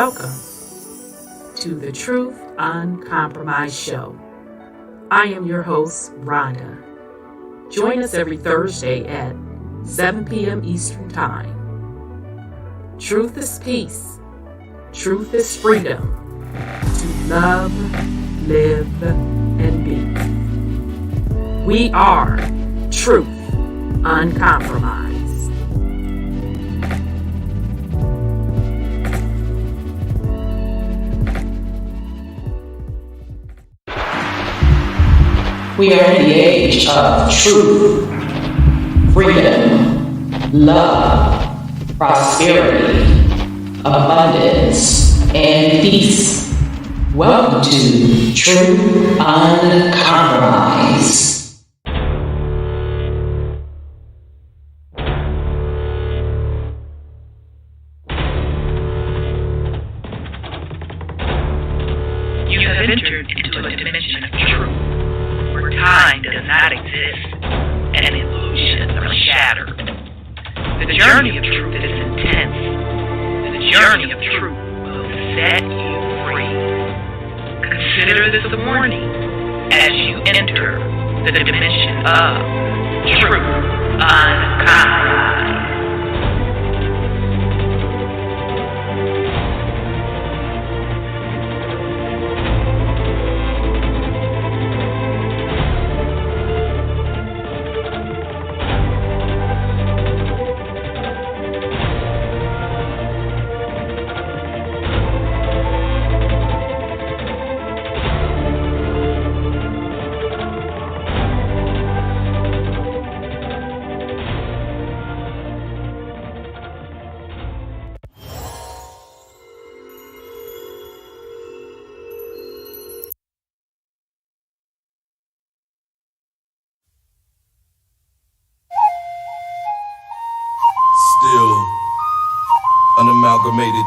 Welcome to the Truth Uncompromised Show. I am your host, Rhonda. Join us every Thursday at 7 p.m. Eastern Time. Truth is peace. Truth is freedom. To love, live, and be. We are Truth Uncompromised. We are in the age of truth, freedom, love, prosperity, abundance, and peace. Welcome to Truth Uncompromised. You have entered into a dimension of truth. Time does not exist, and illusions are shattered. The journey of truth is intense. The journey of truth will set you free. Consider this a warning as you enter the dimension of truth uncompromised. Still unamalgamated.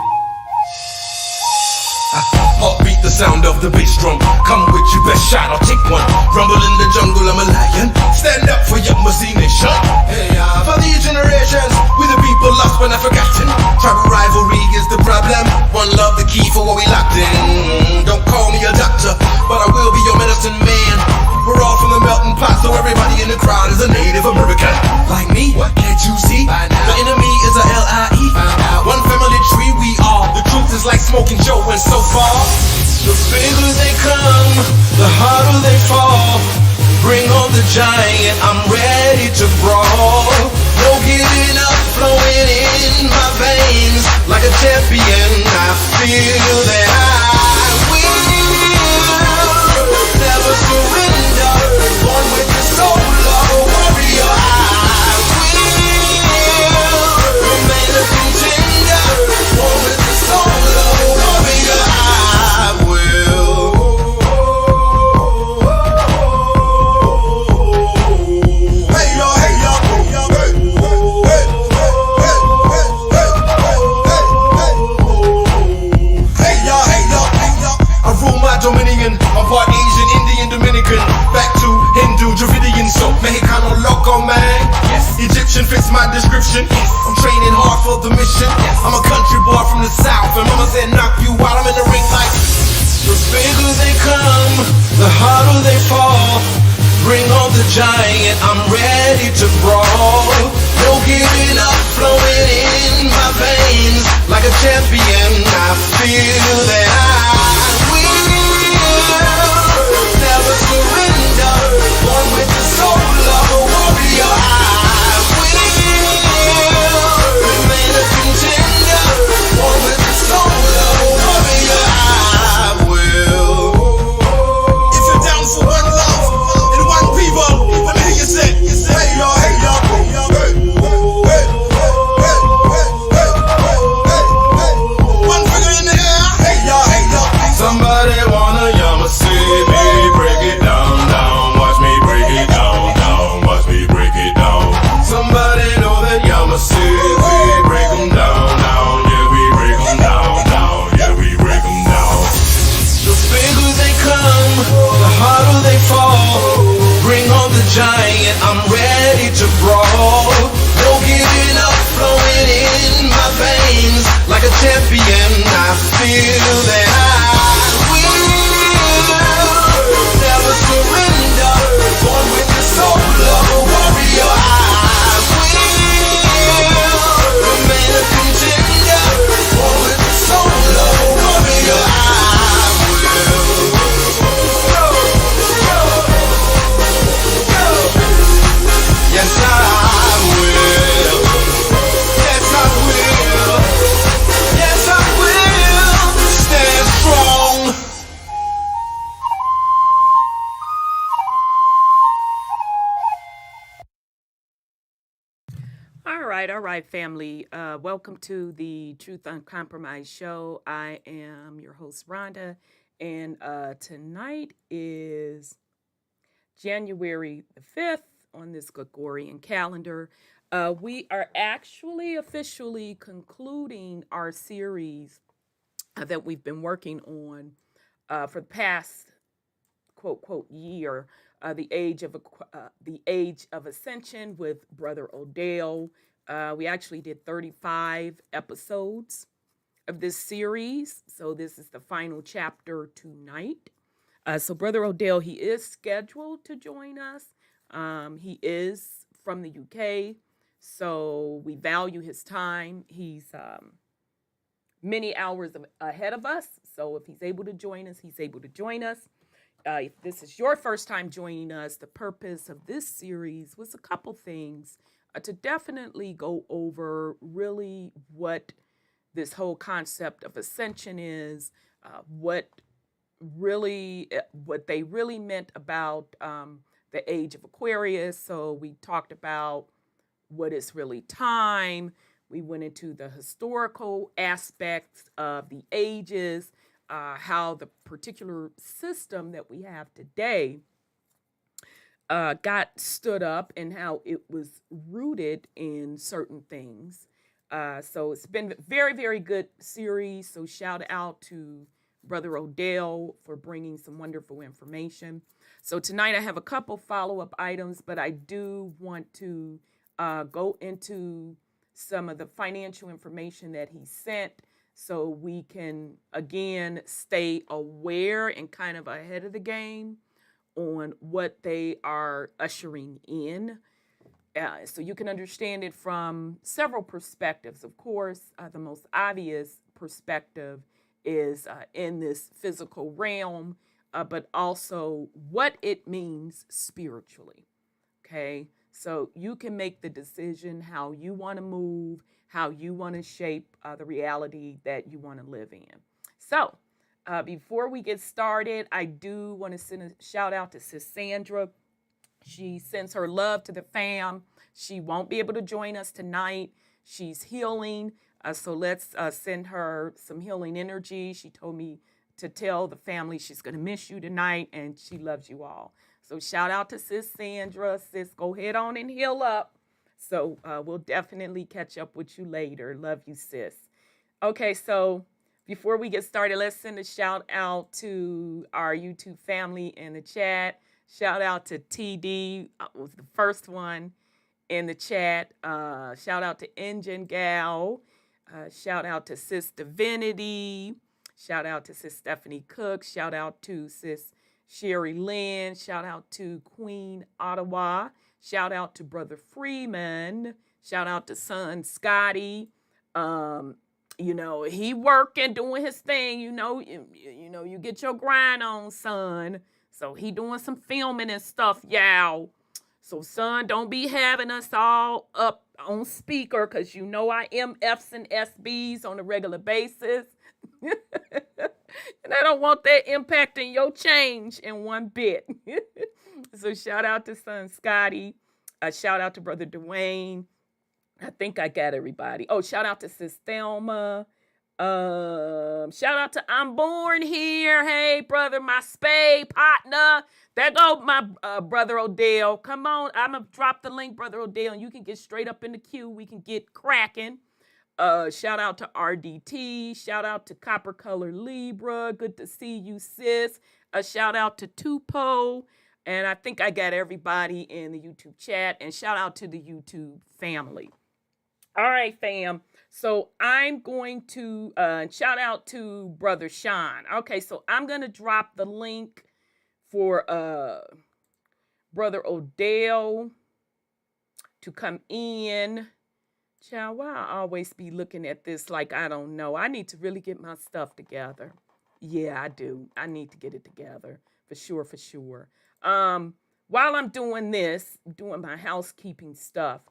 Heartbeat, the sound of the bass drum. Come with your best shot, I'll take one. Rumble in the jungle, I'm a lion. Stand up for your Muslim nation. Hey, for these generations, we the people lost but not forgotten. Tribal rivalry is the problem. One love, the key for what we locked in. Don't call me a doctor, but I will be your medicine man. We're all from the melting pot, so everybody in the crowd is a Native American. Like me, what can't you see? The enemy is a L-I-E. One family tree we are. The truth is like smoking Joe, and so far the bigger they come, the harder they fall. Bring on the giant, I'm ready to brawl. No giving up, flowing in my veins. Like a champion, I feel that I will never surrender. Born with the soul of a warrior, I will remain a contender. Born with the soul of a warrior, I will. Hey yo, hey yo, hey yo, hey, hey, hey, hey, yo, hey yo, hey yo. I rule my dominion. I'm part Asian, Indian, Dominican, back to Hindu, Dravidian, so Mexicano, loco, man. Yes. Egyptian fits my description. Yes. I'm training hard for the mission. Yes. I'm a country boy from the south, and mama said knock you out. I'm in the ring like the bigger they come, the harder they fall. Bring on the giant, I'm ready to brawl. No giving up, flowing in my veins. Like a champion, I feel that I will never surrender. Born with the soul of a warrior, I will remain a contender. Born with the soul of a warrior, I will. If you're down for one love and one people, let me hear you say, hey yo, hey yo, hey yo, hey, hey, hey, hey, hey, hey, hey. One finger in the air, hey yo, hey yo. Somebody wanna yama see me break it down, down. Watch me break it down, down. Watch me break it down. Somebody know that yama see we break 'em down, down. Yeah, we break 'em down, down. Yeah, we break 'em down. The bigger they come, the harder they fall. Bring on the giant, I'm ready to brawl. No giving up, flowing in my veins. Like a champion, I feel feel that I will never surrender. Born with the soul of a warrior, I will remain a contender. Born with the soul of a warrior, I will. Yes, I will. Yes, I will. Yes, I will. Stand strong. All right, family. Welcome to the Truth Uncompromised show. I am your host, Rhonda, and tonight is January the 5th on this Gregorian calendar. We are actually officially concluding our series that we've been working on for the past quote year, the age of Ascension with Brother Odel. We actually did 35 episodes of this series, so this is the final chapter tonight. So Brother Odel, he is scheduled to join us. He is from the UK, so we value his time. He's many hours ahead of us, so if he's able to join us, he's able to join us. If this is your first time joining us, the purpose of this series was a couple things to definitely go over really what this whole concept of ascension is, what they really meant about the age of Aquarius. So we talked about what is really time. We went into the historical aspects of the ages, how the particular system that we have today got stood up and how it was rooted in certain things. So it's been a very, very good series. So shout out to Brother Odel for bringing some wonderful information. So tonight I have a couple follow-up items, but I do want to go into some of the financial information that he sent so we can, again, stay aware and kind of ahead of the game on what they are ushering in. So you can understand it from several perspectives. Of course, the most obvious perspective is in this physical realm, but also what it means spiritually, okay? So you can make the decision how you want to move, how you want to shape the reality that you want to live in. So before we get started, I do want to send a shout out to Sis Sandra. She sends her love to the fam. She won't be able to join us tonight. She's healing. So let's send her some healing energy. She told me to tell the family she's going to miss you tonight and she loves you all. So shout out to Sis Sandra. Sis, go ahead on and heal up. So we'll definitely catch up with you later. Love you, sis. Okay, so before we get started, let's send a shout out to our YouTube family in the chat. Shout out to TD, was the first one in the chat. Shout out to Engine Gal. Shout out to Sis Divinity. Shout out to Sis Stephanie Cook. Shout out to Sis Sherry Lynn. Shout out to Queen Ottawa. Shout out to Brother Freeman. Shout out to son Scotty. You know, he working, doing his thing. You know, you get your grind on, son. So he doing some filming and stuff, y'all. So, son, don't be having us all up on speaker because you know I am Fs and SBs on a regular basis. And I don't want that impacting your change in one bit. So shout out to son Scotty. Shout out to Brother Dwayne. I think I got everybody. Oh, shout out to Sis Thelma. Shout out to I'm Born Here. Hey, brother, my spade partner. There go my Brother Odel. Come on, I'm going to drop the link, Brother Odel, and you can get straight up in the queue. We can get cracking. Shout out to RDT. Shout out to Copper Color Libra. Good to see you, sis. A shout out to Tupo. And I think I got everybody in the YouTube chat. And shout out to the YouTube family. All right, fam. So I'm going to shout out to Brother Sean. Okay, so I'm gonna drop the link for Brother Odell to come in. Child, why I always be looking at this like I don't know. I need to really get my stuff together. Yeah, I do. I need to get it together for sure, for sure. While I'm doing this, doing my housekeeping stuff,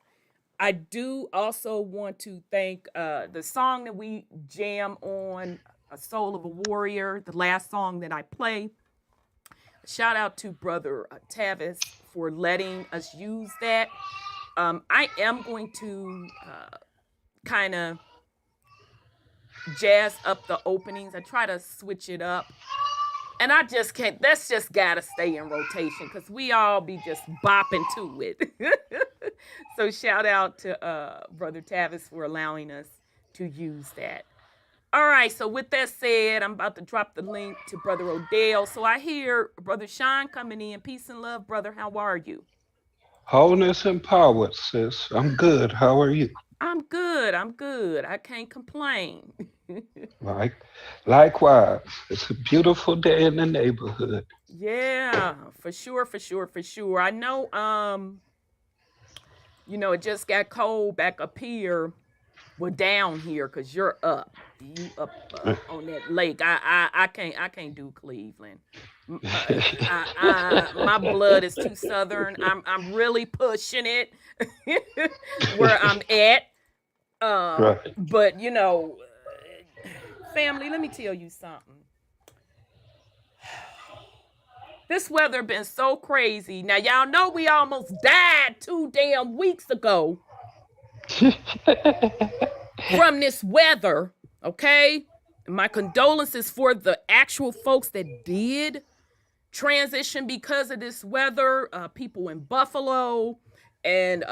I do also want to thank the song that we jam on, A Soul of a Warrior, the last song that I play. Shout out to Brother Tavis for letting us use that. I am going to kind of jazz up the openings. I try to switch it up. And I just can't, that's just gotta stay in rotation because we all be just bopping to it. So shout out to Brother Tavis for allowing us to use that. All right, so with that said, I'm about to drop the link to Brother Odell. So I hear Brother Sean coming in. Peace and love, brother. How are you? Wholeness and power, sis. I'm good. How are you? I'm good. I'm good. I can't complain. Likewise. It's a beautiful day in the neighborhood. Yeah, for sure, for sure, for sure. I know, it just got cold back up here. Well, down here, cause you're up. You up on that lake. I can't do Cleveland. My blood is too southern. I'm really pushing it where I'm at. Right. But family, let me tell you something. This weather been so crazy. Now y'all know we almost died 2 damn weeks ago from this weather. Okay, my condolences for the actual folks that did transition because of this weather. People in Buffalo and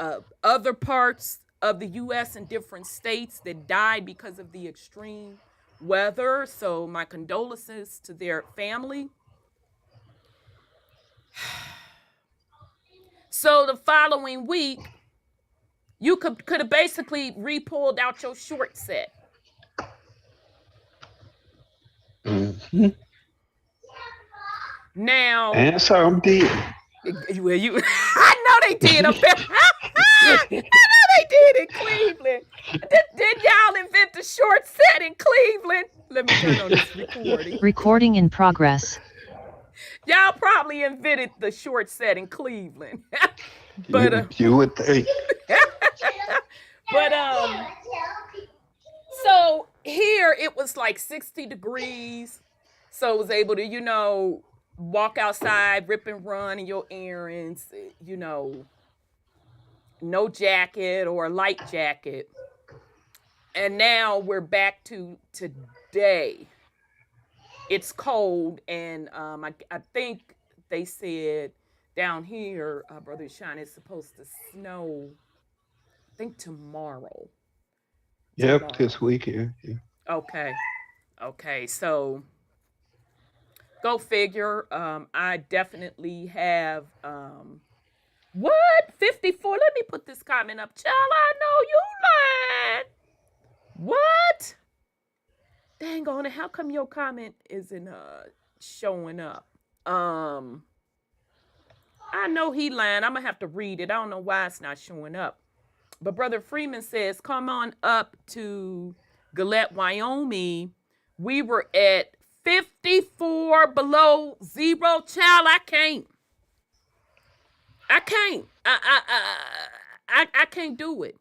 other parts of the U.S. and different states that died because of the extreme weather. So my condolences to their family. So the following week, you could have basically re-pulled out your short set. Mm-hmm. Now, and some did. Well, I know they did up there. I know they did in Cleveland. Did y'all invent the short set in Cleveland? Let me turn on this recording. Recording in progress. Y'all probably invented the short set in Cleveland. But you would think. But so here it was like 60 degrees. So I was able to, walk outside, rip and run in your errands, no jacket or a light jacket. And now we're back to today. It's cold, and I think they said down here, Brother Sean, it's supposed to snow, I think tomorrow. Yep, this weekend. Yeah. Okay, so go figure. I definitely have, 54? Let me put this comment up. Child, I know you lying. What? Dang on it, how come your comment isn't showing up? I know he lying. I'm gonna have to read it. I don't know why it's not showing up. But Brother Freeman says, come on up to Gillette, Wyoming. We were at 54 below zero. Child, I can't. I can't do it.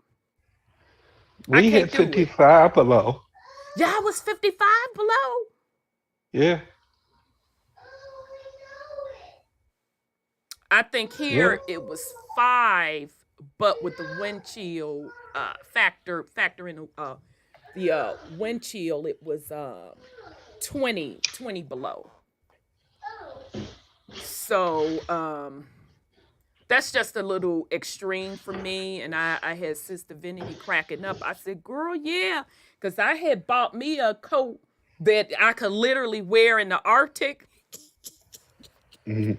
We hit 55 below. Yeah, I was 55 below. Yeah. I think here it was 5, but with the wind chill factor in the wind chill, it was 20 below. So that's just a little extreme for me. And I had Sister Vinny cracking up. I said, girl, yeah, because I had bought me a coat that I could literally wear in the Arctic. Mm-hmm.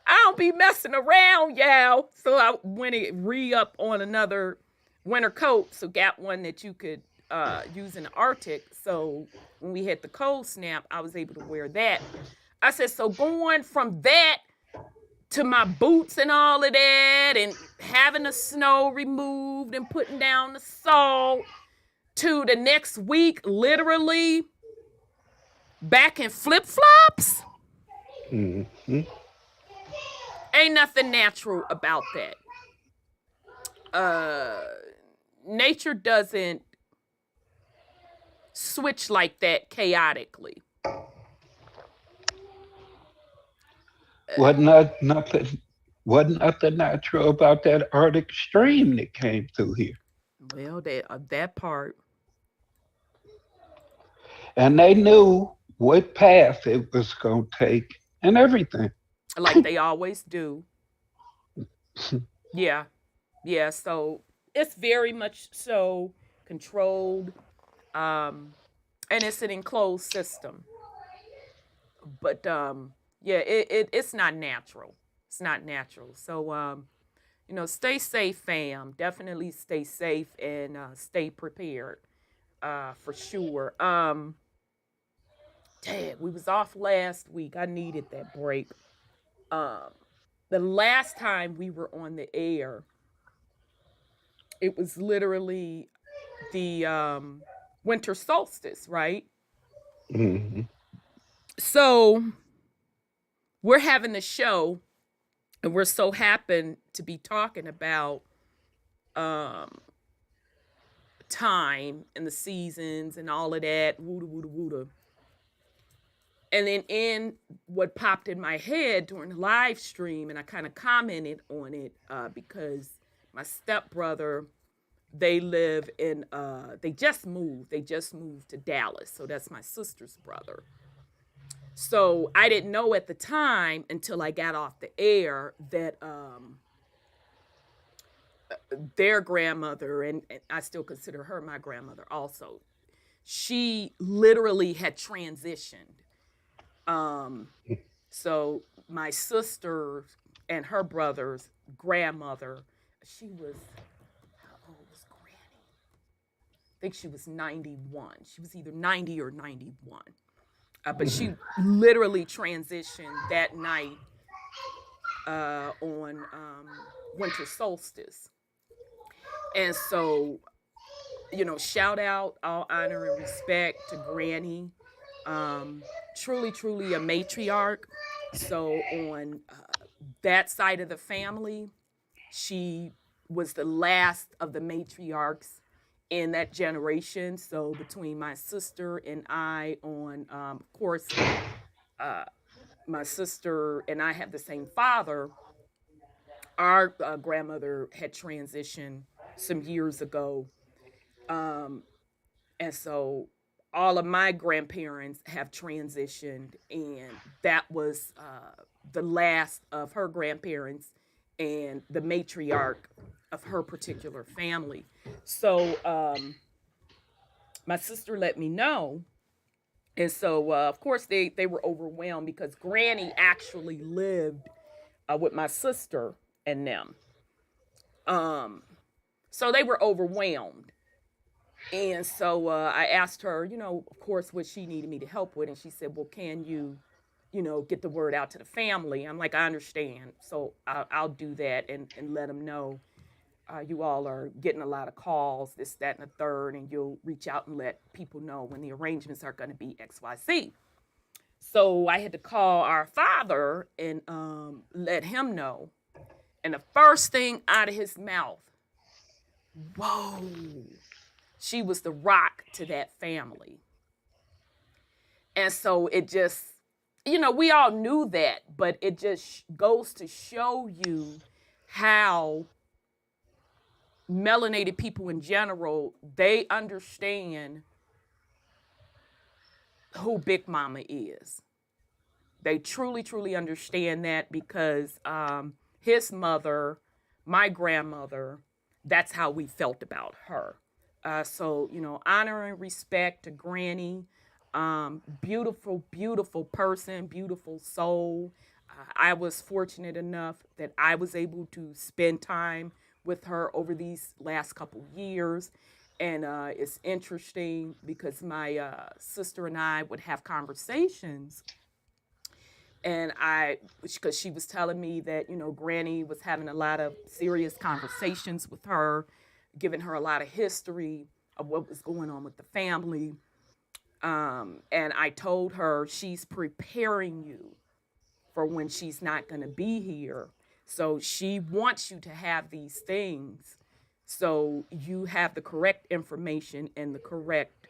I don't be messing around, y'all. So I went and re-up on another winter coat, so got one that you could use in the Arctic. So when we had the cold snap, I was able to wear that. I said, so going from that to my boots and all of that, and having the snow removed and putting down the salt, to the next week, literally back in flip flops. Mm-hmm. Ain't nothing natural about that. Nature doesn't switch like that chaotically. Wasn't nothing natural about that Arctic stream that came through here. Well, that part. And they knew what path it was going to take and everything. Like they always do. Yeah. Yeah. So it's very much so controlled. And it's an enclosed system. But yeah, it's not natural. It's not natural. So stay safe, fam. Definitely stay safe and stay prepared. For sure. Dad, we was off last week. I needed that break. The last time we were on the air, it was literally the winter solstice, right? Mm-hmm. So we're having the show, and we're so happen to be talking about time and the seasons and all of that. Wooda wooda wooda. And then in what popped in my head during the live stream, and I kind of commented on it because my stepbrother, they live in, they just moved to Dallas. So that's my sister's brother. So I didn't know at the time until I got off the air that their grandmother, and I still consider her my grandmother also, she literally had transitioned. So my sister and her brother's grandmother, she was, how old was Granny? I think she was 91. She was either 90 or 91. But she literally transitioned that night on winter solstice. And so, shout out, all honor and respect to Granny. Truly, truly a matriarch. So on that side of the family, she was the last of the matriarchs in that generation. So between my sister and I on, of course, my sister and I have the same father. Our grandmother had transitioned some years ago. And so all of my grandparents have transitioned, and that was the last of her grandparents and the matriarch of her particular family. So my sister let me know. And so, of course, they were overwhelmed because Granny actually lived with my sister and them. So they were overwhelmed. And so I asked her, of course, what she needed me to help with. And she said, well, can you, get the word out to the family? I'm like, I understand. So I'll do that and let them know. You all are getting a lot of calls, this, that, and the third, and you'll reach out and let people know when the arrangements are going to be XYZ. So I had to call our father and let him know. And the first thing out of his mouth, whoa, she was the rock to that family. And so it just, we all knew that, but it just goes to show you how melanated people in general, they understand who Big Mama is. They truly, truly understand that because his mother, my grandmother, that's how we felt about her. So, honor and respect to Granny. Beautiful, beautiful person, beautiful soul. I was fortunate enough that I was able to spend time with her over these last couple years. And it's interesting because my sister and I would have conversations. And because she was telling me that, Granny was having a lot of serious conversations with her, giving her a lot of history of what was going on with the family. And I told her she's preparing you for when she's not going to be here. So she wants you to have these things so you have the correct information and the correct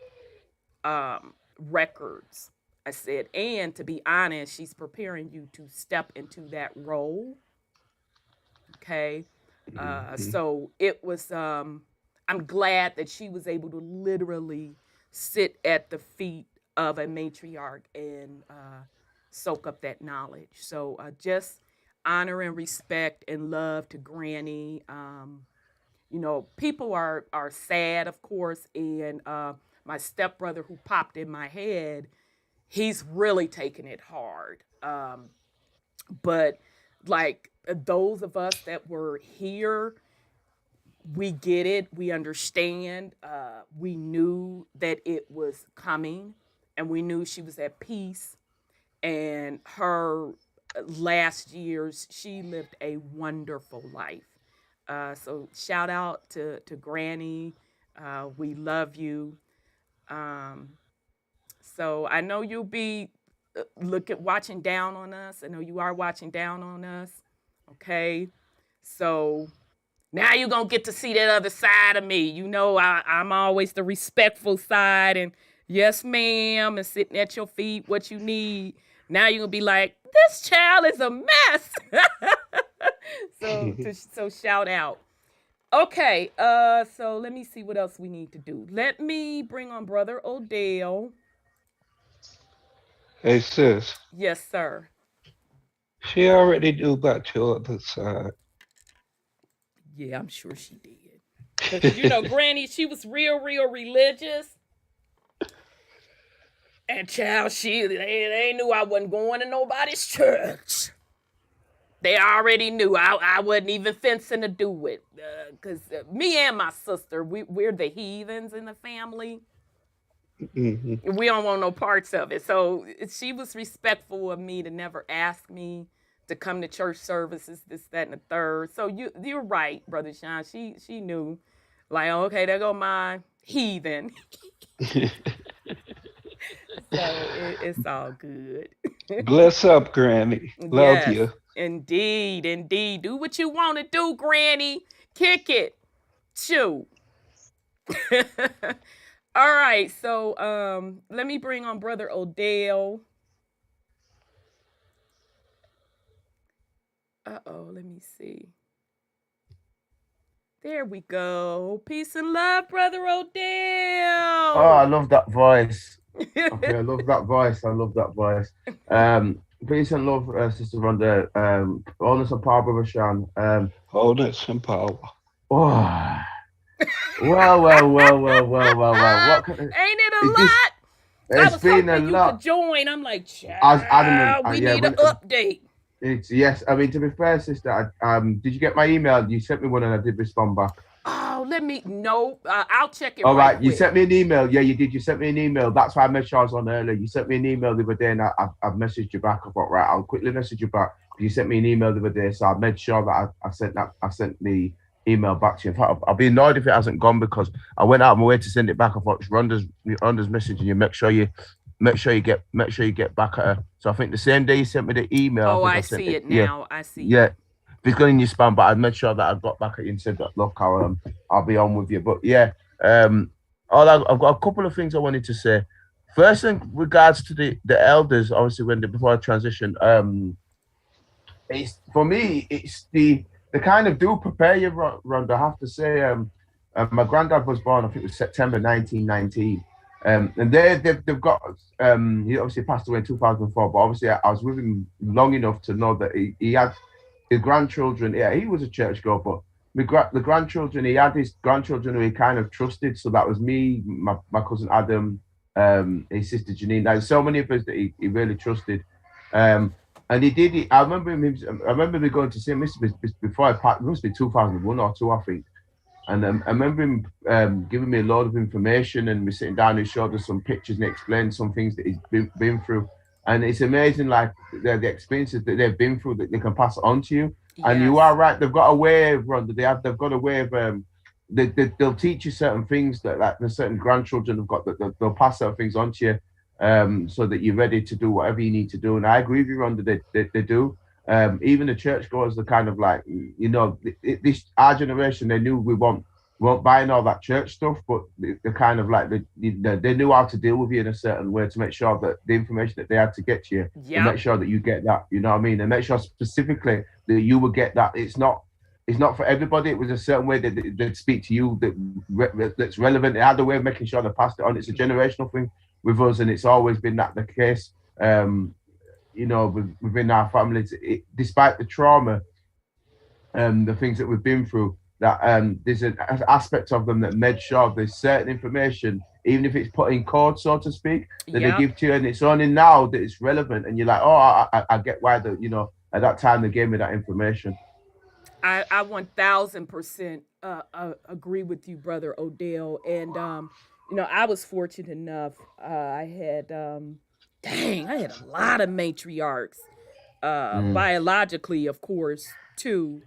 records. I said, and to be honest, she's preparing you to step into that role. Okay. So it was, I'm glad that she was able to literally sit at the feet of a matriarch and soak up that knowledge. So just honor and respect and love to Granny. People are sad, of course, and my stepbrother who popped in my head, he's really taking it hard. But like those of us that were here, we get it. We understand. We knew that it was coming, and we knew she was at peace. And her last years, she lived a wonderful life. So shout out to Granny. We love you. So I know you'll be watching down on us. I know you are watching down on us. Okay. So now you're going to get to see that other side of me. I'm always the respectful side and yes, ma'am, and sitting at your feet, what you need. Now you're going to be like, this child is a mess. So shout out. Okay, so let me see what else we need to do. Let me bring on Brother Odel. Hey, sis. Yes, sir. She already knew about your other side. Yeah, I'm sure she did. Because, Granny, she was real religious. And child, they knew I wasn't going to nobody's church. They already knew I wasn't even fencing to do it. Because me and my sister, we're the heathens in the family. Mm-hmm. We don't want no parts of it. So she was respectful of me to never ask me to come to church services, this, that, and the third. So you're right, Brother Sean. She knew, like, okay, there go my heathen. So it's all good. Bless up, Granny. Love you. Indeed. Do what you want to do, Granny. Kick it. Shoot. All right. So let me bring on Brother Odel. Let me see. There we go. Peace and love, Brother Odel. Oh, I love that voice. Okay, I love that voice. Peace and love, Sister Rhonda. Wholeness and power, Brother Sean. Wholeness and power. Oh. Well. What Ain't it a lot? It's been a lot. To join. I'm like, we need an update. Yes. I mean, to be fair, sister, did you get my email? You sent me one and I did respond back. Oh, I'll check it. All right, you sent me an email. Yeah, you did. You sent me an email. That's why I made sure I was on earlier. You sent me an email the other day and I've messaged you back. I thought, right, I'll quickly message you back. You sent me an email the other day, so I made sure that I sent the email back to you. In fact, I'll be annoyed if it hasn't gone because I went out of my way to send it back. I thought Rhonda's messaging you. Make sure you get back at her. So I think the same day you sent me the email. Oh, I see it now. Yeah. I see. Yeah. If it's going in your spam, but I made sure that I got back at you and said that, look, I'll be on with you. But yeah, I've got a couple of things I wanted to say. First, in regards to the elders, obviously before I transition, it's for me, it's the kind of do prepare you, Rhonda. I have to say, my granddad was born, I think it was September 1919. And they've got, he obviously passed away in 2004, but obviously I was with him long enough to know that he had his grandchildren. Yeah, he was a churchgoer, but the grandchildren, he had his grandchildren who he kind of trusted. So that was me, my cousin Adam, his sister Janine. There's so many of us that he really trusted. And he did it. I remember him. I remember me going to see him. This was before I passed. It must be 2001 or 2, I think. And I remember him giving me a load of information, and we're sitting down. He showed us some pictures and explained some things that he's been through. And it's amazing, like the experiences that they've been through, that they can pass on to you. Yes. And you are right. They've got a way of they've got a way of they'll teach you certain things that, like, the certain grandchildren have got, that they'll pass certain things on to you, so that you're ready to do whatever you need to do. And I agree with you, Rhonda, they do. Even the churchgoers are kind of like, you know, this our generation, they knew we weren't buying all that church stuff, but they're kind of like, they knew how to deal with you in a certain way to make sure that the information that they had to get to you, to make sure that you get that, you know what I mean? And make sure specifically that you would get that. It's not for everybody. It was a certain way that they'd speak to you that's relevant. They had a way of making sure they passed it on. It's a generational thing with us, and it's always been that the case. You know, within our families, despite the trauma, the things that we've been through, that there's an aspect of them that made sure there's certain information, even if it's put in code, so to speak, that they give to you, and it's only now that it's relevant, and you're like, oh, I get why you know, at that time they gave me that information. I 1000% agree with you, Brother Odell. And you know, I was fortunate enough. I had a lot of matriarchs, biologically, of course, too,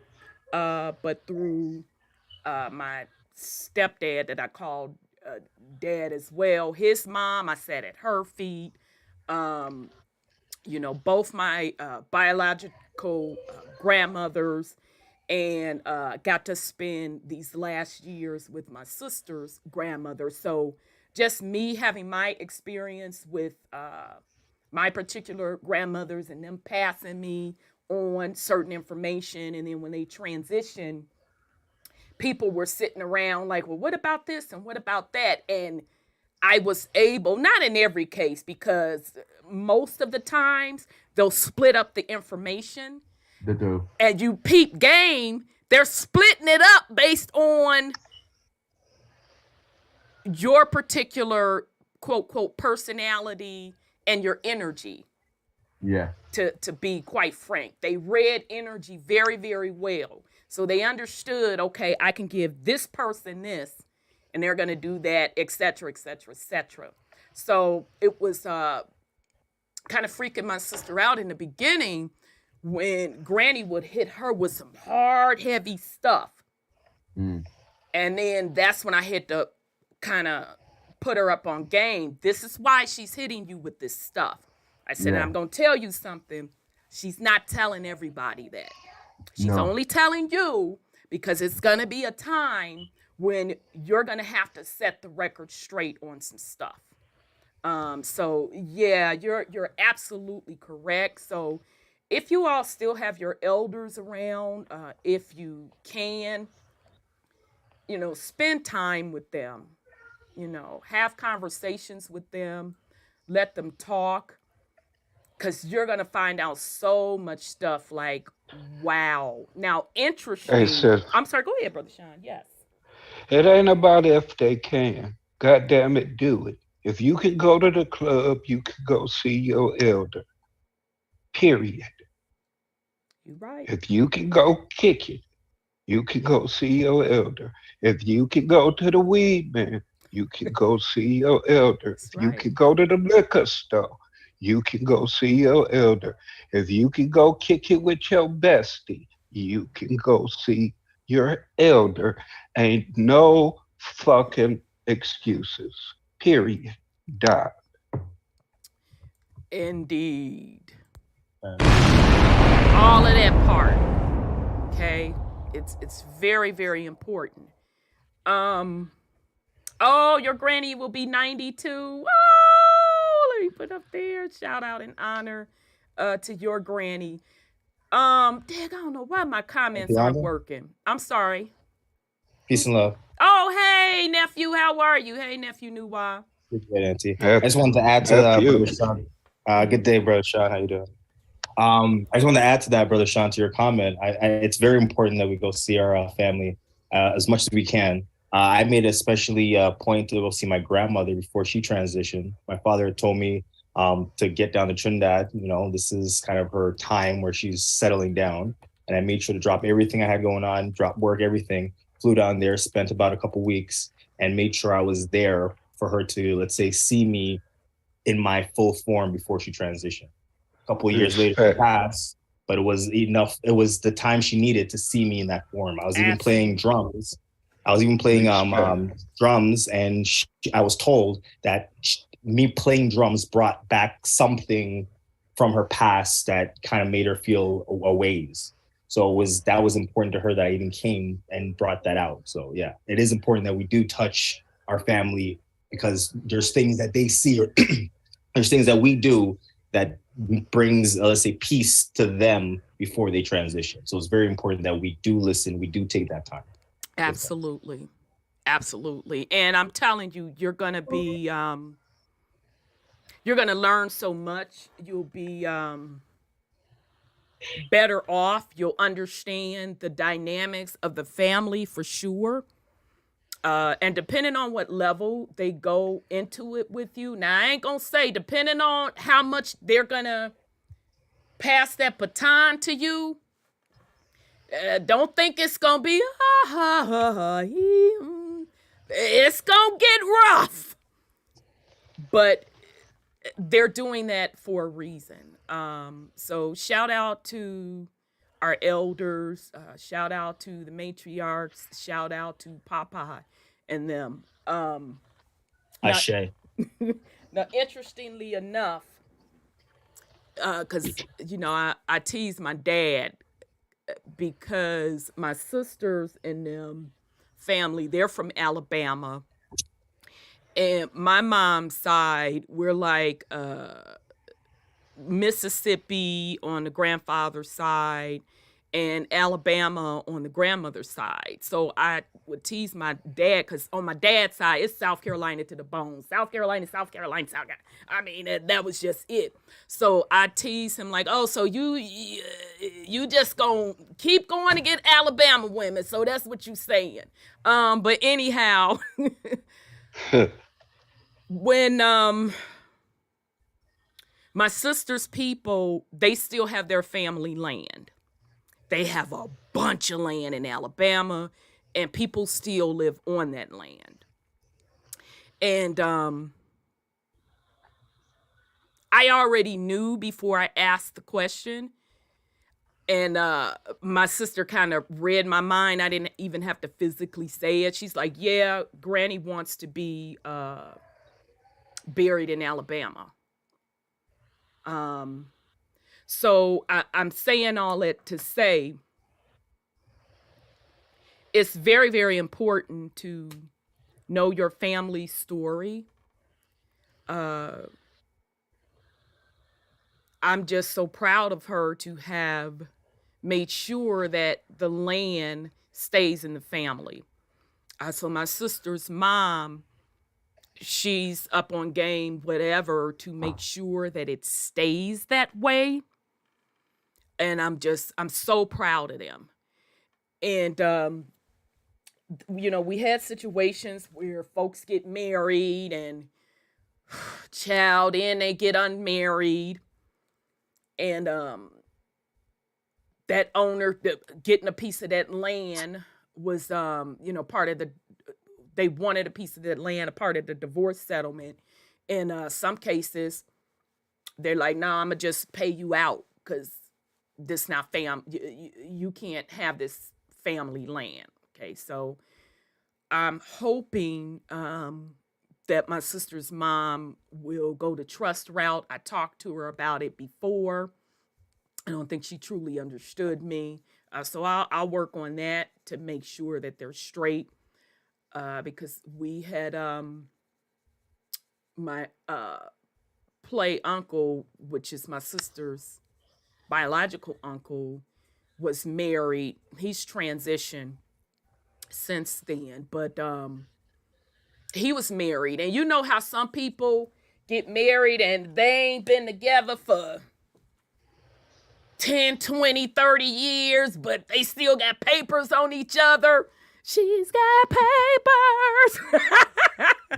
but through my stepdad that I called dad as well. His mom, I sat at her feet. You know, both my biological grandmothers, and got to spend these last years with my sister's grandmother. So just me having my experience with my particular grandmothers, and them passing me on certain information. And then when they transitioned, people were sitting around like, well, what about this and what about that? And I was able, not in every case, because most of the times they'll split up the information. They do. And you peep game, they're splitting it up based on your particular quote, quote, personality and your energy. Yeah. To be quite frank, they read energy very, very well. So they understood, okay, I can give this person this, and they're going to do that, et cetera, et cetera, et cetera. So it was kind of freaking my sister out in the beginning when Granny would hit her with some hard, heavy stuff. And then that's when I had to kind of put her up on game. This is why she's hitting you with this stuff. I said, I'm going to tell you something. She's not telling everybody that. She's only telling you because it's going to be a time when you're going to have to set the record straight on some stuff. So yeah, you're absolutely correct. So if you all still have your elders around, if you can, you know, spend time with them, you know, have conversations with them, let them talk, because you're going to find out so much stuff like, wow. Now, interesting. Hey, sis. I'm sorry, go ahead, Brother Sean. Yes. It ain't about if they can. God damn it, do it. If you can go to the club, you can go see your elder. Period. You're right. If you can go kick it, you can go see your elder. If you can go to the weed man, you can go see your elder. That's If you right. can go to the liquor store, you can go see your elder. If you can go kick it with your bestie, you can go see your elder. Ain't no fucking excuses. Period. Dot. Indeed. All of that part. Okay. It's very, very important. Oh, your granny will be 92. Oh, let me put up there. Shout out in honor to your granny. Dag, I don't know why my comments aren't working. I'm sorry. Peace and love. Oh, hey, nephew, how are you? Hey, nephew Nuwa. Good, Auntie. I just wanted to add to that, Brother Sean. Good day, Brother Sean. How you doing? I just want to add to that, Brother Sean, to your comment. It's very important that we go see our family as much as we can. I made especially a point to go see my grandmother before she transitioned. My father told me to get down to Trinidad. You know, this is kind of her time where she's settling down. And I made sure to drop everything I had going on, drop work, everything, flew down there, spent about a couple weeks, and made sure I was there for her to, let's say, see me in my full form before she transitioned. A couple of years later, she passed, but it was enough. It was the time she needed to see me in that form. I was even playing drums. I was even playing drums, and I was told that me playing drums brought back something from her past that kind of made her feel a ways. So that was important to her that I even came and brought that out. So yeah, it is important that we do touch our family, because there's things that they see, or there's things that we do that brings, let's say, peace to them before they transition. So it's very important that we do listen, we do take that time. Absolutely. Absolutely. And I'm telling you, you're going to be, you're going to learn so much. You'll be better off. You'll understand the dynamics of the family for sure. And depending on what level they go into it with you. Now, I ain't going to say, depending on how much they're going to pass that baton to you, don't think it's going to be, it's going to get rough. But they're doing that for a reason. So shout out to our elders, shout out to the matriarchs, shout out to Papa and them. Ashe. Now, interestingly enough, because, you know, I tease my dad because my sisters and them family, they're from Alabama. And my mom's side, we're like Mississippi on the grandfather's side and Alabama on the grandmother's side. So I would tease my dad, because on my dad's side, it's South Carolina to the bone. South Carolina, South Carolina, South Carolina. I mean, that was just it. So I tease him like, oh, so you just gonna keep going to get Alabama women. So that's what you saying. But anyhow, when my sister's people, they still have their family land. They have a bunch of land in Alabama, and people still live on that land. And I already knew before I asked the question, and my sister kind of read my mind. I didn't even have to physically say it. She's like, yeah, Granny wants to be buried in Alabama. So I'm saying all that to say it's very, very important to know your family's story. I'm just so proud of her to have made sure that the land stays in the family. So my sister's mom, she's up on game, whatever, to make sure that it stays that way. And I'm so proud of them. And, you know, we had situations where folks get married and then they get unmarried. And that owner getting a piece of that land was, you know, they wanted a piece of that land, a part of the divorce settlement. In some cases, they're like, nah, I'm going to just pay you out because this not you can't have this family land. Okay, so I'm hoping that my sister's mom will go the trust route. I talked to her about it before. I don't think she truly understood me. So I'll work on that to make sure that they're straight. Because we had my play uncle, which is my sister's biological uncle, was married. He's transitioned since then, but he was married. And you know how some people get married and they ain't been together for 10, 20, 30 years, but they still got papers on each other. She's got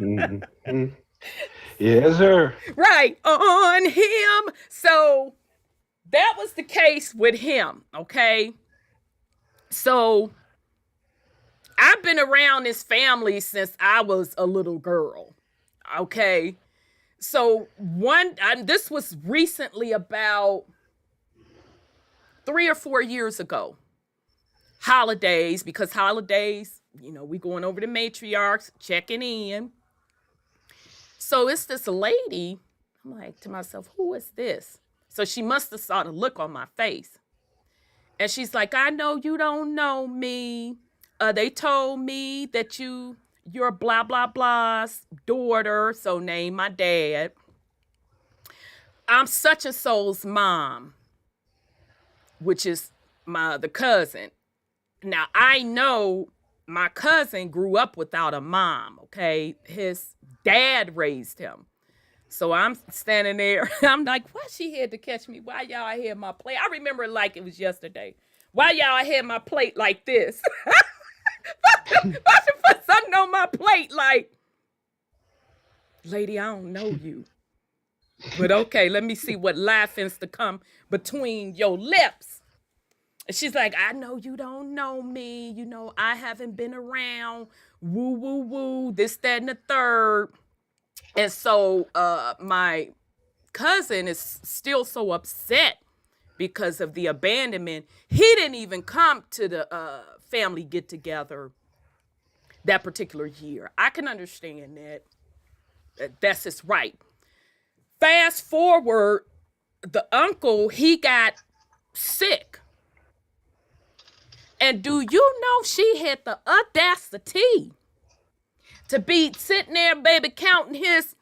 papers. Yes, sir. Right, on him. So that was the case with him, okay? So I've been around this family since I was a little girl, okay? So this was recently about 3 or 4 years ago. Holidays, because holidays, we going over the matriarchs, checking in. So it's this lady. I'm like to myself, who is this? So she must have saw the look on my face. And she's like, I know you don't know me. They told me that you're blah, blah, blah's daughter. So name my dad. I'm such and so's mom, which is the cousin. Now, I know my cousin grew up without a mom, okay? His dad raised him. So I'm standing there. I'm like, why she had to catch me? Why y'all had my plate? I remember it like it was yesterday. Why y'all had my plate like this? Why she put something on my plate like, lady, I don't know you. But okay, let me see what laughing's to come between your lips. And she's like, I know you don't know me. I haven't been around. Woo, woo, woo. This, that, and the third. And so my cousin is still so upset because of the abandonment. He didn't even come to the family get-together that particular year. I can understand that. That's his right. Fast forward, the uncle, he got sick. And do you know she had the audacity to be sitting there, baby, counting his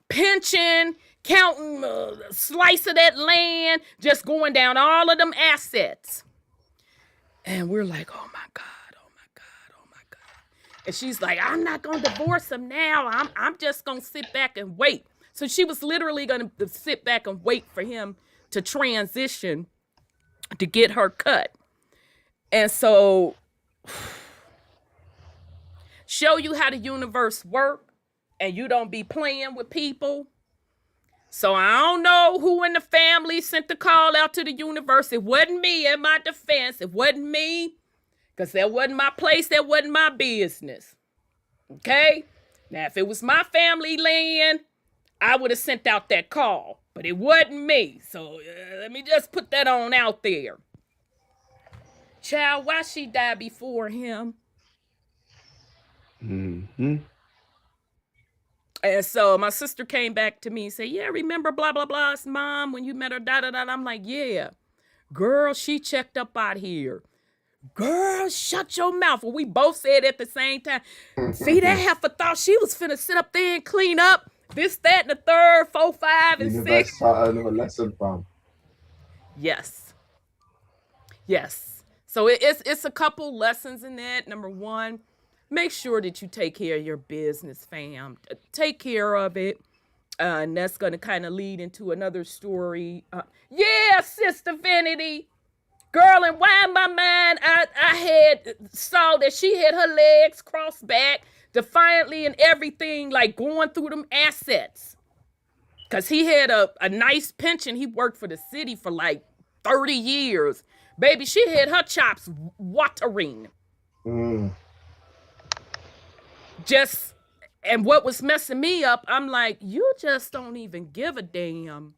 pension, counting a slice of that land, just going down all of them assets. And we're like, oh my God, oh my God, oh my God. And she's like, I'm not going to divorce him now. I'm just going to sit back and wait. So she was literally going to sit back and wait for him to transition to get her cut. And so, show you how the universe work, and you don't be playing with people. So I don't know who in the family sent the call out to the universe. It wasn't me, in my defense. It wasn't me, because that wasn't my place. That wasn't my business. Okay? Now, if it was my family land, I would have sent out that call. But it wasn't me. So let me just put that on out there. Child, why she died before him? Mm-hmm. And so my sister came back to me and said, yeah, remember blah, blah, blah's mom when you met her, da, da, da. I'm like, yeah. Girl, she checked up out here. Girl, shut your mouth. Well, we both said at the same time. See, that heifer thought she was finna sit up there and clean up this, that, and the third, 4, 5, and 6. Another lesson, fam. Yes. Yes. So it's a couple lessons in that. Number one, make sure that you take care of your business, fam. Take care of it. And that's going to kind of lead into another story. Yeah, Sister Vanity. Girl, and why in my mind, I saw that she had her legs crossed back defiantly and everything, like going through them assets. Because he had a nice pension. He worked for the city for like 30 years. Baby, she had her chops watering. And what was messing me up, I'm like, you just don't even give a damn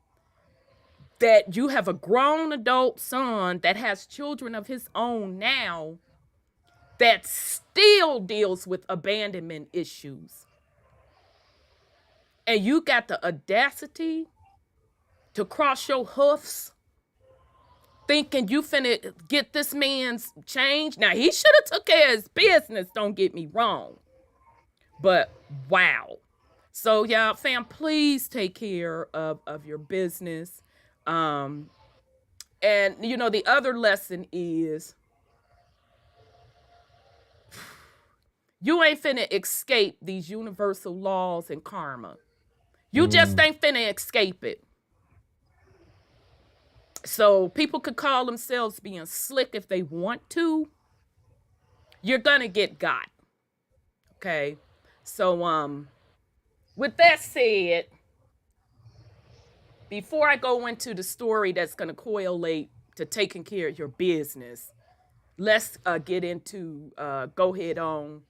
that you have a grown adult son that has children of his own now that still deals with abandonment issues. And you got the audacity to cross your hoofs thinking you finna get this man's change. Now, he should have took care of his business, don't get me wrong. But, wow. So, y'all, fam, please take care of your business. And, the other lesson is you ain't finna escape these universal laws and karma. You just ain't finna escape it. So people could call themselves being slick if they want to. You're gonna get got. Okay. So with that said, before I go into the story that's going to correlate to taking care of your business, let's get into go ahead on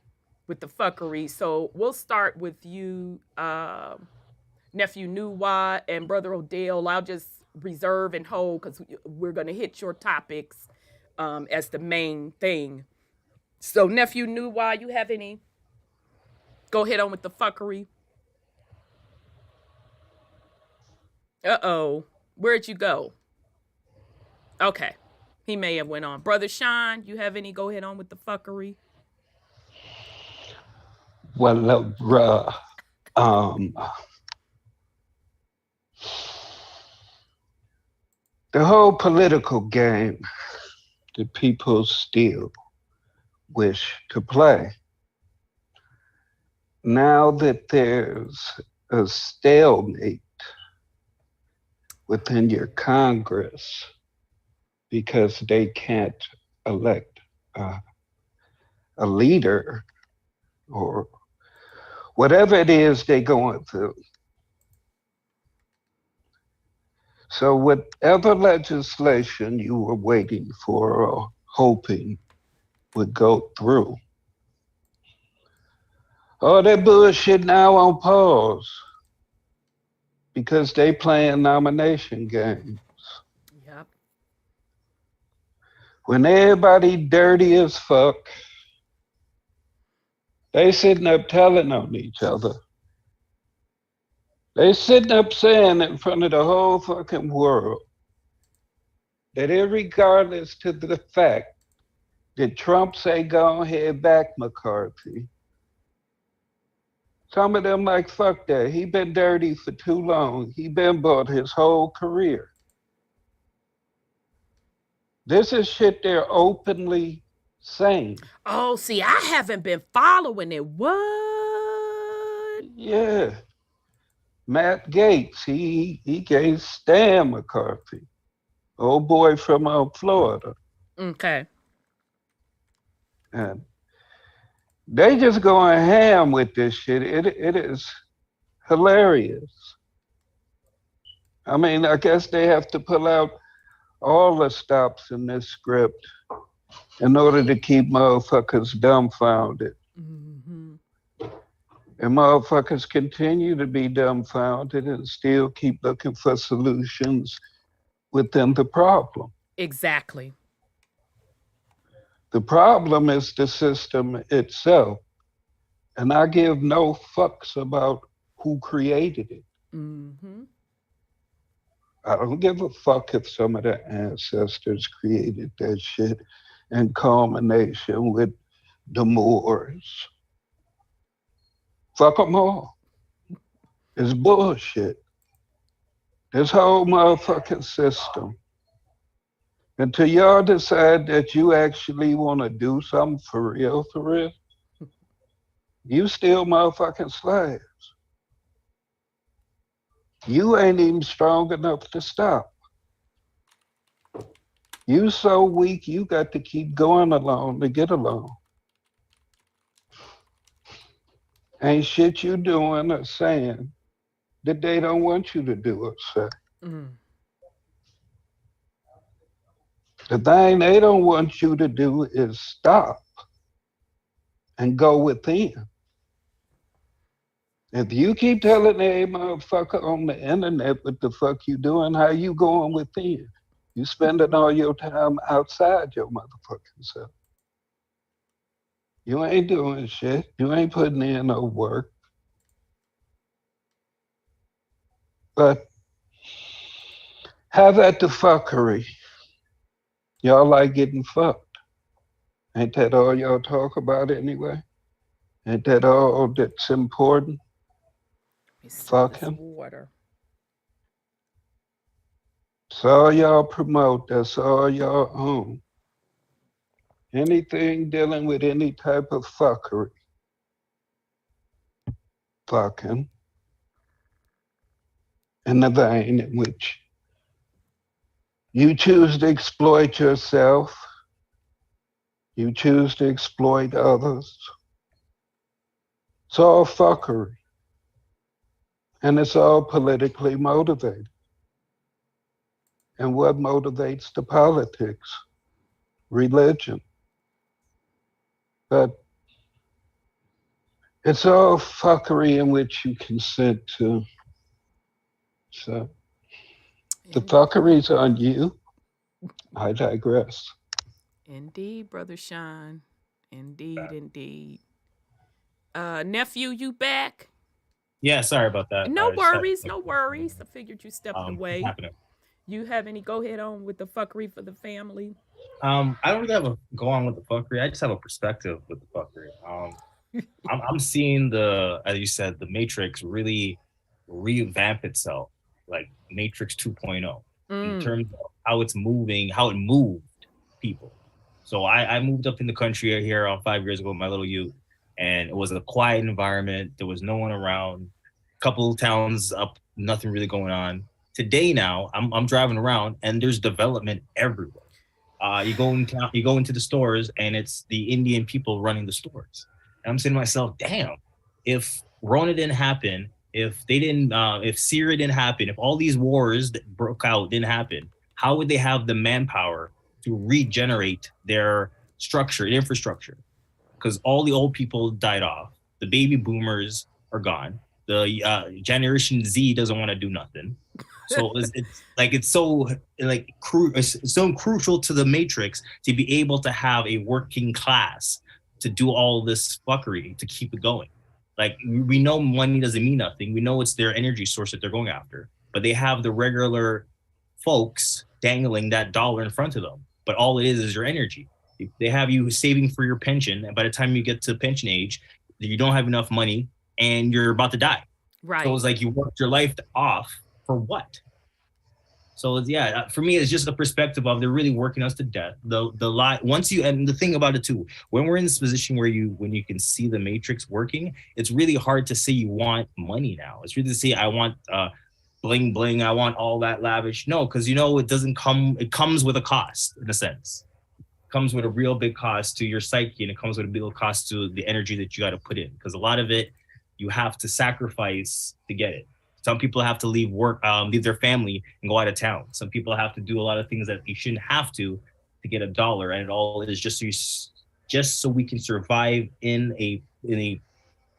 with the fuckery. So we'll start with you, nephew Nuwa and brother Odell. I'll just reserve and hold because we're going to hit your topics as the main thing. So nephew Nuwa, you have any? Go ahead on with the fuckery. Uh-oh. Where'd you go? Okay. He may have went on. Brother Sean, you have any? Go ahead on with the fuckery. Well, bruh, the whole political game that people still wish to play. Now that there's a stalemate within your Congress because they can't elect a leader or whatever it is they're going through. So whatever legislation you were waiting for or hoping would go through, all that bullshit now on pause because they playing nomination games. Yep. When everybody dirty as fuck, they sitting up telling on each other. They sitting up saying in front of the whole fucking world that irregardless to the fact that Trump say go ahead back McCarthy, some of them like, fuck that. He been dirty for too long. He been bought his whole career. This is shit they're openly saying. Oh, see, I haven't been following it. What? Yeah. Matt Gaetz, he can't stand McCarthy. Old boy from Florida. Okay. And they just going ham with this shit. It is hilarious. I mean, I guess they have to pull out all the stops in this script in order to keep motherfuckers dumbfounded. Mm-hmm. And motherfuckers continue to be dumbfounded and still keep looking for solutions within the problem. Exactly. The problem is the system itself. And I give no fucks about who created it. Mm-hmm. I don't give a fuck if some of the ancestors created that shit in culmination with the Moors. Fuck them all. It's bullshit. This whole motherfucking system. Until y'all decide that you actually want to do something for real, you still motherfucking slaves. You ain't even strong enough to stop. You so weak, you got to keep going along to get along. Ain't shit you doing or saying that they don't want you to do or say. Mm. The thing they don't want you to do is stop and go within. If you keep telling every motherfucker on the internet what the fuck you doing, how you going within? You spending all your time outside your motherfucking self. You ain't doing shit. You ain't putting in no work. But have at the fuckery. Y'all like getting fucked. Ain't that all y'all talk about anyway? Ain't that all that's important? Fucking. Water. That's all y'all promote. That's all y'all own. Anything dealing with any type of fuckery. Fucking. In the vein in which you choose to exploit yourself. You choose to exploit others. It's all fuckery. And it's all politically motivated. And what motivates the politics? Religion. But it's all fuckery in which you consent to. So the fuckery's on you. I digress. Indeed, Brother Sean. Indeed. Nephew, you back? Yeah, sorry about that. No worries. I figured you stepped away. Happening. You have any go ahead on with the fuckery for the family? I don't really have a go on with the fuckery. I just have a perspective with the fuckery. I'm seeing as you said, the Matrix really revamp itself, like Matrix 2.0, in terms of how it's moving, how it moved people. So I moved up in the country here 5 years ago with my little youth, and it was a quiet environment. There was no one around. Couple towns up, nothing really going on. Today now, I'm driving around and there's development everywhere. You go into the stores and it's the Indian people running the stores. And I'm saying to myself, damn, if Rona didn't happen, if Syria didn't happen, if all these wars that broke out didn't happen, how would they have the manpower to regenerate their infrastructure? Because all the old people died off. The baby boomers are gone. The Generation Z doesn't want to do nothing. So it's so crucial to the Matrix to be able to have a working class to do all this fuckery to keep it going. Like, we know money doesn't mean nothing. We know it's their energy source that they're going after, but they have the regular folks dangling that dollar in front of them. But all it is your energy. They have you saving for your pension, and by the time you get to pension age, you don't have enough money and you're about to die. Right. So it's like you worked your life off for what? So yeah, for me, it's just the perspective of they're really working us to death. The lie, once you, and the thing about it too, when we're in this position where when you can see the Matrix working, it's really hard to say you want money now. It's really to say I want bling bling, I want all that lavish. No, because it doesn't come. It comes with a cost in a sense. Comes with a real big cost to your psyche, and it comes with a big cost to the energy that you got to put in, because a lot of it you have to sacrifice to get it. Some people have to leave work, leave their family and go out of town. Some people have to do a lot of things that you shouldn't have to get $1, and it all is just so we can survive in a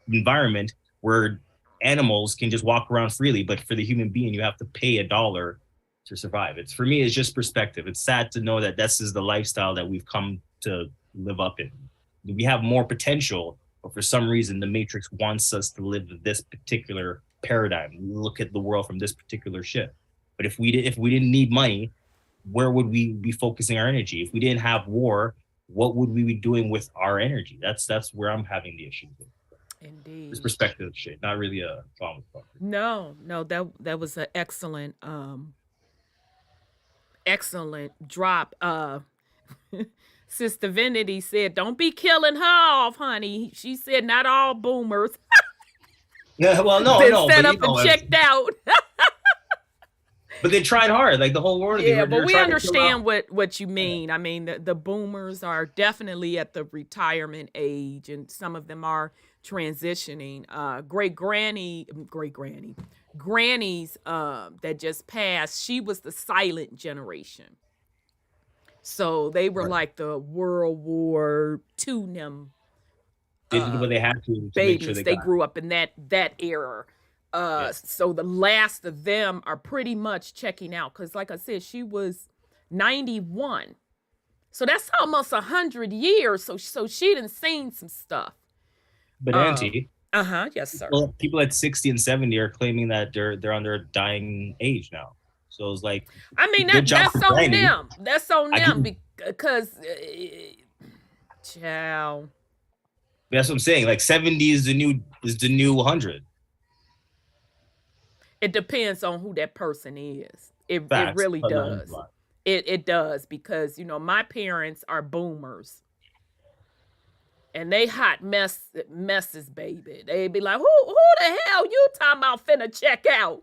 environment where animals can just walk around freely, but for the human being you have to pay $1 to survive. For me, it's just perspective. It's sad to know that this is the lifestyle that we've come to live up in. We have more potential, but for some reason the Matrix wants us to live this particular paradigm. We look at the world from this particular shift. But if we didn't need money, where would we be focusing our energy? If we didn't have war, what would we be doing with our energy? That's where I'm having the issue with. Indeed. It's perspective shit, not really a problem. No, that was an excellent drop. Sister Divinity said, "Don't be killing her off, honey." She said, "Not all boomers." Yeah, well, no, been set up and checked out. But they tried hard, like the whole world. Yeah, but we understand what you mean. I mean, the boomers are definitely at the retirement age, and some of them are transitioning. Granny's that just passed, she was the silent generation. So they were like the World War II them. They did what they had to babies. Make sure they grew up in that era. So the last of them are pretty much checking out, because like I said, she was 91, so that's almost 100 years. So she done seen some stuff. But Auntie, yes sir. People at 60 and 70 are claiming that they're on their dying age now. So it's like, I mean, that's on them. That's on them because child. That's what I'm saying. Like 70 is the new 100. It depends on who that person is. It really does. It does, because my parents are boomers, and they hot messes, baby. They be like, who the hell you talking about finna check out?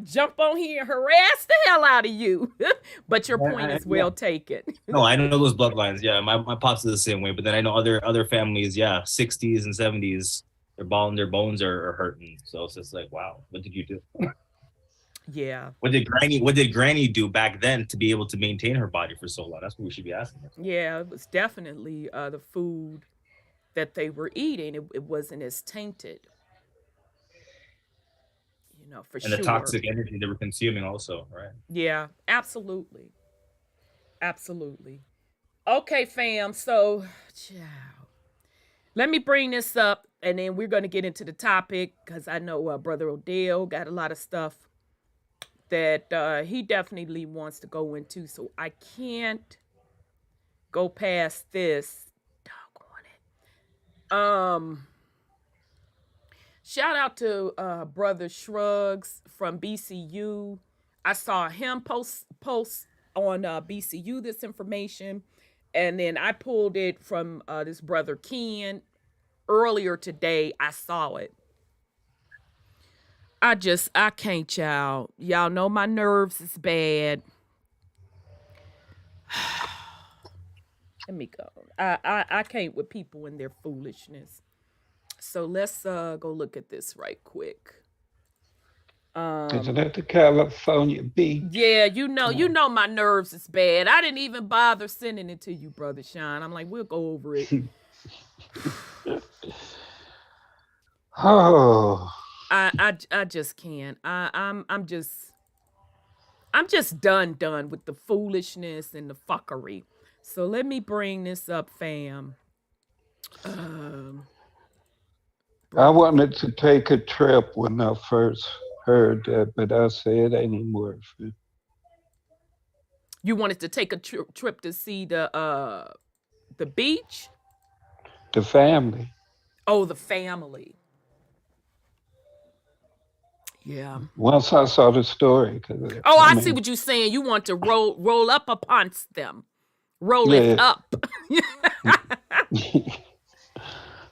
Jump on here and harass the hell out of you. But your point is well taken. No, I don't know those bloodlines. Yeah, my pops is the same way. But then I know other families, 60s and 70s, Their bones are hurting. So it's just like, wow, what did you do? Yeah. What did Granny do back then to be able to maintain her body for so long? That's what we should be asking her. Yeah, it was definitely the food that they were eating. It wasn't as tainted. You know, for And sure. the toxic energy they were consuming also, right? Yeah, absolutely. Absolutely. Okay, fam. So, let me bring this up, and then we're going to get into the topic, because I know Brother Odell got a lot of stuff that he definitely wants to go into. So I can't go past this. Doggone it. Shout out to Brother Shrugs from BCU. I saw him post on BCU this information, and then I pulled it from this brother Ken earlier today. I saw it. I can't, y'all. Y'all know my nerves is bad. Let me go. I can't with people and their foolishness. So let's go look at this right quick. Isn't that the California beach? Yeah, you know my nerves is bad. I didn't even bother sending it to you, Brother Sean. I'm like, we'll go over it. Oh. I just can't. I'm just done with the foolishness and the fuckery. So let me bring this up, fam. I wanted to take a trip when I first heard that, but I said anymore. You wanted to take a trip to see the beach? The family. Oh, the family. Yeah. Once I saw the story. I see what you're saying. You want to roll up upon them. Roll it up.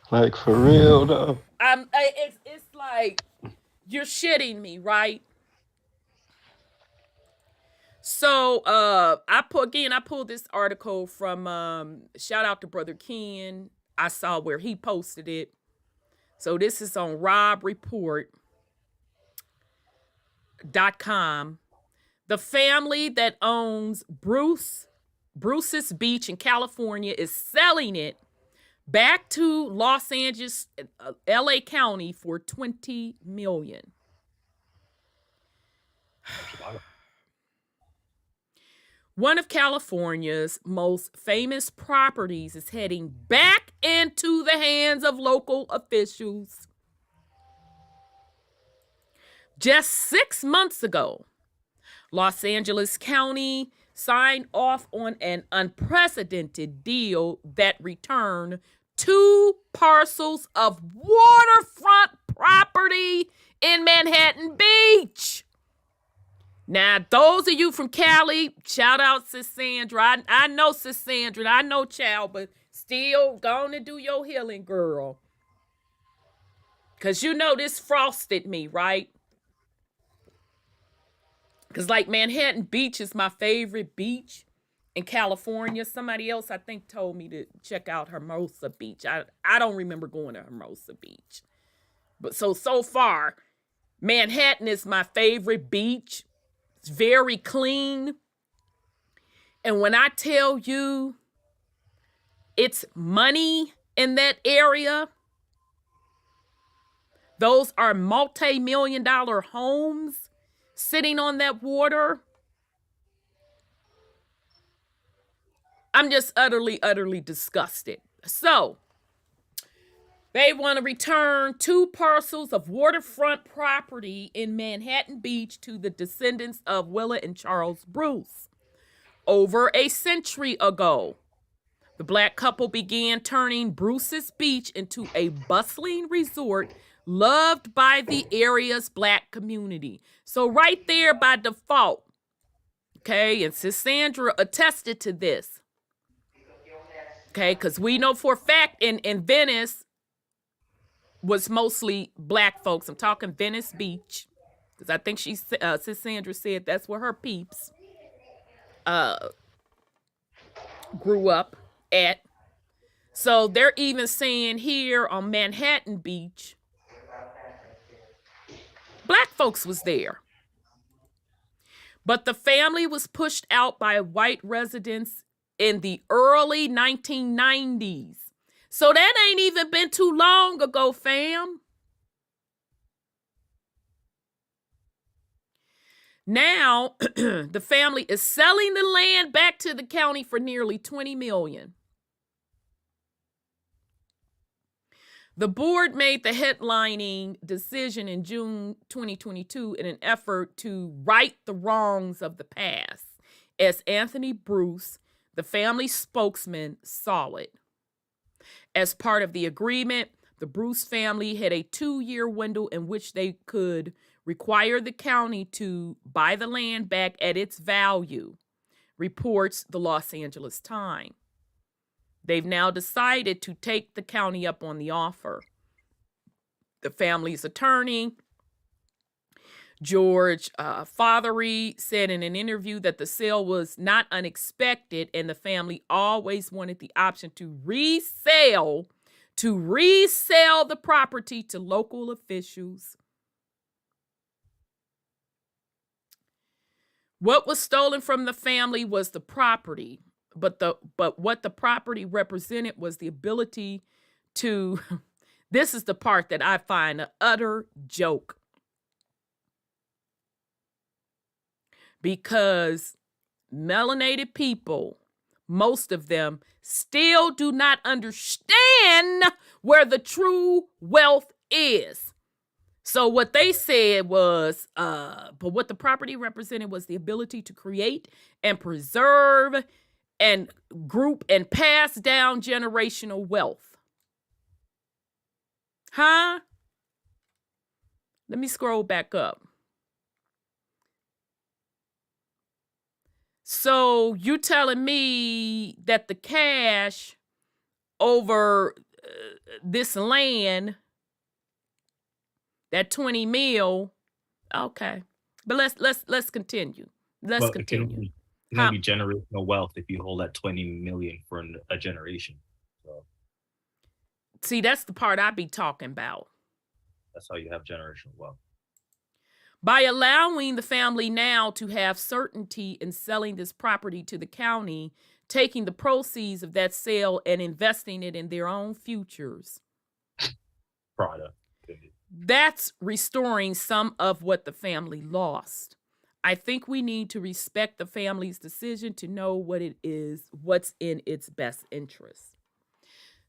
Like, for real, though. It's like, you're shitting me, right? So I pulled this article from shout out to Brother Ken. I saw where he posted it. So this is on robreport.com. The family that owns Bruce's Beach in California is selling it back to Los Angeles, LA County for $20 million. One of California's most famous properties is heading back into the hands of local officials. Just 6 months ago, Los Angeles County signed off on an unprecedented deal that returned 2 parcels of waterfront property in Manhattan Beach. Now, those of you from Cali, shout out Sis Sandra. I know Sis Sandra. I know Chow, but still go on and do your healing, girl. Because you know this frosted me, right? Because like Manhattan Beach is my favorite beach in California. Somebody else, I think, told me to check out Hermosa Beach. I don't remember going to Hermosa Beach. But so far, Manhattan is my favorite beach. It's very clean. And when I tell you it's money in that area, those are multi-million-dollar homes sitting on that water. I'm just utterly disgusted. So, they want to return 2 parcels of waterfront property in Manhattan Beach to the descendants of Willa and Charles Bruce. Over a century ago, the Black couple began turning Bruce's Beach into a bustling resort loved by the area's Black community. So right there by default, okay, and Sis Sandra attested to this, okay, because we know for a fact in Venice was mostly Black folks. I'm talking Venice Beach, because I think Sis Sandra said that's where her peeps grew up at. So they're even saying here on Manhattan Beach, black folks was there. But the family was pushed out by white residents in the early 1990s. So that ain't even been too long ago, fam. Now, the family is selling the land back to the county for nearly $20 million. The board made the headlining decision in June 2022 in an effort to right the wrongs of the past, as Anthony Bruce, the family spokesman, saw it. As part of the agreement, the Bruce family had a 2-year window in which they could require the county to buy the land back at its value, reports the Los Angeles Times. They've now decided to take the county up on the offer. The family's attorney, George Fothery, said in an interview that the sale was not unexpected and the family always wanted the option to resell the property to local officials. What was stolen from the family was the property, but what the property represented was the ability to, this is the part that I find an utter joke. Because melanated people, most of them, still do not understand where the true wealth is. So what they said was, but what the property represented was the ability to create and preserve and group and pass down generational wealth. Huh? Let me scroll back up. So you telling me that the cash over this land, that 20 mil, okay. But let's continue. Let's continue. It can be generational wealth if you hold that 20 million for a generation. So see, that's the part I be talking about. That's how you have generational wealth. By allowing the family now to have certainty in selling this property to the county, taking the proceeds of that sale and investing it in their own futures. Product. That's restoring some of what the family lost. I think we need to respect the family's decision to know what it is, what's in its best interest.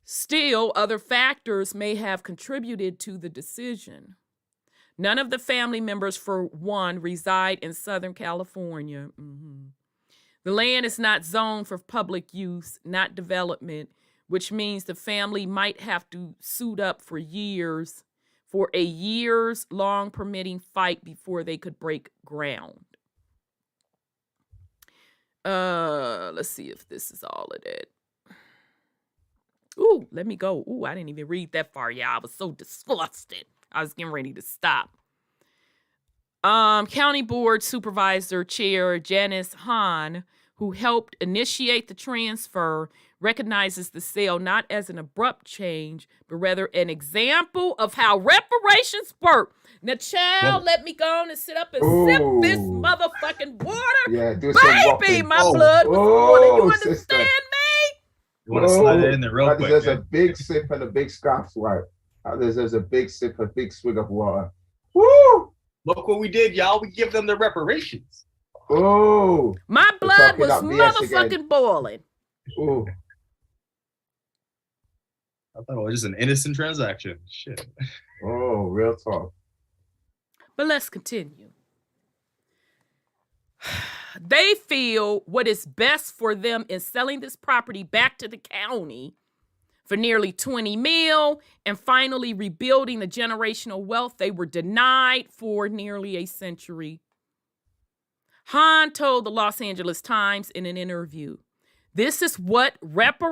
Still, other factors may have contributed to the decision. None of the family members, for one, reside in Southern California. The land is not zoned for public use, not development, which means the family might have to suit up for a years-long permitting fight before they could break ground. Let's see if this is all of it. Ooh, let me go. Ooh, I didn't even read that far, y'all. I was so disgusted. I was getting ready to stop. County Board Supervisor Chair Janice Hahn, who helped initiate the transfer, recognizes the sale not as an abrupt change, but rather an example of how reparations work. Now, child, let me go on and sit up and sip this motherfucking water. Yeah, do baby, my blood was boiling. You understand sister. me? You want to slide it in there real quick? There's a big sip and a big scarf swipe. There's a big sip, a big swig of water. Woo! Look what we did, y'all. We give them the reparations. Oh, my blood was motherfucking boiling. Oh, I thought it was just an innocent transaction. Shit. Oh, real talk. But let's continue. They feel what is best for them in selling this property back to the county for nearly 20 mil and finally rebuilding the generational wealth they were denied for nearly a century. Hahn told the Los Angeles Times in an interview, this is what listen,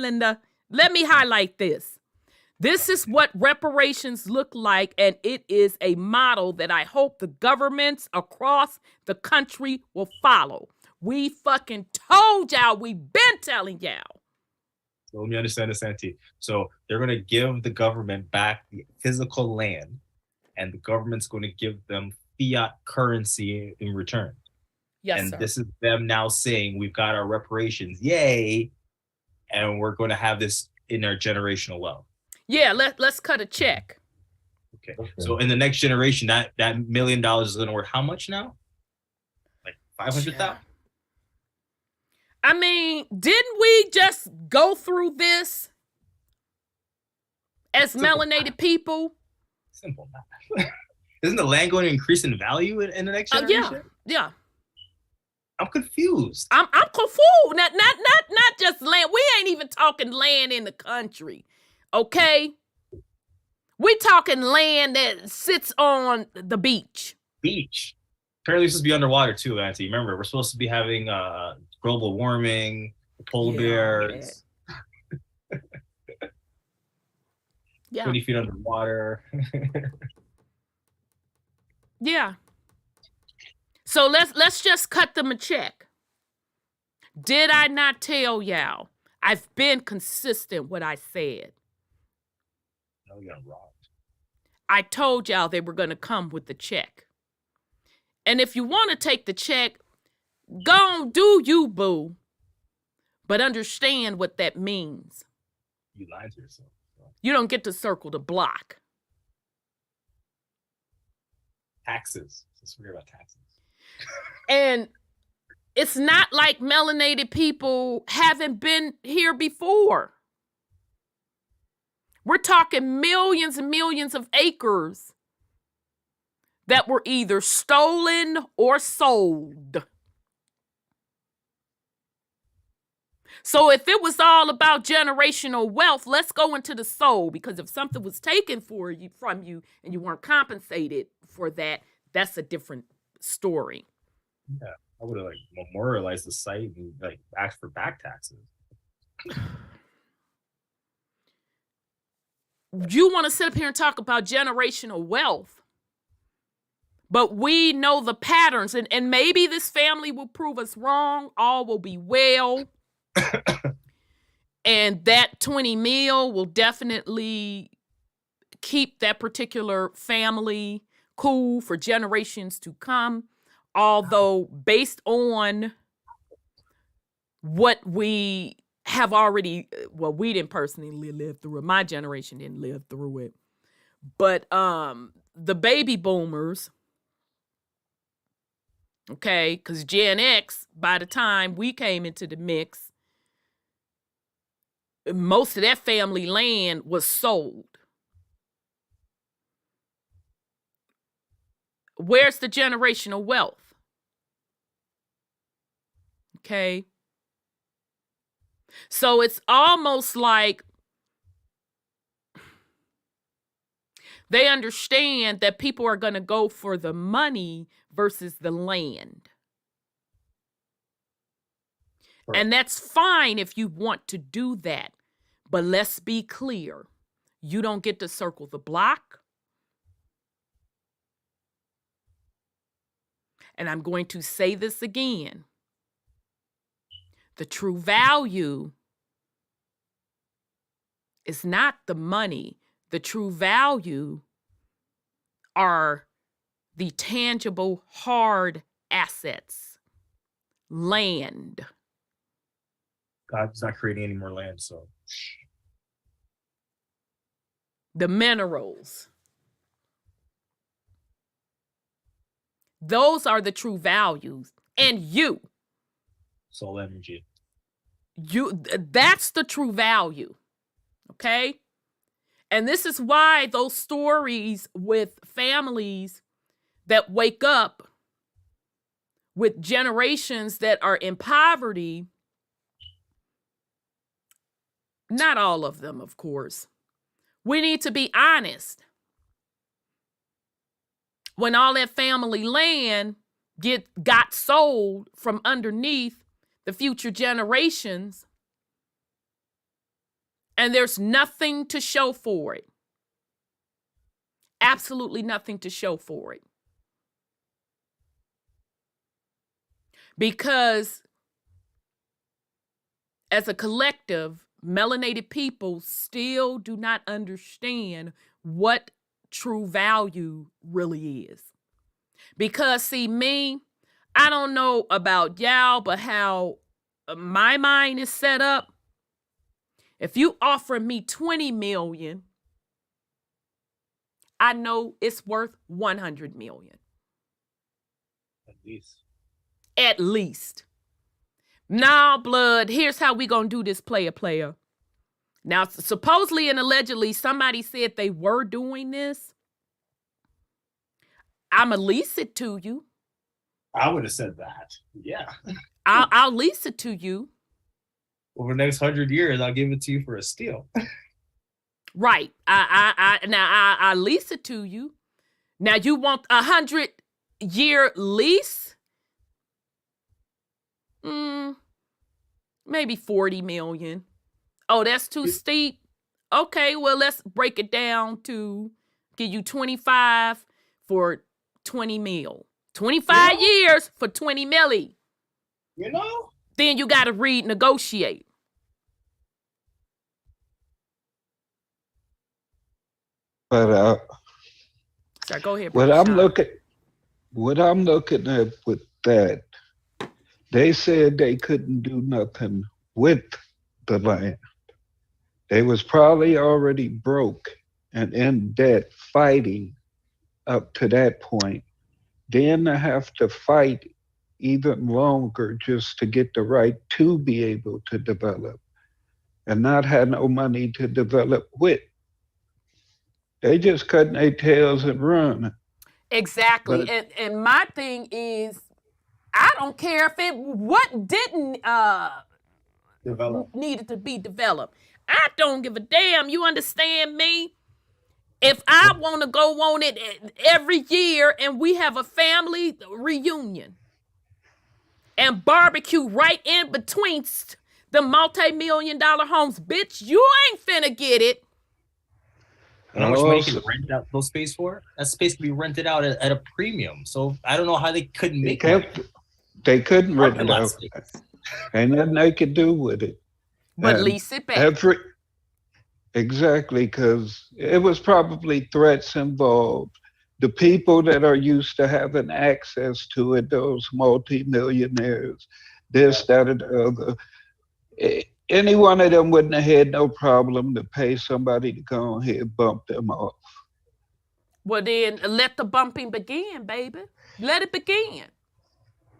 Linda. Let me highlight this. This is what reparations look like, and it is a model that I hope the governments across the country will follow. We fucking told y'all. We been telling y'all. So let me understand this, Auntie. So they're going to give the government back the physical land, and the government's going to give them fiat currency in return. Yes, and sir. This is them now saying we've got our reparations, yay, and we're going to have this in our generational wealth. Yeah, let's cut a check. Okay. So in the next generation, that $1 million is going to worth how much now? Like 500,000. I mean, didn't we just go through this as melanated people? Simple math. Isn't the land going to increase in value in the next generation? Yeah. I'm confused. I'm confused. Not just land. We ain't even talking land in the country. Okay? We talking land that sits on the beach. Beach. Apparently it's supposed to be underwater too, Auntie. Remember, we're supposed to be having global warming, polar bears. Yeah. 20 feet underwater. Yeah. So let's just cut them a check. Did I not tell y'all? I've been consistent what I said. No, you're wrong. I told y'all they were going to come with the check. And if you want to take the check, go on, do you, boo. But understand what that means. You lied to yourself. You don't get to circle the block. Taxes. Let's forget about taxes. And it's not like melanated people haven't been here before. We're talking millions and millions of acres that were either stolen or sold. So if it was all about generational wealth, let's go into the soul, because if something was taken from you and you weren't compensated for that, that's a different story. Yeah, I would have memorialized the site and asked for back taxes. You want to sit up here and talk about generational wealth, but we know the patterns, and maybe this family will prove us wrong. All will be well. And that 20 mil will definitely keep that particular family cool for generations to come. Although based on what we have already, well, we didn't personally live through it. My generation didn't live through it. But the baby boomers, okay, because Gen X, by the time we came into the mix, most of that family land was sold. Where's the generational wealth? Okay. So it's almost like they understand that people are going to go for the money versus the land. Right. And that's fine if you want to do that. But let's be clear. You don't get to circle the block. And I'm going to say this again. The true value is not the money. The true value are the tangible, hard assets. Land. God's not creating any more land, so. The minerals. Those are the true values. And you. Soul energy. That's the true value. Okay? And this is why those stories with families that wake up with generations that are in poverty, not all of them, of course. We need to be honest. When all that family land got sold from underneath the future generations, and there's nothing to show for it. Absolutely nothing to show for it. Because as a collective, melanated people still do not understand what true value really is. Because, see, me, I don't know about y'all, but how my mind is set up, if you offer me 20 million, I know it's worth 100 million. At least. Now, blood, here's how we gonna do this, player. Now, supposedly and allegedly, somebody said they were doing this. I'ma lease it to you. I would have said that. Yeah. I'll lease it to you. Over the next 100 years, I'll give it to you for a steal. Right. I lease it to you. Now you want 100-year lease? Maybe 40 million. Oh, that's too steep. Okay, well, let's break it down to give you 25 for 20 mil. 25 years for 20 milli. You know? Then you got to renegotiate. But Sorry, go ahead. what I'm looking at with that, they said they couldn't do nothing with the land. They was probably already broke and in debt fighting up to that point. Then to have to fight even longer just to get the right to be able to develop and not have no money to develop with. They just cutting their tails and run. Exactly. And my thing is, I don't care if what didn't needed to be developed. I don't give a damn. You understand me? If I want to go on it every year and we have a family reunion and barbecue right in between the multi-million-dollar homes, bitch, you ain't finna get it. You know how much money can rent out those space for? That space can be rented out at a premium. So I don't know how they couldn't make it. They couldn't rent it out. Ain't nothing they could do with it. But lease it back. Exactly, because it was probably threats involved. The people that are used to having access to it, those multi-millionaires, this, that, and the other, any one of them wouldn't have had no problem to pay somebody to go ahead and bump them off. Well, then let the bumping begin, baby. Let it begin.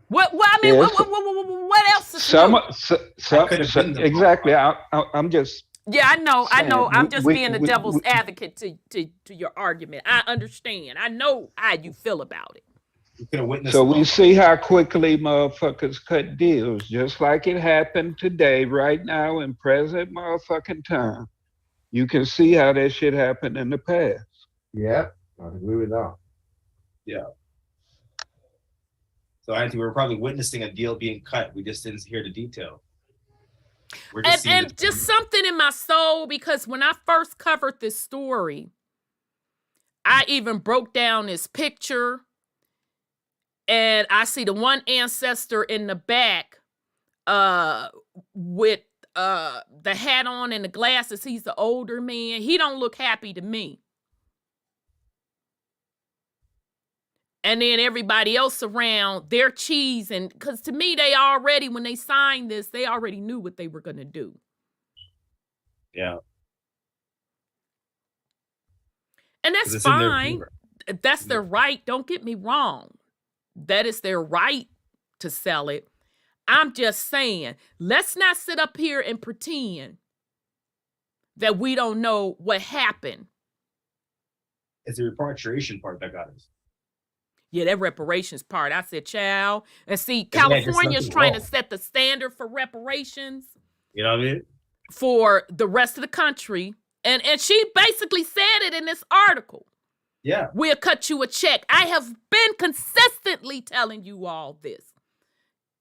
What else is exactly. I'm just. Yeah, I know. I'm just being the devil's advocate to your argument. I understand. I know how you feel about it. So we see how quickly motherfuckers cut deals, just like it happened today, right now, in present motherfucking time. You can see how that shit happened in the past. Yeah, I agree with that. Yeah. So I think we're probably witnessing a deal being cut. We just didn't hear the detail. And just something in my soul, because when I first covered this story, I even broke down this picture. And I see the one ancestor in the back with the hat on and the glasses. He's the older man. He don't look happy to me. And then everybody else around, they're cheesing. Because to me, they already, when they signed this, they already knew what they were going to do. Yeah. And that's fine. That's their right. Don't get me wrong. That is their right to sell it. I'm just saying, let's not sit up here and pretend that we don't know what happened. It's the repatriation part that got us. Yeah, that reparations part. I said, child. And see, California's trying to set the standard for reparations. You know what I mean? For the rest of the country. And she basically said it in this article. Yeah. We'll cut you a check. I have been consistently telling you all this.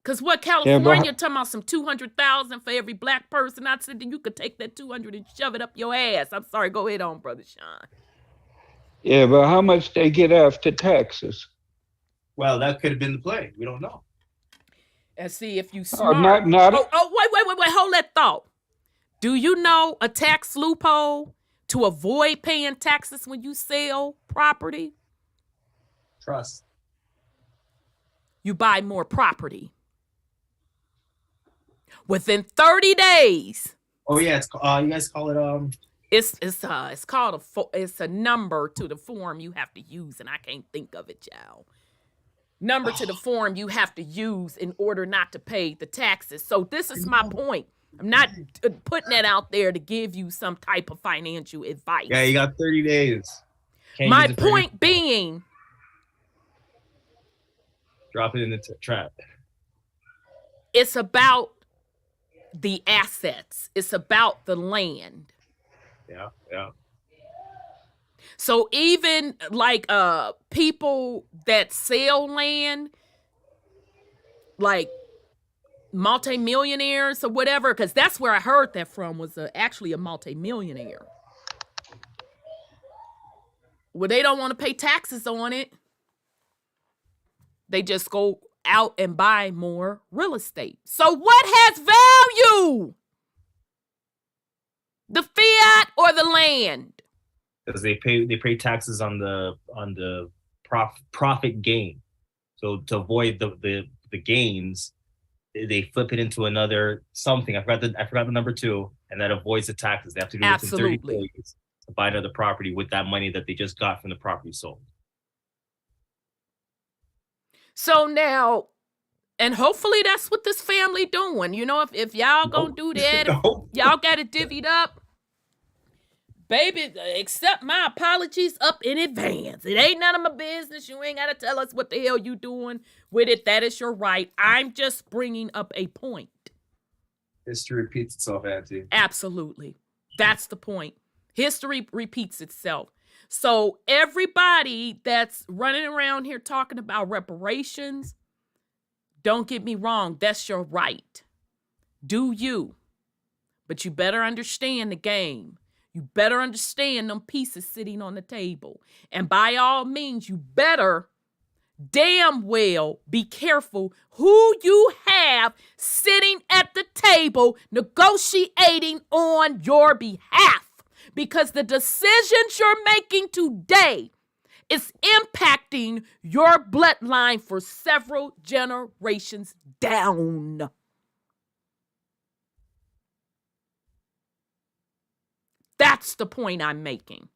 Because what California talking about some 200,000 for every black person. I said that you could take that 200 and shove it up your ass. I'm sorry. Go ahead on, Brother Sean. Yeah, but how much they get after taxes? Well, that could have been the play. We don't know. And see if you Oh, smart. not. Wait. Hold that thought. Do you know a tax loophole to avoid paying taxes when you sell property? Trust. You buy more property. Within 30 days. Oh yeah, it's you guys call it It's called it's a number to the form you have to use, and I can't think of it, y'all. Number to the form you have to use in order not to pay the taxes. So this is my point. I'm not putting that out there to give you some type of financial advice. Yeah, you got 30 days. Can't My use it for point being, drop it in the trap. it's about the assets. It's about the land. Yeah. So even like people that sell land, like multimillionaires or whatever, because that's where I heard that from, was actually a multimillionaire. Well, they don't want to pay taxes on it. They just go out and buy more real estate. So what has value? The fiat or the land? Because they pay taxes on the profit gain. So to avoid the gains, they flip it into another something. I forgot the number 2, and that avoids the taxes. They have to do it in 30 days to buy another property with that money that they just got from the property sold. So now, and hopefully that's what this family doing. You know, if y'all gonna do that, if y'all got it divvied up, baby, accept my apologies up in advance. It ain't none of my business. You ain't got to tell us what the hell you doing with it. That is your right. I'm just bringing up a point. History repeats itself, Auntie. Absolutely. That's the point. History repeats itself. So everybody that's running around here talking about reparations, don't get me wrong. That's your right. Do you. But you better understand the game. You better understand them pieces sitting on the table. And by all means, you better damn well be careful who you have sitting at the table negotiating on your behalf. Because the decisions you're making today is impacting your bloodline for several generations down. That's the point I'm making.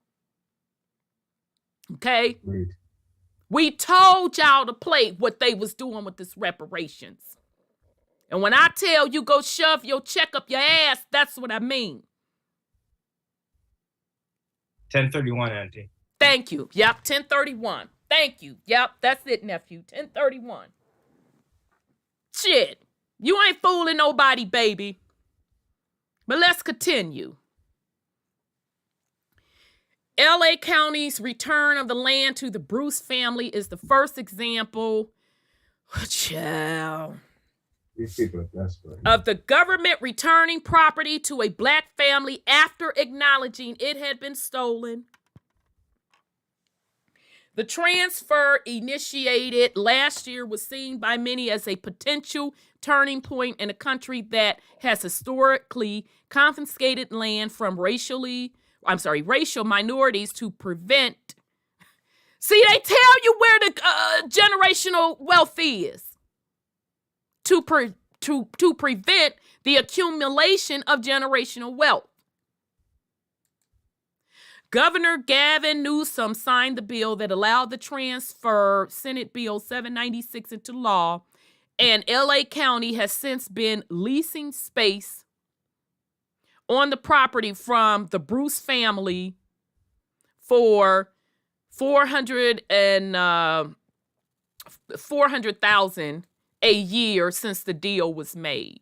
Okay? Right. We told y'all to play what they was doing with this reparations. And when I tell you go shove your check up your ass, that's what I mean. 1031, Auntie. Thank you. Yep, 1031. Thank you. Yep, that's it, nephew. 1031. Shit. You ain't fooling nobody, baby. But let's continue. LA County's return of the land to the Bruce family is the first example, child, These people are desperate. of the government returning property to a black family after acknowledging it had been stolen. The transfer initiated last year was seen by many as a potential turning point in a country that has historically confiscated land from racial minorities to prevent. See, they tell you where the generational wealth is. To prevent the accumulation of generational wealth. Governor Gavin Newsom signed the bill that allowed the transfer, Senate Bill 796, into law, and LA County has since been leasing space on the property from the Bruce family for $400,000 a year since the deal was made.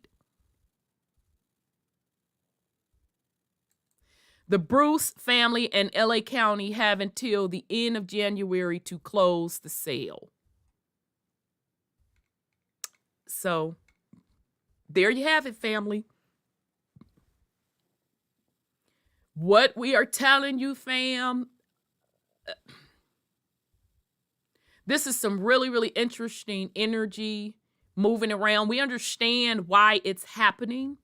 The Bruce family and LA County have until the end of January to close the sale. So, there you have it, family. What we are telling you, fam, this is some really, really interesting energy moving around. We understand why it's happening.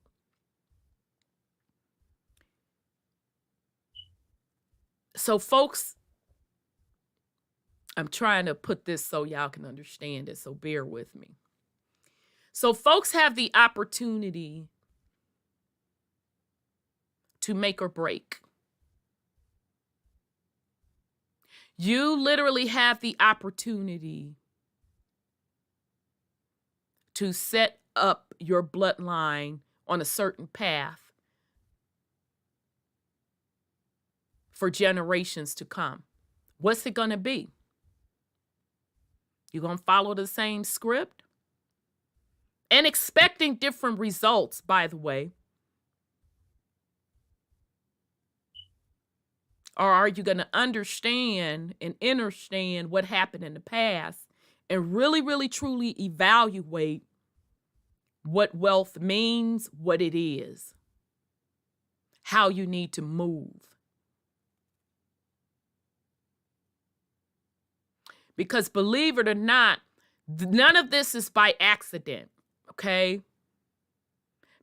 So, folks, I'm trying to put this so y'all can understand it, so bear with me. So, folks have the opportunity to make or break. You literally have the opportunity to set up your bloodline on a certain path for generations to come. What's it going to be? You're going to follow the same script and expecting different results, by the way. Or are you going to understand and understand what happened in the past and really, really, truly evaluate what wealth means, what it is, how you need to move? Because believe it or not, none of this is by accident, okay?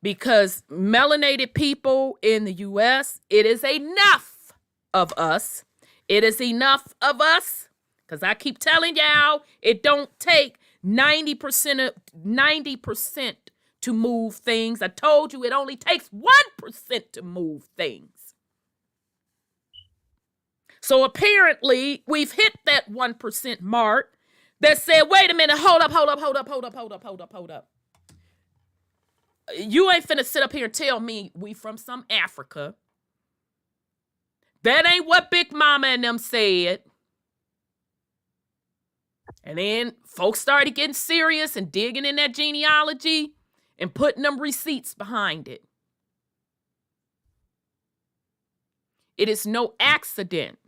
Because melanated people in the U.S., it is enough of us. It is enough of us, because I keep telling y'all, it don't take 90% to move things. I told you it only takes 1% to move things. So apparently, we've hit that 1% mark that said, wait a minute, hold up. You ain't finna sit up here and tell me we from some Africa. That ain't what Big Mama and them said. And then folks started getting serious and digging in that genealogy and putting them receipts behind it. It is no accident.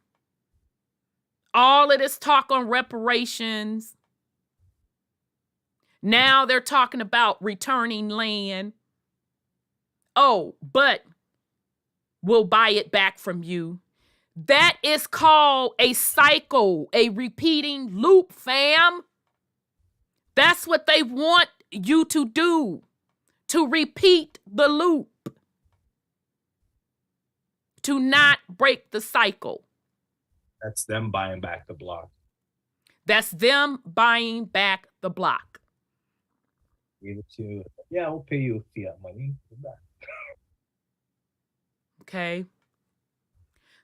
All of this talk on reparations. Now they're talking about returning land. Oh, but we'll buy it back from you. That is called a cycle, a repeating loop, fam. That's what they want you to do, to repeat the loop, to not break the cycle. That's them buying back the block. That's them buying back the block. Give it to, yeah, we'll pay you fiat money. Okay.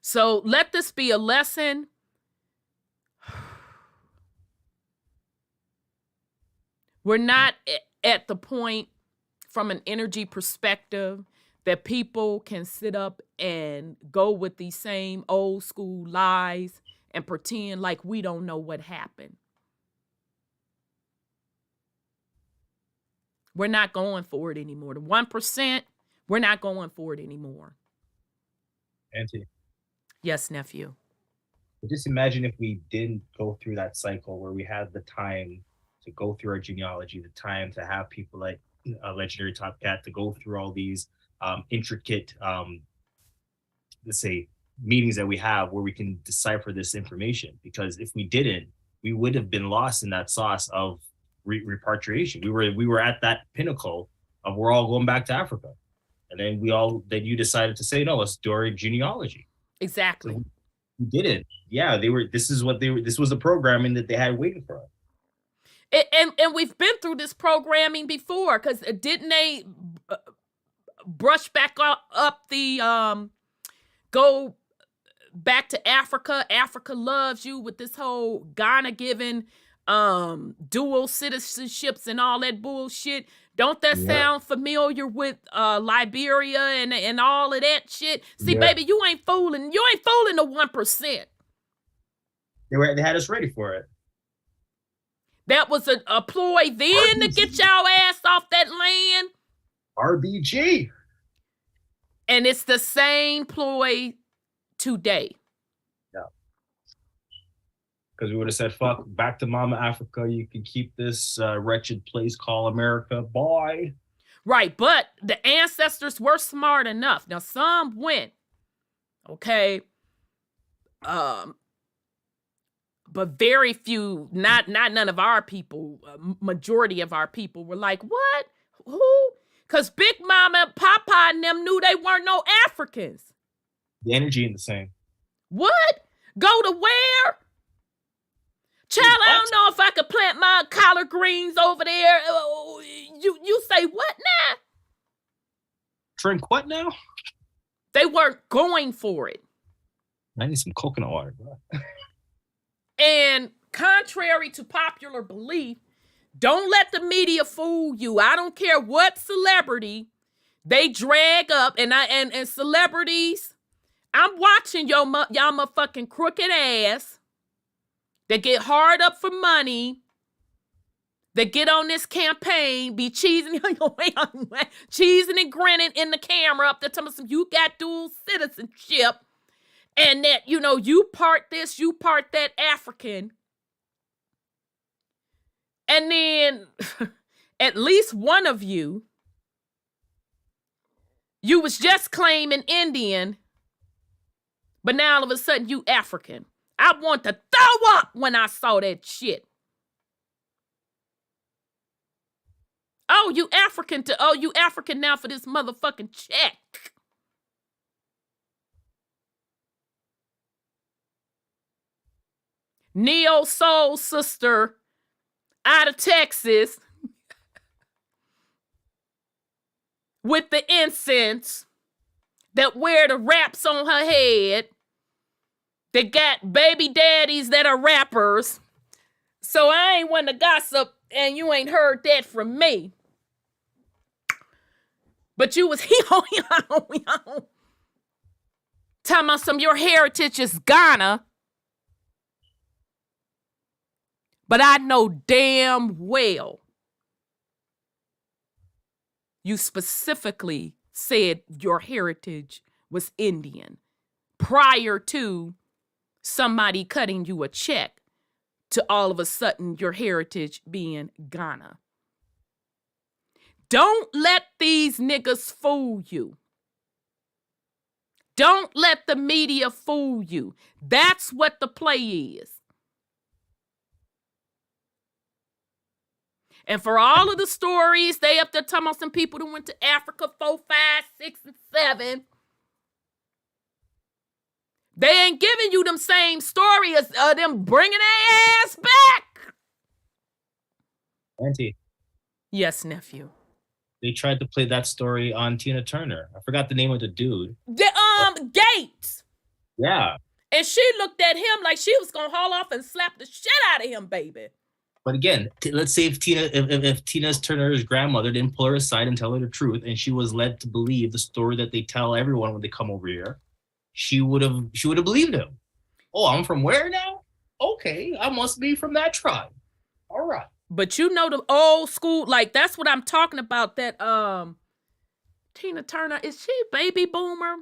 So let this be a lesson. We're not at the point from an energy perspective that people can sit up and go with these same old school lies and pretend like we don't know what happened. We're not going for it anymore. The 1%, we're not going for it anymore. Auntie. Yes, nephew. Just imagine if we didn't go through that cycle where we had the time to go through our genealogy, the time to have people like Legendary Top Cat to go through all these intricate, let's say, meetings that we have where we can decipher this information. Because if we didn't, we would have been lost in that sauce of repatriation. We were at that pinnacle of we're all going back to Africa, and then then you decided to say no, let's do our genealogy. Exactly. So we didn't. Yeah, this was the programming that they had waiting for us. And we've been through this programming before, because didn't they brush back up the go back to Africa? Africa loves you with this whole Ghana giving dual citizenships and all that bullshit. Don't that sound familiar with Liberia and all of that shit? See, baby, you ain't fooling the 1%. They had us ready for it. That was a ploy then to get y'all ass off that land. RBG. And it's the same ploy today. Yeah. Because we would have said, fuck, back to Mama Africa. You can keep this wretched place called America. Bye. Right. But the ancestors were smart enough. Now, some went, okay, But very few, not none of our people, majority of our people were like, what? Who? Because Big Mama, Papa, and them knew they weren't no Africans. The energy ain't the same. What? Go to where? Child, I don't know if I could plant my collard greens over there. You say what now? Drink what now? They weren't going for it. I need some coconut water, bro. And contrary to popular belief, don't let the media fool you. I don't care what celebrity they drag up, and celebrities, I'm watching y'all motherfucking crooked ass that get hard up for money, that get on this campaign, be cheesing and grinning in the camera up there telling us you got dual citizenship, and that, you part this, you part that African. And then at least one of you was just claiming Indian, but now all of a sudden you African. I want to throw up when I saw that shit. You African now for this motherfucking check. Neo Soul Sister out of Texas with the incense that wear the wraps on her head. They got baby daddies that are rappers. So I ain't one to gossip, and you ain't heard that from me. But you was talking about some your heritage is Ghana. But I know damn well you specifically said your heritage was Indian prior to somebody cutting you a check to all of a sudden your heritage being Ghana. Don't let these niggas fool you. Don't let the media fool you. That's what the play is. And for all of the stories, they up there talking about some people that went to Africa 4, 5, 6, and 7. They ain't giving you them same story as them bringing their ass back. Auntie. Yes, nephew. They tried to play that story on Tina Turner. I forgot the name of the dude. Gates. Yeah. And she looked at him like she was gonna haul off and slap the shit out of him, baby. But again, let's say if Tina Turner's grandmother didn't pull her aside and tell her the truth, and she was led to believe the story that they tell everyone when they come over here, she would have believed him. Oh, I'm from where now? Okay, I must be from that tribe. All right. But you know the old school, like that's what I'm talking about. That Tina Turner, is she baby boomer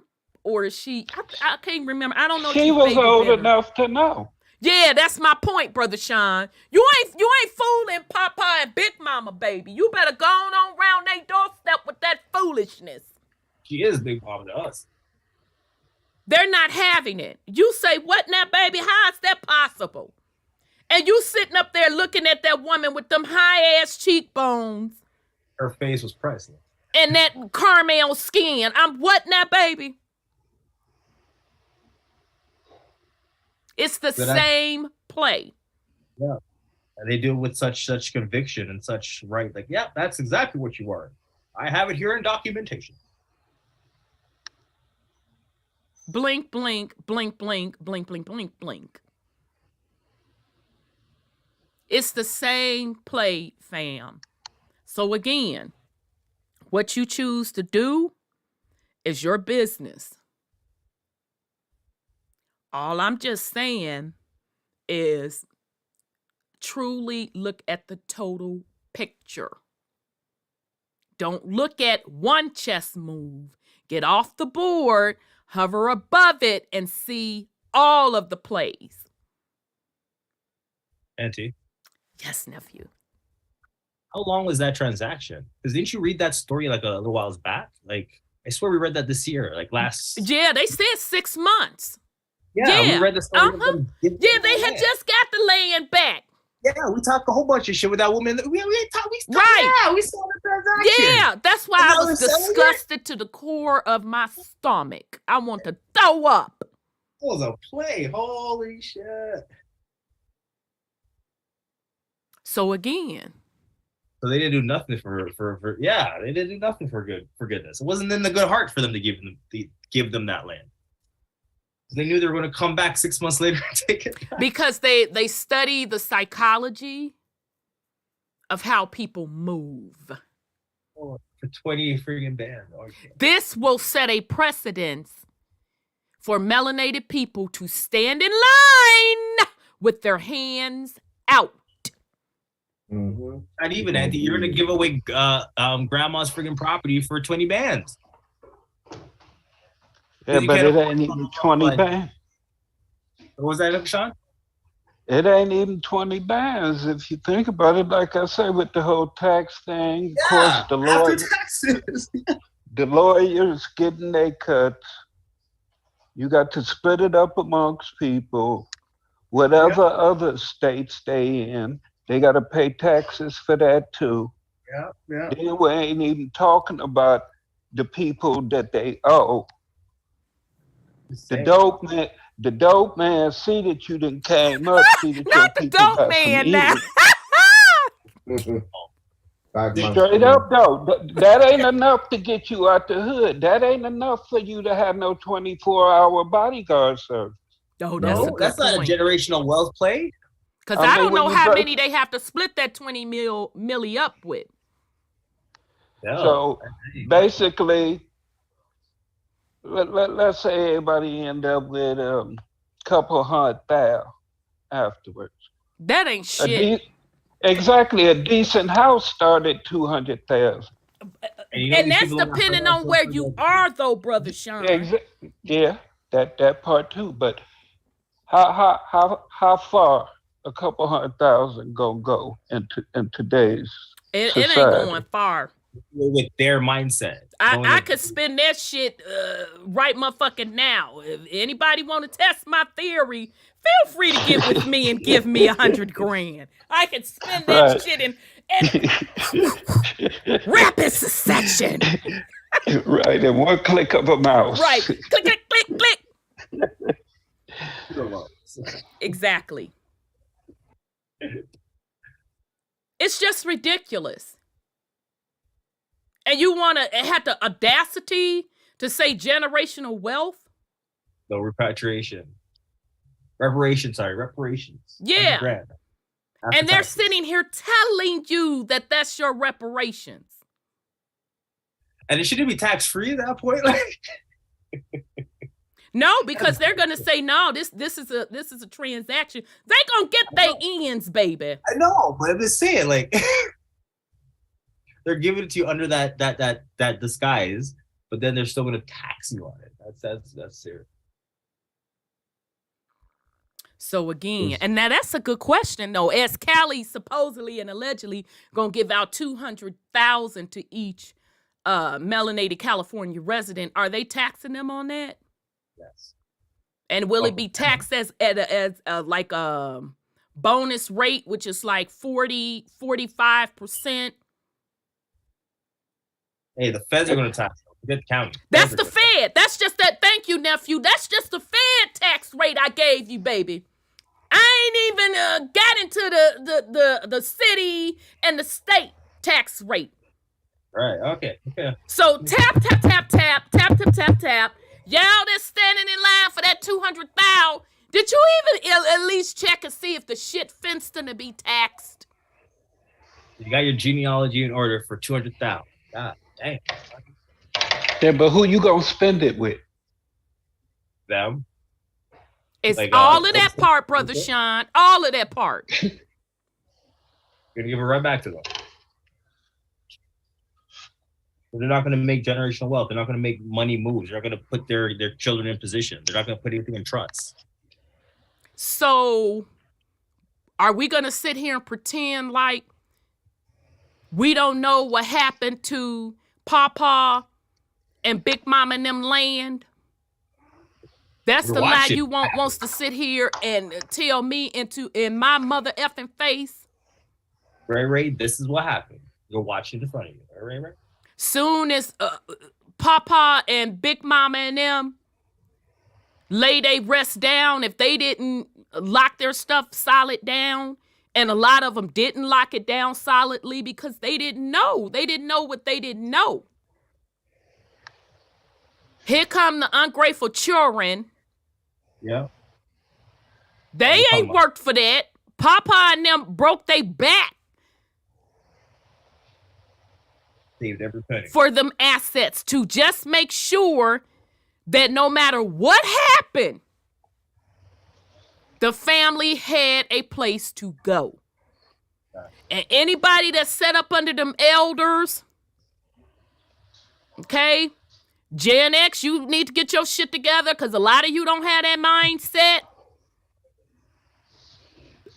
or is she? I can't remember. I don't know. She was old enough to know. Yeah, that's my point, Brother Sean. You ain't fooling Papa and Big Mama, baby. You better go on around their doorstep with that foolishness. She is Big Mama to us. They're not having it. You say, what now, baby? How is that possible? And you sitting up there looking at that woman with them high-ass cheekbones. Her face was priceless. And that caramel skin. I'm what now, baby? It's the same play. Yeah. And they do it with such conviction and such right. Like, yeah, that's exactly what you are. I have it here in documentation. Blink, blink, blink, blink, blink, blink, blink, blink. It's the same play, fam. So again, what you choose to do is your business. All I'm just saying is truly look at the total picture. Don't look at one chess move. Get off the board, hover above it, and see all of the plays. Auntie. Yes, nephew. How long was that transaction? Because didn't you read that story like a little while back? Like, I swear we read that this year, like last. Yeah, they said 6 months. Yeah, we read the story. Of them giving Yeah, them they the had land. just got the land back. Yeah, we talked a whole bunch of shit with that woman. We Right. Yeah, we saw the transaction. Yeah, that's why And I now was they're selling it? disgusted to the core of my stomach. I want to throw up. That was a play. Holy shit. So again, So they didn't do nothing for they didn't do nothing for goodness. It wasn't in the good heart for them to give them that land. They knew they were going to come back 6 months later and take it back. because they study the psychology of how people move. For 20 freaking bands. Okay. This will set a precedence for melanated people to stand in line with their hands out. Mm-hmm. And even Andy, you're going to give away grandma's freaking property for 20 bands. Yeah, but it ain't even 20 bands. What was that, Sean? It ain't even 20 bands if you think about it. Like I say, with the whole tax thing, of course, the lawyers getting their cuts. You got to split it up amongst people. Whatever other states they in, they got to pay taxes for that too. Yeah. Then we ain't even talking about the people that they owe. The dope man, see that you done came up, see that Not your the people dope got man some now. ears. Straight up though, that ain't enough to get you out the hood. That ain't enough for you to have no 24-hour bodyguard service. Oh, That's not a generational wealth play. Because I don't know how many they have to split that 20 milli up with. So basically, let's say everybody end up with a couple $100,000 afterwards. That ain't shit. Exactly, a decent house started $200,000. And that's depending on where you are, though, Brother Sean. Yeah, that part too. But how far a couple $100,000 gonna go in today's it society? It ain't going far. With their mindset. I could spend that shit right motherfucking now. If anybody want to test my theory, feel free to get with me and give me $100,000. I can spend that shit in rapid succession. Right, in one click of a mouse. Right, click, click, click, click. Exactly. It's just ridiculous. And you want to have the audacity to say generational wealth? No, reparations. Yeah. And they're sitting here telling you that that's your reparations. And it shouldn't be tax-free at that point. No, because they're gonna say no. This is a transaction. They gonna get their ends, baby. I know, but I'm just saying, like. They're giving it to you under that disguise, but then they're still going to tax you on it. That's serious. So again, and now that's a good question though. As Cali supposedly and allegedly gonna give out $200,000 to each melanated California resident, are they taxing them on that? Yes. And will it be taxed as like a bonus rate, which is like 40-45%? Hey, the feds are going to tax them. Forget the county. That's the Fed. That's just that. Thank you, nephew. That's just the Fed tax rate I gave you, baby. I ain't even got into the city and the state tax rate. Right. Okay. So tap. Y'all that's standing in line for that $200,000. Did you even at least check and see if the shit fenced to be taxed? You got your genealogy in order for $200,000. God damn. Yeah, but who you gonna spend it with? Them. It's like, all of that part, Brother Sean. All of that part. You're gonna give it right back to them. They're not gonna make generational wealth. They're not gonna make money moves. They're not gonna put their children in position. They're not gonna put anything in trust. So, are we gonna sit here and pretend like we don't know what happened to Papa and Big Mama and them land? That's We're the lie watching. you wants to sit here and tell me in my mother effing face. Ray, this is what happened. You're watching in front of you. Right. Soon as Papa and Big Mama and them lay they rest down, if they didn't lock their stuff solid down, and a lot of them didn't lock it down solidly because they didn't know. They didn't know what they didn't know. Here come the ungrateful children. Yeah. They ain't worked for that. Papa and them broke their back Saved every penny. for them assets to just make sure that no matter what happened, the family had a place to go. And anybody that's set up under them elders, okay, Gen X, you need to get your shit together because a lot of you don't have that mindset.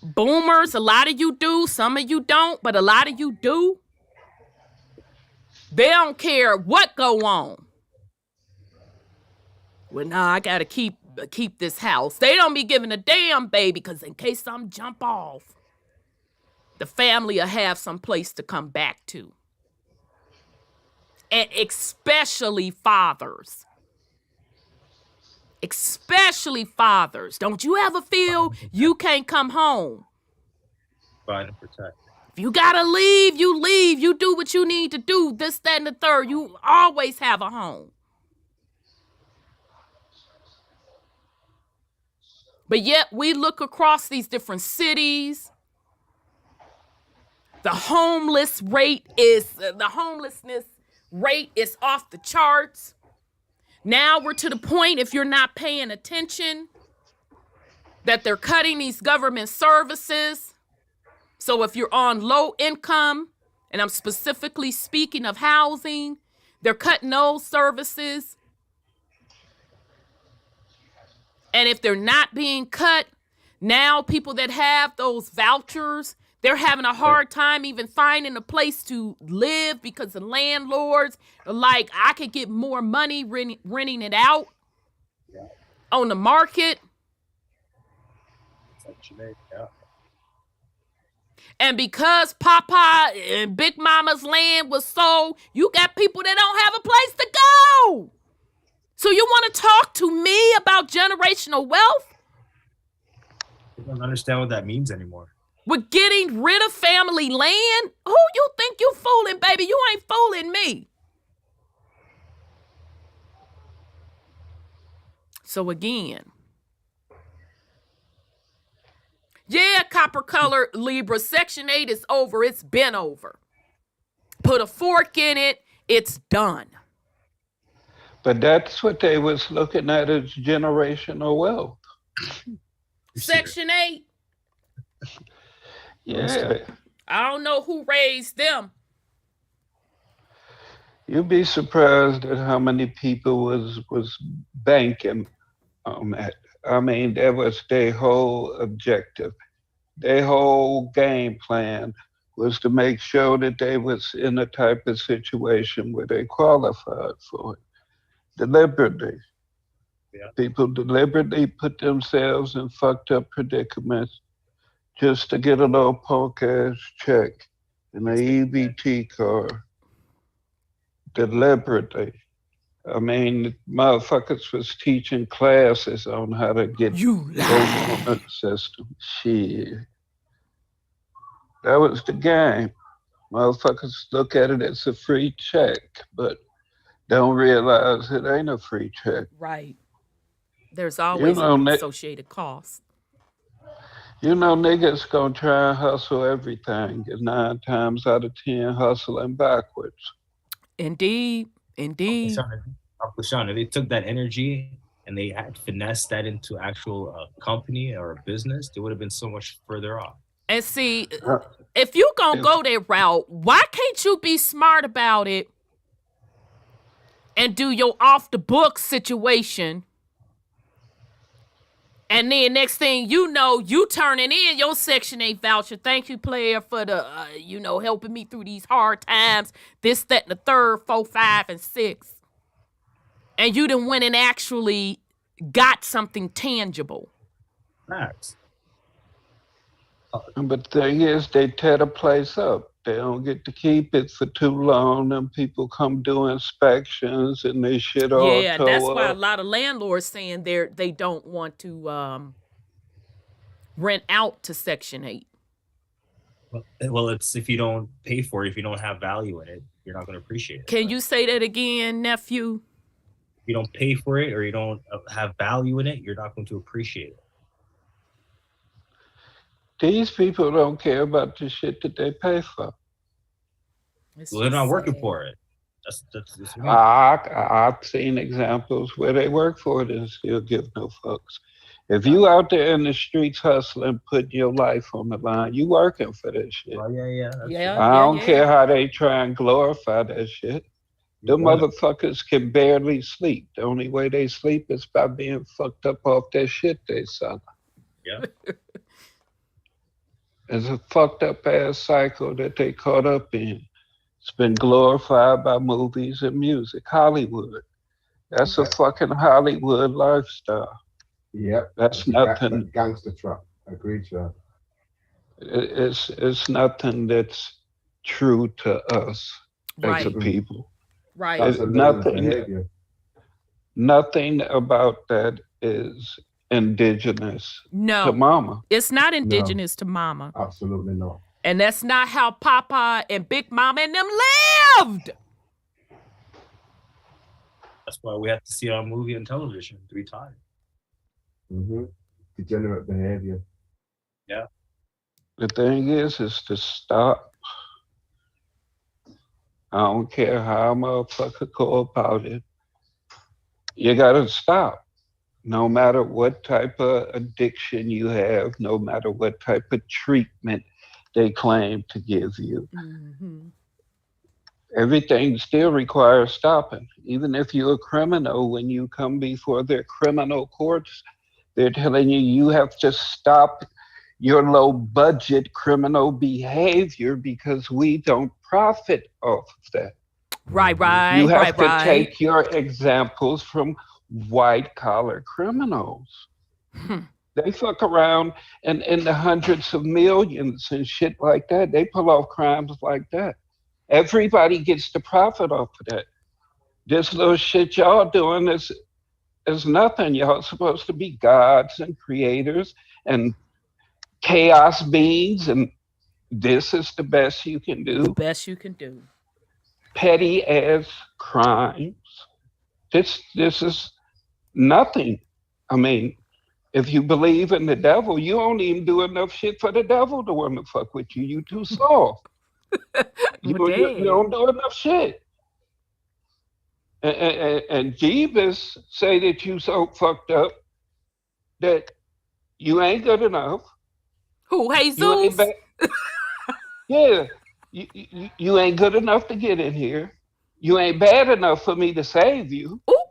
Boomers, a lot of you do. Some of you don't, but a lot of you do. They don't care what go on. Well, nah, I gotta keep this house. They don't be giving a damn, baby, because in case some jump off, the family will have some place to come back to. And especially fathers. Especially fathers. Don't you ever feel you can't come home? Find and protect. If you gotta leave, you leave. You do what you need to do. This, that, and the third. You always have a home. But yet we look across these different cities. The homelessness rate is off the charts. Now we're to the point, if you're not paying attention, that they're cutting these government services. So if you're on low income, and I'm specifically speaking of housing, they're cutting those services. And if they're not being cut, now people that have those vouchers, they're having a hard time even finding a place to live because the landlords are like, I could get more money renting it out on the market. Yeah. And because Papa and Big Mama's land was sold, you got people that don't have a place to go. So you want to talk to me about generational wealth? I don't understand what that means anymore. We're getting rid of family land? Who you think you fooling, baby? You ain't fooling me. So again, yeah, copper color Libra, Section 8 is over. It's been over. Put a fork in it. It's done. But that's what they was looking at as generational wealth. Section 8. Yeah. I don't know who raised them. You'd be surprised at how many people was banking on that. I mean, that was their whole objective. Their whole game plan was to make sure that they was in a type of situation where they qualified for it. Deliberately. Yeah. People deliberately put themselves in fucked up predicaments just to get a little punk-ass check in an EBT card. Deliberately. I mean, motherfuckers was teaching classes on how to get the system. Shit. That was the game. Motherfuckers look at it as a free check, but don't realize it ain't a free check. Right. There's always an associated cost. You know, niggas gonna try and hustle everything, and 9 times out of 10 hustling backwards. Indeed. Indeed. Uncle Sean, if they took that energy and they had finessed that into actual company or a business, they would have been so much further off. And see, if you gonna go that route, why can't you be smart about it and do your off the book situation? And then next thing you know, you turning in your Section 8 voucher. Thank you, player, for the, helping me through these hard times. This, that, and the third, 4, 5, and 6. And you done went and actually got something tangible. Facts. But the thing is, they tear the place up. They don't get to keep it for too long. And people come do inspections and they shit all Yeah, toe that's why a up. lot of landlords saying they don't want to rent out to Section 8. Well, it's if you don't pay for it, if you don't have value in it, you're not going to appreciate it. Can you say that again, nephew? If you don't pay for it or you don't have value in it, you're not going to appreciate it. These people don't care about the shit that they pay for. Well, they're not working for it. That's me. I've seen examples where they work for it and still give no fucks. If you out there in the streets hustling, putting your life on the line, you working for that shit. Oh, yeah. I don't care how they try and glorify that shit. Them motherfuckers can barely sleep. The only way they sleep is by being fucked up off that shit they sell. Yeah. It's a fucked up ass cycle that they caught up in. It's been glorified by movies and music. Hollywood. That's a fucking Hollywood lifestyle. Yep. That's nothing. Gangster trap. Agreed, sir. It's nothing that's true to us as a people. Right. It's nothing about that is indigenous to mama. It's not indigenous to mama. Absolutely not. And that's not how Papa and Big Mama and them lived. That's why we have to see it on movie and television 3 times. Degenerate behavior. Yeah. The thing is to stop. I don't care how a motherfucker go about it. You gotta stop. No matter what type of addiction you have, no matter what type of treatment they claim to give you. Everything still requires stopping. Even if you're a criminal, when you come before their criminal courts, they're telling you you have to stop your low budget criminal behavior because we don't profit off of that. Right. You have to take your examples from white collar criminals. They fuck around and in the hundreds of millions and shit like that. They pull off crimes like that. Everybody gets to profit off of that. This little shit y'all doing is nothing. Y'all supposed to be gods and creators and chaos beings, and this is the best you can do. The best you can do. Petty ass crimes. This is nothing. I mean, if you believe in the devil, you don't even do enough shit for the devil to want to fuck with you. You too soft. you don't do enough shit. And Jeebus say that you so fucked up that you ain't good enough. Who, Jesus? Yeah, you ain't good enough to get in here. You ain't bad enough for me to save you. Ooh.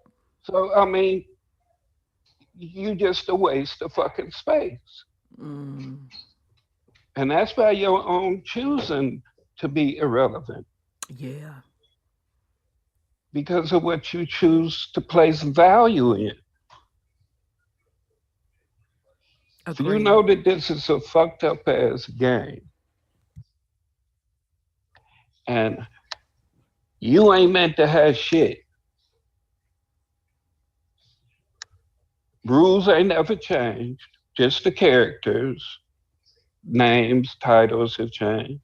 So, I mean, you just a waste of fucking space. And that's by your own choosing to be irrelevant. Yeah. Because of what you choose to place value in. Agreed. You know that this is a fucked up ass game. And you ain't meant to have shit. Rules ain't never changed. Just the characters, names, titles have changed.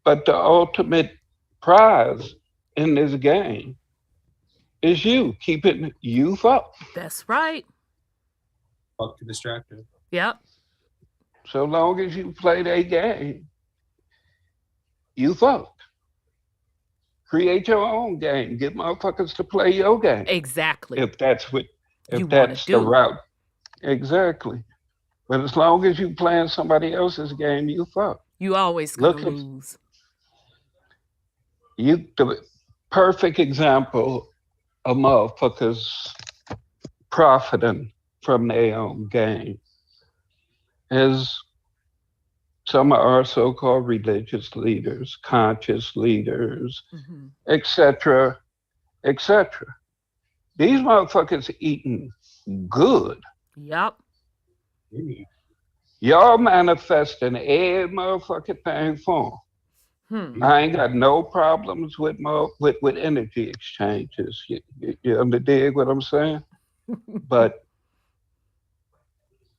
But the ultimate prize in this game is you, keeping you fucked. That's right. Fuck the distractor. Yep. So long as you play that game, you fucked. Create your own game. Get motherfuckers to play your game. Exactly. If that's the route. Exactly. But as long as you playing somebody else's game, you fuck. You always gonna lose. The perfect example of motherfuckers profiting from their own game is some of our so-called religious leaders, conscious leaders, etc., etc. These motherfuckers eating good. Yep. Y'all manifesting every motherfucking thing for them. I ain't got no problems with energy exchanges. You understand what I'm saying? But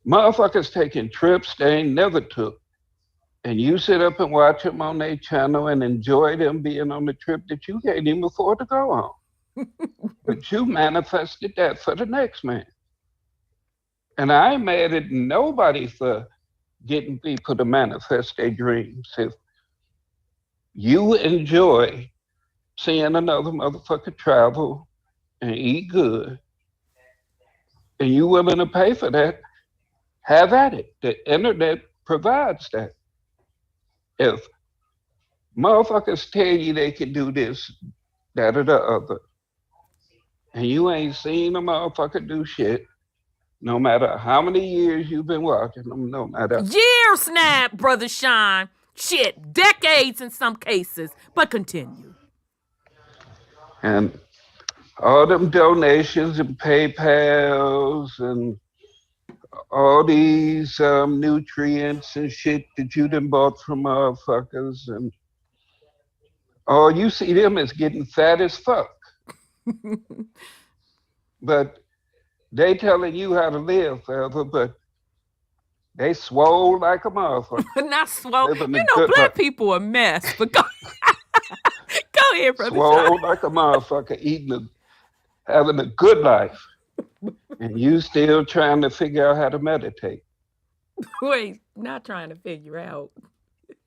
motherfuckers taking trips they ain't never took. And you sit up and watch them on their channel and enjoy them being on the trip that you can't even afford to go on. But you manifested that for the next man. And I ain't mad at nobody for getting people to manifest their dreams. If you enjoy seeing another motherfucker travel and eat good, and you willing to pay for that, have at it. The internet provides that. If motherfuckers tell you they can do this, that, or the other, and you ain't seen a motherfucker do shit, no matter how many years you've been watching them, no matter. Years now, Brother Sean. Shit, decades in some cases, but continue. And all them donations and PayPals and all these nutrients and shit that you done bought from motherfuckers, and all you see them is getting fat as fuck. But they telling you how to live forever, but they swole like a motherfucker. Not swole. You know, black people are a mess, but go ahead, Brother Swole Sean. like a motherfucker, having a good life. And you still trying to figure out how to meditate. Wait, not trying to figure out.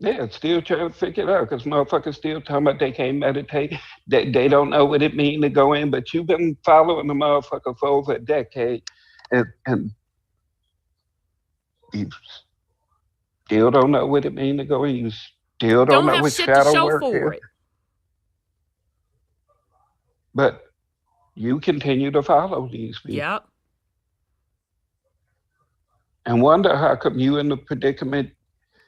Yeah, still trying to figure it out because motherfuckers still talking about they can't meditate. They don't know what it means to go in, but you've been following the motherfucker for over a decade and you still don't know what it means to go in. You still don't know have what shit to shadow show work for is. it. But you continue to follow these people. Yep. And wonder how come you in the predicament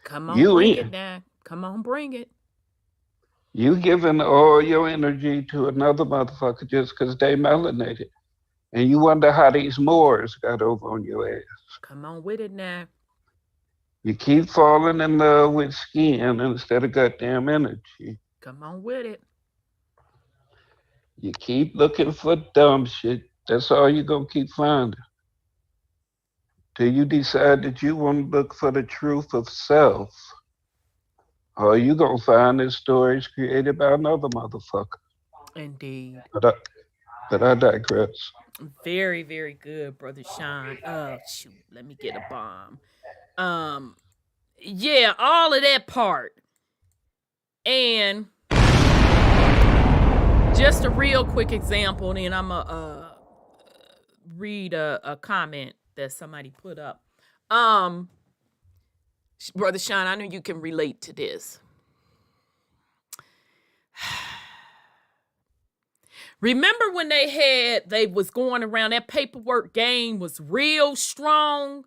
Come on, you bring in. it now. Come on, bring it. You giving all your energy to another motherfucker just because they melanated. And you wonder how these Moors got over on your ass. Come on with it now. You keep falling in love with skin instead of goddamn energy. Come on with it. You keep looking for dumb shit. That's all you're going to keep finding. Till you decide that you want to look for the truth of self. All you going to find is stories created by another motherfucker. Indeed. But I digress. Very, very good, Brother Sean. Oh, shoot. Let me get a bomb. Yeah, all of that part. And just a real quick example, and then I'm going to read a comment that somebody put up. Brother Sean, I know you can relate to this. Remember when they was going around, that paperwork game was real strong,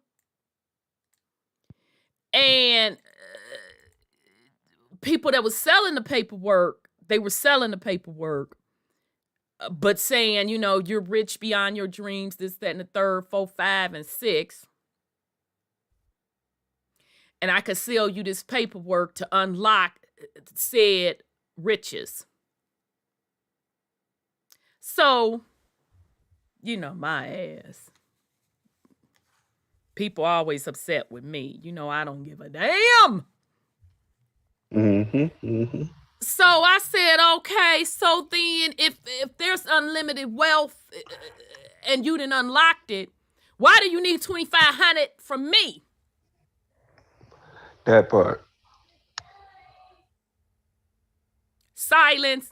and people that was selling the paperwork, they were selling the paperwork, but saying, you know, you're rich beyond your dreams, this, that, and the third, 4, 5, and 6. And I could sell you this paperwork to unlock said riches. So, you know, my ass. People always upset with me. You know, I don't give a damn. So I said, okay, so then if there's unlimited wealth and you done unlocked it, why do you need $2,500 from me? That part. Silence.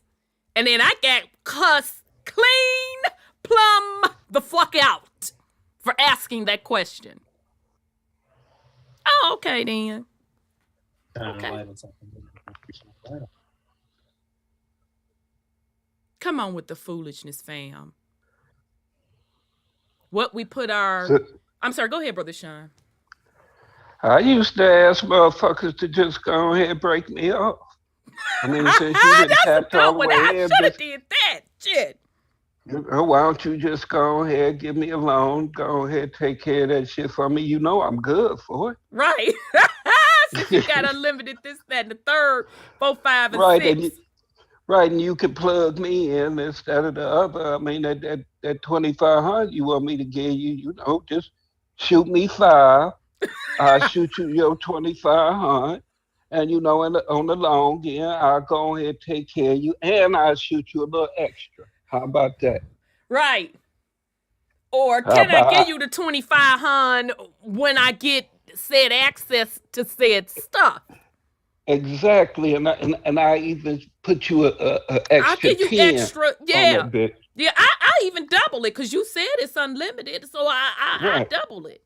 And then I got cussed clean plumb the fuck out for asking that question. Oh, okay then. Okay. Come on with the foolishness, fam. What we put our... I'm sorry, go ahead, Brother Sean. I used to ask motherfuckers to just go ahead and break me off. I mean, since you done tapped all the way in. I should have did that. Shit. Why don't you just go ahead, give me a loan, go ahead, take care of that shit for me. You know I'm good for Right. Since you got unlimited this, that, and the third, 4, 5, it. and Right, 6. right, and you can plug me in instead of the other. I mean, that 2,500 you want me to give you, just shoot me 5. I'll shoot you your 2,500. And on the long end, I'll go ahead take care of you, and I'll shoot you a little extra. How about that? Right. Or How can I give about you the 2,500 when I get said access to said stuff? exactly? And I even put you a I'll extra give you 10 extra. on Yeah. that bit. Yeah, I even double it because you said it's unlimited. So I Right. double it.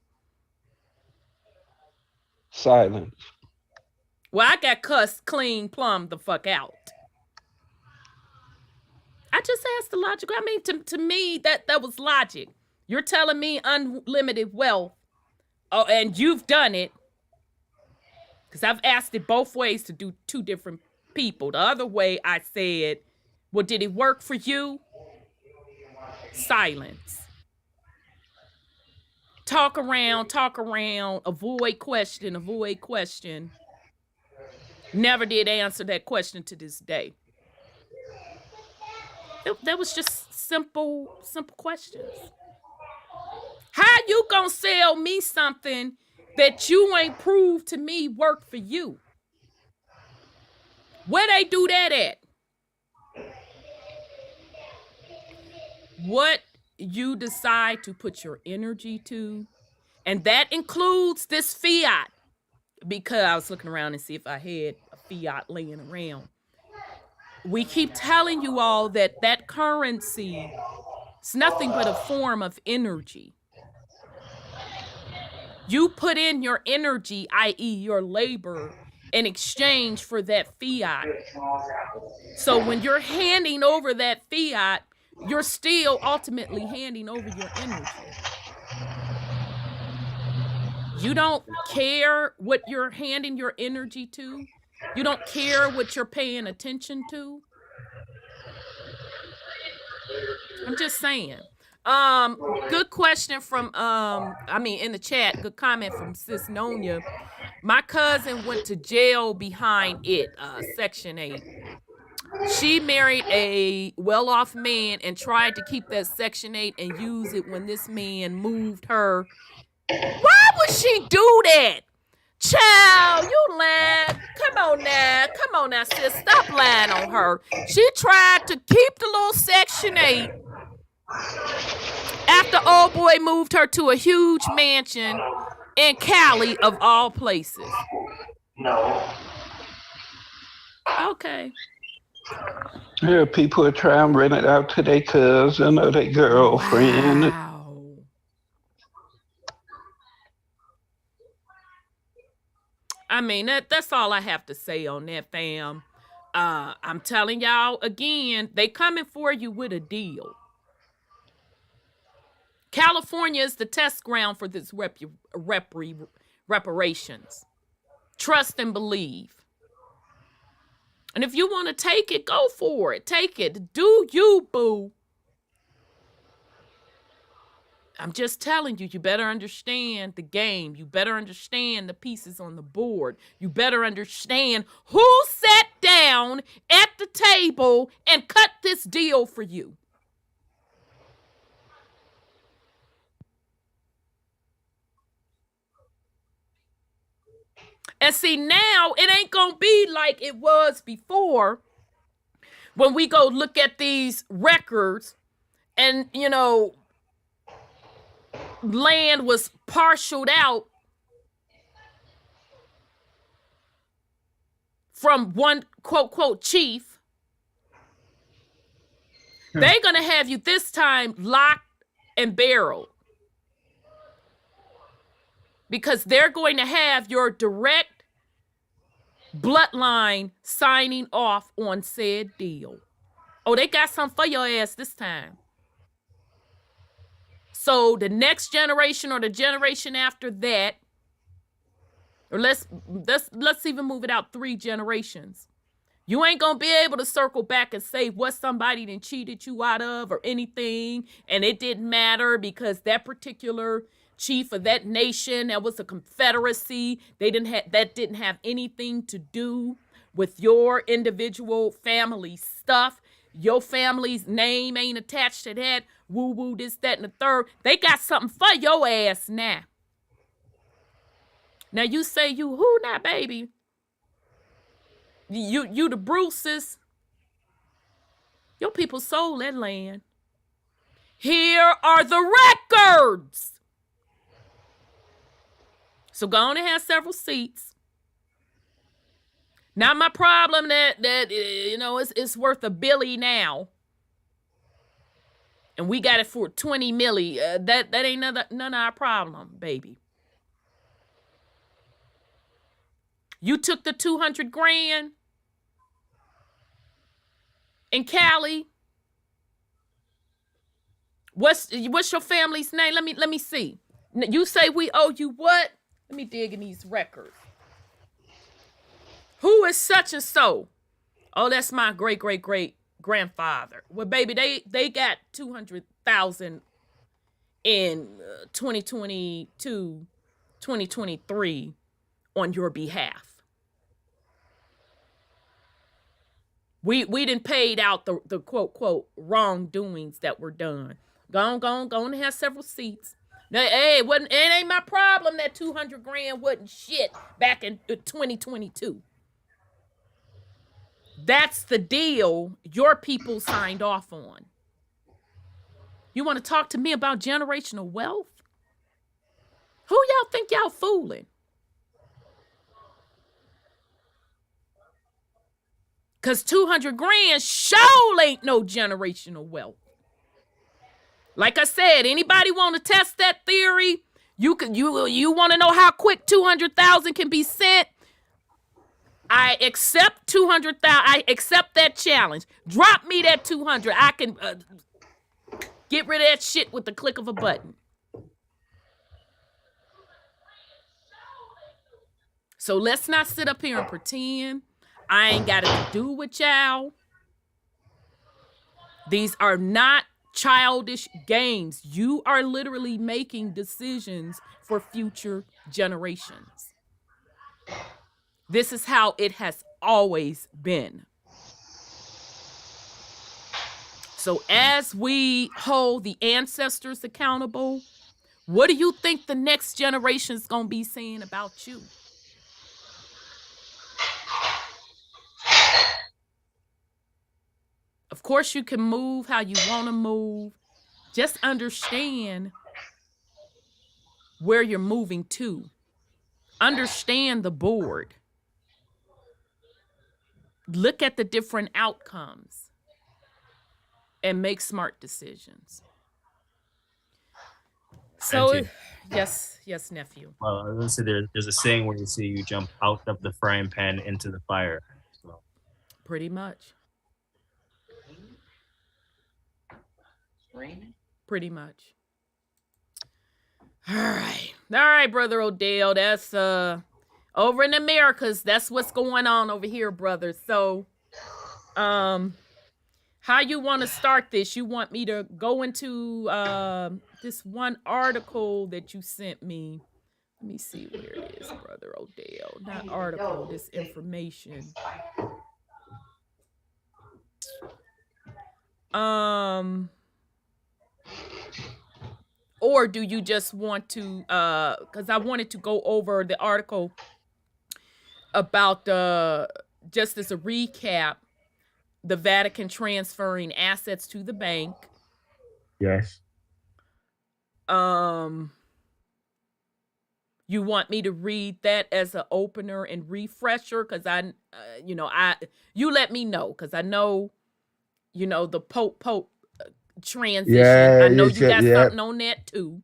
Silence. Well, I got cussed clean plumb the fuck out. I just asked the logical. I mean, to me, that was logic. You're telling me unlimited wealth. Oh, and you've done it. Because I've asked it both ways to do 2 different people. The other way I said, well, did it work for you? Silence. Talk around, avoid question. Never did answer that question to this day. That was just simple questions. How you gonna sell me something that you ain't proved to me work for you? Where they do that at? What you decide to put your energy to, and that includes this fiat, because I was looking around and see if I had a fiat laying around. We keep telling you all that currency is nothing but a form of energy. You put in your energy, i.e. your labor, in exchange for that fiat. So when you're handing over that fiat, you're still ultimately handing over your energy. You don't care what you're handing your energy to. You don't care what you're paying attention to. I'm just saying. Good question from in the chat, good comment from Sis Nonia. My cousin went to jail behind it, Section 8. She married a well-off man and tried to keep that Section 8 and use it when this man moved her. Why would she do that? Child, you lying. Come on now, sis. Stop lying on her. She tried to keep the little Section 8 after old boy moved her to a huge mansion in Cali, of all places. No. Okay. Yeah, people are trying to rent it out to their cousin or their girlfriend. Wow. I mean, that's all I have to say on that, fam. I'm telling y'all again, they coming for you with a deal. California is the test ground for this reparations. Trust and believe. And if you want to take it, go for it. Take it. Do you, boo. I'm just telling you, you better understand the game. You better understand the pieces on the board. You better understand who sat down at the table and cut this deal for you. And see, now it ain't gonna be like it was before when we go look at these records and, land was partialed out from one quote chief. They're gonna have you this time locked and barreled, because they're going to have your direct bloodline signing off on said deal. Oh, they got something for your ass this time. So the next generation or the generation after that, or let's even move it out 3 generations, You ain't gonna be able to circle back and say what somebody done cheated you out of or anything, and it didn't matter because that particular chief of that nation, that was a confederacy, that didn't have anything to do with your individual family stuff. Your family's name ain't attached to that. Woo, this, that, and the third. They got something for your ass now. Now you say you who now, baby? You the Bruces. Your people sold that land. Here are the records. So go on and have several seats. Not my problem that it's worth a billy now. And we got it for 20 milli. That ain't none of our problem, baby. You took the 200 grand in Cali. What's your family's name? Let me see. You say we owe you what? Let me dig in these records. Who is such and so? Oh, that's my great grandfather. Well, baby, they got 200,000 in 2022, 2023 on your behalf. We done paid out the quote wrongdoings that were done. Go on and have several seats. Now, hey, it ain't my problem that 200 grand wasn't shit back in 2022. That's the deal your people signed off on. You want to talk to me about generational wealth? Who y'all think y'all fooling? Because 200 grand sure ain't no generational wealth. Like I said, anybody want to test that theory? You want to know how quick 200,000 can be sent? I accept 200,000. I accept that challenge. Drop me that 200. I can get rid of that shit with the click of a button. So let's not sit up here and pretend I ain't got it to do with y'all. These are not childish games. You are literally making decisions for future generations. This is how it has always been. So as we hold the ancestors accountable, what do you think the next generation is going to be saying about you? Of course, you can move how you want to move. Just understand where you're moving to. Understand the board. Look at the different outcomes and make smart decisions. So, yes, nephew. Well, I was gonna say there's a saying where you see you jump out of the frying pan into the fire. So. Pretty much. Pretty much. All right, Brother Odell. That's over in Americas. That's what's going on over here, brother. So, how you want to start this? You want me to go into this one article that you sent me? Let me see where it is, Brother Odell. Not article, this information. Or do you just want to, because I wanted to go over the article about, just as a recap, the Vatican transferring assets to the bank. Yes. You want me to read that as an opener and refresher? Because you let me know, because I know, the Pope transition. Yeah, I know you got something on that too.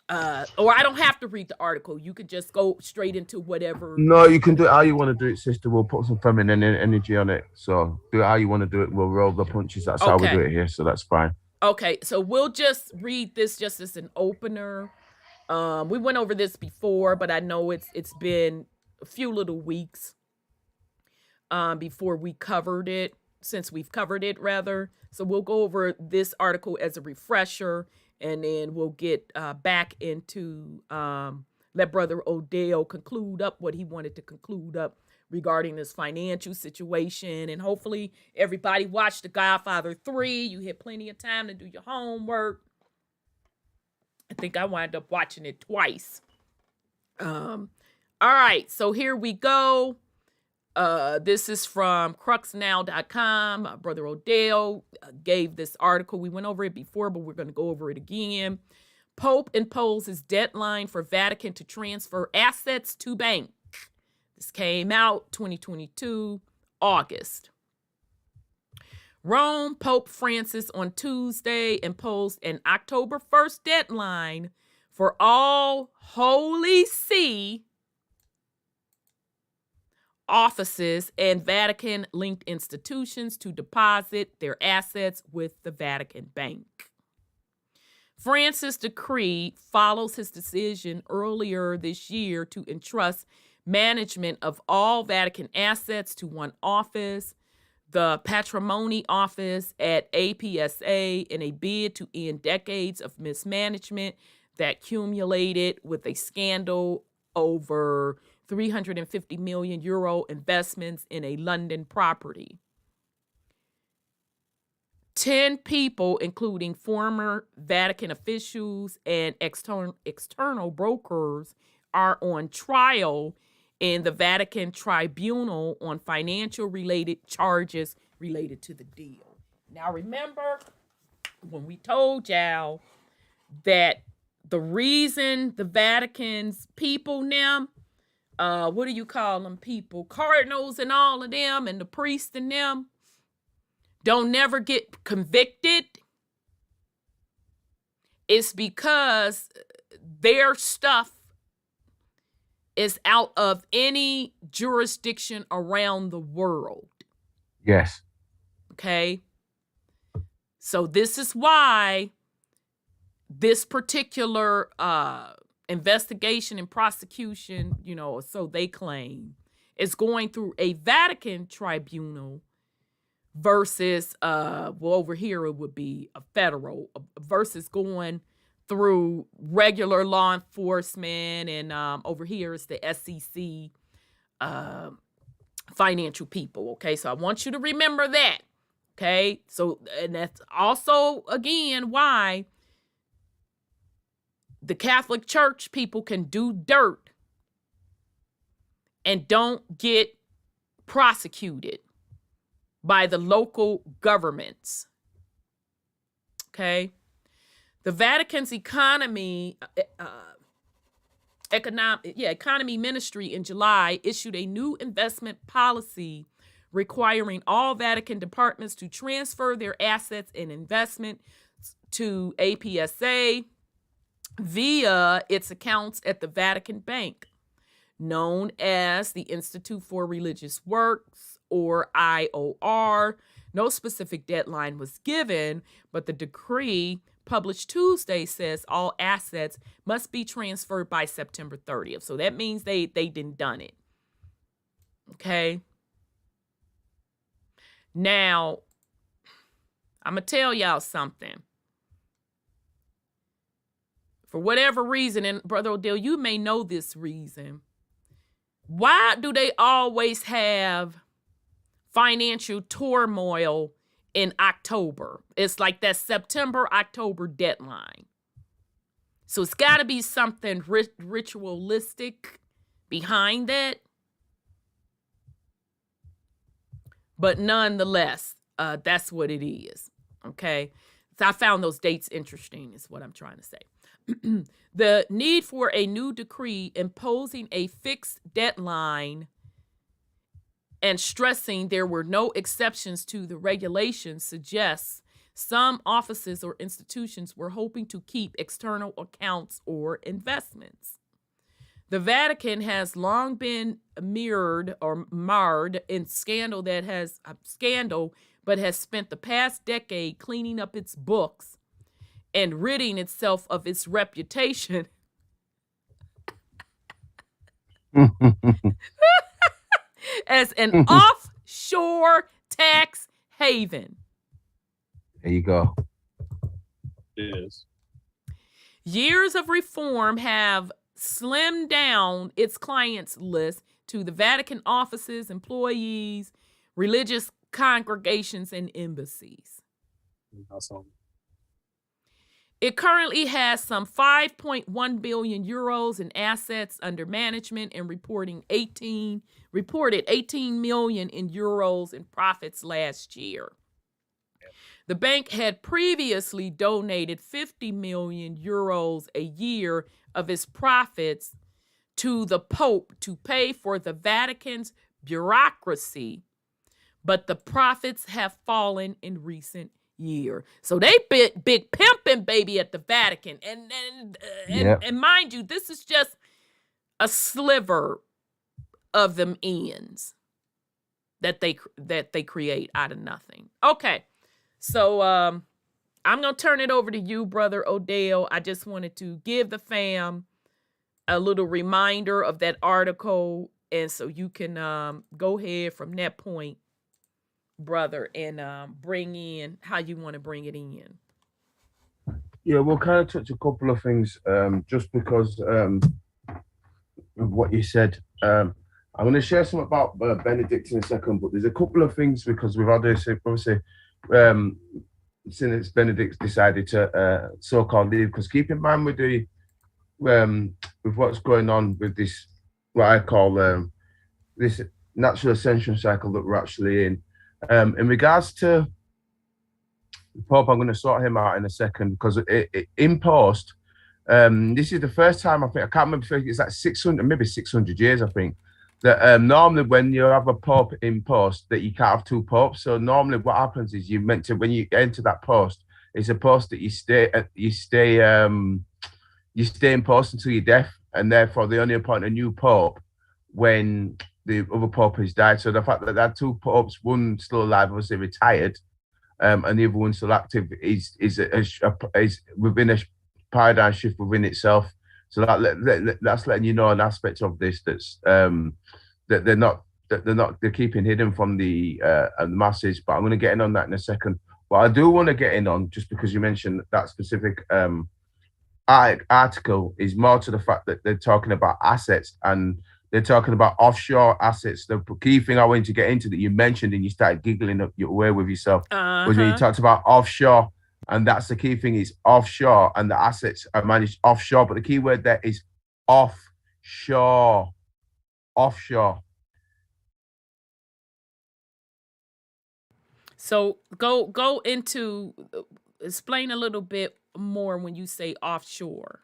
Or I don't have to read the article. You could just go straight into whatever. No, you can do it how you want to do it, sister. We'll put some feminine energy on it. So do it how you want to do it. We'll roll the punches. That's how we do it here. So that's fine. Okay, so we'll just read this just as an opener. We went over this before, but I know it's been a few little weeks. before we covered it, since we've covered it rather. So we'll go over this article as a refresher, and then we'll get back into let Brother Odell conclude up what he wanted to conclude up regarding this financial situation. And hopefully everybody watched The Godfather 3. You had plenty of time to do your homework. I think I wound up watching it twice. All right, so here we go. This is from cruxnow.com. Brother Odell gave this article. We went over it before, but we're going to go over it again. Pope imposes deadline for Vatican to transfer assets to bank. This came out 2022, August. Rome, Pope Francis on Tuesday imposed an October 1st deadline for all Holy See offices and Vatican-linked institutions to deposit their assets with the Vatican Bank. Francis' decree follows his decision earlier this year to entrust management of all Vatican assets to one office, the Patrimony Office at APSA, in a bid to end decades of mismanagement that culminated with a scandal over 350 million euro investments in a London property. 10 people, including former Vatican officials and external brokers, are on trial in the Vatican Tribunal on financial related charges related to the deal. Now remember when we told y'all that the reason the Vatican's people now, what do you call them people? Cardinals and all of them and the priests and them don't never get convicted. It's because their stuff is out of any jurisdiction around the world. Yes. Okay. So this is why this particular investigation and prosecution, you know, so they claim, is going through a Vatican tribunal versus, well, over here it would be a federal, versus going through regular law enforcement, and over here is the SEC financial people. Okay, so I want you to remember that. Okay, so, and that's also, again, why the Catholic Church people can do dirt and don't get prosecuted by the local governments. Okay. The Vatican's economy ministry in July issued a new investment policy requiring all Vatican departments to transfer their assets and investment to APSA via its accounts at the Vatican Bank, known as the Institute for Religious Works, or IOR. No specific deadline was given, but the decree published Tuesday says all assets must be transferred by September 30th. So that means they didn't done it. Okay. Now, I'm going to tell y'all something. For whatever reason, and Brother Odell, you may know this reason. Why do they always have financial turmoil in October? It's like that September-October deadline. So it's got to be something ritualistic behind that. But nonetheless, that's what it is. Okay. So I found those dates interesting, is what I'm trying to say. The need for a new decree imposing a fixed deadline and stressing there were no exceptions to the regulations suggests some offices or institutions were hoping to keep external accounts or investments. The Vatican has long been marred in scandal, but has spent the past decade cleaning up its books and ridding itself of its reputation as an offshore tax haven. There you go. It is. Years of reform have slimmed down its clients list to the Vatican offices, employees, religious congregations, and embassies. Awesome. It currently has some 5.1 billion euros in assets under management and reported 18 million in euros in profits last year. The bank had previously donated 50 million euros a year of its profits to the Pope to pay for the Vatican's bureaucracy, but the profits have fallen in recent years. So they big pimping, baby, at the Vatican. And mind you, this is just a sliver of them ends that they create out of nothing. Okay. So I'm going to turn it over to you, Brother Odel. I just wanted to give the fam a little reminder of that article. And so you can go ahead from that point, brother, and bring in how you want to bring it in. Yeah, we'll kind of touch a couple of things just because of what you said. I'm going to share some about Benedict in a second, but there's a couple of things because we've had this, obviously, since Benedict decided to so-called leave, because keep in mind with the with what's going on with this, what I call this natural ascension cycle that we're actually in regards to the Pope, I'm going to sort him out in a second because in post, this is the first time I can't remember if it's like 600, maybe 600 years, I think, that normally when you have a pope in post that you can't have two popes. So normally what happens is when you enter that post, it's a post that you stay in post until you're death, and therefore they only appoint a new pope when the other pope has died. So the fact that that two popes, one still alive, obviously retired, and the other one still active is within a paradigm shift within itself. So that's letting you know an aspect of this that's that they're keeping hidden from the masses. But I'm going to get in on that in a second. But I do want to get in on, just because you mentioned that specific article, is more to the fact that they're talking about assets and they're talking about offshore assets. The key thing I wanted to get into that you mentioned and you started giggling up your way with yourself was when you talked about offshore. And that's the key thing, is offshore, and the assets are managed offshore. But the key word there is offshore. Offshore. So go into, explain a little bit more when you say offshore.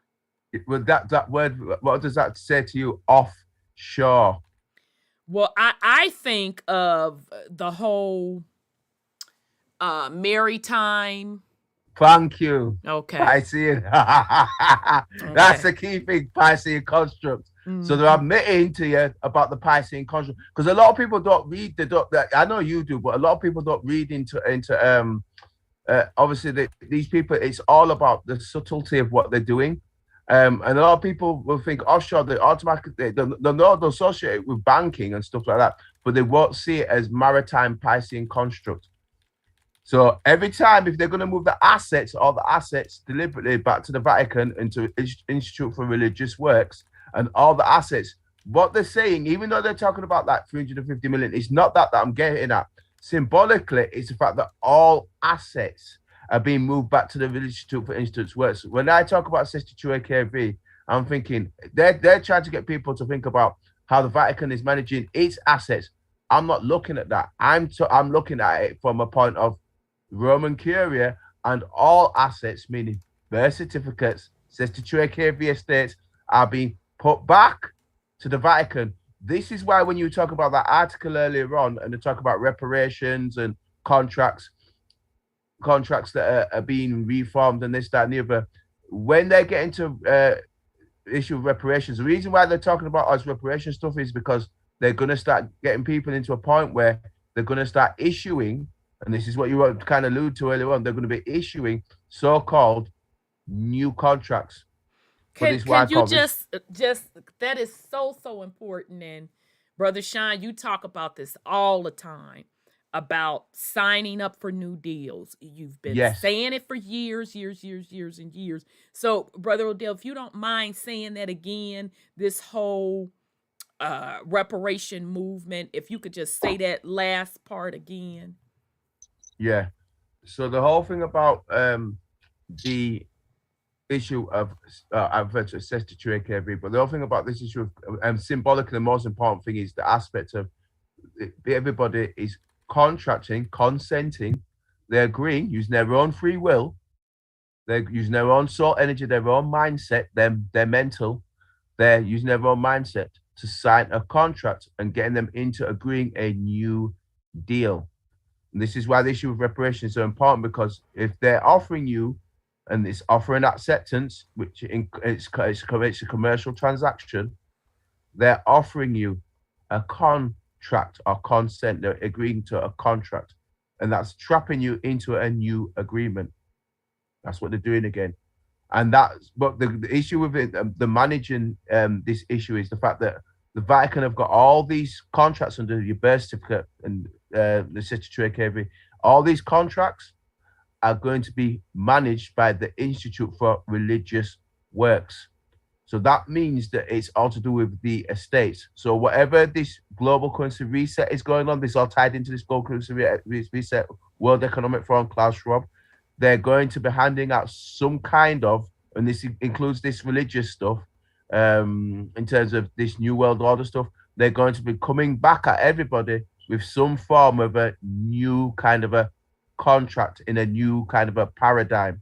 Well, that word, what does that say to you, offshore? Well, I think of the whole maritime. Thank you. Okay. Piscean. That's the key thing, Piscean construct. Mm-hmm. So they're admitting to you about the Piscean construct, because a lot of people don't read I know you do, but a lot of people don't read into obviously these people. It's all about the subtlety of what they're doing, and a lot of people will think offshore. They automatically they'll associate it with banking and stuff like that, but they won't see it as maritime Piscean construct. So every time, if they're going to move the assets deliberately back to the Vatican and to Institute for Religious Works and all the assets, what they're saying, even though they're talking about like 350 million, it's not that I'm getting at. Symbolically, it's the fact that all assets are being moved back to the Institute for Religious Works. When I talk about 62 AKV, I'm thinking they're trying to get people to think about how the Vatican is managing its assets. I'm not looking at that. I'm looking at it from a point of Roman Curia and all assets, meaning birth certificates, 62 AKV estates, are being put back to the Vatican. This is why when you talk about that article earlier on, and they talk about reparations and contracts that are being reformed and this, that, and the other, when they get into issue of reparations, the reason why they're talking about us reparation stuff is because they're going to start getting people into a point where they're going to start issuing, and this is what you were kind of allude to earlier on, they're going to be issuing so-called new contracts. Can you just that is so important. And Brother Sean, you talk about this all the time. about signing up for new deals. You've been Yes. saying it for years and years. So, Brother Odell, if you don't mind saying that again, this whole reparation movement, if you could just say that last part again. Yeah. So the whole thing about the issue of I've said to Trey, but the whole thing about this issue of symbolically, the most important thing is the aspect of everybody is contracting, consenting, they're agreeing, using their own free will, they're using their own soul energy, their own mindset, their mental, they're using their own mindset to sign a contract and getting them into agreeing a new deal. And this is why the issue of reparations is so important, because if they're offering you, and it's offering acceptance, which it's a commercial transaction, they're offering you a contract or consent. They're agreeing to a contract, and that's trapping you into a new agreement. That's what they're doing again. And that's, but the issue with it, the managing this issue is the fact that the Vatican have got all these contracts under your birth certificate and the statutory KV. All these contracts are going to be managed by the Institute for Religious Works. So that means that it's all to do with the estates. So whatever this global currency reset is going on, this is all tied into this global currency reset, World Economic Forum, Klaus Schwab. They're going to be handing out some kind of, and this includes this religious stuff, in terms of this New World Order stuff, they're going to be coming back at everybody with some form of a new kind of a contract in a new kind of a paradigm.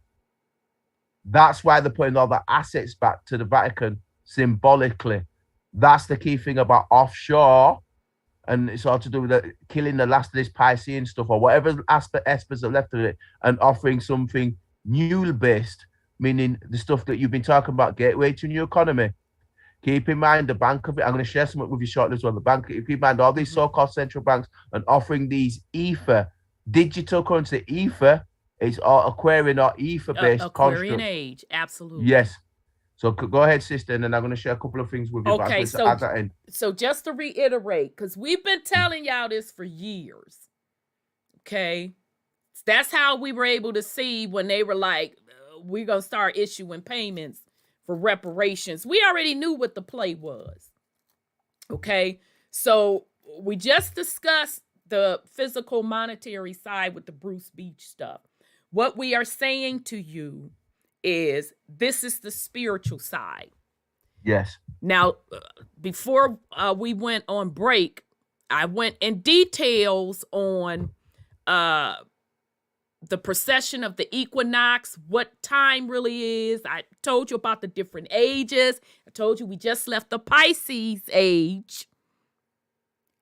That's why they're putting all the assets back to the Vatican symbolically. That's the key thing about offshore, and it's all to do with killing the last of this Piscean stuff or whatever aspects are left of it, and offering something new based, meaning the stuff that you've been talking about, gateway to new economy. Keep in mind the bank of it. I'm going to share something with you shortly as well. The bank, keep in mind all these so-called central banks and offering these ether, digital currency. Ether is all Aquarian or ether-based Aquarian age, absolutely. Yes. So go ahead, sister, and then I'm going to share a couple of things with you. Okay, so just to reiterate, because we've been telling y'all this for years, okay? That's how we were able to see when they were like, we're going to start issuing payments for reparations. We already knew what the play was, okay? So we just discussed the physical monetary side with the Bruce Beach stuff. What we are saying to you is this is the spiritual side. Yes. Now, before we went on break, I went in details on the precession of the equinox, what time really is. I told you about the different ages. I told you we just left the Pisces age,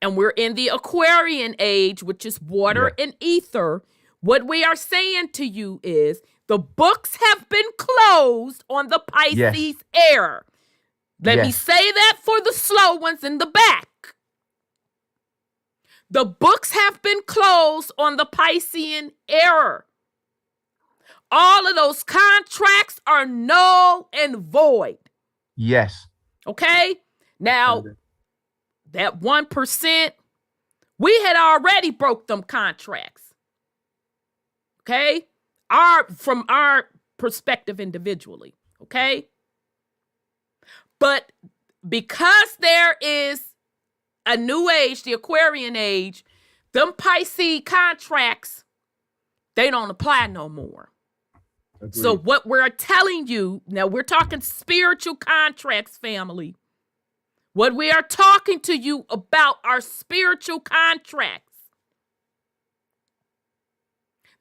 and we're in the Aquarian age, which is water and ether. What we are saying to you is the books have been closed on the Pisces era. Let me say that for the slow ones in the back. The books have been closed on the Piscean era. All of those contracts are null and void. Yes. Okay? Now, that 1%, we had already broke them contracts. Okay? From our perspective individually. Okay? But because there is a new age, the Aquarian age, them Pisces contracts, they don't apply no more. Agreed. So what we're telling you, now we're talking spiritual contracts, family. What we are talking to you about are spiritual contracts.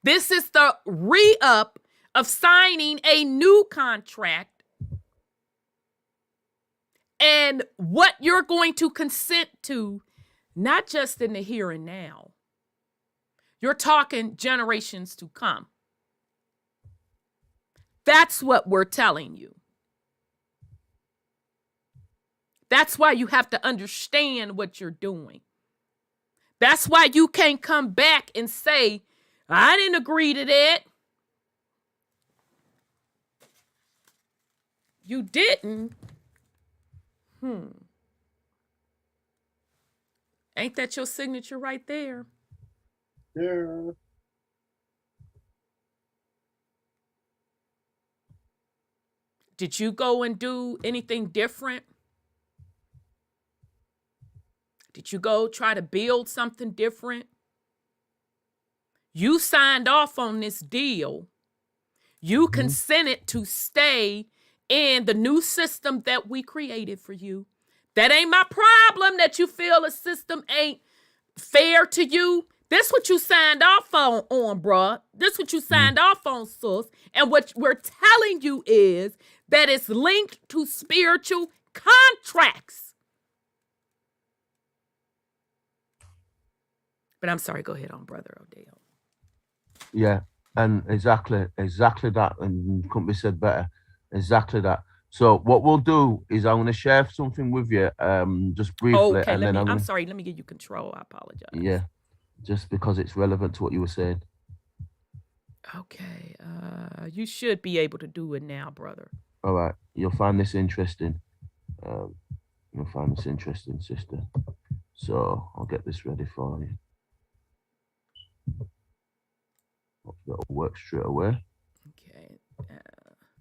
This is the re-up of signing a new contract and what you're going to consent to, not just in the here and now. You're talking generations to come. That's what we're telling you. That's why you have to understand what you're doing. That's why you can't come back and say, I didn't agree to that. You didn't. Ain't that your signature right there? Yeah. Did you go and do anything different? Did you go try to build something different? You signed off on this deal. You consented to stay in the new system that we created for you. That ain't my problem that you feel a system ain't fair to you. This what you signed off on, bruh. This what you signed off on, sis. And what we're telling you is that it's linked to spiritual contracts. But I'm sorry, go ahead on, Brother Odell. Yeah, and exactly that, and couldn't be said better. Exactly that. So what we'll do is I'm going to share something with you, just briefly, Okay, and then I'm sorry. Let me give you control. I apologize. Yeah, just because it's relevant to what you were saying. Okay, you should be able to do it now, brother. All right, you'll find this interesting. You'll find this interesting, sister. So I'll get this ready for you. That'll work straight away. Okay.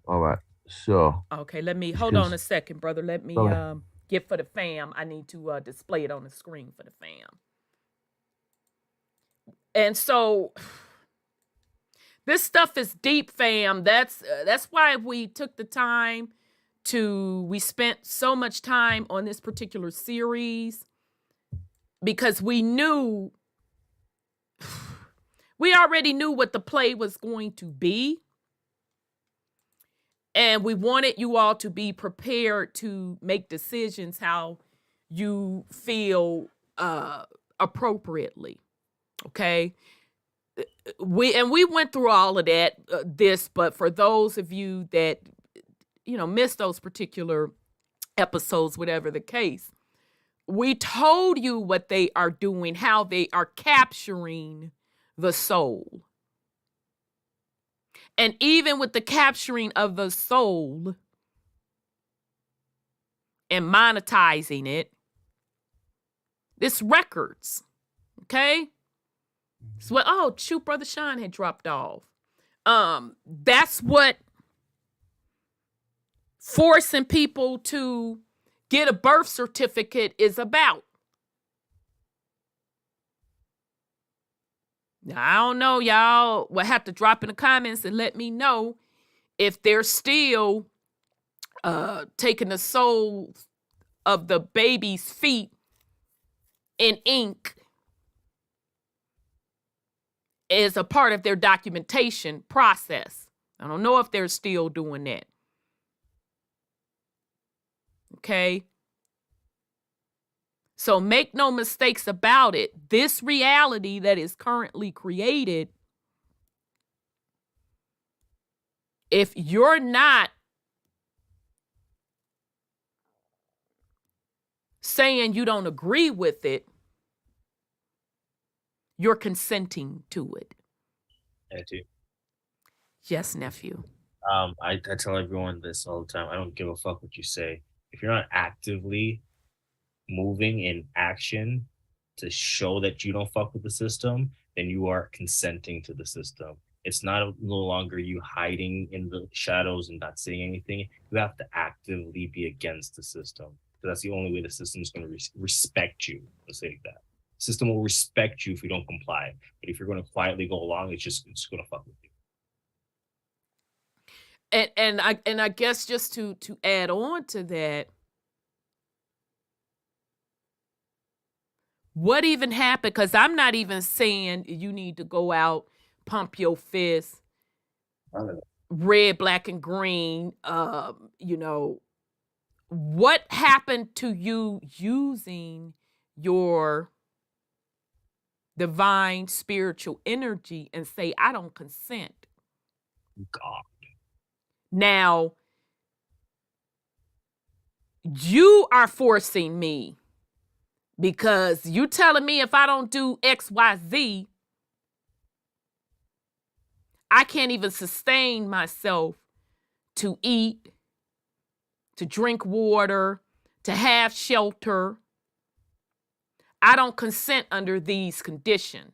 All right. So. Okay, let me hold on a second, brother. Let me get for the fam. I need to display it on the screen for the fam. And so this stuff is deep, fam. That's why we took the time we spent so much time on this particular series, because we already knew what the play was going to be. And we wanted you all to be prepared to make decisions how you feel appropriately. Okay? We went through all of that, but for those of you that, missed those particular episodes, whatever the case, we told you what they are doing, how they are capturing the soul. And even with the capturing of the soul and monetizing it, this records, okay? So, Brother Sean had dropped off. That's what forcing people to get a birth certificate is about. Now, I don't know, y'all will have to drop in the comments and let me know if they're still taking the soles of the baby's feet in ink as a part of their documentation process. I don't know if they're still doing that. Okay? So make no mistakes about it. This reality that is currently created, if you're not saying you don't agree with it, you're consenting to it. I do. Yes, nephew. I tell everyone this all the time. I don't give a fuck what you say. If you're not actively moving in action to show that you don't fuck with the system, then you are consenting to the system. It's no longer you hiding in the shadows and not saying anything. You have to actively be against the system. So that's the only way the system is going to respect you. Let's say that. The system will respect you if you don't comply. But if you're going to quietly go along, it's going to fuck with you. And I guess just to add on to that, what even happened? Because I'm not even saying you need to go out, pump your fist, red, black, and green. What happened to you using your divine spiritual energy and say, I don't consent? God. Now, you are forcing me because you telling me if I don't do X, Y, Z, I can't even sustain myself to eat, to drink water, to have shelter. I don't consent under these conditions.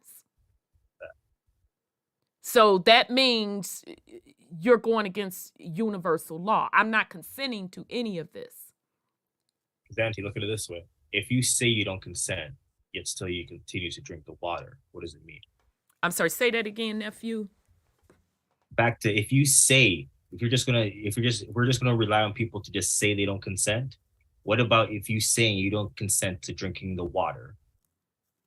So that means you're going against universal law. I'm not consenting to any of this. Zanti, look at it this way. If you say you don't consent, yet still you continue to drink the water, what does it mean? I'm sorry, say that again, nephew. Back to if we're just gonna rely on people to just say they don't consent. What about if you saying you don't consent to drinking the water,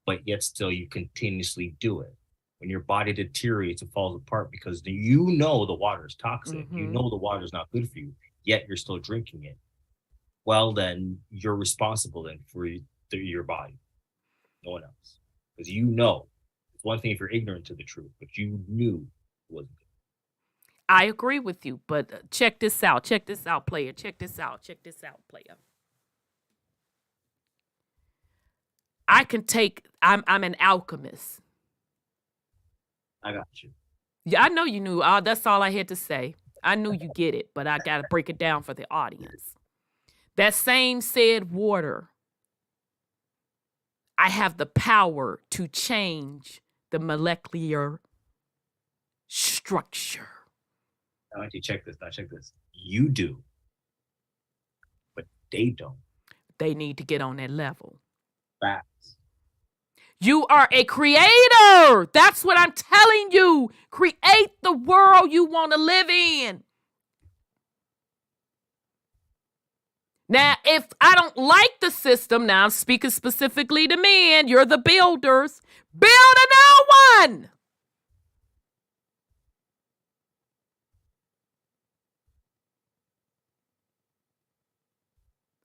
but yet still you continuously do it? When your body deteriorates and falls apart because you know the water is toxic, you know the water is not good for you, yet you're still drinking it. Well, then you're responsible then for your body, no one else, because you know. It's one thing if you're ignorant to the truth, but you knew it wasn't good. I agree with you, but check this out. Check this out, player. Check this out. Check this out, player. I'm an alchemist. I got you. Yeah, I know you knew. That's all I had to say. I knew you get it, but I got to break it down for the audience. That same said water, I have the power to change the molecular structure. Now, check this. You do, but they don't. They need to get on that level. Facts. You are a creator. That's what I'm telling you. Create the world you want to live in. Now, if I don't like the system, now I'm speaking specifically to men, you're the builders. Build a new one.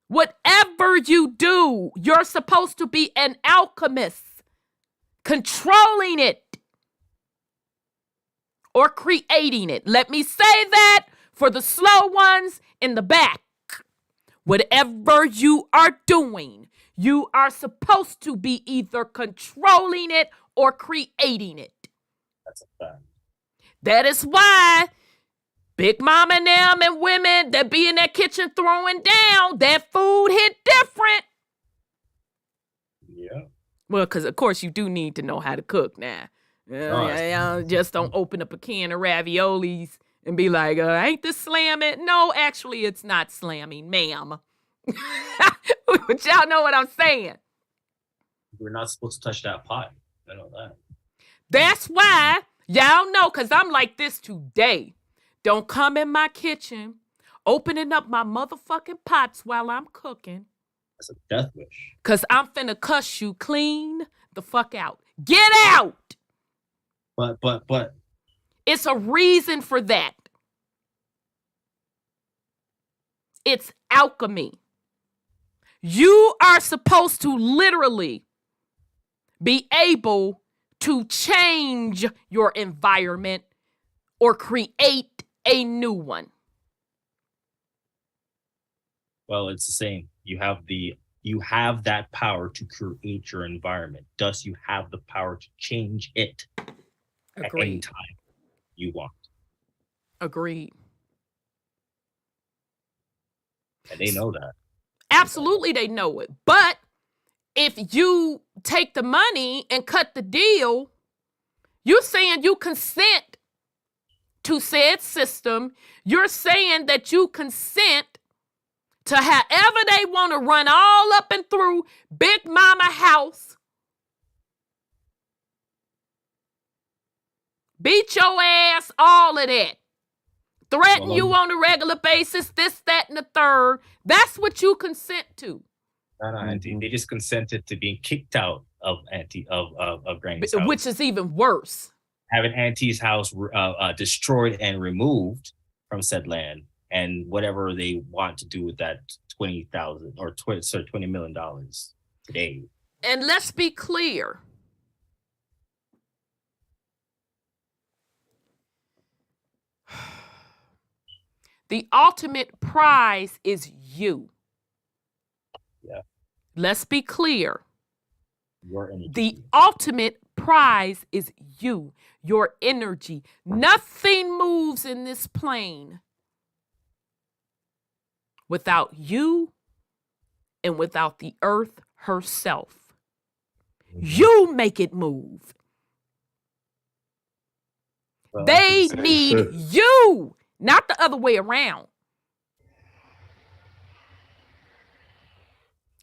Whatever you do, you're supposed to be an alchemist, controlling it or creating it. Let me say that for the slow ones in the back. Whatever you are doing, you are supposed to be either controlling it or creating it. That's a fact. That is why Big Mama and them and women that be in that kitchen throwing down, that food hit different. Yeah. Well, because of course you do need to know how to cook now. Just don't open up a can of raviolis and be like, ain't this slamming? No, actually, it's not slamming, ma'am. But y'all know what I'm saying. We're not supposed to touch that pot. I know that. That's why y'all know, because I'm like this today. Don't come in my kitchen opening up my motherfucking pots while I'm cooking. That's a death wish. Because I'm finna cuss you clean the fuck out. Get out! But. It's a reason for that. It's alchemy. You are supposed to literally be able to change your environment or create a new one. Well, it's the same. You have that power to create your environment. Thus, you have the power to change it at any time you want. Agreed. And they know that. Absolutely, they know it. But if you take the money and cut the deal, you're saying you consent to said system. You're saying that you consent to however they want to run all up and through Big Mama house. Beat your ass, all of that. Threaten you on a regular basis, this, that, and the third. That's what you consent to. No, Auntie. They just consented to being kicked out of Granny's house. Which is even worse. Having Auntie's house destroyed and removed from said land, and whatever they want to do with that $20,000 or $20 million today. And let's be clear. The ultimate prize is you. Yeah. Let's be clear. Your energy. The ultimate prize is you, your energy. Nothing moves in this plane without you and without the earth herself. You make it move. They need you, not the other way around.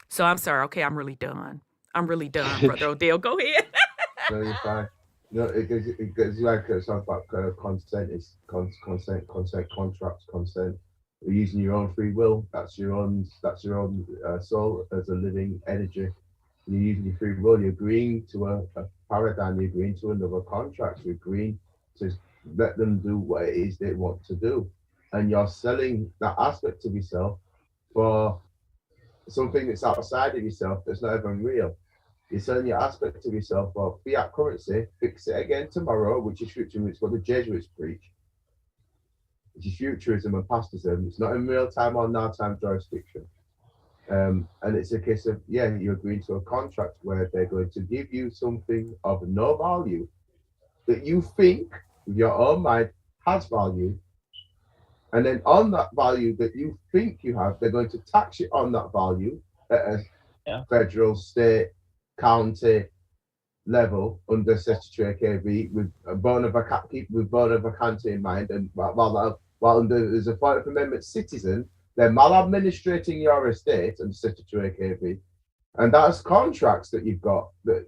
So I'm sorry. Okay, I'm really done. Brother Odell. Go ahead. No, you're fine. No, it goes like something about consent. It's consent, contracts, consent. You're using your own free will. That's your own soul as a living energy. You're using your free will. You're agreeing to a paradigm. You're agreeing to another contract. You're agreeing to let them do what it is they want to do, and you're selling that aspect of yourself for something that's outside of yourself that's not even real. You're selling your aspect of yourself for fiat currency, fix it again tomorrow, which is futurism. It's what the Jesuits preach, which is futurism and pastism. It's not in real time or now time jurisdiction. And it's a case of, you agree to a contract where they're going to give you something of no value that you think, with your own mind, has value. And then on that value that you think you have, they're going to tax you on that value at a federal, state, county level under statutory KV with bona vacante in mind. And while under there's a 40th Amendment citizen, they're maladministrating your estate under statutory KV. And that's contracts that you've got that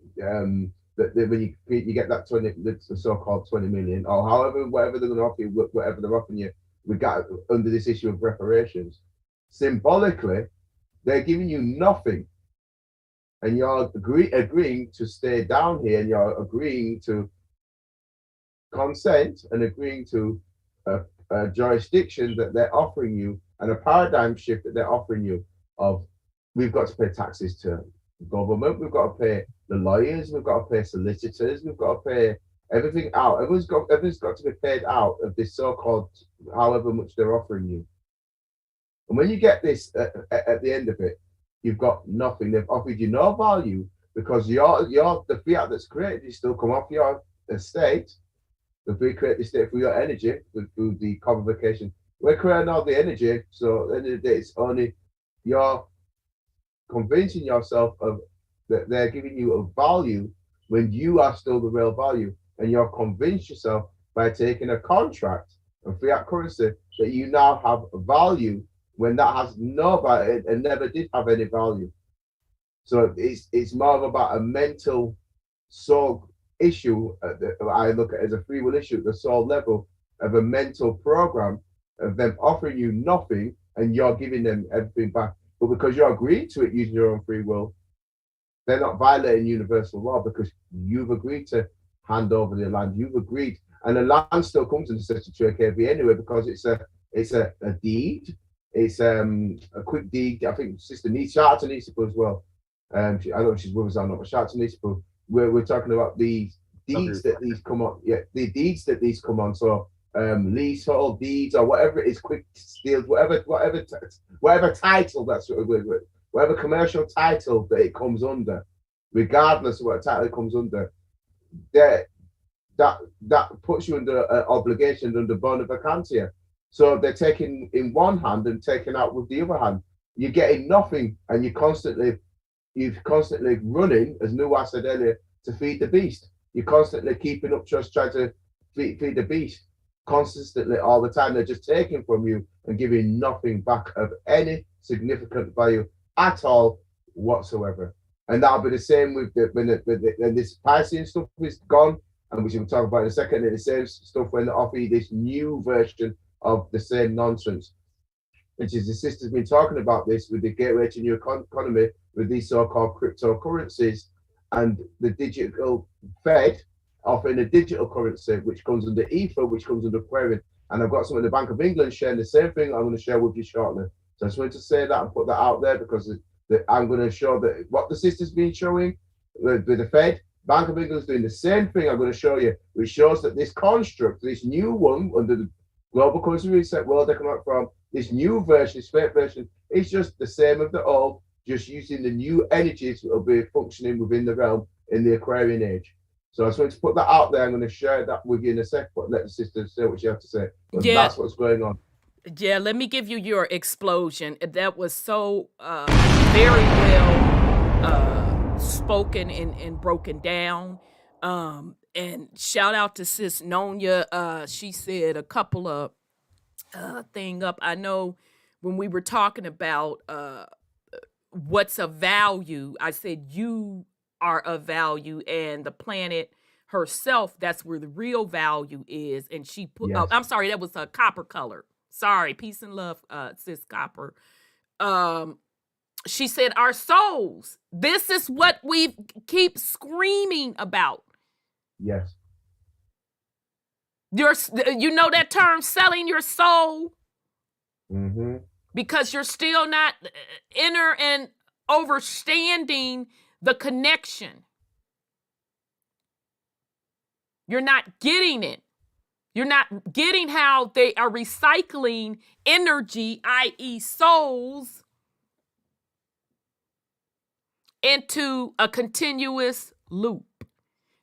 when you get that the so-called 20 million or whatever they're going to offer you, whatever they're offering you. We got under this issue of reparations. Symbolically, they're giving you nothing, and you're agreeing to stay down here, and you're agreeing to consent and agreeing to a jurisdiction that they're offering you and a paradigm shift that they're offering you of we've got to pay taxes to government, we've got to pay the lawyers, we've got to pay solicitors, we've got to pay everything out. Everyone's got to be paid out of this so-called however much they're offering you. And when you get this at the end of it, you've got nothing. They've offered you no value because the fiat that's created is still come off your estate. If we create the state for your energy through the convocation, we're creating all the energy. So at the end of the day, it's only you're convincing yourself of that they're giving you a value when you are still the real value. And you're convinced yourself by taking a contract of fiat currency that you now have value when that has no value and never did have any value. So it's more about a mental soul issue. I look at it as a free will issue at the soul level of a mental program of them offering you nothing and you're giving them everything back. But because you're agreeing to it using your own free will, they're not violating universal law because you've agreed to hand over the land. You've agreed, and the land still comes into statutory KV anyway because it's a deed. It's a quick deed. I think Sister Sharton needs to put as well. I don't know if she's with us or not, but Sharton needs to put. We're talking about the deeds that these come on. Yeah, the deeds that these come on. So leasehold deeds or whatever it is, quick deals, whatever title that's whatever commercial title that it comes under, regardless of what title it comes under. That puts you under obligation under bona vacantia. So they're taking in one hand and taking out with the other hand. You're getting nothing, and you're constantly running, as Nuwa said earlier, to feed the beast. You're constantly keeping up, just trying to feed the beast constantly all the time. They're just taking from you and giving nothing back of any significant value at all whatsoever. And that'll be the same with when this Piscean stuff is gone, and which we'll talk about in a second. And the same stuff when they offer you this new version of the same nonsense, which is the sister's been talking about this with the gateway to new economy, with these so-called cryptocurrencies and the digital Fed offering a digital currency, which comes under Ether, which comes under Aquarian. And I've got some in the Bank of England sharing the same thing. I'm going to share with you shortly. So I just wanted to say that and put that out there because I'm going to show that what the sister's been showing with the Fed, Bank of England is doing the same thing. I'm going to show you, which shows that this construct, this new one under the Global Currency Reset, World Economic Forum, this new version, this fake version, is just the same of the old, just using the new energies that will be functioning within the realm in the Aquarian age. So I just wanted to put that out there. I'm going to share that with you in a sec, but let the sister say what she has to say. But that's what's going on. Yeah, let me give you your explosion. That was so very well spoken and broken down. And And shout out to Sis Nonya. She said a couple of thing up. I know when we were talking about what's of value, I said you are of value, and the planet herself, that's where the real value is. And she put, Yes. I'm sorry, that was a copper color. Sorry, peace and love, Sis Copper. She said our souls. This is what we keep screaming about. Yes. You know that term, selling your soul? Mm-hmm. Because you're still not inner and understanding the connection. You're not getting it. You're not getting how they are recycling energy, i.e. souls, into a continuous loop.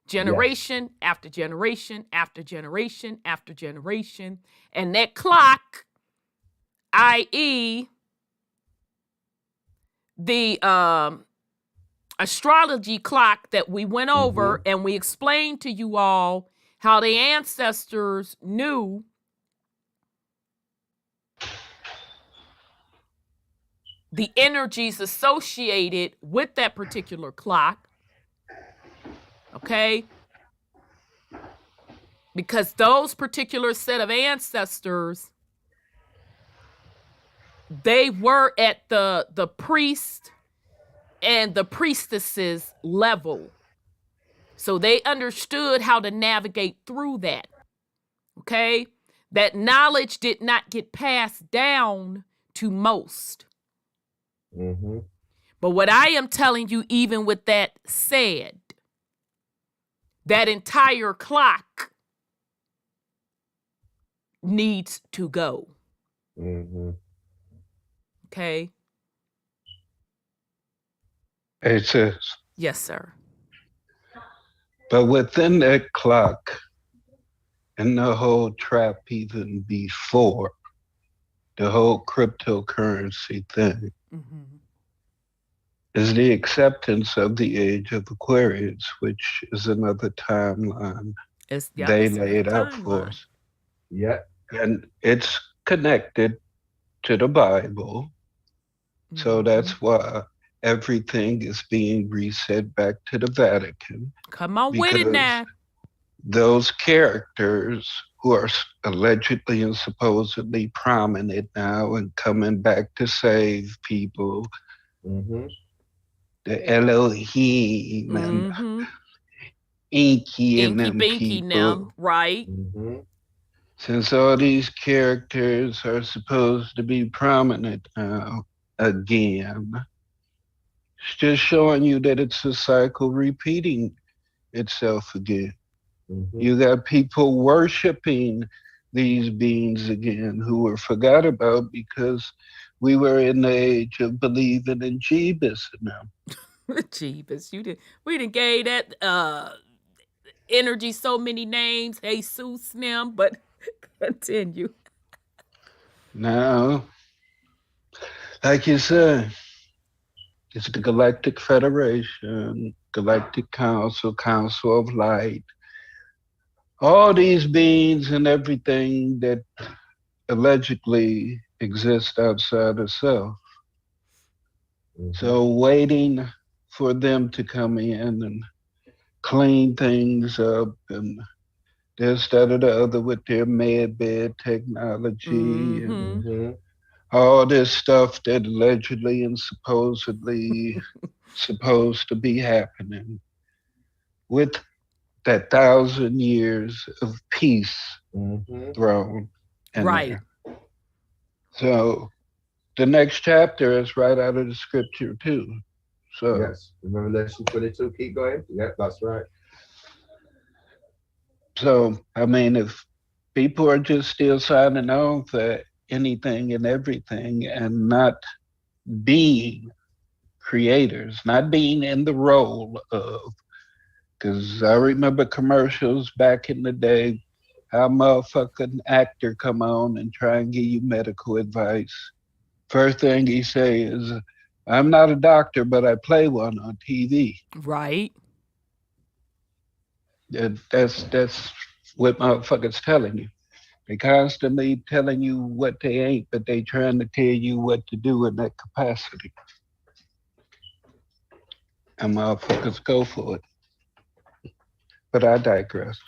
Generation after generation after generation after generation. And that clock, i.e. the astrology clock that we went over, and we explained to you all how the ancestors knew the energies associated with that particular clock. Okay? Because those particular set of ancestors, they were at the priest and the priestesses level. So they understood how to navigate through that. Okay? That knowledge did not get passed down to most. Mm-hmm. But what I am telling you, even with that said, that entire clock needs to go. Mm-hmm. Okay? It says, Yes, sir. but within that clock, and the whole trap even before, the whole cryptocurrency thing, is the acceptance of the age of Aquarius, which is another timeline they laid out for us. Yeah. And it's connected to the Bible. So that's why everything is being reset back to the Vatican. Come on with it now. Those characters who are allegedly and supposedly prominent now and coming back to save people, the Elohim and Inky and them Binky people. now, right? Since all these characters are supposed to be prominent now again, it's just showing you that it's a cycle repeating itself again. You got people worshiping these beings again who were forgot about because we were in the age of believing in Jeebus now. Jeebus, we done gave that energy so many names, Jesus now, but continue. Now, like you said, it's the Galactic Federation, Galactic Council, Council of Light, all these beings and everything that allegedly exist outside of self. So waiting for them to come in and clean things up and this, that, or the other with their med bed technology and all this stuff that allegedly and supposedly supposed to be happening with that 1,000 years of peace thrown in right there. So the next chapter is right out of the scripture too. So yes, Revelation 22. Keep going. Yep, that's right. So I mean, if people are just still signing on for anything and everything and not being creators, not being in the role of, because I remember commercials back in the day, how motherfucking actor come on and try and give you medical advice. First thing he say is, I'm not a doctor, but I play one on TV. Right. That's what motherfuckers telling you. They constantly telling you what they ain't, but they trying to tell you what to do in that capacity. And motherfuckers go for it. But I digress.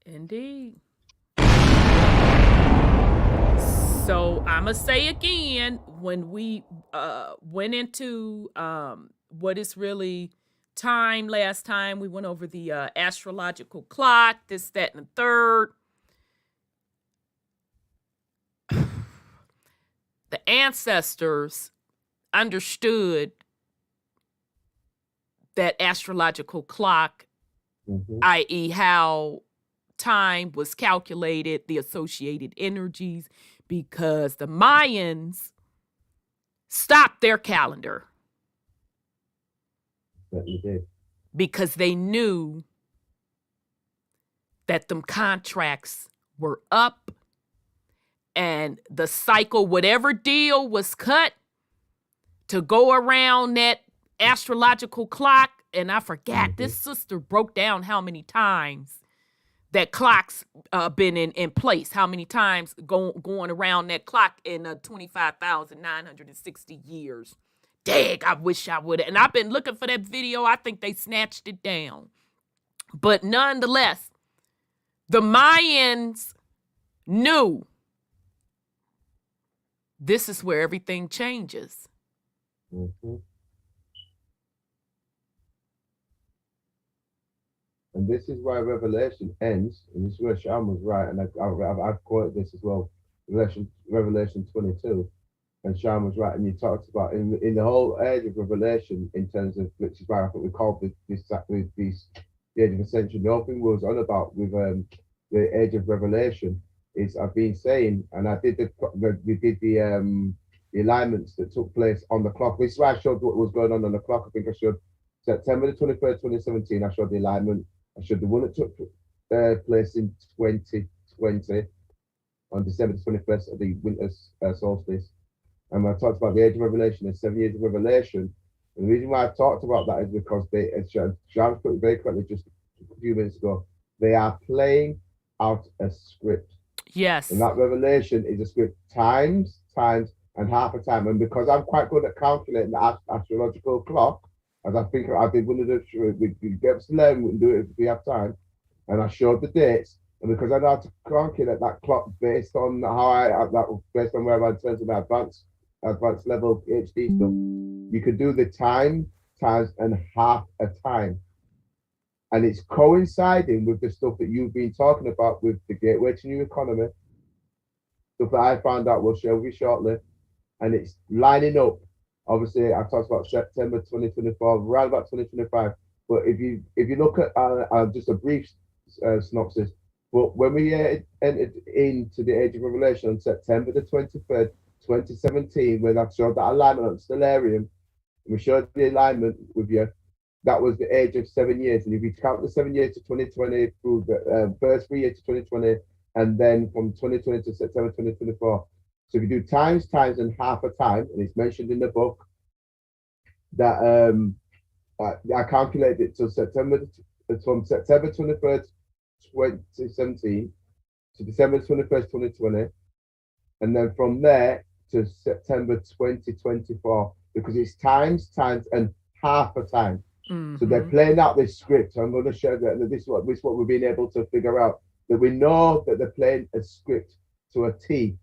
Indeed. So I'ma say again, when we went into what is really time last time, we went over the astrological clock, this, that, and the third. The ancestors understood that astrological clock, i.e., how time was calculated, the associated energies, because the Mayans stopped their calendar. Because they knew that them contracts were up and the cycle, whatever deal was cut to go around that astrological clock, and I forgot, this sister broke down how many times that clock's been in place, how many times going around that clock in 25,960 years. Dang, I wish I would have. And I've been looking for that video. I think they snatched it down. But nonetheless, the Mayans knew this is where everything changes. And this is why Revelation ends, and this is where Sean was right, and I've quoted this as well, Revelation 22, and Sean was right, and you talked about in the whole age of Revelation, in terms of, which is why I think we called this the age of Ascension. The whole thing was on about with the age of Revelation is, I've been saying, and I did we did the alignments that took place on the clock. This is why I showed what was going on the clock. I think I showed September the 23rd, 2017. I showed the alignment. I showed the one that took place in 2020 on December the 21st of the winter solstice. And I talked about the age of Revelation, the 7 years of Revelation. And the reason why I talked about that is because they, as Sean put it very correctly just a few minutes ago, they are playing out a script. Yes. And that Revelation is a script times, and half a time. And because I'm quite good at calculating the astrological clock, as I think I did one of the, we get us to learn, we can do it if we have time. And I showed the dates. And because I know how to calculate that clock based on based on where I'm in terms of my advanced level HD stuff, you could do the times, and half a time. And it's coinciding with the stuff that you've been talking about with the gateway to new economy, stuff that I found out we'll share with you shortly. And it's lining up. Obviously, I've talked about September 2024, around about 2025. But if you look at just a brief synopsis, but when we entered into the Age of Revelation on September the 23rd, 2017, when I showed that alignment on Stellarium, we showed the alignment with you, that was the age of 7 years. And if you count the 7 years to 2020 through the first 3 years to 2020, and then from 2020 to September 2024. So if you do times, and half a time, and it's mentioned in the book, that I calculated it to from September 23rd, 2017 to December 21st, 2020. And then from there to September 2024, because it's times, and half a time. So they're playing out this script. So I'm going to show that this is what we've been able to figure out, that we know that they're playing a script to a T.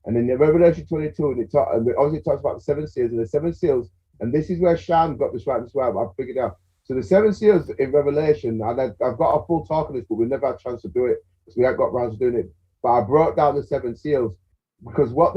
And in the Revelation 22, and it obviously talks about the 7 seals, and the 7 seals, and this is where Sean got this right as well, I've figured out. So the 7 seals in Revelation, and I've got a full talk on this, but we never had a chance to do it, because we haven't got around to doing it. But I broke down the 7 seals, because what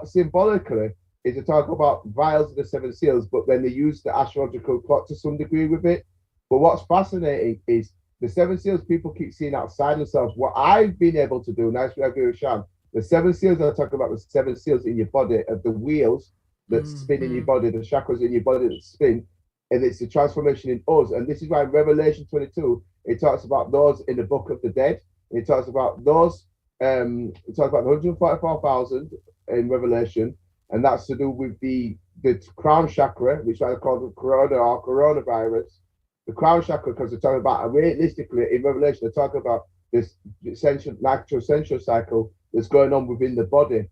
symbolically is to talk about vials of the 7 seals, but then they use the astrological clock to some degree with it. But what's fascinating is the 7 seals people keep seeing outside themselves. What I've been able to do, nice to agree with Sean, the 7 seals are talking about the 7 seals in your body, of the wheels that spin in your body, the chakras in your body that spin, and it's the transformation in us. And this is why in Revelation 22, it talks about those in the book of the dead. It talks about those, it talks about 144,000 in Revelation, and that's to do with the crown chakra, which I call the corona or coronavirus, the crown chakra, because they're talking about, realistically, in Revelation, they're talking about this natural sensual cycle that's going on within the body.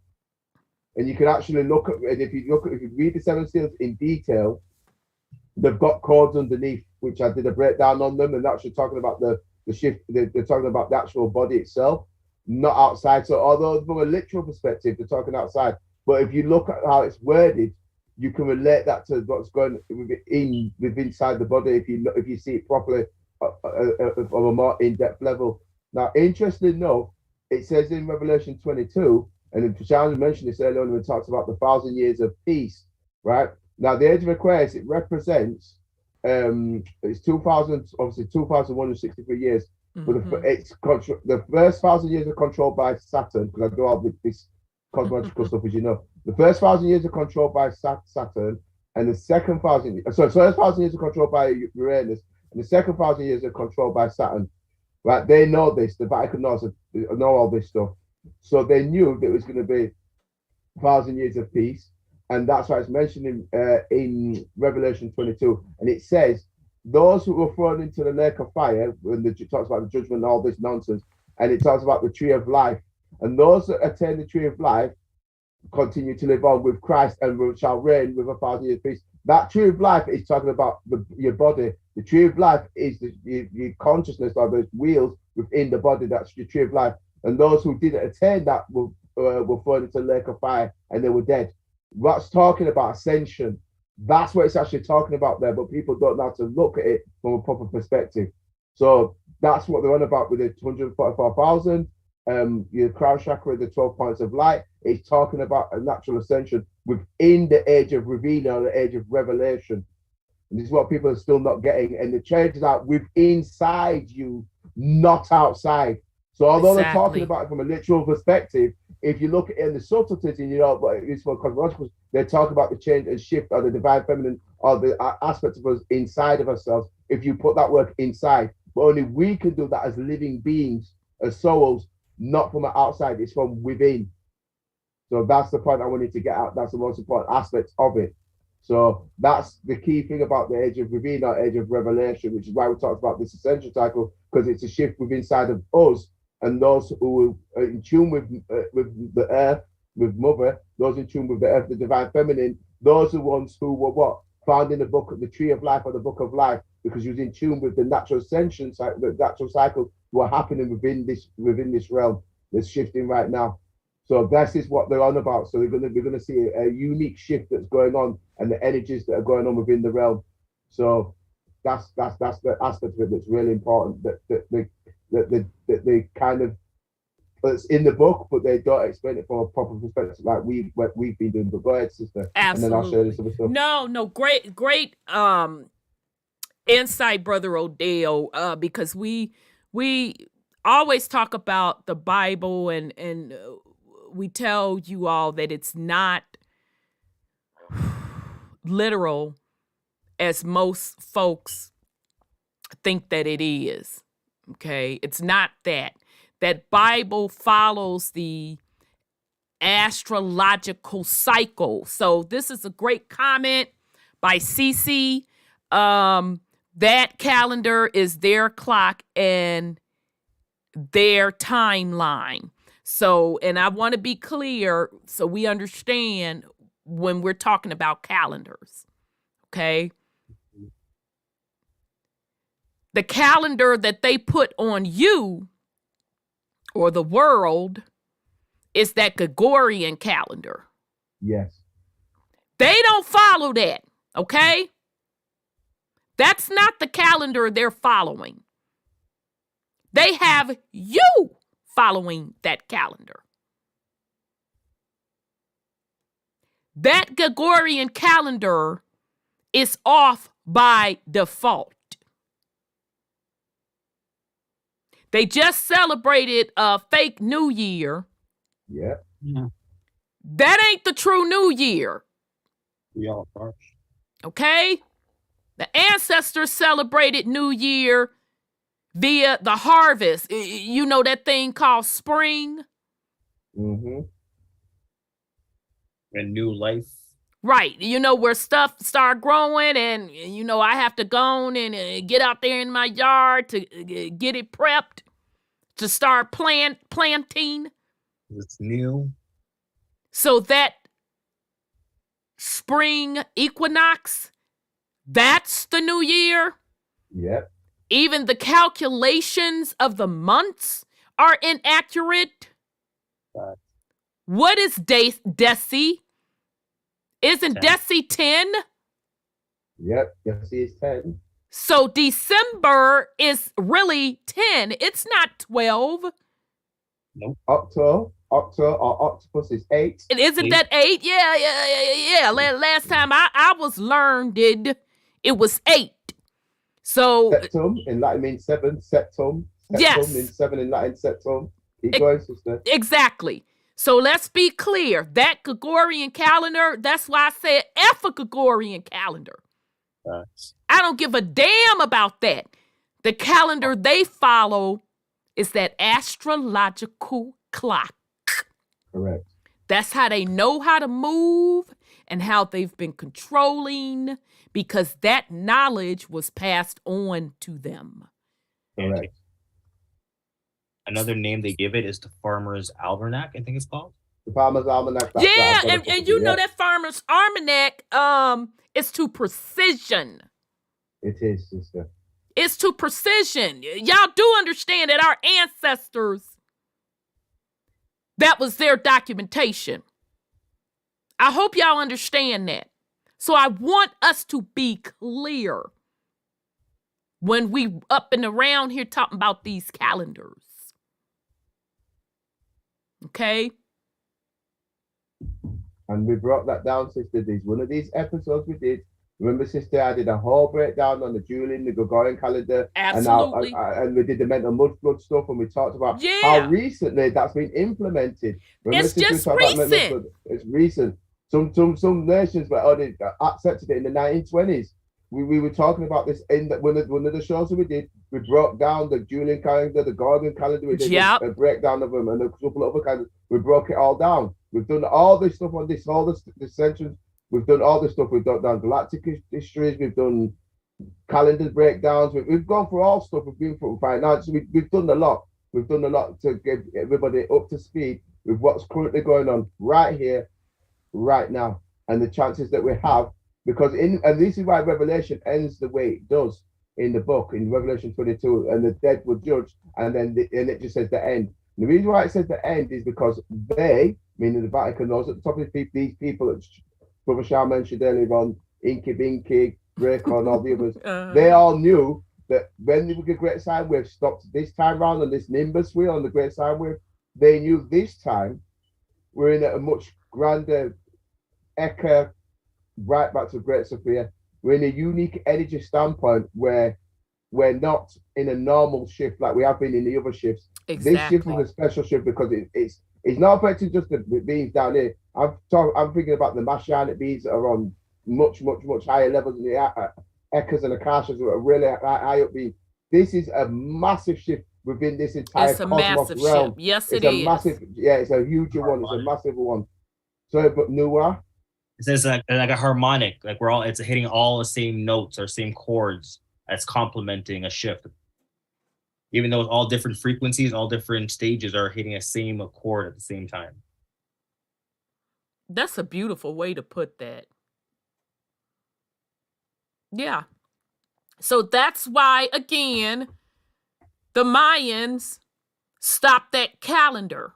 And you can actually look at, and if you read the seven seals in detail, they've got codes underneath, which I did a breakdown on them, and actually talking about the shift. They're talking about the actual body itself, not outside. So although from a literal perspective, they're talking outside, but if you look at how it's worded, you can relate that to what's going inside the body if you see it properly on a more in-depth level. Now, interestingly enough, it says in Revelation 22, and Sean mentioned this earlier on when it talks about the 1,000 years of peace, right? Now, the age of Aquarius, it represents it's 2,000, obviously 2,163 years. But the first 1,000 years are controlled by Saturn, because I do all this cosmological stuff, as you know. The first 1,000 years are controlled by Saturn, and the second 1,000, first 1,000 years are controlled by Uranus, and the second 1,000 years are controlled by Saturn. Right? They know this. The Vatican know all this stuff. So they knew that it was going to be 1,000 years of peace, and that's why it's mentioned in Revelation 22, and it says those who were thrown into the lake of fire, when it talks about the judgment and all this nonsense, and it talks about the tree of life, and those that attain the tree of life continue to live on with Christ and shall reign with 1,000 years peace. That tree of life is talking about your body. The tree of life is the consciousness of those wheels within the body. That's the tree of life. And those who didn't attain that were thrown into the lake of fire and they were dead. What's talking about ascension? That's what it's actually talking about there, but people don't know how to look at it from a proper perspective. So that's what they're on about with the 244,000. Your crown chakra, the 12 points of light. It's talking about a natural ascension within the age of revealing or the age of revelation. And this is what people are still not getting. And the change is out with inside you, not outside. So although they're talking about it from a literal perspective, if you look at it in the subtleties, and but it's for cosmological, they talk about the change and shift or the divine feminine or the aspects of us inside of ourselves. If you put that work inside, but only we can do that as living beings, as souls, not from the outside. It's from within. So that's the point I wanted to get out. That's the most important aspect of it. So that's the key thing about the age of revealing or age of revelation, which is why we talked about this ascension cycle, because it's a shift within inside of us. And those who are in tune with the earth, with mother, those in tune with the earth, the divine feminine, those are the ones who were found in the book, the tree of life or the book of life, because you was in tune with the natural ascension, the natural cycle, what happening within this realm that's shifting right now. So this is what they're on about. So we're gonna see a unique shift that's going on and the energies that are going on within the realm. So that's the aspect of it that's really important. That they kind of, it's in the book, but they don't explain it from a proper perspective like we've been doing. But go ahead, sister. Absolutely. And then I'll share this other stuff. No, great insight, Brother Odel, because we always talk about the Bible and we tell you all that it's not literal as most folks think that it is. Okay, it's not that. That Bible follows the astrological cycle. So this is a great comment by Cece. That calendar is their clock and their timeline. So, and I want to be clear so we understand when we're talking about calendars. Okay. The calendar that they put on you or the world is that Gregorian calendar. Yes. They don't follow that, okay? That's not the calendar they're following. They have you following that calendar. That Gregorian calendar is off by default. They just celebrated a fake New Year. Yeah. That ain't the true New Year. We all are. Okay? The ancestors celebrated New Year via the harvest. You know that thing called spring? Mm-hmm. And new life. Right. You know, where stuff start growing and, you know, I have to go on and get out there in my yard to get it prepped to start planting. It's new. So that spring equinox, that's the new year. Yep. Even the calculations of the months are inaccurate. Right. What is Deci? Isn't 10. Deci 10? Yep. Deci is 10. So December is really 10. It's not 12. Nope. Octo or octopus is 8. It isn't that 8? Yeah. Last time I was learned it was 8. So Septum in Latin means 7. Septum. Yes. Means 7 in Latin. Septum. Keep going, sister. Exactly. So let's be clear. That Gregorian calendar, that's why I said F a Gregorian calendar. I don't give a damn about that. The calendar they follow is that astrological clock. Correct. That's how they know how to move and how they've been controlling, because that knowledge was passed on to them. Correct. Another name they give it is the Farmer's Almanac, I think it's called. The Farmer's Almanac. Yeah, and you know that Farmer's Almanac is to precision. It is, sister. It's to precision. Y'all do understand that our ancestors, that was their documentation. I hope y'all understand that. So I want us to be clear when we up and around here talking about these calendars. Okay? And we brought that down, sister. This one of these episodes we did. Remember, sister, I did a whole breakdown on the Julian, the Gregorian calendar. Absolutely. And we did the mental mudflood stuff, and we talked about how recently that's been implemented. Remember, it's just recent. It's recent. Some nations they accepted it in the 1920s. We were talking about this in one of the shows that we did. We broke down the Julian calendar, the Gregorian calendar. We did a breakdown of them and a couple of other calendars. We broke it all down. We've done all this stuff on this, all the Ascension. We've done all this stuff. We've done galactic histories. We've done calendar breakdowns. We've gone through all stuff. We've been through finance. We've done a lot. We've done a lot to get everybody up to speed with what's currently going on right here, right now, and the chances that we have. Because and this is why Revelation ends the way it does in the book, in Revelation 22, and the dead were judged, and then it just says the end. And the reason why it says the end is because they, meaning the Vatican, those at the top of these people that Brother Shah mentioned earlier on, Inky Binky, Greco, and all the others, they all knew that when the Great Sine Wave stopped this time round on this Nimbus wheel on the Great Sine Wave, they knew this time we're in a much grander Eka, right back to Great Sophia. We're in a unique energy standpoint where we're not in a normal shift like we have been in the other shifts. Exactly. This shift is a special shift because it's not affecting just the beings down here. I'm thinking about the Messianic beings that are on much higher levels than the Ekas and the Kashas who are really high up beings. This is a massive shift within this entire cosmos realm. Shift. Yes, it's a massive. Yeah, it's a huge one. It's a massive one. So, but Nuwa. It's like a harmonic, like it's hitting all the same notes or same chords that's complementing a shift. Even though it's all different frequencies, all different stages are hitting a same chord at the same time. That's a beautiful way to put that. Yeah. So that's why, again, the Mayans stopped that calendar.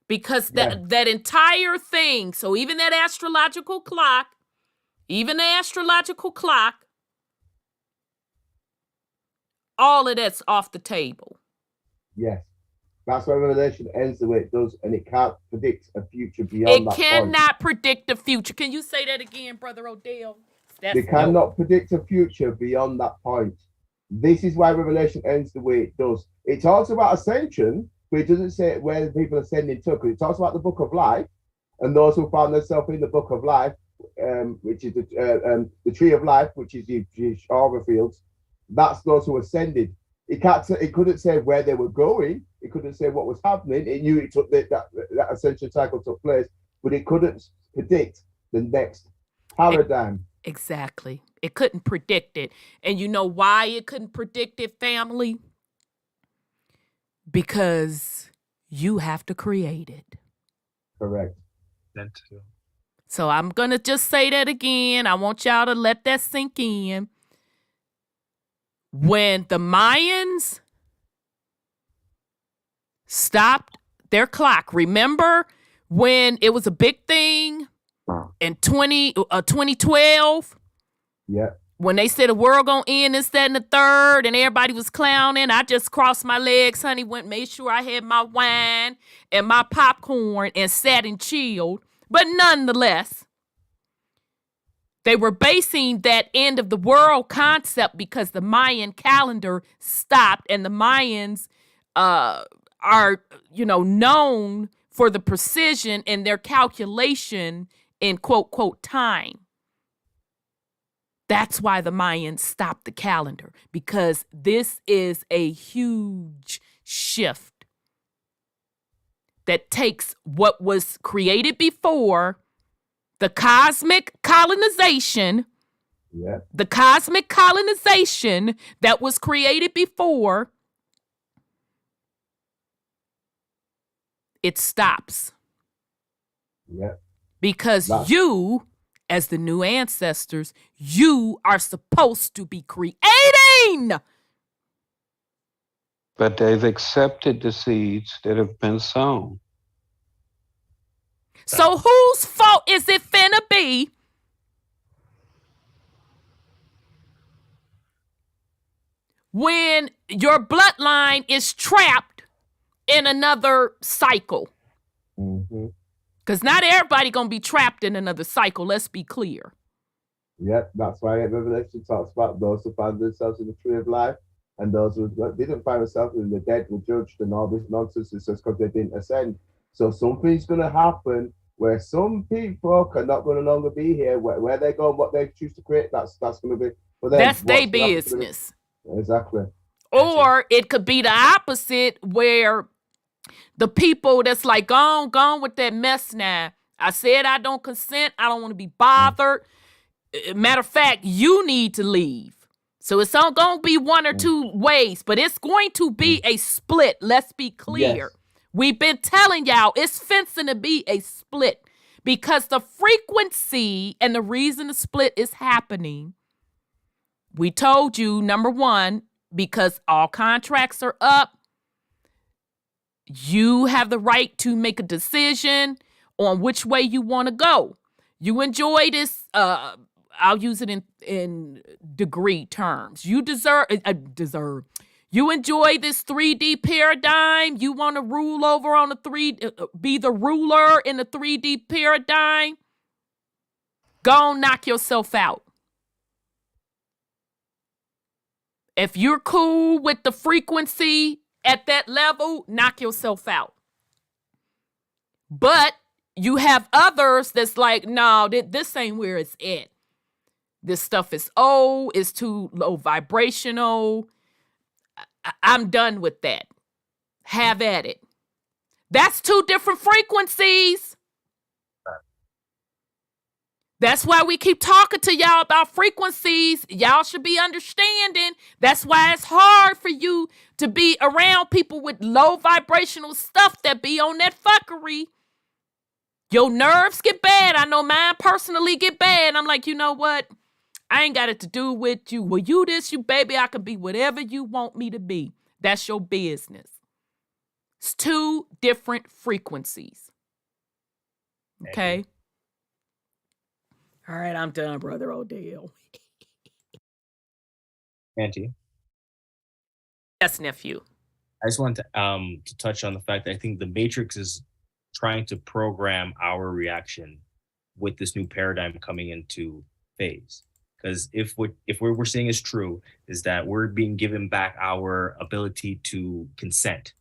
Because that entire thing, so even that astrological clock, all of that's off the table. Yes. That's why Revelation ends the way it does, and it can't predict a future beyond that point. It cannot predict the future. Can you say that again, Brother Odell? They cannot predict a future beyond that point. This is why Revelation ends the way it does. It talks about ascension, but it doesn't say where the people are ascending to. It talks about the book of life and those who found themselves in the book of life, which is the tree of life, which is the Arbor fields. That's those who ascended. It couldn't say where they were going. It couldn't say what was happening. It knew it took that ascension cycle took place, but it couldn't predict the next paradigm. Exactly. It couldn't predict it. And you know why it couldn't predict it, family? Because you have to create it. Correct. So I'm going to just say that again. I want y'all to let that sink in. When the Mayans stopped their clock, remember when it was a big thing in 2012? Yeah. When they said the world gonna end, this, that, and the third, and everybody was clowning, I just crossed my legs, honey, made sure I had my wine and my popcorn and sat and chilled. But nonetheless, they were basing that end of the world concept because the Mayan calendar stopped, and the Mayans are, known for the precision in their calculation in quote time. That's why the Mayans stopped the calendar, because this is a huge shift that takes what was created before, the cosmic colonization, the cosmic colonization that was created before, it stops. Because you, as the new ancestors, you are supposed to be creating. But they've accepted the seeds that have been sown. So whose fault is it finna be when your bloodline is trapped in another cycle? Because not everybody gonna be trapped in another cycle. Let's be clear. Yep, that's why Revelation talks about those who found themselves in the tree of life and those who didn't find themselves in the dead were judged and all this nonsense. It's just because they didn't ascend. So something's gonna happen where some people are not going to longer be here. Where they go, what they choose to create, that's going to be for them. That's their business. Exactly. Or it could be the opposite, where the people that's like, gone with that mess now. I said I don't consent. I don't want to be bothered. Matter of fact, you need to leave. So it's all going to be one or two ways, but it's going to be a split. Let's be clear. Yes. We've been telling y'all it's fencing to be a split, because the frequency and the reason the split is happening, we told you, number one, because all contracts are up. You have the right to make a decision on which way you want to go. You enjoy this, I'll use it in degree terms. You You enjoy this 3D paradigm. You want to rule over on be the ruler in the 3D paradigm. Go and knock yourself out. If you're cool with the frequency at that level, knock yourself out. But you have others that's like, no, this ain't where it's at. This stuff is old, it's too low vibrational. I'm done with that. Have at it. That's two different frequencies. That's why we keep talking to y'all about frequencies. Y'all should be understanding. That's why it's hard for you to be around people with low vibrational stuff that be on that fuckery. Your nerves get bad. I know mine personally get bad. I'm like, you know what? I ain't got it to do with you. Well, you this, you baby, I can be whatever you want me to be. That's your business. It's two different frequencies. Okay? All right, I'm done, Brother Odell. Auntie. Yes, nephew. I just want to touch on the fact that I think the Matrix is trying to program our reaction with this new paradigm coming into phase. Because if what we're saying is true, is that we're being given back our ability to consent,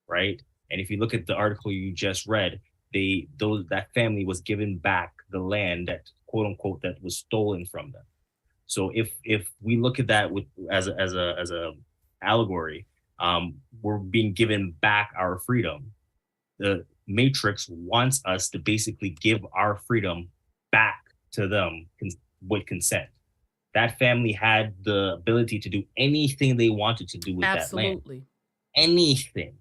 right? And if you look at the article you just read, that family was given back the land that, quote unquote, that was stolen from them. So if we look at that as a allegory, we're being given back our freedom. The Matrix wants us to basically give our freedom back to them with consent. That family had the ability to do anything they wanted to do with that land. Absolutely. Anything.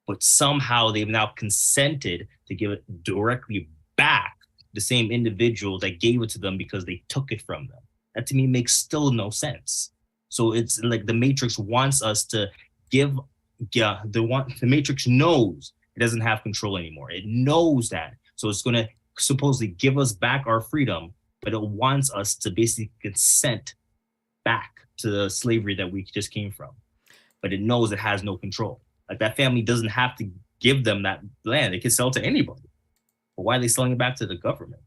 But somehow they've now consented to give it directly back to the same individual that gave it to them because they took it from them. That to me makes still no sense. So it's like the Matrix wants us to give, the Matrix knows it doesn't have control anymore. It knows that. So it's going to supposedly give us back our freedom, but it wants us to basically consent back to the slavery that we just came from. But it knows it has no control. Like that family doesn't have to give them that land. They can sell it to anybody. But why are they selling it back to the government?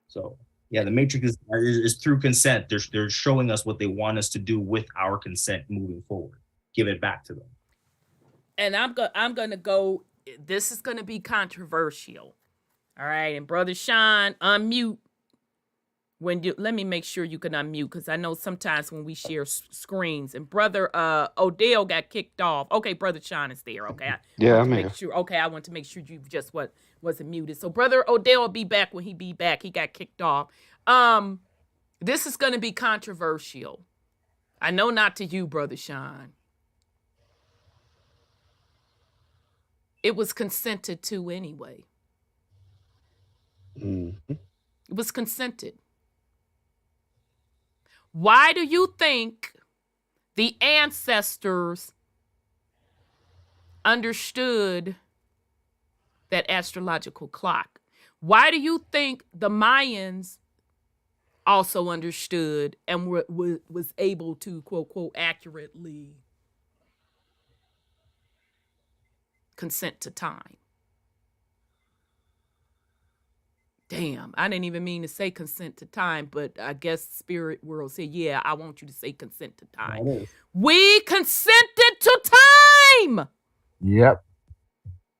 So yeah, the Matrix is through consent. They're showing us what they want us to do with our consent moving forward. Give it back to them. And I'm gonna go. This is gonna be controversial. All right, and Brother Sean, unmute. Let me make sure you can unmute, because I know sometimes when we share screens, and Brother Odell got kicked off. Okay, Brother Sean is there. Okay, I'm here. I want to make sure you just wasn't muted. So Brother Odell will be back when he be back. He got kicked off. This is going to be controversial. I know not to you, Brother Sean. It was consented to anyway. Mm-hmm. It was consented. Why do you think the ancestors understood that astrological clock? Why do you think the Mayans also understood and was able to, quote, quote, accurately consent to time? Damn, I didn't even mean to say consent to time, but I guess Spirit World said, yeah, I want you to say consent to time. We consented to time. Yep.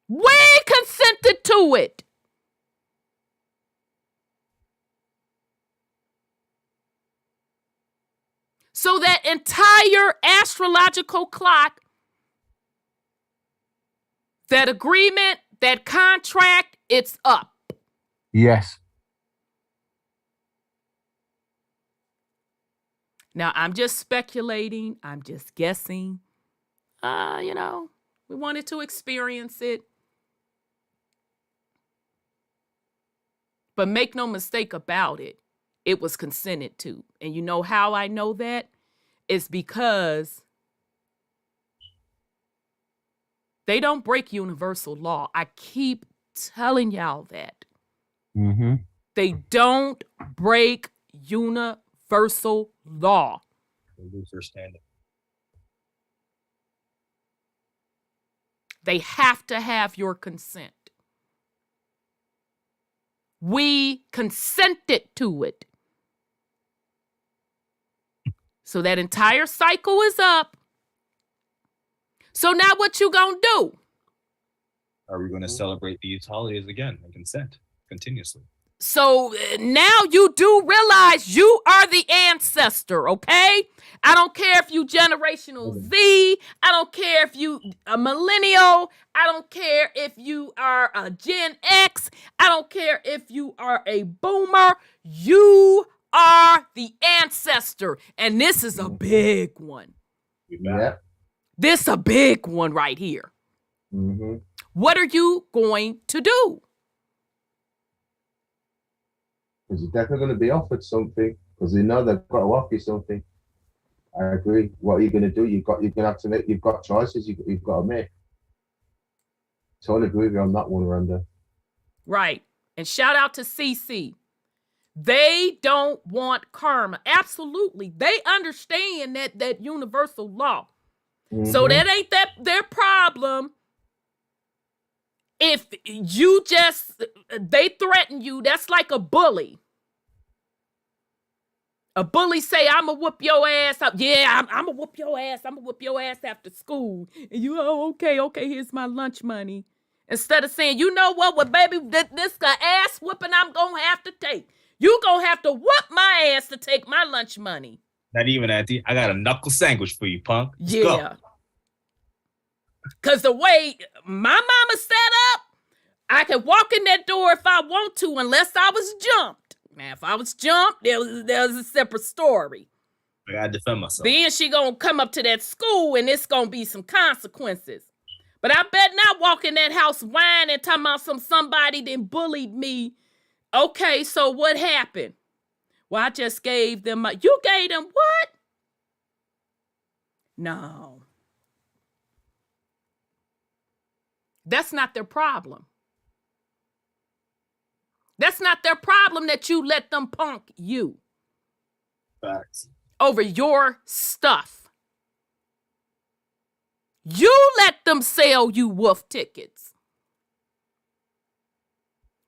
We consented to it. So that entire astrological clock, that agreement, that contract, it's up. Yes. Now, I'm just speculating. I'm just guessing. We wanted to experience it. But make no mistake about it. It was consented to. And you know how I know that? It's because they don't break universal law. I keep telling y'all that. Mm-hmm. They don't break universal law. Luther standing. They have to have your consent. We consented to it. So that entire cycle is up. So now what you gonna do? Are we going to celebrate these holidays again and consent continuously? So now you do realize you are the ancestor, okay? I don't care if you generational Z. I don't care if you a millennial. I don't care if you are a Gen X. I don't care if you are a boomer. You are the ancestor. And this is a big one. Yeah. This is a big one right here. Mm-hmm. What are you going to do? Because you're definitely going to be offered something, because they know they've got to offer you something. I agree. What are you going to do? You're going to have to make. You've got choices. You've got to make. Totally agree with you on that one, Randa. Right. And shout out to CC. They don't want karma. Absolutely. They understand that universal law. Mm-hmm. So that ain't their problem. If you they threaten you, that's like a bully. A bully say, I'm going to whoop your ass up. Yeah, I'm going to whoop your ass. I'm going to whoop your ass after school. And you, okay, here's my lunch money. Instead of saying, you know what, baby, this ass whooping I'm going to have to take. You going to have to whoop my ass to take my lunch money. Not even at the. I got a knuckle sandwich for you, punk. Let's Yeah. go. Because the way my mama set up, I could walk in that door if I want to, unless I was jumped. Now, if I was jumped, there was a separate story. I gotta defend myself. Then she gonna come up to that school and it's gonna be some consequences. But I bet not walk in that house whining, talking about somebody then bullied me. Okay, so what happened? Well, I just gave them you gave them what? No. That's not their problem. That's not their problem that you let them punk you. Facts. Over your stuff. You let them sell you wolf tickets.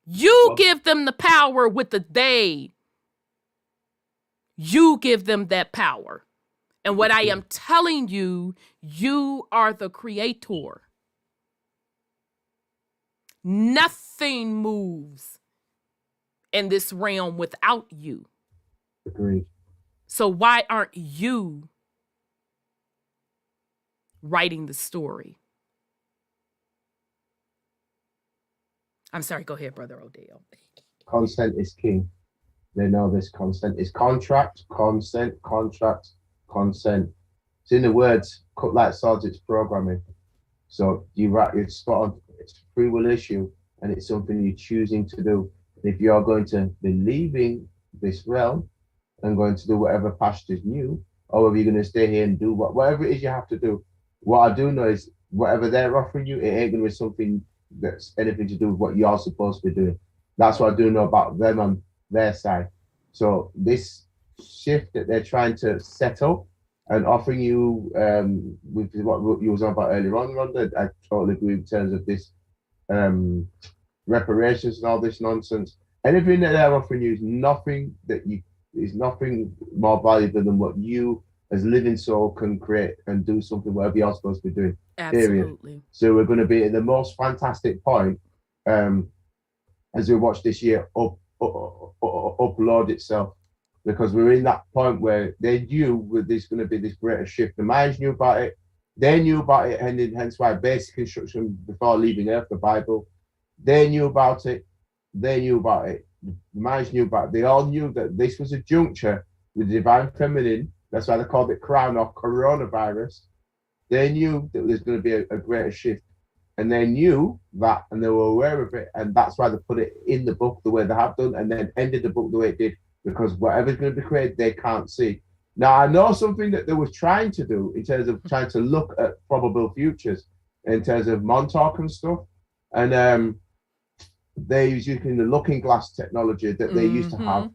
You give them the power with the they. You give them that power. And what I am telling you, you are the creator. Nothing moves in this realm without you. Agreed. So why aren't you writing the story? I'm sorry, go ahead, Brother Odell. Consent is king. They know this. Consent is contract, consent, contract, consent. It's in the words, cut like swords, it's programming. So you write, it's spot on. It's a free will issue, and it's something you're choosing to do. If you're going to be leaving this realm and going to do whatever past is new, or if you're going to stay here and do whatever it is you have to do. What I do know is whatever they're offering you, it ain't going to be something that's anything to do with what you're supposed to be doing. That's what I do know about them on their side. So this shift that they're trying to set up and offering you, with what you was on about earlier on, Rhonda, I totally agree in terms of this reparations and all this nonsense. Anything that they're offering you is nothing more valuable than what you as living soul can create and do something whatever you're supposed to be doing. Absolutely. Period. So we're going to be at the most fantastic point as we watch this year upload itself, because we're in that point where they knew there's going to be this greater shift. The Mayans knew about it. They knew about it, and hence why basic instruction before leaving Earth, the Bible. They knew about it. They knew about it. The Mayans knew about it. They all knew that this was a juncture with the divine feminine. That's why they called it crown or coronavirus. They knew that there's going to be a greater shift. And they knew that, and they were aware of it. And that's why they put it in the book the way they have done, and then ended the book the way it did, because whatever's going to be created, they can't see. Now, I know something that they were trying to do in terms of trying to look at probable futures, in terms of Montauk and stuff. And they use using the looking glass technology that they used to have.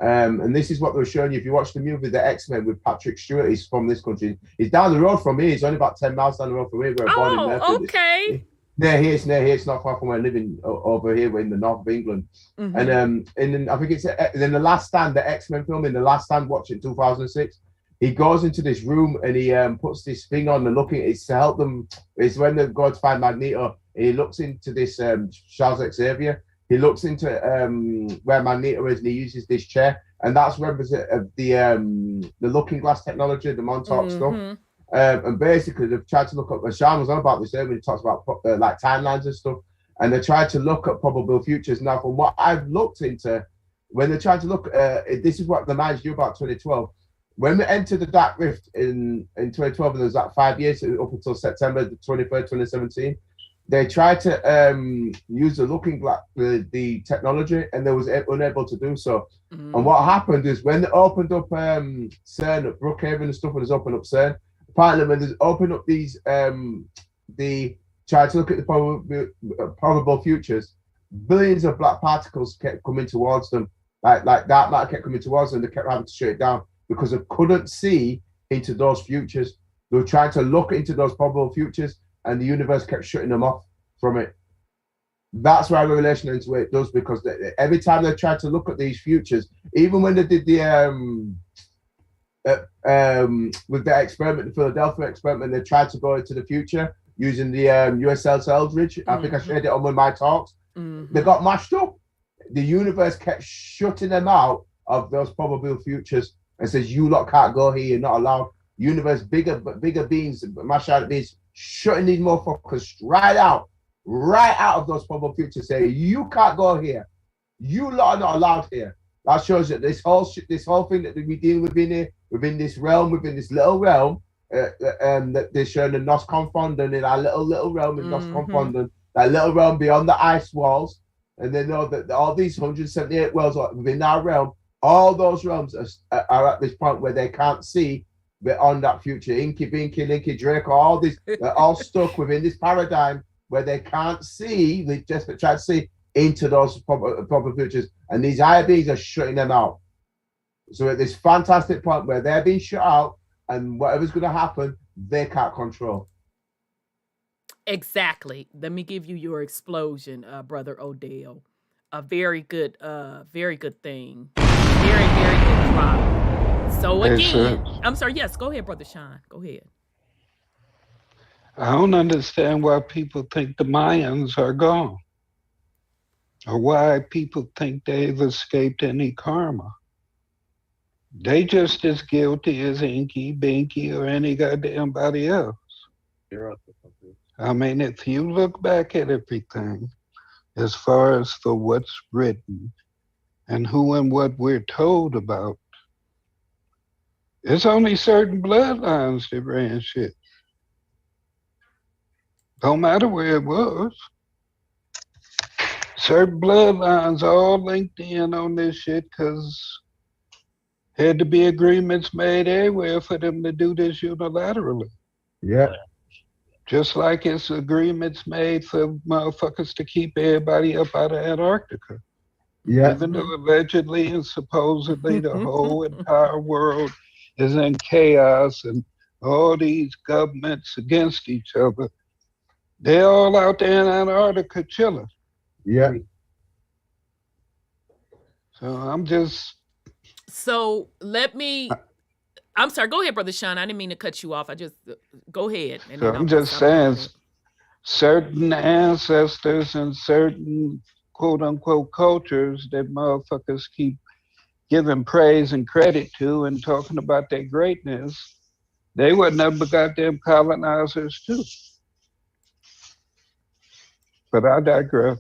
And this is what they were showing you. If you watch the movie The X-Men with Patrick Stewart, he's from this country. He's down the road from me. He's only about 10 miles down the road from me. We're born in Merthyr. Okay. Near here. It's not far from where I live over here. We're in the north of England. And then I think it's in The Last Stand, the X-Men film, in The Last Stand, watch it 2006. He goes into this room and he puts this thing on and looking. It's to help them. It's when they go to find Magneto. He looks into this Charles Xavier. He looks into where Magneto is, and he uses this chair, and that's representative of the looking glass technology, the Montauk stuff. And basically, they've tried to look up. Sean was on about this earlier. He talks about like timelines and stuff, and they tried to look at probable futures. Now, from what I've looked into, when they tried to look, this is what the Mayans knew about 2012. When we entered the Dark Rift in 2012, and there was like 5 years up until September the 23rd, 2017. They tried to use the looking glass, the technology, and they was unable to do so. And what happened is when they opened up CERN at Brookhaven and stuff, when they opened up CERN, apparently when they opened up these, they tried to look at the probable futures, billions of black particles kept coming towards them, like dark matter kept coming towards them. They kept having to shut it down because they couldn't see into those futures. They were trying to look into those probable futures, and the universe kept shutting them off from it. That's why Revelation ends the way it does, because every time they tried to look at these futures, even when they did the with the experiment, the Philadelphia experiment, they tried to go into the future using the USS Eldridge. I think I shared it on one of my talks. They got mashed up. The universe kept shutting them out of those probable futures, and says, you lot can't go here, you're not allowed. Universe, bigger beings, Masha is shutting these motherfuckers right out of those probable futures, say, you can't go here. You lot are not allowed here. That shows that this whole thing that we deal with within this realm, within this little realm, that they're showing the Nos Confondant in our little realm in Nos Confondant, that little realm beyond the ice walls, and they know that all these 178 worlds within our realm, all those realms are at this point where they can't see beyond that future. Inky, Binky, Linky, Draco, all these, they're all stuck within this paradigm where they can't see, they just try to see into those proper futures, and these higher beings are shutting them out. So at this fantastic point where they're being shut out, and whatever's going to happen, they can't control. Exactly. Let me give you your explosion, Brother Odell. A very good thing. Very, very good drop. So again, I'm sorry. Yes, go ahead, Brother Sean. Go ahead. I don't understand why people think the Mayans are gone, or why people think they've escaped any karma. They just as guilty as Inky, Binky, or any goddamn body else. I mean, if you look back at everything, as far as for what's written and who and what we're told about, it's only certain bloodlines that ran shit. Don't matter where it was. Certain bloodlines all linked in on this shit because had to be agreements made everywhere for them to do this unilaterally. Yeah. Just like it's agreements made for motherfuckers to keep everybody up out of Antarctica. Yeah. Even though allegedly and supposedly the whole entire world is in chaos and all these governments against each other, they're all out there in Antarctica chilling. Yeah. So I'm just... So let me... I'm sorry. Go ahead, Brother Sean. I didn't mean to cut you off. I just... Go ahead. And so I'm just saying, certain ancestors and certain quote-unquote cultures that motherfuckers keep giving praise and credit to and talking about their greatness, they were nothing but goddamn colonizers too. But I digress.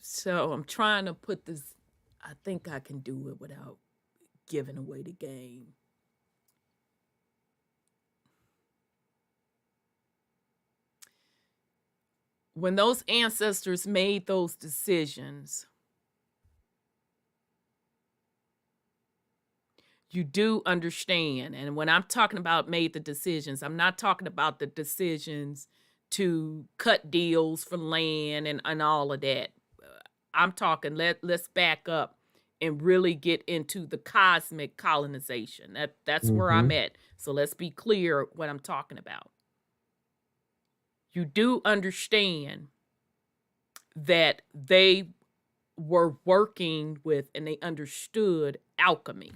So I'm trying to put this, I think I can do it without giving away the game. When those ancestors made those decisions, you do understand. And when I'm talking about made the decisions, I'm not talking about the decisions to cut deals for land and all of that. I'm talking, let's back up and really get into the cosmic colonization. That's where I'm at. So let's be clear what I'm talking about. You do understand that they were working with and they understood alchemy.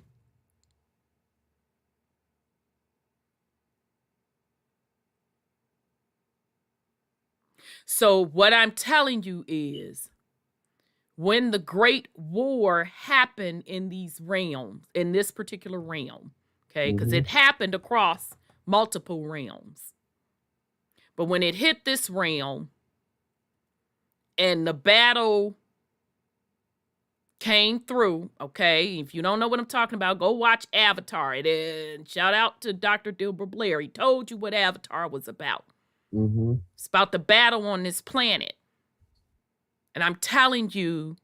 So what I'm telling you is, when the Great War happened in these realms, in this particular realm, okay, because it happened across multiple realms. But when it hit this realm and the battle came through, okay, if you don't know what I'm talking about, go watch Avatar. And shout out to Dr. Dilbert Blair. He told you what Avatar was about. It's about the battle on this planet. And I'm telling you,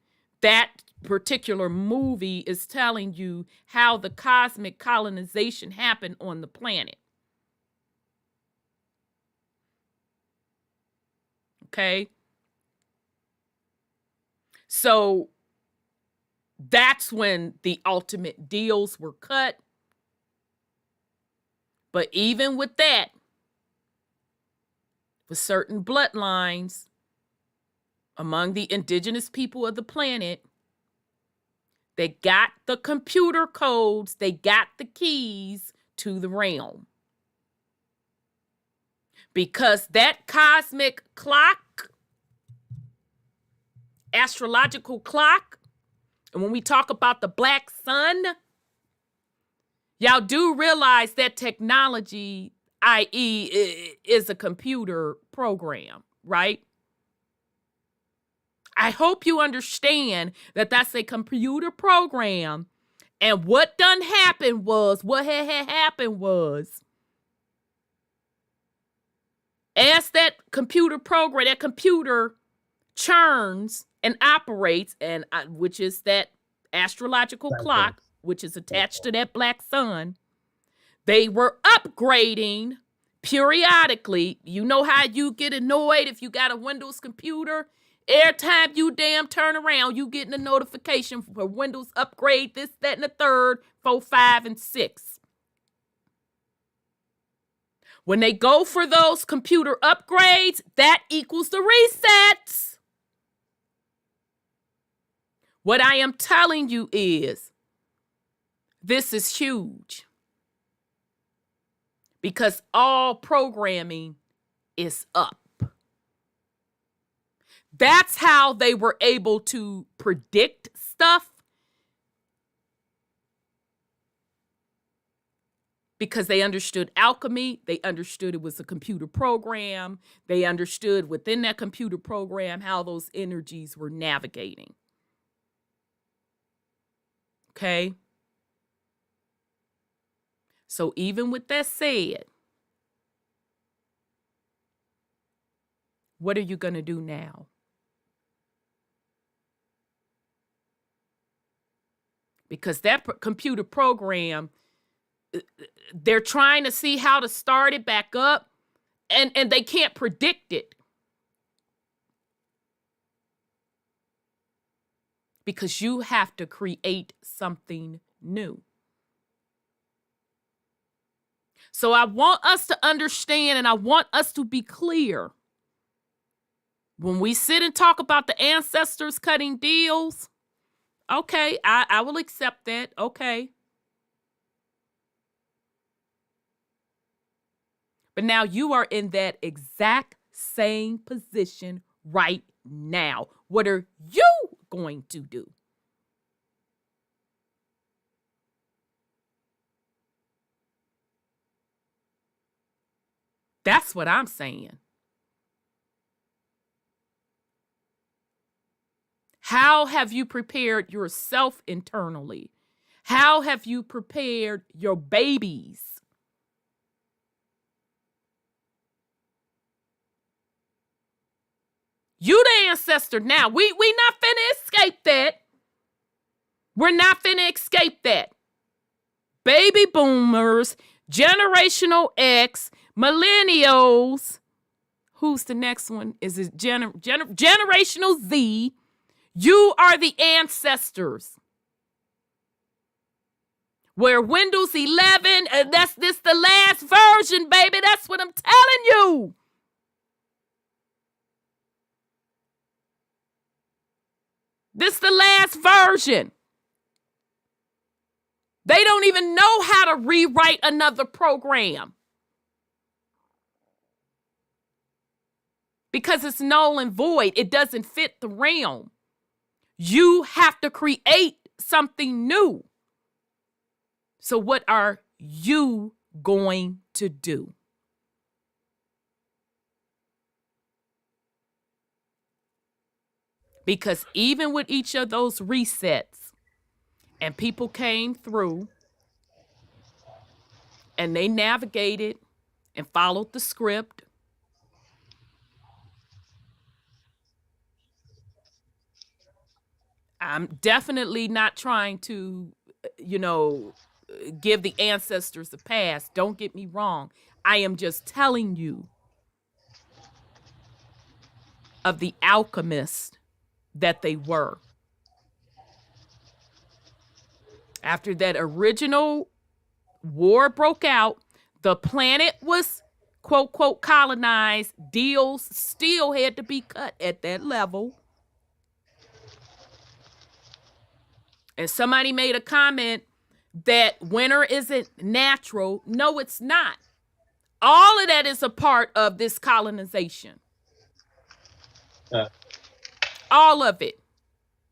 that particular movie is telling you how the cosmic colonization happened on the planet. Okay? So that's when the ultimate deals were cut. But even with that, for certain bloodlines among the indigenous people of the planet, they got the computer codes, they got the keys to the realm. Because that cosmic clock, astrological clock, and when we talk about the black sun, Y'all do realize that technology, i.e., is a computer program, right? I hope you understand that that's a computer program. And what had happened was, as that computer program, that computer churns and operates, and which is that astrological clock, which is attached to that black sun, they were upgrading periodically. You know how you get annoyed if you got a Windows computer? Every time you damn turn around, you getting a notification for Windows upgrade, this, that, and the third, 4, 5, and 6. When they go for those computer upgrades, that equals the resets. What I am telling you is, this is huge. Because all programming is up. That's how they were able to predict stuff. Because they understood alchemy. They understood it was a computer program. They understood within that computer program how those energies were navigating. Okay? So even with that said, what are you going to do now? Because that computer program, they're trying to see how to start it back up, and they can't predict it. Because you have to create something new. So I want us to understand, and I want us to be clear. When we sit and talk about the ancestors cutting deals, okay, I will accept that. Okay. But now you are in that exact same position right now. What are you going to do? That's what I'm saying. How have you prepared yourself internally? How have you prepared your babies? You the ancestor now. We not finna escape that. We're not finna escape that. Baby boomers, generational X, millennials. Who's the next one? Is it generational Z? You are the ancestors. Where Windows 11, that's this the last version, baby. That's what I'm telling you. This the last version. They don't even know how to rewrite another program. Because it's null and void. It doesn't fit the realm. You have to create something new. So what are you going to do? Because even with each of those resets, and people came through, and they navigated and followed the script, I'm definitely not trying to, give the ancestors a pass. Don't get me wrong. I am just telling you of the alchemists that they were. After that original war broke out, the planet was, quote, quote, colonized. Deals still had to be cut at that level. And somebody made a comment that winter isn't natural. No, it's not. All of that is a part of this colonization. All of it.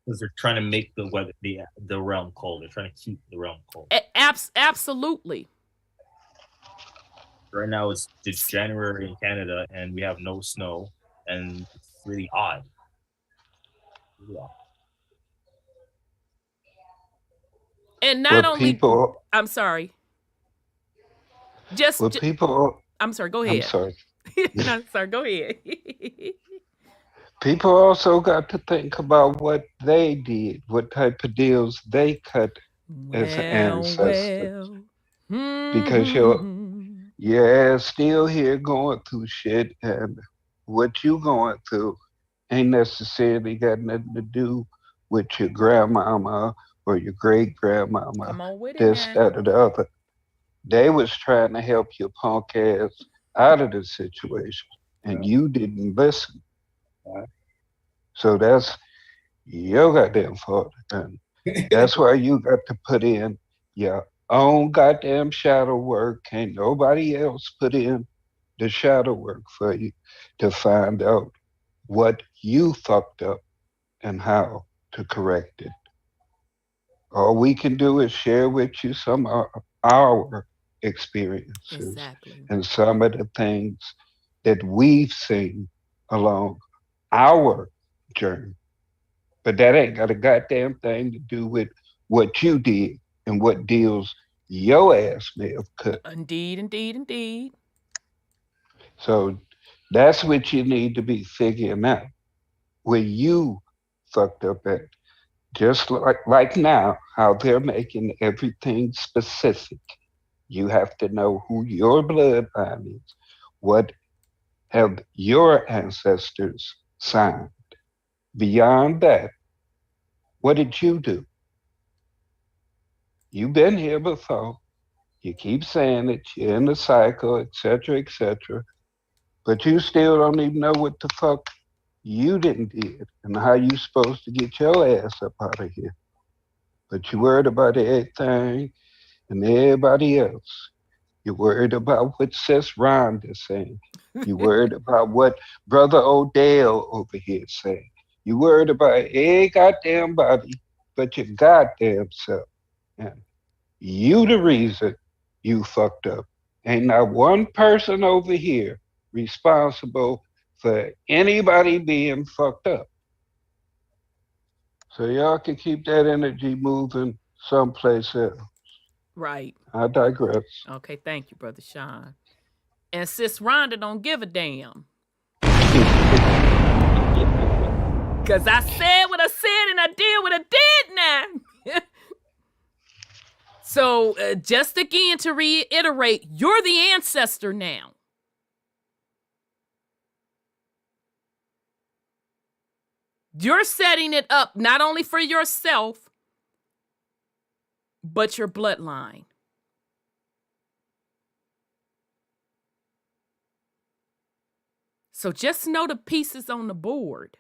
Because they're trying to make the weather, the realm cold. They're trying to keep the realm cold. Absolutely. Right now it's January in Canada and we have no snow and it's really odd. And not only people, I'm sorry. people. I'm sorry, go ahead. I'm sorry. No, sorry, go ahead. People also got to think about what they did, what type of deals they cut as ancestors. Because you're still here going through shit, and what you going through ain't necessarily got nothing to do with your grandmama or your great grandmama. Come on with it, this, man. that, or the other. They was trying to help your punk ass out of the situation, and you didn't listen. So that's your goddamn fault. And that's why you got to put in your own goddamn shadow work. Can't nobody else put in the shadow work for you to find out what you fucked up and how to correct it. All we can do is share with you some of our experiences and some of the things that we've seen along our journey. But that ain't got a goddamn thing to do with what you did and what deals your ass may have cut. Indeed. So that's what you need to be figuring out, where you fucked up at. Just like now, how they're making everything specific. You have to know who your bloodline is, what have your ancestors signed. Beyond that, what did you do? You've been here before. You keep saying it, you're in the cycle, etc., but you still don't even know what the fuck you didn't did and how you supposed to get your ass up out of here. But you worried about everything and everybody else. You're worried about what Sis Rhonda is saying. You're worried about what Brother Odell over here is saying. You worried about every goddamn body but your goddamn self. And you the reason you fucked up. Ain't not one person over here responsible for anybody being fucked up. So y'all can keep that energy moving someplace else. Right. I digress. Okay, thank you, Brother Sean. And Sis Rhonda don't give a damn. Because I said what I said and I did what I did now. So just again to reiterate, you're the ancestor now. You're setting it up not only for yourself, but your bloodline. So just know the pieces on the board.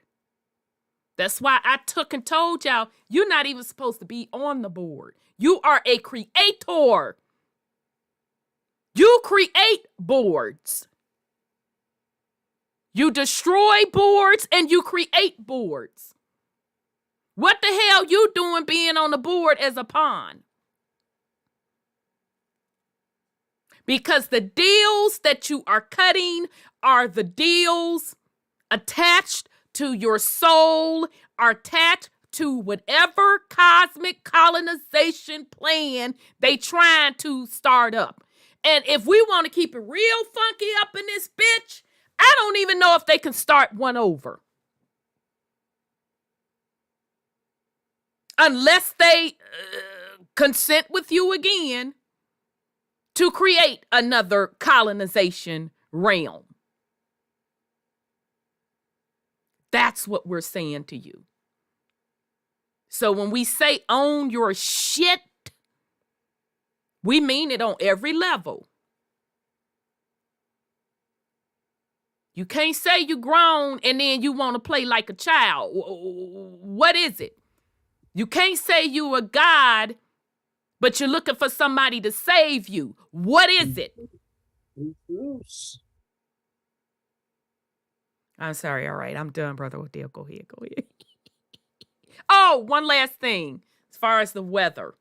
That's why I took and told y'all, you're not even supposed to be on the board. You are a creator. You create boards. You destroy boards and you create boards. What the hell you doing being on the board as a pawn? Because the deals that you are cutting are the deals attached to your soul, are attached to whatever cosmic colonization plan they trying to start up. And if we want to keep it real funky up in this bitch, I don't even know if they can start one over. Unless they consent with you again to create another colonization realm. That's what we're saying to you. So when we say own your shit, we mean it on every level. You can't say you grown and then you want to play like a child. What is it? You can't say you a God, but you're looking for somebody to save you. What is it? I'm sorry. All right. I'm done, Brother Odell. Go ahead. Oh, one last thing as far as the weather.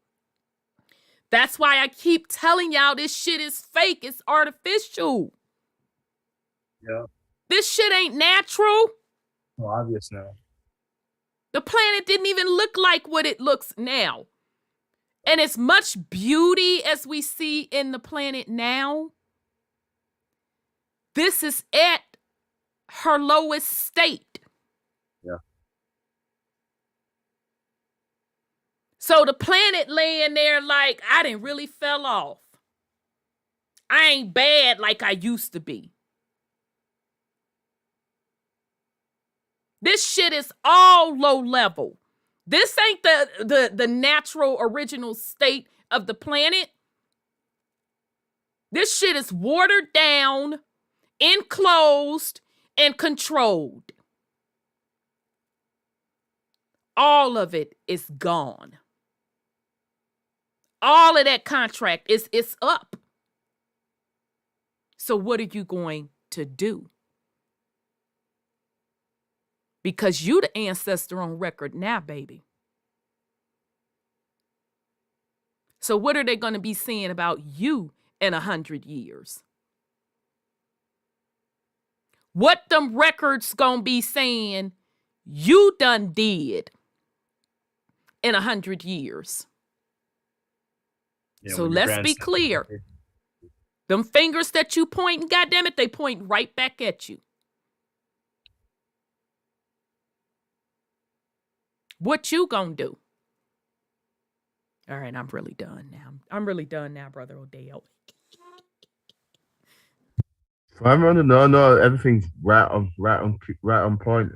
That's why I keep telling y'all this shit is fake. It's artificial. Yeah. This shit ain't natural. Well, obvious now. The planet didn't even look like what it looks now. And as much beauty as we see in the planet now, this is at her lowest state. Yeah. So the planet laying there like, I didn't really fell off. I ain't bad like I used to be. This shit is all low level. This ain't the natural original state of the planet. This shit is watered down, enclosed, and controlled. All of it is gone. All of that contract is up. So what are you going to do? Because you the ancestor on record now, baby. So what are they going to be saying about you in 100 years? What them records going to be saying you done did in 100 years? Yeah, so let's be clear. Them fingers that you pointing, goddammit, they point right back at you. What you gonna do? All right, I'm really done now. I'm really done now, Brother Odell. No, everything's right on point.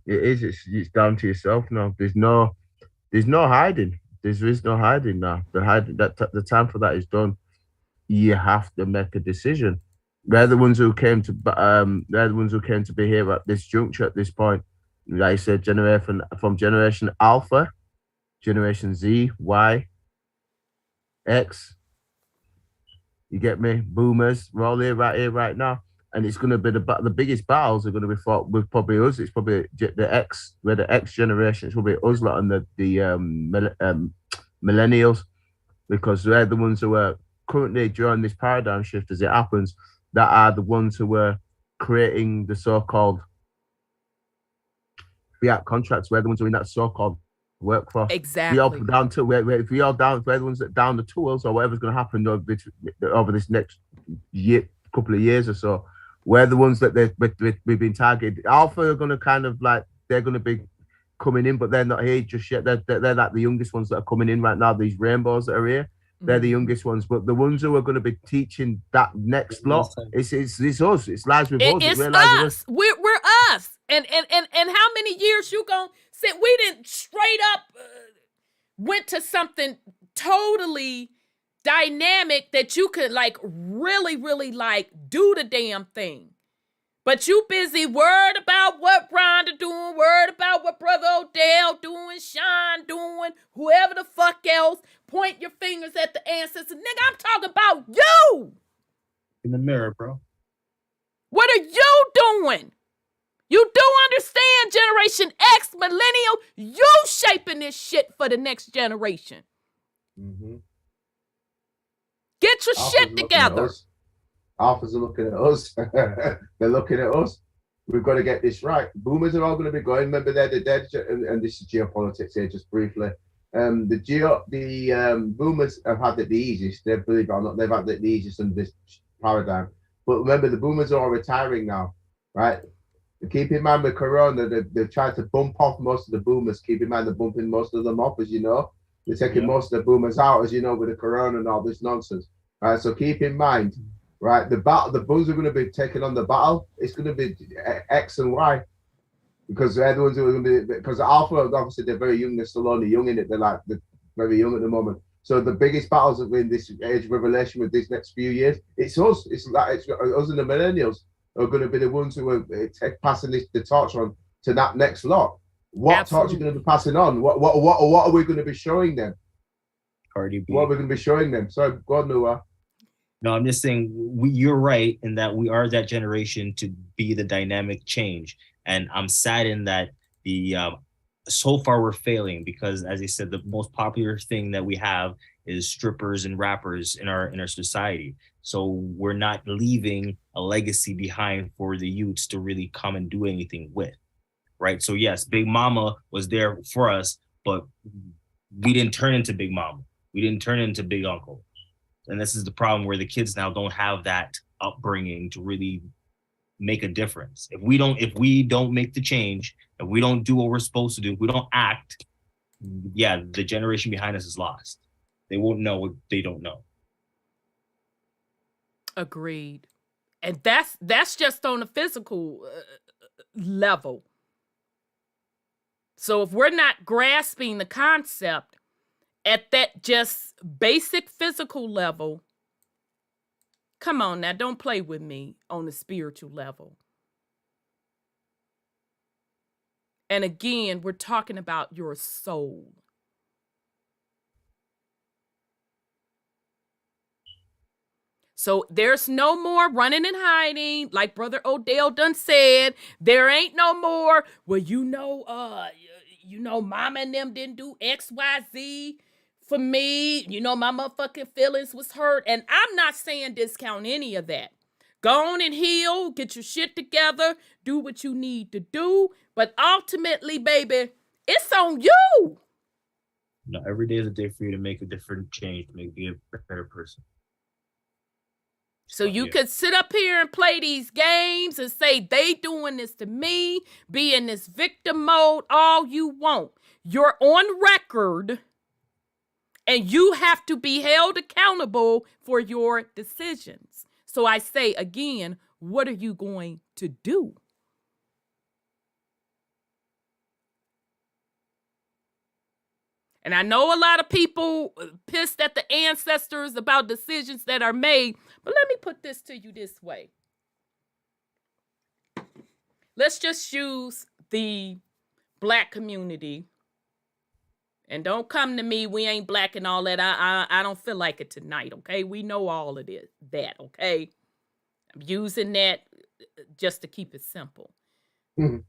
It's down to yourself now. There's no hiding. There is no hiding now. The time for that is done. You have to make a decision. They're the ones who came to be here at this juncture at this point. Like I said, from generation Alpha, generation Z, Y, X. You get me? Boomers, we're all here right now. And it's going to be the biggest battles are going to be fought with probably us. It's probably the X, we're the X generation. It's probably us lot and the millennials, because they're the ones who are currently during this paradigm shift as it happens, that are the ones who are creating the so-called fiat contracts. We're the ones who are in that so-called workforce. Exactly. We all down to if we all down, we're the ones that down the tools or whatever's going to happen over this next couple of years or so. We're the ones that we've been targeted. Alpha are going to kind of like, they're going to be coming in, but they're not here just yet. They're like the youngest ones that are coming in right now. These rainbows that are here, they're the youngest ones. But the ones who are going to be teaching that next lot, it's us. It's lies with us. It's us. We're us. And how many years you gonna sit? We didn't straight up went to something totally dynamic that you could like really like do the damn thing. But you busy worried about what Rhonda doing, worried about what Brother Odell doing, Sean doing, whoever the fuck else. Point your fingers at the ancestors. Nigga, I'm talking about you. In the mirror, bro. What are you doing? You do understand Generation X, millennial, you shaping this shit for the next generation. Mm-hmm. Get your shit together. Alphas are looking at us. They're looking at us. We've got to get this right. Boomers are all going to be going. Remember, they're the dead, and this is geopolitics here, just briefly. The boomers have had it the easiest. They believe it or not, they've had it the easiest under this paradigm. But remember, the boomers are all retiring now, right? Keep in mind with Corona, they've tried to bump off most of the boomers. Keep in mind they're bumping most of them off, as you know. They're taking most of the boomers out, as you know, with the Corona and all this nonsense. Right, so keep in mind, right, the boomers are going to be taking on the battle. It's going to be X and Y, because they're the ones who are going to be, because Alpha, obviously, they're very young. They're still only young in it. They're very young at the moment. So the biggest battles in this age of revelation with these next few years, it's us. It's us and the millennials are going to be the ones who are passing the torch on to that next lot. What torch are you going to be passing on? What are we going to be showing them? Cardi B. What are we going to be showing them? Sorry, go on, Noah. No, I'm just saying you're right in that we are that generation to be the dynamic change. And I'm saddened that the so far we're failing because, as I said, the most popular thing that we have is strippers and rappers in our society. So we're not leaving a legacy behind for the youths to really come and do anything with, right? So yes, Big Mama was there for us, but we didn't turn into Big Mama. We didn't turn into Big Uncle. And this is the problem where the kids now don't have that upbringing to really make a difference. If we don't make the change, if we don't do what we're supposed to do, if we don't act, yeah, the generation behind us is lost. They won't know what they don't know. Agreed. And that's just on a physical level. So if we're not grasping the concept at that just basic physical level, come on now, don't play with me on the spiritual level. And again, we're talking about your soul. So there's no more running and hiding, like Brother Odell done said. There ain't no more, well, mama and them didn't do X, Y, Z for me. My motherfucking feelings was hurt. And I'm not saying discount any of that. Go on and heal, get your shit together, do what you need to do. But ultimately, baby, it's on you. No, every day is a day for you to make a different change, to make be a better person. So you could sit up here and play these games and say they doing this to me, be in this victim mode all you want. You're on record and you have to be held accountable for your decisions. So I say again, what are you going to do? And I know a lot of people pissed at the ancestors about decisions that are made, but let me put this to you this way. Let's just use the Black community. And don't come to me, we ain't Black and all that. I don't feel like it tonight, okay? We know all of this, okay? I'm using that just to keep it simple.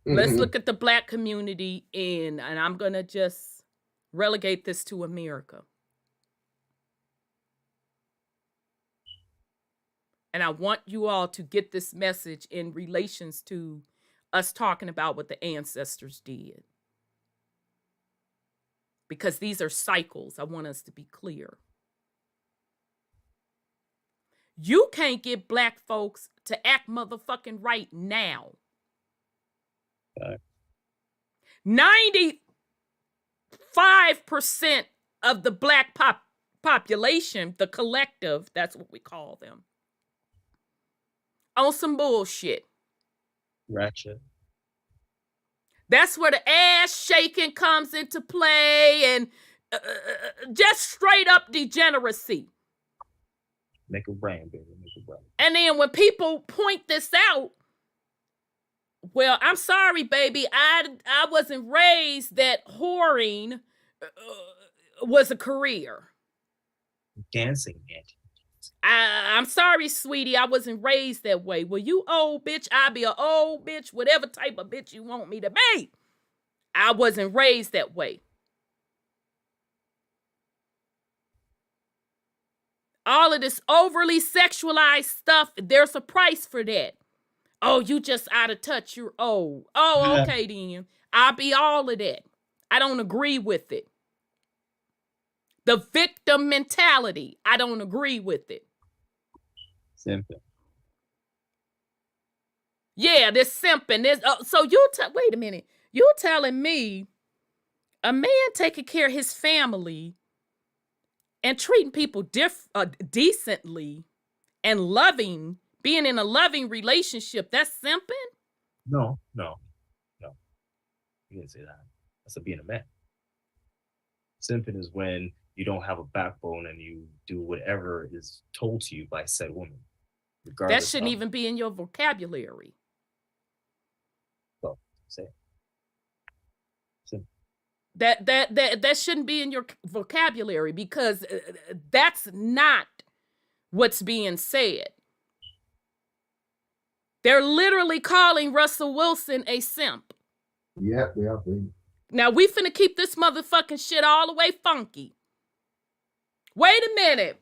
Let's look at the Black community and I'm going to just relegate this to America. And I want you all to get this message in relations to us talking about what the ancestors did. Because these are cycles. I want us to be clear. You can't get Black folks to act motherfucking right now. 95% of the Black population, the collective, that's what we call them, on some bullshit. Ratchet. That's where the ass shaking comes into play and just straight up degeneracy. Make a brand, baby. Make a brand. And then when people point this out, well, I'm sorry, baby. I wasn't raised that whoring was a career. Dancing, man. I'm sorry, sweetie. I wasn't raised that way. Well, you old bitch. I'll be an old bitch, whatever type of bitch you want me to be. I wasn't raised that way. All of this overly sexualized stuff, there's a price for that. Oh, you just out of touch. You're old. Oh, okay then. I'll be all of that. I don't agree with it. The victim mentality, I don't agree with it. Simping. Yeah, this simping. So wait a minute. You're telling me a man taking care of his family and treating people decently and loving, being in a loving relationship, that's simping? No. You didn't say that. That's being a man. Simping is when you don't have a backbone and you do whatever is told to you by said woman. That shouldn't even be in your vocabulary. So, say it. Simple. That shouldn't be in your vocabulary because that's not what's being said. They're literally calling Russell Wilson a simp. Yeah, they are. Now we finna keep this motherfucking shit all the way funky. Wait a minute.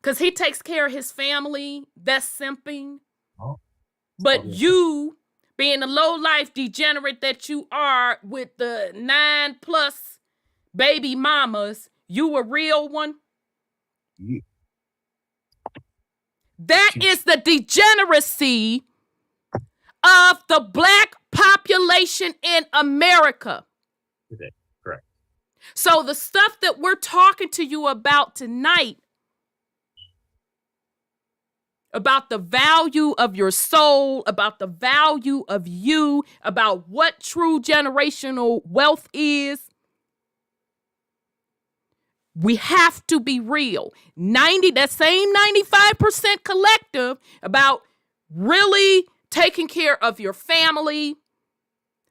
Because he takes care of his family. That's simping. But you, being the low-life degenerate that you are with the 9+ baby mamas, you a real one? Yeah. That is the degeneracy of the black population in America. Correct. So the stuff that we're talking to you about tonight, about the value of your soul, about the value of you, about what true generational wealth is, we have to be real. That same 95% collective about really taking care of your family,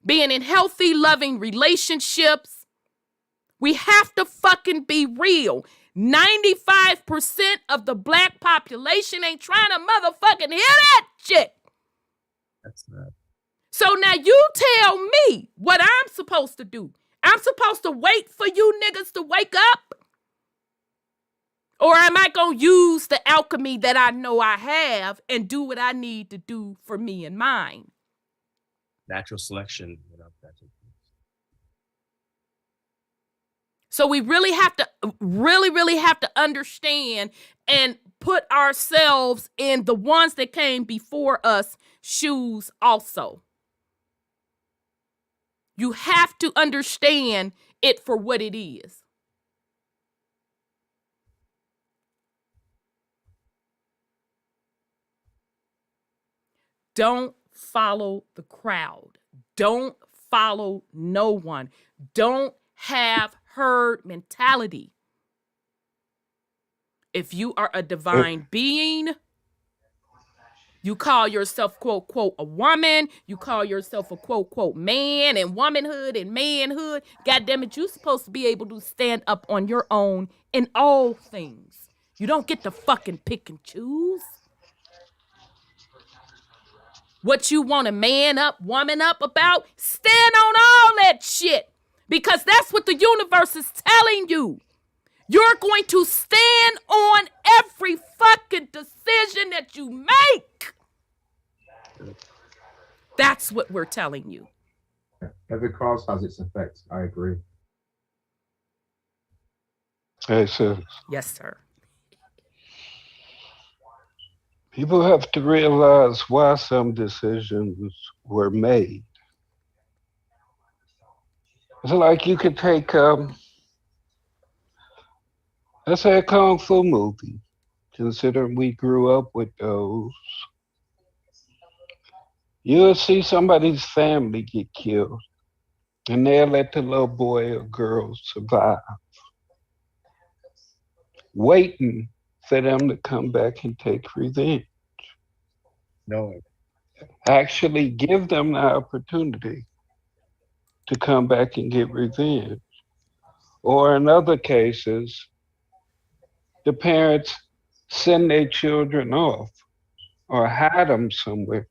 being in healthy, loving relationships. We have to fucking be real. 95% of the black population ain't trying to motherfucking hear that shit. That's not. So now you tell me what I'm supposed to do. I'm supposed to wait for you niggas to wake up? Or am I going to use the alchemy that I know I have and do what I need to do for me and mine? Natural selection. So we really have to really have to understand and put ourselves in the ones that came before us shoes also. You have to understand it for what it is. Don't follow the crowd. Don't follow no one. Don't have herd mentality. If you are a divine being, you call yourself, quote, quote, a woman. You call yourself a, quote, quote, man, and womanhood and manhood. God damn it, you're supposed to be able to stand up on your own in all things. You don't get to fucking pick and choose. What you want to man up, woman up about, stand on all that shit. Because that's what the universe is telling you. You're going to stand on every fucking decision that you make. That's what we're telling you. Every cause has its effects. I agree. Hey, sis. Yes, sir. People have to realize why some decisions were made. It's like you could take, let's say, a Kung Fu movie, considering we grew up with those. You'll see somebody's family get killed, and they'll let the little boy or girl survive, waiting for them to come back and take revenge. No. Actually give them the opportunity to come back and get revenge. Or in other cases, the parents send their children off or hide them somewhere,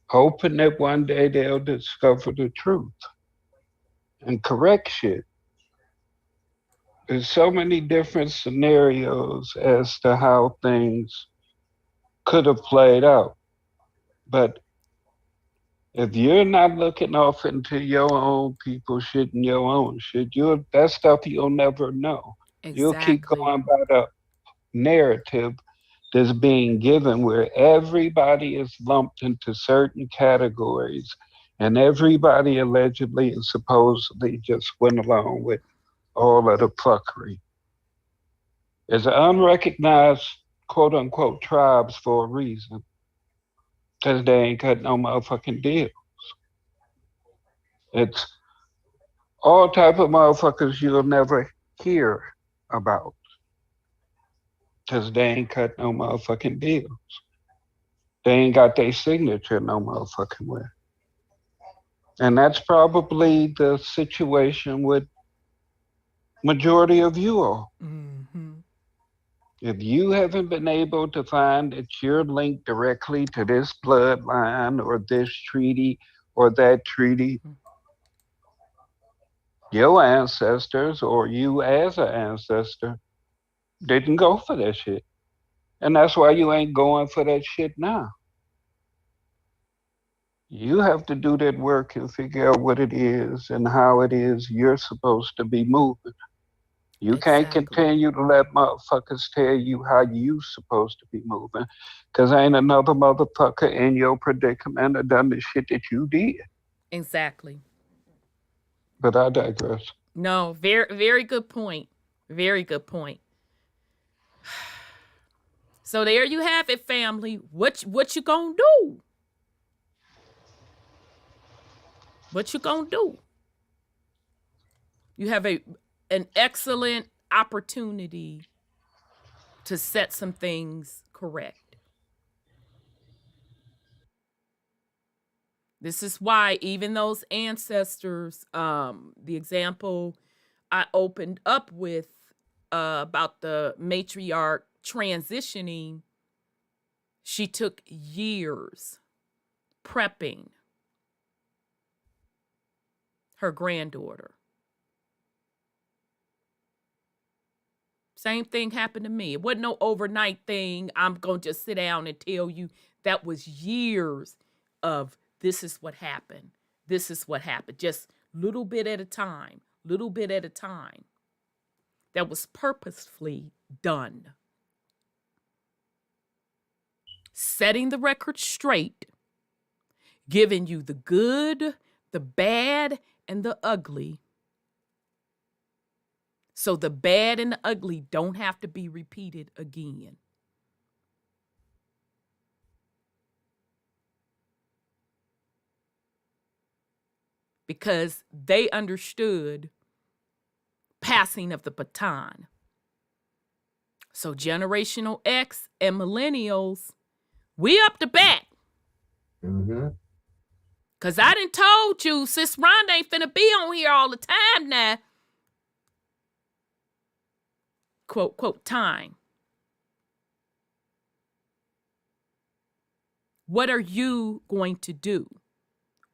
hoping that one day they'll discover the truth and correct shit. There's so many different scenarios as to how things could have played out. But if you're not looking off into your own people shit and your own shit, that stuff you'll never know. Exactly. You'll keep going by the narrative that's being given where everybody is lumped into certain categories and everybody allegedly and supposedly just went along with all of the fuckery. There's unrecognized quote unquote tribes for a reason. Because they ain't cut no motherfucking deals. It's all type of motherfuckers you'll never hear about. Because they ain't cut no motherfucking deals. They ain't got their signature no motherfucking way. And that's probably the situation with majority of you all. Mm-hmm. If you haven't been able to find that you're linked directly to this bloodline or this treaty or that treaty, your ancestors or you as an ancestor didn't go for that shit. And that's why you ain't going for that shit now. You have to do that work and figure out what it is and how it is you're supposed to be moving. You can't Exactly. continue to let motherfuckers tell you how you supposed to be moving, because ain't another motherfucker in your predicament that done the shit that you did. Exactly. But I digress. No, very, very good point. Very good point. So there you have it, family. What you gonna do? What you gonna do? You have an excellent opportunity to set some things correct. This is why even those ancestors, the example I opened up with about the matriarch transitioning, she took years prepping her granddaughter. Same thing happened to me. It wasn't no overnight thing. I'm going to just sit down and tell you. That was years of this is what happened. This is what happened. Just little bit at a time. Little bit at a time. That was purposefully done. Setting the record straight. Giving you the good, the bad, and the ugly. So the bad and the ugly don't have to be repeated again. Because they understood passing of the baton. So generational X and millennials, we up to bat. Mm-hmm. Because I done told you, Sis Rhonda ain't finna be on here all the time now. Quote, quote, time. What are you going to do?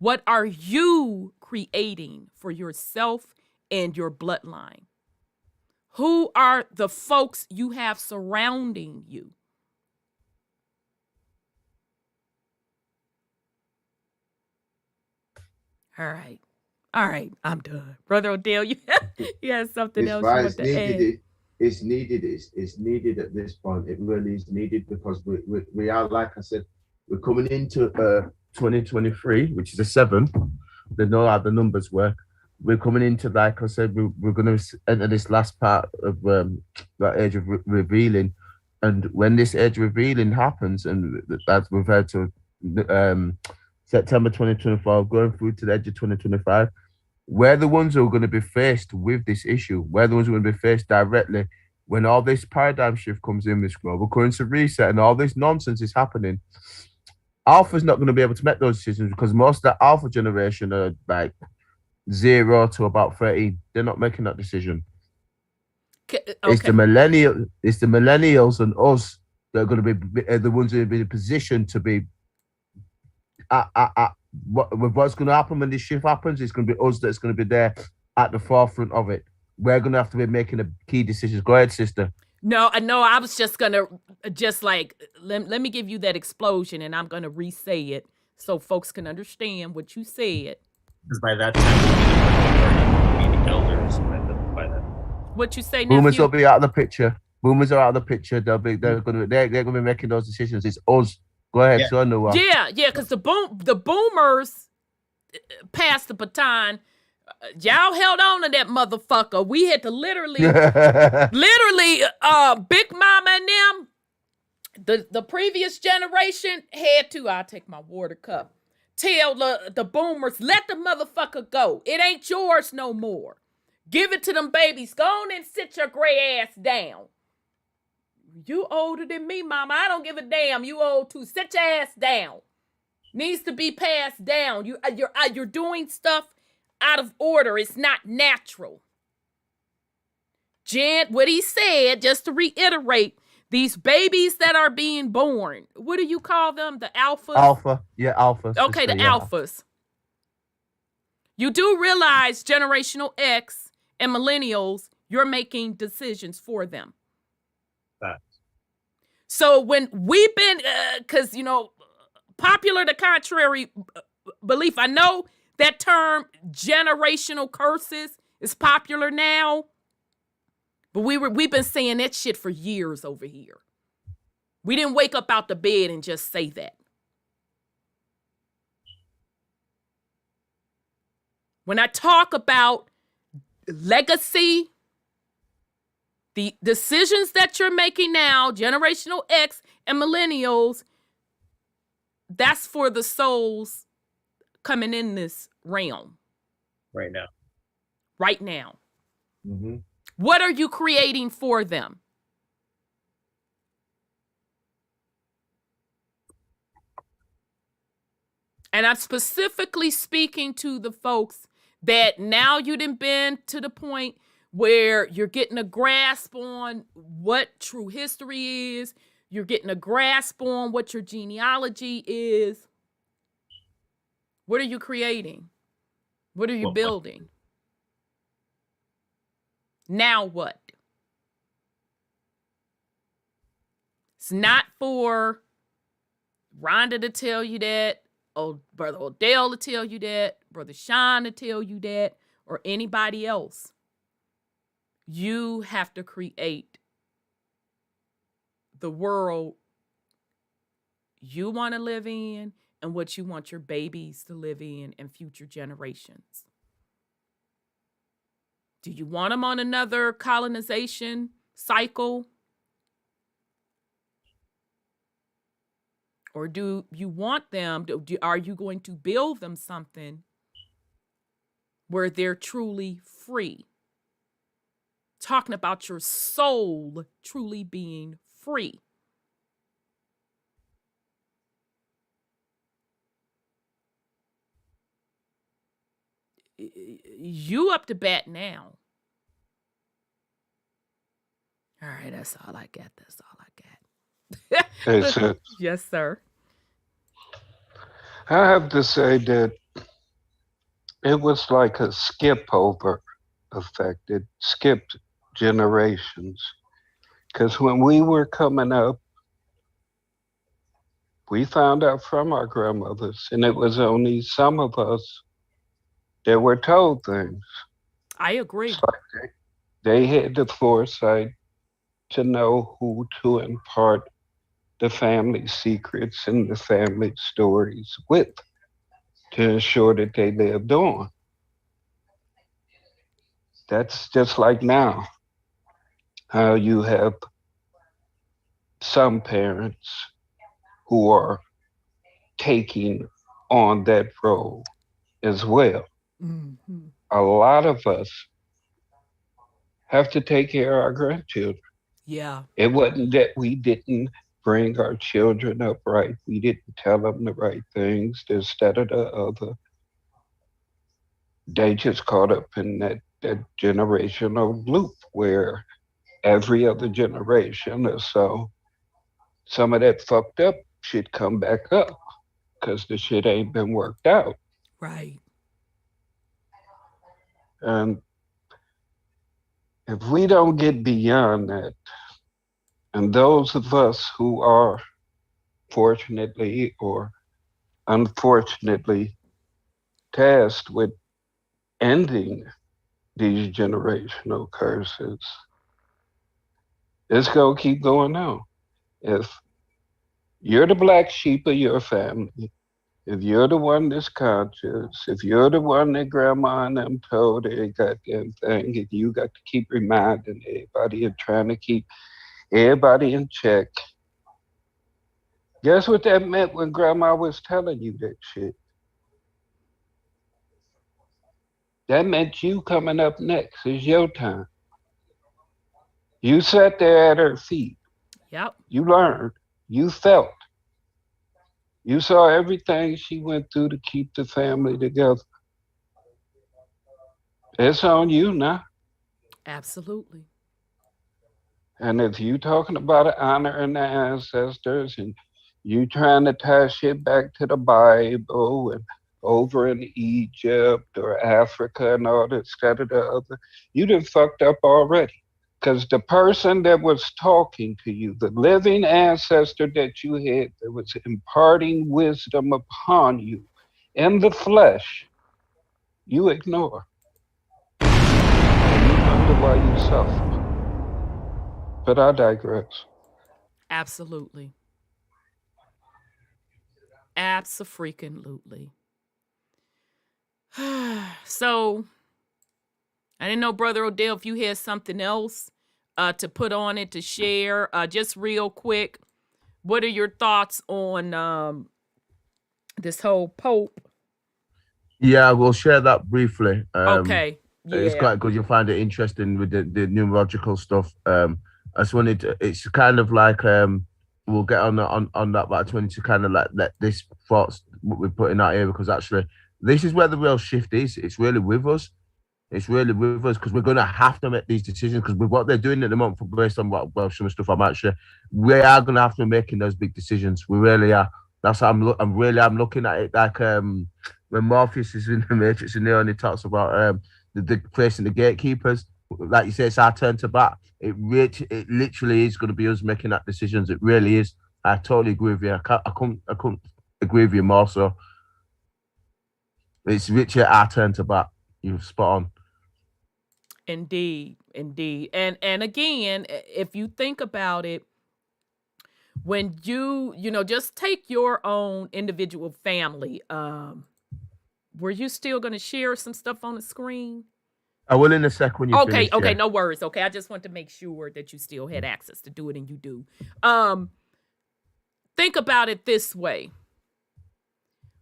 What are you creating for yourself and your bloodline? Who are the folks you have surrounding you? All right. All right. I'm done. Brother Odell, you have something else you want to add? It's needed. It's needed at this point. It really is needed because we are, like I said, we're coming into 2023, which is the 7th. They know how the numbers work. We're coming into, like I said, we're going to enter this last part of that age of revealing. And when this age revealing happens, and that's referred to September 2024, going through to the edge of 2025, we're the ones who are going to be faced with this issue. We're the ones who are going to be faced directly when all this paradigm shift comes in, this global currency reset and all this nonsense is happening. Alpha's not going to be able to make those decisions because most of the alpha generation are like 0 to about 13. They're not making that decision. Okay. It's the millennials and us that are going to be the ones who will be in a position to be what's going to happen when this shift happens. It's going to be us that's going to be there at the forefront of it. We're going to have to be making the key decisions. Go ahead, sister. No, I was just going to let me give you that explosion and I'm going to re-say it so folks can understand what you said. Because by that time, we'll be the elders by then. What you say, nephew? Boomers will be out of the picture. Boomers are out of the picture. They're going to be making those decisions. It's us. Go ahead, Yeah. so I know. Yeah, because the boomers passed the baton. Y'all held on to that motherfucker. We had to literally, Big Mama and them, the previous generation had to, I'll take my water cup, tell the boomers, let the motherfucker go. It ain't yours no more. Give it to them babies. Go on and sit your gray ass down. You older than me, Mama. I don't give a damn. You old too. Sit your ass down. Needs to be passed down. You're doing stuff out of order. It's not natural. Jen, what he said, just to reiterate, these babies that are being born, what do you call them? The alphas? Alpha. Yeah, alphas. Okay, the alphas. You do realize generational X and millennials, you're making decisions for them. Facts. So when we've been, because, popular to contrary belief, I know that term generational curses is popular now, but we've been saying that shit for years over here. We didn't wake up out the bed and just say that. When I talk about legacy, the decisions that you're making now, generational X and millennials, that's for the souls coming in this realm. Right now. Right now. Mm-hmm. What are you creating for them? And I'm specifically speaking to the folks that now you done been to the point where you're getting a grasp on what true history is. You're getting a grasp on what your genealogy is. What are you creating? What are you building? Now what? It's not for Rhonda to tell you that, or Brother Odell to tell you that, Brother Sean to tell you that, or anybody else. You have to create the world you want to live in and what you want your babies to live in and future generations. Do you want them on another colonization cycle? Or do you want them, are you going to build them something where they're truly free? Talking about your soul truly being free. You up to bat now. All right, that's all I got. That's all I got. That's it. Yes, sir. I have to say that it was like a skip over effect. It skipped generations. Because when we were coming up, we found out from our grandmothers, and it was only some of us that were told things. I agree. It's like they had the foresight to know who to impart the family secrets and the family stories with to ensure that they lived on. That's just like now, how you have some parents who are taking on that role as well. Mm-hmm. A lot of us have to take care of our grandchildren. Yeah. It wasn't that we didn't bring our children up right. We didn't tell them the right things, this, that, or the other. They just caught up in that generational loop where every other generation or so, some of that fucked up shit come back up because the shit ain't been worked out. Right. And if we don't get beyond that, and those of us who are fortunately or unfortunately tasked with ending these generational curses, it's going to keep going on. If you're the black sheep of your family, if you're the one that's conscious, if you're the one that grandma and them told every goddamn thing, and you got to keep reminding everybody and trying to keep everybody in check, guess what that meant when grandma was telling you that shit? That meant you coming up next. It's your time. You sat there at her feet. Yep. You learned. You felt. You saw everything she went through to keep the family together. It's on you now. Absolutely. And if you talking about honoring the ancestors and you trying to tie shit back to the Bible and over in Egypt or Africa and all this, that, or the other, you done fucked up already. Because the person that was talking to you, the living ancestor that you had that was imparting wisdom upon you in the flesh, you ignore. And you wonder why you suffer. But I digress. Absolutely. Abso-freaking-lutely. So, I didn't know, Brother Odell, if you had something else to put on it, to share. Just real quick, what are your thoughts on this whole Pope? Yeah, we'll share that briefly. Okay. Yeah. It's quite good. You'll find it interesting with the numerological stuff. I just wanted to, it's kind of like we'll get on that, but I just wanted to kind of like let this thoughts what we're putting out here, because actually this is where the real shift is. It's really with us. It's really with us, because we're going to have to make these decisions, because with what they're doing at the moment, based on what some stuff I'm actually, we are going to have to be making those big decisions. We really are. That's how I'm looking at it like when Morpheus is in the Matrix and he talks about the facing the gatekeepers. Like you say, it's our turn to bat. It literally is going to be us making that decisions. It really is. I totally agree with you. I couldn't agree with you more. So it's literally our turn to bat. You're spot on. Indeed. And again, if you think about it, when you just take your own individual family, were you still going to share some stuff on the screen? I will in a sec when you finish. Okay, yeah. No worries. Okay, I just want to make sure that you still had access to do it, and you do. Think about it this way.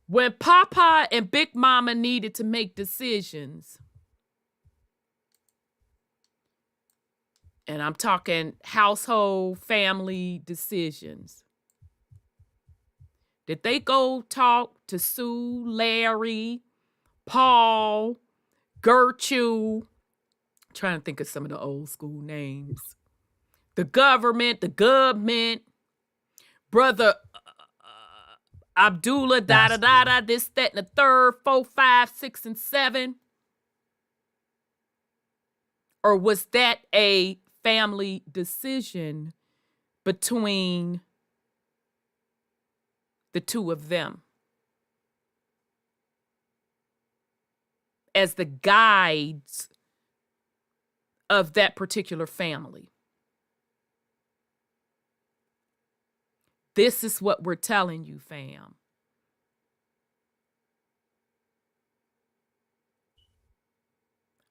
When Papa and Big Mama needed to make decisions, and I'm talking household, family decisions, did they go talk to Sue, Larry, Paul, Gertrude? I'm trying to think of some of the old school names. The government, Brother Abdullah, this, that, and the third, 4, 5, 6, and 7? Or was that a family decision between the two of them as the guides of that particular family? This is what we're telling you, fam.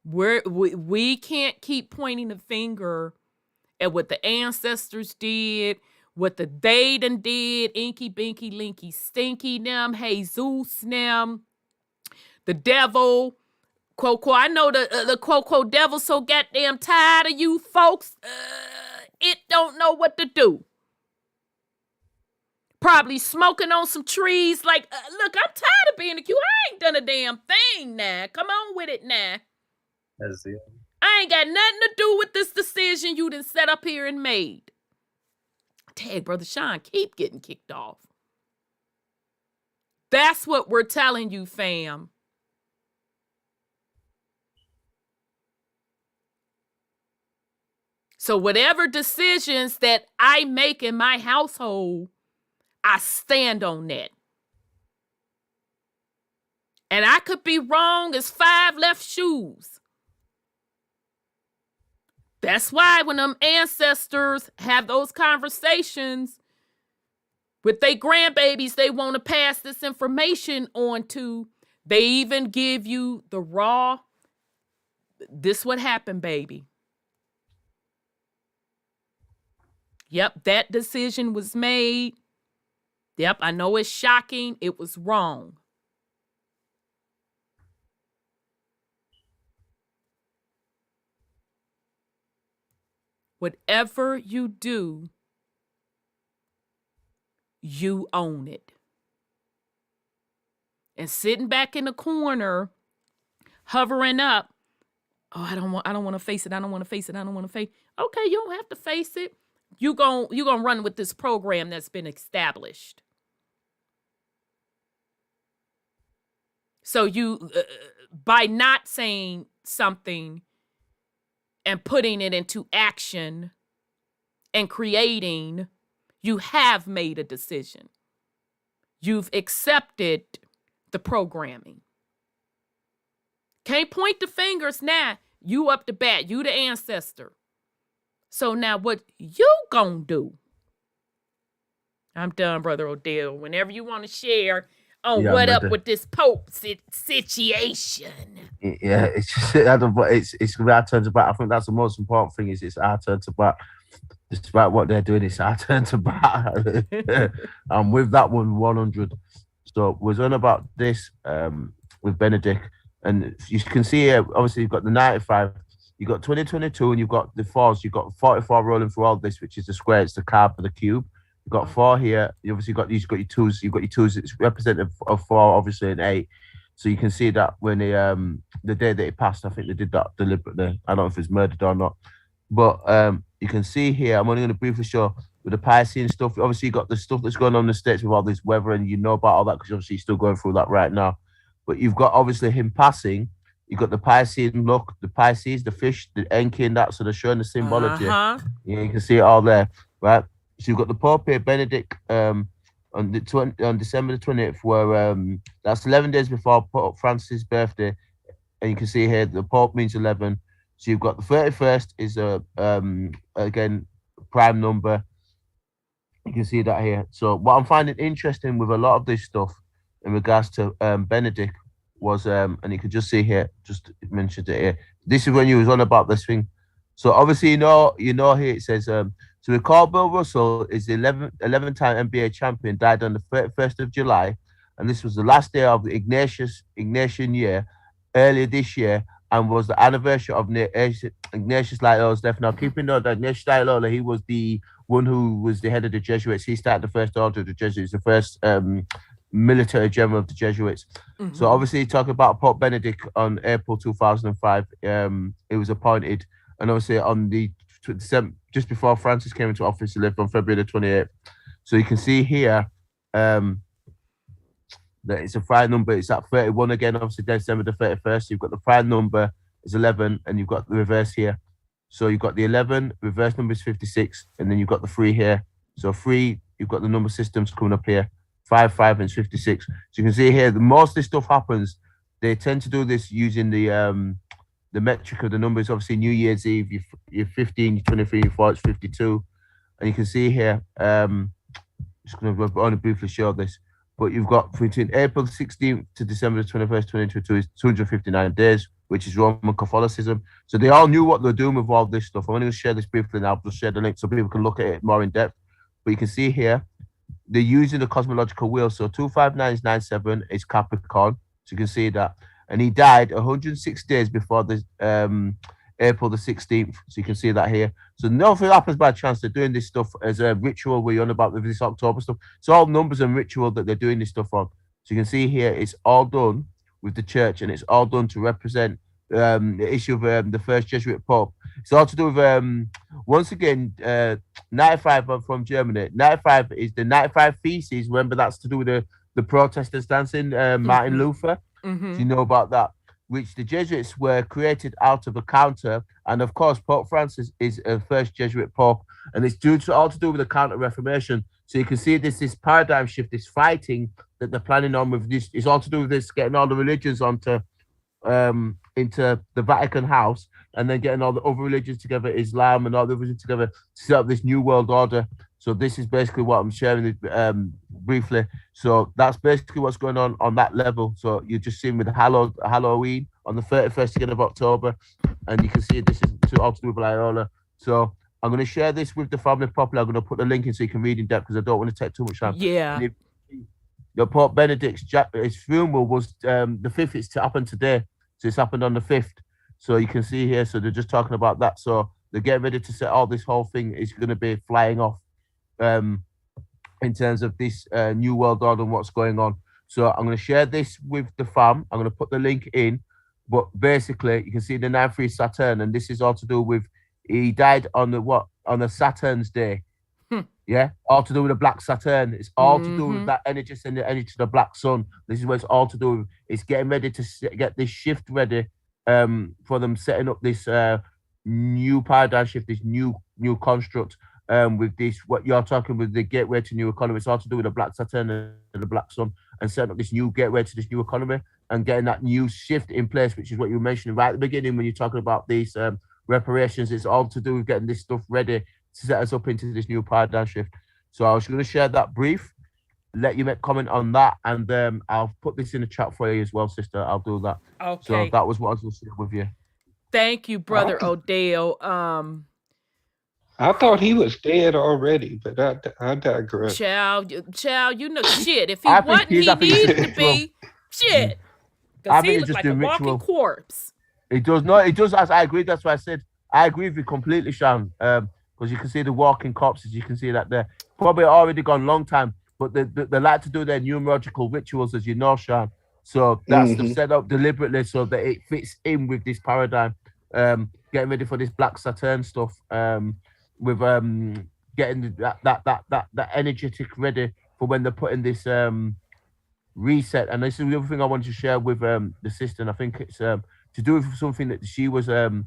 We can't keep pointing the finger at what the ancestors did, what the they done did, Inky, Binky, Linky, Stinky, them, Jesus, them, the devil, quote, quote. I know the quote, quote, devil so goddamn tired of you folks, it don't know what to do. Probably smoking on some trees like, look, I'm tired of being the Q. I ain't done a damn thing now. Come on with it now. That's it. I ain't got nothing to do with this decision you done set up here and made. Tag, Brother Sean, keep getting kicked off. That's what we're telling you, fam. So whatever decisions that I make in my household, I stand on that. And I could be wrong as 5 left shoes. That's why when them ancestors have those conversations with their grandbabies they want to pass this information on to, they even give you the raw, this what happened, baby. Yep, that decision was made. Yep, I know it's shocking. It was wrong. Whatever you do, you own it. And sitting back in the corner, hovering up, oh, I don't want to face it. I don't want to face it. I don't want to face it. Okay, you don't have to face it. You gonna run with this program that's been established. So you, by not saying something and putting it into action and creating, you have made a decision. You've accepted the programming. Can't point the fingers now. You up the bat. You the ancestor. So now what you gonna do? I'm done, Brother Odell. Whenever you want to share on what up with this Pope situation. Yeah, it's just it's our turn to bat. I think that's the most important thing. Is it's our turn to bat. Despite what they're doing, it's our turn to bat. With that 100. So we're on about this with Benedict, and you can see here. Obviously, you've got the 95. You've got 2022, and you've got the 4s. You've got 44 rolling through all this, which is the square. It's the card for the cube. You've got 4 here. You obviously got your 2s. You've got your 2s. It's representative of 4, obviously, and 8. So you can see that when the day that it passed, I think they did that deliberately. I don't know if it's murdered or not, but you can see here. I'm only going to briefly show with the Piscean stuff. Obviously, you got the stuff that's going on in the States with all this weather, and you know about all that because obviously you're still going through that right now. But you've got obviously him passing. You've got the Piscean look, the Pisces, the fish, the Enki, and that. So they're showing the symbology. Yeah, you can see it all there, right? So you've got the Pope here, Benedict, on December the 20th, where that's 11 days before Pope Francis' birthday, and you can see here the Pope means 11. So you've got the 31st is again prime number. You can see that here. So what I'm finding interesting with a lot of this stuff in regards to Benedict was and you can just see here, just mentioned it here. This is when you was on about this thing. So obviously you know here it says so we call Bill Russell is the 11-time NBA champion, died on the 31st of July, and this was the last day of the Ignatian year earlier this year, and was the anniversary of Ignatius Loyola's death. Now, keep in mind that Ignatius Loyola, he was the one who was the head of the Jesuits. He started the first order of the Jesuits, the first military general of the Jesuits. Mm-hmm. So obviously, talking about Pope Benedict on April 2005, it was appointed, and obviously on the just before Francis came into office, he lived on February the 28th. So you can see here that it's a prime number. It's at 31 again, obviously December the 31st. You've got the prime number is 11, and you've got the reverse here. So you've got the 11, reverse number is 56, and then you've got the 3 here. So 3, you've got the number systems coming up here. 5, and 56. So you can see here, the most of this stuff happens, they tend to do this using the metric of the numbers. Obviously, New Year's Eve, you're 15, you're 23, you're 4, it's 52. And you can see here, just going to only briefly show this, but you've got between April 16th to December 21st, 2022 is 259 days, which is Roman Catholicism. So they all knew what they're doing with all this stuff. I'm going to share this briefly now. I'll just share the link so people can look at it more in depth. But you can see here, they're using the cosmological wheel. So 25997 is Capricorn. So you can see that. And he died 106 days before the April the 16th. So you can see that here. So nothing happens by chance. They're doing this stuff as a ritual. We're on about with this October stuff. It's all numbers and ritual that they're doing this stuff on. So you can see here, it's all done with the church, and it's all done to represent the issue of the first Jesuit Pope. It's all to do with, once again, 95 from Germany. 95 is the 95 Theses. Remember, that's to do with the Protestants dancing, Martin Luther. Mm-hmm. Do you know about that? Which the Jesuits were created out of a counter. And of course, Pope Francis is a first Jesuit Pope. And it's all to do with the Counter-Reformation. So you can see this paradigm shift, this fighting that they're planning on with this. It's all to do with this, getting all the religions onto into the Vatican house, and then getting all the other religions together, Islam and all the religions together, to set up this new world order. So this is basically what I'm sharing briefly. So that's basically what's going on that level. So you're just seeing with Halloween on the 31st again of October, and you can see this is all to do with Loyola. So I'm going to share this with the family properly. I'm going to put the link in so you can read in depth because I don't want to take too much time. Yeah. The Pope Benedict's his funeral was the 5th. It's happened today. So it's happened on the 5th. So you can see here. So they're just talking about that. So they're getting ready to set all this whole thing is going to be flying off in terms of this new world order and what's going on. So I'm going to share this with the fam. I'm going to put the link in. But basically, you can see the 9-3 Saturn. And this is all to do with, he died on a Saturn's day. Yeah, all to do with the black Saturn. It's all to do with that energy, send the energy to the black sun. This is what it's all to do with. It's getting ready to get this shift ready for them setting up this new paradigm shift, this new construct with this, what you're talking with the gateway to new economy. It's all to do with the black Saturn and the black sun and setting up this new gateway to this new economy and getting that new shift in place, which is what you were mentioning right at the beginning when you're talking about these reparations. It's all to do with getting this stuff ready to set us up into this new paradigm shift. So I was going to share that brief, let you make comment on that, and I'll put this in the chat for you as well, sister. I'll do that. Okay. So that was what I was going to share with you. Thank you, Brother Odell. I thought he was dead already, but I digress. Child, you know, shit. If he wasn't, he needed to be. Shit. Because he looked like a walking corpse. It does not. It does. As I agree. That's why I said I agree with you completely, Sean. Because you can see the walking corpses. You can see that they're probably already gone long time, but they like to do their numerological rituals, as you know, Sean. So that's set up deliberately so that it fits in with this paradigm. Getting ready for this black Saturn stuff. With getting that energetic ready for when they're putting this reset. And this is the other thing I wanted to share with the sister. And I think it's to do with something that she was the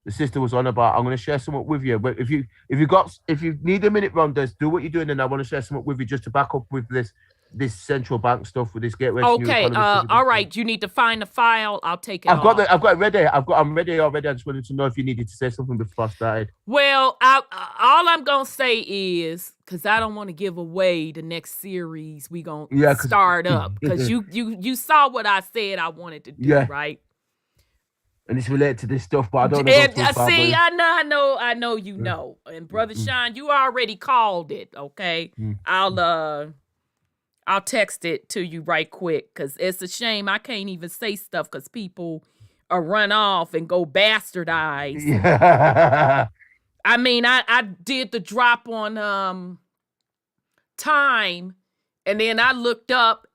sister was on about. I'm going to share something with you. But if you need a minute, Ronda, do what you're doing, and I want to share something with you just to back up with this central bank stuff with this gateway. Okay. All right. You need to find the file. I'll take it. I've got it ready. I'm ready already. I just wanted to know if you needed to say something before I started. Well, all I'm gonna say is, because I don't want to give away the next series we gonna start up, because you saw what I said I wanted to do, right? And it's related to this stuff, but I don't know. See, I know you know. And Brother Sean, you already called it. Okay, I'll text it to you right quick, because it's a shame I can't even say stuff because people run off and go bastardized. Yeah. I mean, I did the drop on Time, and then I looked up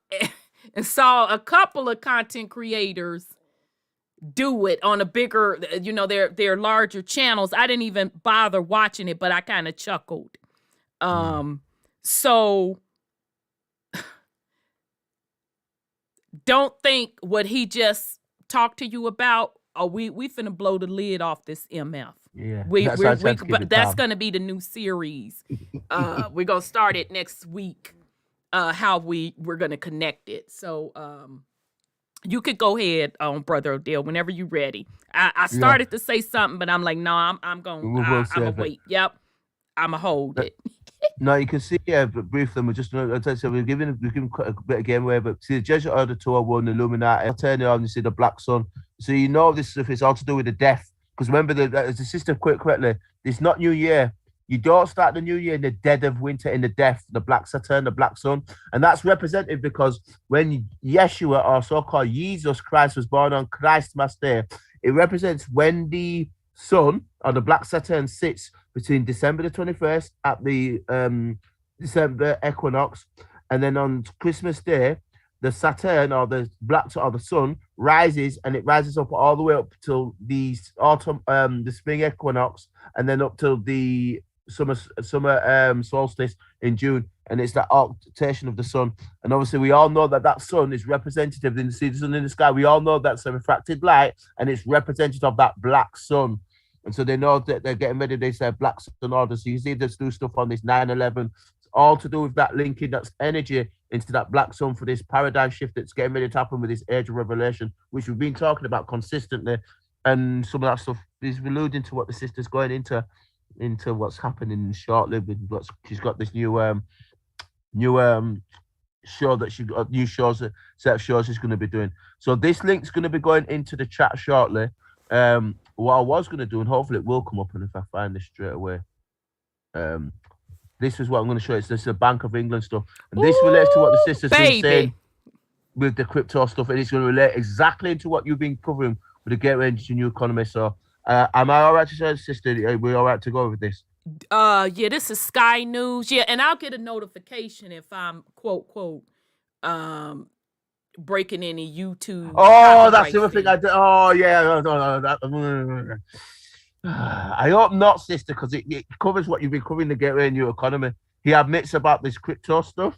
and saw a couple of content creators do it on a bigger, their larger channels. I didn't even bother watching it, but I kind of chuckled. So don't think what he just talked to you about. Oh, we finna blow the lid off this MF. Yeah, but that's gonna be the new series. We're gonna start it next week. How we're gonna connect it. So you could go ahead on Brother Odell whenever you're ready. I started to say something, but I'm like, no, I'm gonna wait. Yep, I'm gonna hold it. No, you can see, but briefly, we're giving quite a bit of game away, but see, the Jesuit Order 201, the Illuminati, turn it on, you see the Black Sun. So you know this stuff is all to do with the death. Because remember, as the sister quite correctly, it's not New Year. You don't start the New Year in the dead of winter, in the death, the Black Saturn, the Black Sun. And that's representative because when Yeshua, or so-called Jesus Christ, was born on Christmas Day, it represents when the sun, or the Black Saturn, sits between December the 21st at the December equinox, and then on Christmas Day, the Saturn, or the black, or the sun, rises, and it rises up all the way up till the autumn, the spring equinox, and then up till the summer solstice in June, and it's that occultation of the sun. And obviously, we all know that sun is representative. When you see the sun in the sky, we all know that's a refracted light, and it's representative of that black sun. And so they know that they're getting ready. They say Black Sun Order. So you see this new stuff on this 9/11. It's all to do with that linking that energy into that black sun for this paradigm shift that's getting ready to happen with this age of revelation, which we've been talking about consistently. And some of that stuff is alluding to what the sister's going into what's happening shortly. With she's got this new show that she got, new shows, set of shows she's going to be doing. So this link's going to be going into the chat shortly. What I was going to do, and hopefully it will come up, and if I find this straight away, this is what I'm going to show you. This is the Bank of England stuff, and this relates to what the sister's been saying with the crypto stuff, and it's going to relate exactly into what you've been covering with the gateway into new economy. So, am I all right to say, sister? Are we all right to go with this? Yeah, this is Sky News. Yeah, and I'll get a notification if I'm quote breaking any YouTube. Oh, that's the other thing I did. Oh, yeah. I hope not, sister, because it covers what you've been covering, the gateway and new economy. he admits about this crypto stuff.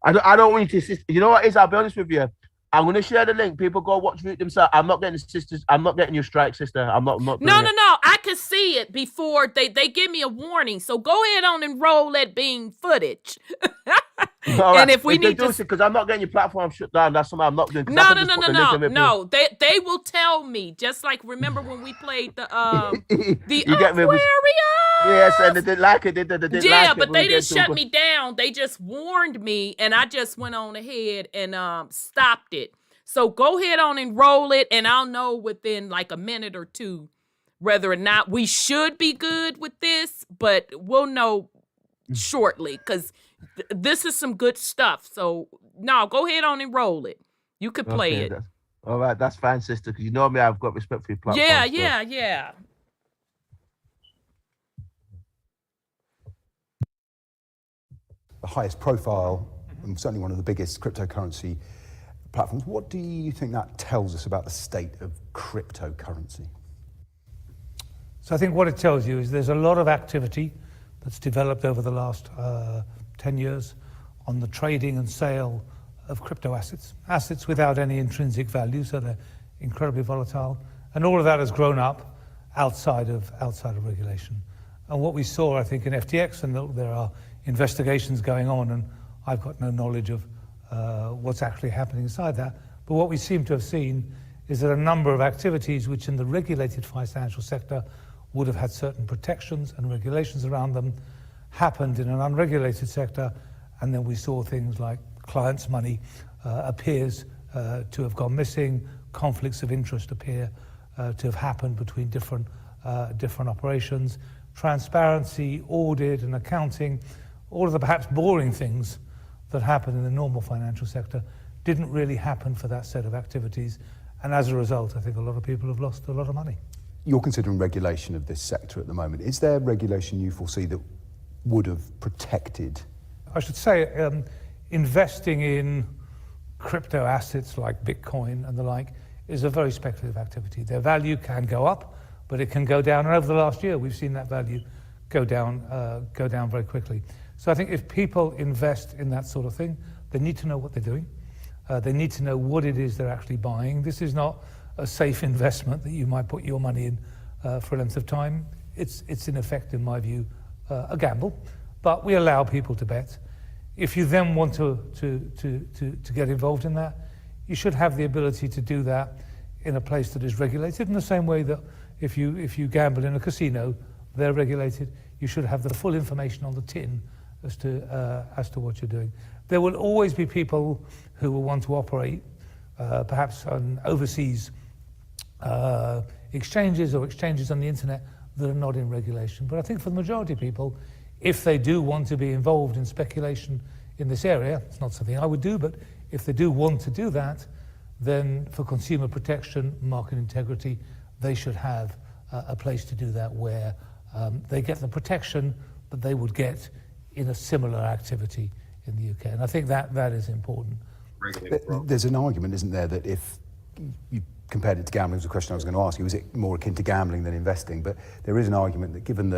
I don't want you to. You know what it is? I'll be honest with you. I'm going to share the link. People go watch it themselves. I'm not getting sisters. I'm not getting your strike, sister. I'm not. No. I could see it before they give me a warning. So go ahead on and roll that being footage. And if we need to, because I'm not getting your platform shut down. That's something I'm not doing. No. They will tell me. Just like remember when we played the Aquarius. Yes, and they didn't like it. They didn't like it. But they didn't shut me down. They just warned me, and I just went on ahead and stopped it. So go ahead on and roll it, and I'll know within like a minute or two whether or not we should be good with this. But we'll know shortly because this is some good stuff. So no, go ahead on and roll it. You could play it. All right, that's fine, sister. Because you know me, I've got respect for your platform. Yeah. The highest profile and certainly one of the biggest cryptocurrency platforms. What do you think that tells us about the state of cryptocurrency? So I think what it tells you is there's a lot of activity that's developed over the last 10 years on the trading and sale of crypto assets without any intrinsic value, so they're incredibly volatile. And all of that has grown up outside of regulation. And what we saw, I think, in FTX, and there are investigations going on, and I've got no knowledge of what's actually happening inside that. But what we seem to have seen is that a number of activities which in the regulated financial sector would have had certain protections and regulations around them happened in an unregulated sector, and then we saw things like clients' money appears to have gone missing, conflicts of interest appear to have happened between different operations, transparency, audit and accounting, all of the perhaps boring things that happen in the normal financial sector didn't really happen for that set of activities. And as a result, I think a lot of people have lost a lot of money. You're considering regulation of this sector at the moment. Is there regulation you foresee that would have protected? I should say investing in crypto assets like Bitcoin and the like is a very speculative activity. Their value can go up, but it can go down. And over the last year, we've seen that value go down very quickly. So I think if people invest in that sort of thing, they need to know what they're doing. They need to know what it is they're actually buying. This is not a safe investment that you might put your money in for a length of time. It's in effect, in my view, a gamble. But we allow people to bet. If you then want to get involved in that, you should have the ability to do that in a place that is regulated in the same way that if you gamble in a casino, they're regulated. You should have the full information on the tin as to what you're doing. There will always be people who will want to operate perhaps on overseas exchanges or exchanges on the internet that are not in regulation. But I think for the majority of people, if they do want to be involved in speculation in this area, it's not something I would do, but if they do want to do that, then for consumer protection, market integrity, they should have a place to do that where they get the protection that they would get in a similar activity in the UK. And I think that is important. There's an argument, isn't there, that if you compared it to gambling, was a question I was going to ask you, is it more akin to gambling than investing? But there is an argument that given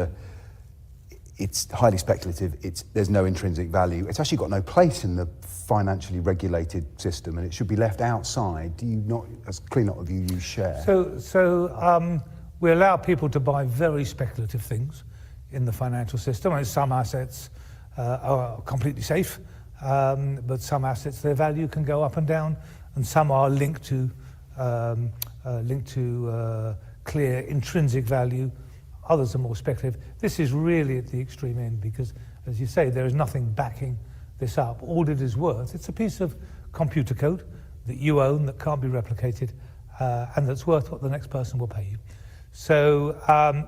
it's highly speculative, there's no intrinsic value, it's actually got no place in the financially regulated system and it should be left outside. Do you not, that's clearly not a view you share? So we allow people to buy very speculative things in the financial system. I mean, some assets are completely safe, but some assets, their value can go up and down, and some are linked to clear intrinsic value. Others are more speculative. This is really at the extreme end because, as you say, there is nothing backing this up. All it is worth, it's a piece of computer code that you own that can't be replicated and that's worth what the next person will pay you. So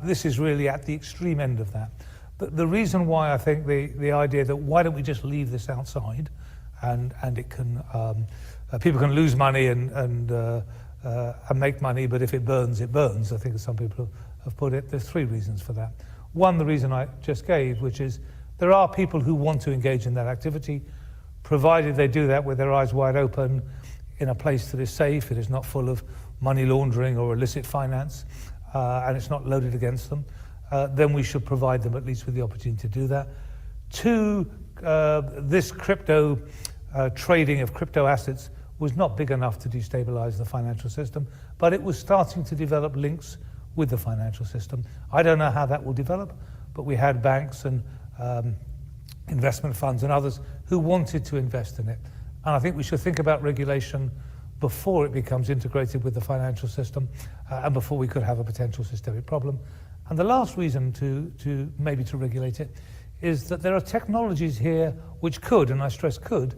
this is really at the extreme end of that. The reason why I think the idea that why don't we just leave this outside and it can, people can lose money and make money, but if it burns, it burns. I think as some people have put it, there's three reasons for that. One, the reason I just gave, which is there are people who want to engage in that activity, provided they do that with their eyes wide open in a place that is safe, it is not full of money laundering or illicit finance, and it's not loaded against them, then we should provide them at least with the opportunity to do that. to this crypto trading of crypto assets was not big enough to destabilize the financial system, but it was starting to develop links with the financial system. I don't know how that will develop, but we had banks and investment funds and others who wanted to invest in it. And I think we should think about regulation before it becomes integrated with the financial system and before we could have a potential systemic problem. And the last reason to maybe to regulate it is that there are technologies here which could, and I stress could,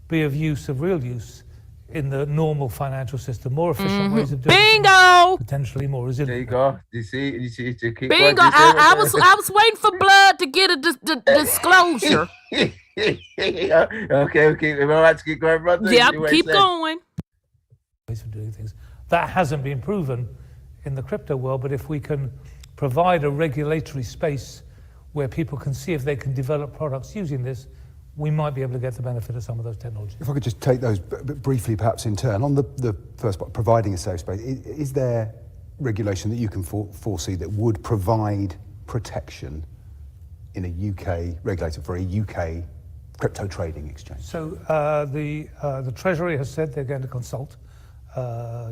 be of real use in the normal financial system, more efficient ways of doing Bingo! Potentially more resilient. There you go. You see, to keep Bingo! I was waiting for blood to get a disclosure. Okay. We're all right to keep going, brother. Yeah, keep going. Ways of doing things. That hasn't been proven in the crypto world, but if we can provide a regulatory space where people can see if they can develop products using this, we might be able to get the benefit of some of those technologies. If I could just take those briefly, perhaps in turn. On the first part, providing a safe space, is there regulation that you can foresee that would provide protection in a UK regulator for a UK crypto trading exchange? So the Treasury has said they're going to consult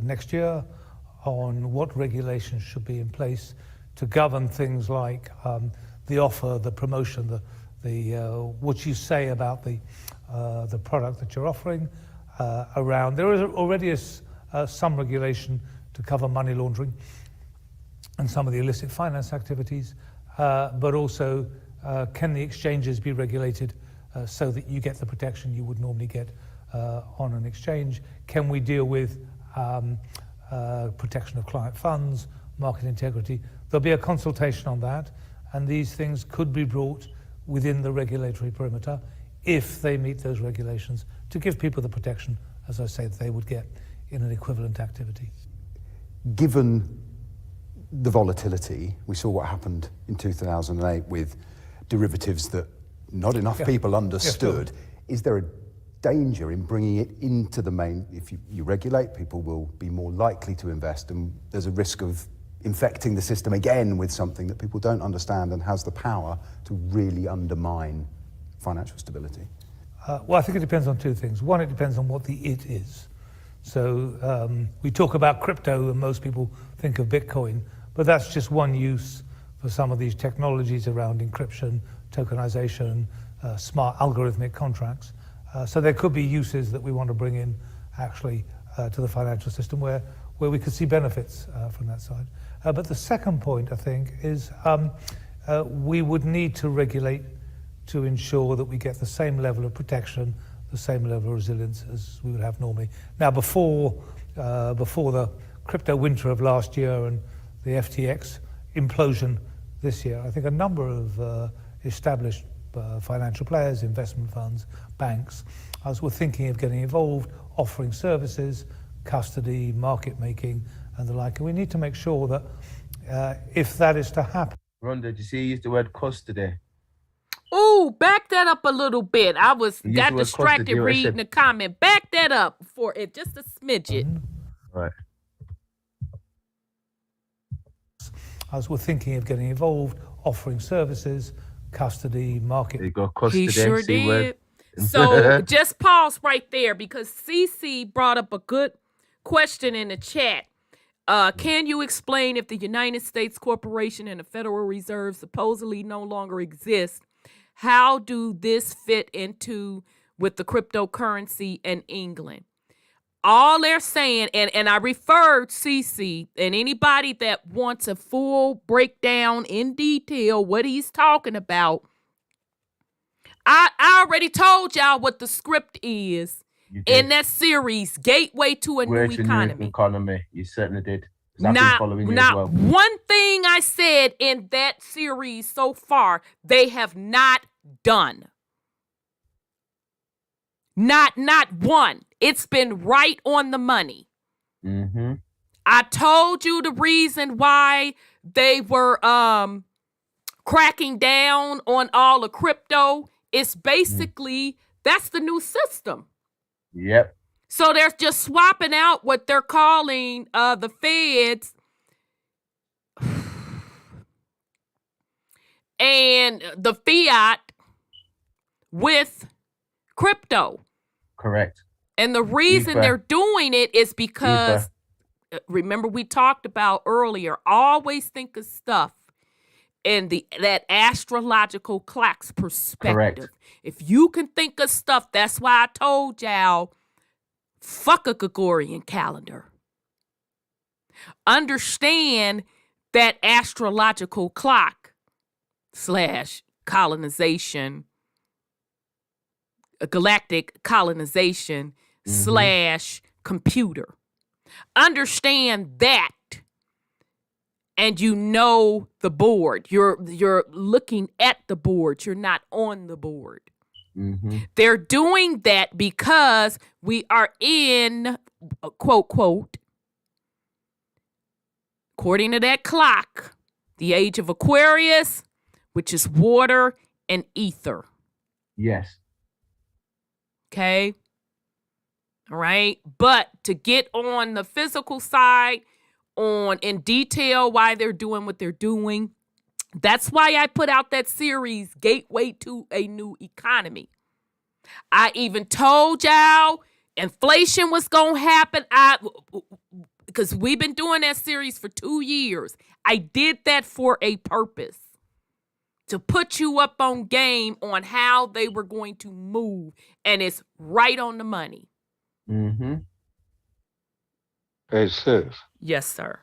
next year on what regulations should be in place to govern things like the offer, the promotion, the what you say about the product that you're offering around. There is already some regulation to cover money laundering and some of the illicit finance activities, but also can the exchanges be regulated so that you get the protection you would normally get on an exchange? Can we deal with protection of client funds, market integrity? There'll be a consultation on that, and these things could be brought within the regulatory perimeter if they meet those regulations to give people the protection, as I say, that they would get in an equivalent activity. Given the volatility, we saw what happened in 2008 with derivatives that not enough people understood. Is there a danger in bringing it into the main? If you regulate, people will be more likely to invest, and there's a risk of infecting the system again with something that people don't understand and has the power to really undermine financial stability? Well, I think it depends on two things. One, it depends on what the it is. So we talk about crypto and most people think of Bitcoin, but that's just one use for some of these technologies around encryption, tokenization, smart algorithmic contracts. So there could be uses that we want to bring in actually to the financial system where we could see benefits from that side. But the second point, I think, is we would need to regulate to ensure that we get the same level of protection, the same level of resilience as we would have normally. Now, before the crypto winter of last year and the FTX implosion this year, I think a number of established financial players, investment funds, banks, were thinking of getting involved, offering services, custody, market making, and the like. And we need to make sure that if that is to happen. Rhonda, did you see you used the word custody? Ooh, back that up a little bit. I got distracted custody, reading the comment. Back that up for it, just a smidget. Right. We're thinking of getting involved, offering services, custody, market. There you go, custody. He sure did. So just pause right there because CC brought up a good question in the chat. Can you explain if the United States Corporation and the Federal Reserve supposedly no longer exist? How do this fit into with the cryptocurrency in England? All they're saying, and I referred CC and anybody that wants a full breakdown in detail what he's talking about. I already told y'all what the script is in that series, Gateway to a New Economy. You certainly did. Not one thing I said in that series so far, they have not done. Not one. It's been right on the money. Mm-hmm. I told you the reason why they were cracking down on all the crypto. It's basically, that's the new system. Yep. So they're just swapping out what they're calling the feds and the fiat with crypto. Correct. And the reason they're doing it is because, remember we talked about earlier, always think of stuff in that astrological clock's perspective. Correct. If you can think of stuff, that's why I told y'all, fuck a Gregorian calendar. Understand that astrological clock / colonization, galactic colonization / computer. Understand that. And you know the board. You're looking at the board. You're not on the board. They're doing that because we are in, quote, quote, according to that clock, the age of Aquarius, which is water and ether. Yes. Okay. All right. But to get on the physical side, in detail why they're doing what they're doing, that's why I put out that series, Gateway to a New Economy. I even told y'all inflation was going to happen. Because we've been doing that series for 2 years. I did that for a purpose. To put you up on game on how they were going to move. And it's right on the money. Hey, sis. Yes, sir.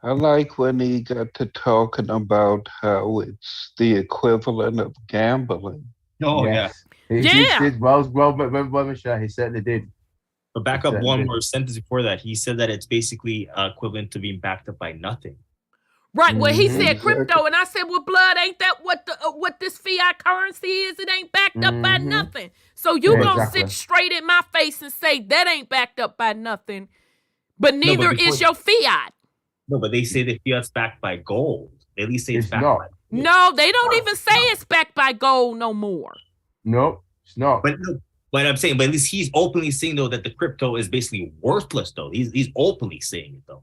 I like when he got to talking about how it's the equivalent of gambling. Oh, Yes. He Yeah. did. Well, Michelle, he certainly did. But back up one more sentence before that. He said that it's basically equivalent to being backed up by nothing. Right. Well, he said Exactly. crypto, and I said, well, blood, ain't that what this fiat currency is? It ain't backed up by nothing. So you gonna sit straight in my face and say that ain't backed up by nothing, but neither is your fiat. No, but they say the fiat's backed by gold. They at least say it's backed not. by. No, they don't even say it's backed by gold no more. No, it's not. But I'm saying, but at least he's openly saying though that the crypto is basically worthless though. He's openly saying it though.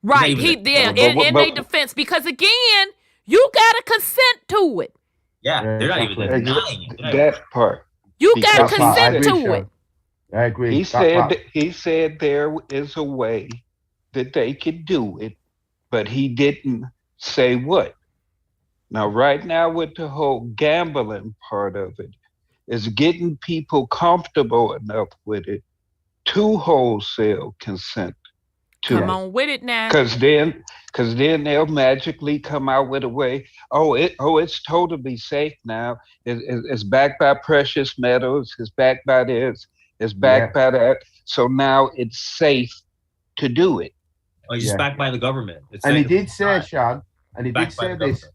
Right. He did in their defense, because again, you gotta consent to it. Yeah, they're not even denying it. That part. You gotta Because consent to it. I agree. He said there is a way that they could do it, but he didn't say what. Now, right now, with the whole gambling part of it, is getting people comfortable enough with it to wholesale consent to Come it. on with it now. Because then they'll magically come out with a way. It's totally safe now. It's backed by precious metals. It's backed by this. It's backed by that. So now it's safe to do it. Oh, he's just backed by the government. And he did say, Sean, and he did Backed by say the this. government.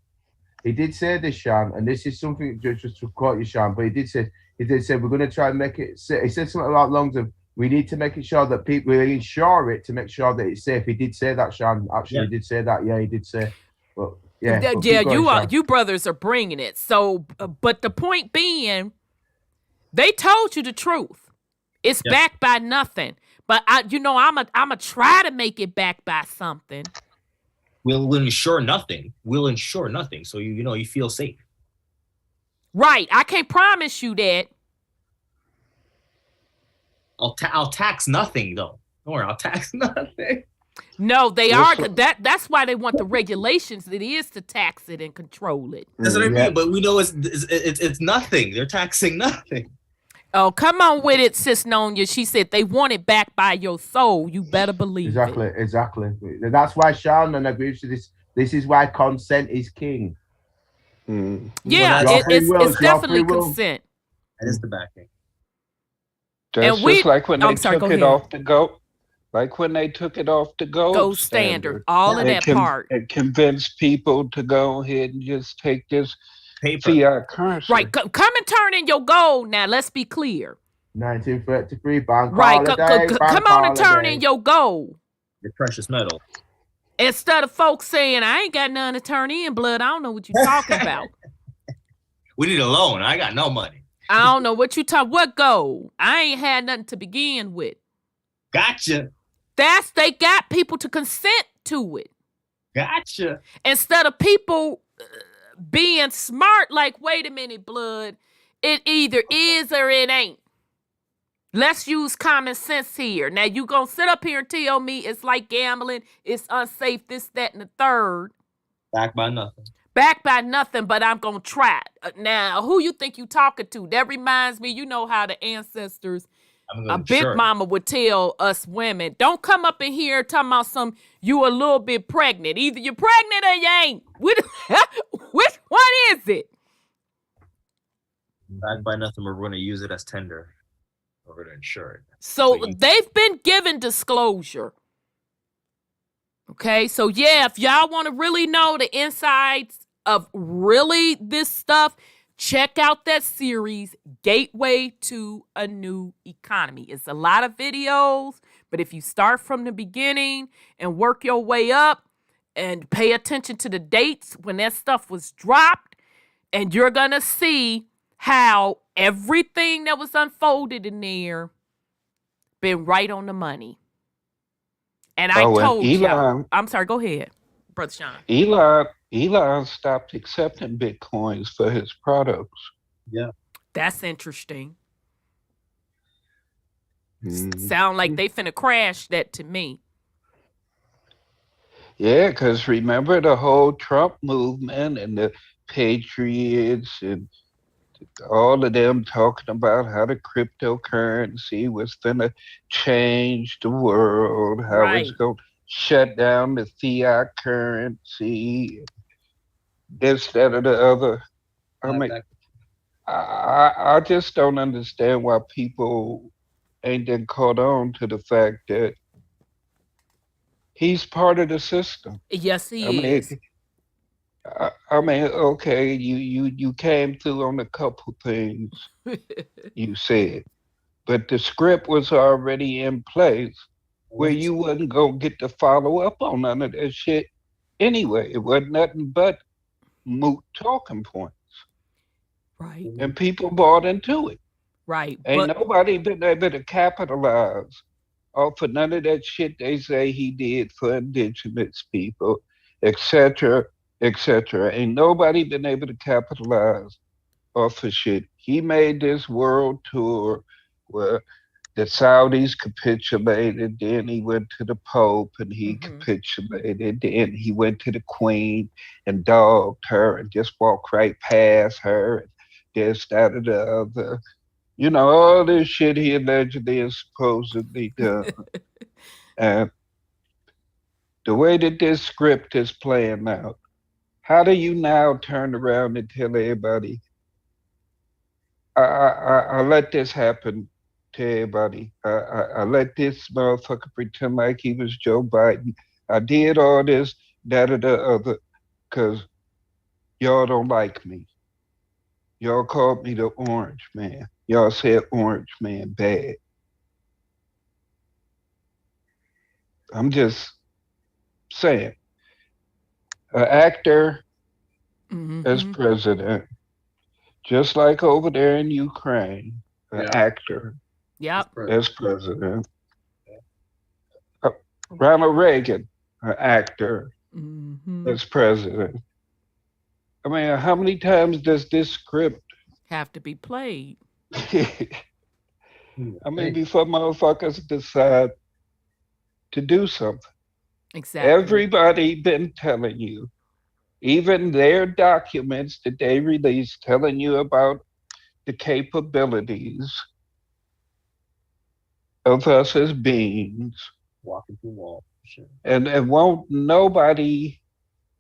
He did say this, Sean, and this is something just to quote you, Sean. But he did say we're going to try and make it. He said something along the lines of, we need to make it sure that people we insure it to make sure that it's safe. He did say that, Sean. Actually, he did say that. Yeah, he did say. But yeah, but keep going, Sean. You brothers are bringing it. So, but the point being, they told you the truth. It's backed by nothing. But I'm a try to make it backed by something. We'll insure nothing. We'll insure nothing. So you feel safe. Right. I can't promise you that. I'll tax nothing though. Don't worry, I'll tax nothing. No, they are. That's why they want the regulations. It is to tax it and control it. That's what I mean. But we know it's nothing. They're taxing nothing. Oh, come on with it, Sis Nonya. She said they want it back by your soul. You better believe it. Exactly. That's why Sean and I agree with this. This is why consent is king. Yeah, it's definitely consent. That is the backing. That's just like when they took it off the gold. Like when they took it off the gold standard. All of that part. It convinced people to go ahead and just take this fiat currency. Right. Come and turn in your gold now. Let's be clear. 1933 bank right. holiday. Come on and turn in your gold. Your precious metal. Instead of folks saying, I ain't got nothing to turn in, blood. I don't know what you're talking about. We need a loan. I got no money. I don't know what you what gold? I ain't had nothing to begin with. Gotcha. They got people to consent to it. Gotcha. Instead of people being smart, like, wait a minute, blood. It either is or it ain't. Let's use common sense here. Now, you gonna sit up here and tell me it's like gambling, it's unsafe, this, that, and the third. Backed by nothing. Backed by nothing, but I'm gonna try. Now, who you think you talking to? That reminds me, you know how the ancestors, a big mama would tell us women, don't come up in here talking about you a little bit pregnant. Either you're pregnant or you ain't. Which one is it? Backed by nothing, we're going to use it as tender. We're going to insure it. So they've been given disclosure. Okay, so yeah, if y'all want to really know the insides of really this stuff, check out that series, Gateway to a New Economy. It's a lot of videos, but if you start from the beginning and work your way up and pay attention to the dates when that stuff was dropped, and you're going to see how everything that was unfolded in there been right on the money. And I told you. I'm sorry, go ahead, Brother Sean. Elon stopped accepting Bitcoins for his products. Yeah. That's interesting. Sound like they finna crash that to me. Yeah, because remember the whole Trump movement and the Patriots and all of them talking about how the cryptocurrency was finna change the world, how it's going to shut down the fiat currency, this, that, or the other. I mean, I just don't understand why people ain't then caught on to the fact that he's part of the system. Yes, he is. I mean, okay, you came through on a couple things you said, but the script was already in place where you wasn't gonna get to follow up on none of that shit anyway. It wasn't nothing but moot talking points. Right. And people bought into it. Right. Ain't nobody been able to capitalize off of none of that shit they say he did for indigenous people, etc. etc. Ain't nobody been able to capitalize off of shit. He made this world tour where the Saudis capitulated, then he went to the Pope and he capitulated, then he went to the Queen and dogged her and just walked right past her and this, that, or the other. You know, all this shit he allegedly and supposedly done. And the way that this script is playing out, how do you now turn around and tell everybody, I let this happen to everybody. I let this motherfucker pretend like he was Joe Biden. I did all this, that, or the other, because y'all don't like me. Y'all called me the Orange Man. Y'all said Orange Man bad. I'm just saying. An actor as president, just like over there in Ukraine, an actor as president. Ronald Reagan, an actor as president. I mean, how many times does this script have to be played? I mean, before motherfuckers decide to do something. Exactly. Everybody been telling you, even their documents that they released telling you about the capabilities of us as beings. Walking through walls. Sure. And won't nobody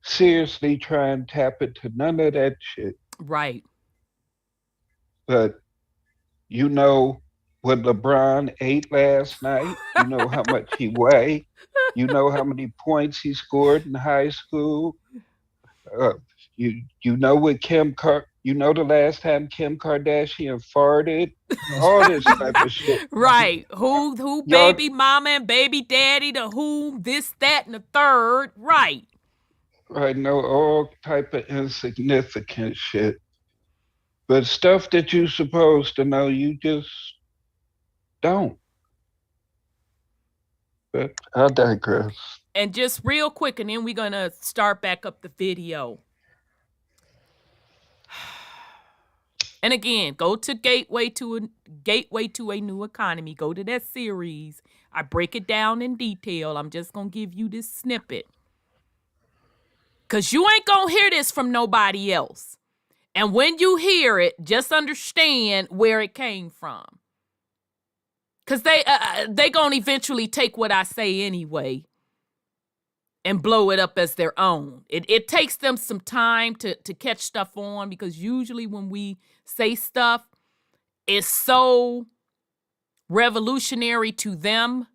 seriously try and tap into none of that shit. Right. But you know what LeBron ate last night? You know how much he weighed? You know how many points he scored in high school? You know what you know the last time Kim Kardashian farted? All this type of shit. Right. Who baby mama and baby daddy to whom, this, that, and the third. Right. Right, know all type of insignificant shit. But stuff that you're supposed to know, you just don't. But I digress. And just real quick, and then we're going to start back up the video. And again, go to Gateway to a New Economy. Go to that series. I break it down in detail. I'm just going to give you this snippet. Because you ain't going to hear this from nobody else. And when you hear it, just understand where it came from. Because they going to eventually take what I say anyway and blow it up as their own. It takes them some time to catch stuff on, because usually when we say stuff, it's so revolutionary to them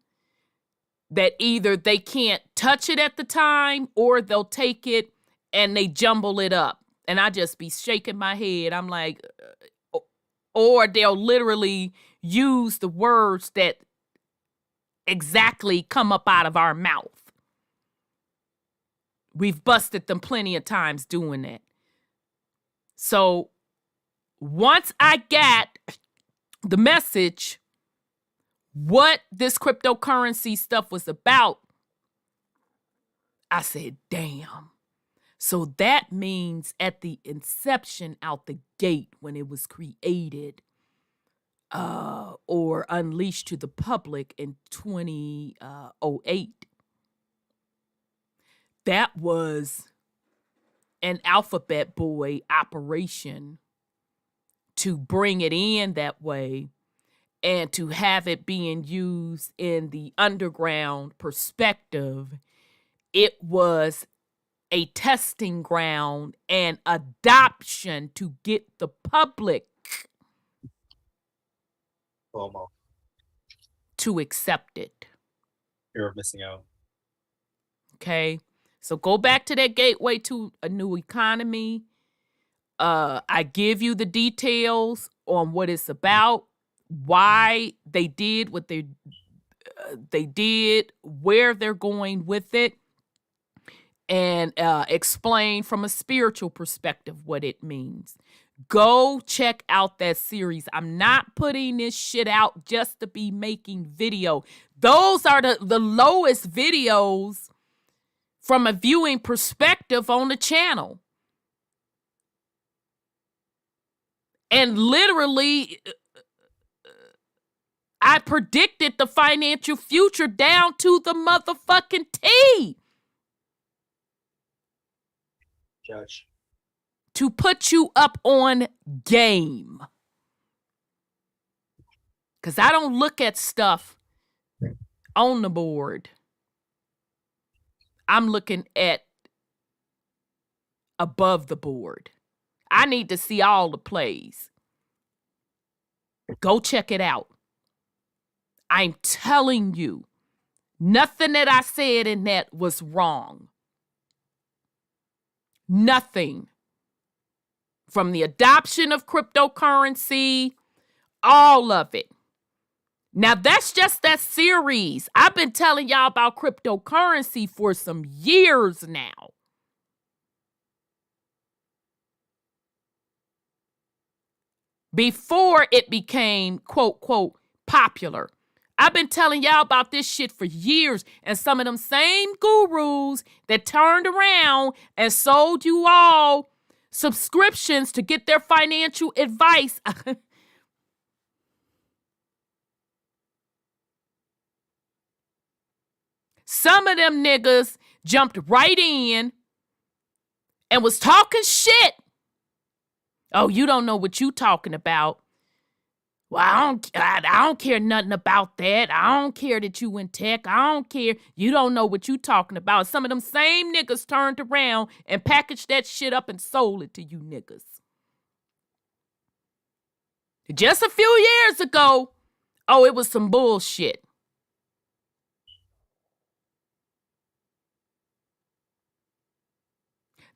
that either they can't touch it at the time or they'll take it and they jumble it up. And I just be shaking my head. I'm like, or they'll literally use the words that exactly come up out of our mouth. We've busted them plenty of times doing that. So once I got the message, what this cryptocurrency stuff was about, I said, damn. So that means at the inception out the gate when it was created or unleashed to the public in 2008, that was an alphabet boy operation to bring it in that way and to have it being used in the underground perspective. It was a testing ground and adoption to get the public to accept it. Fear of missing out. Okay. So go back to that Gateway to a New Economy. I give you the details on what it's about, why they did what they did, where they're going with it, and explain from a spiritual perspective what it means. Go check out that series. I'm not putting this shit out just to be making video. Those are the lowest videos from a viewing perspective on the channel. And literally, I predicted the financial future down to the motherfucking T. Judge. To put you up on game. Because I don't look at stuff on the board. I'm looking at above the board. I need to see all the plays. Go check it out. I'm telling you, nothing that I said in that was wrong. Nothing. From the adoption of cryptocurrency, all of it. Now, that's just that series. I've been telling y'all about cryptocurrency for some years now. Before it became, quote, quote, popular. I've been telling y'all about this shit for years. And some of them same gurus that turned around and sold you all subscriptions to get their financial advice. Some of them niggas jumped right in and was talking shit. Oh, you don't know what you talking about. Well, I don't care nothing about that. I don't care that you in tech. I don't care. You don't know what you talking about. Some of them same niggas turned around and packaged that shit up and sold it to you niggas. Just a few years ago, oh, it was some bullshit.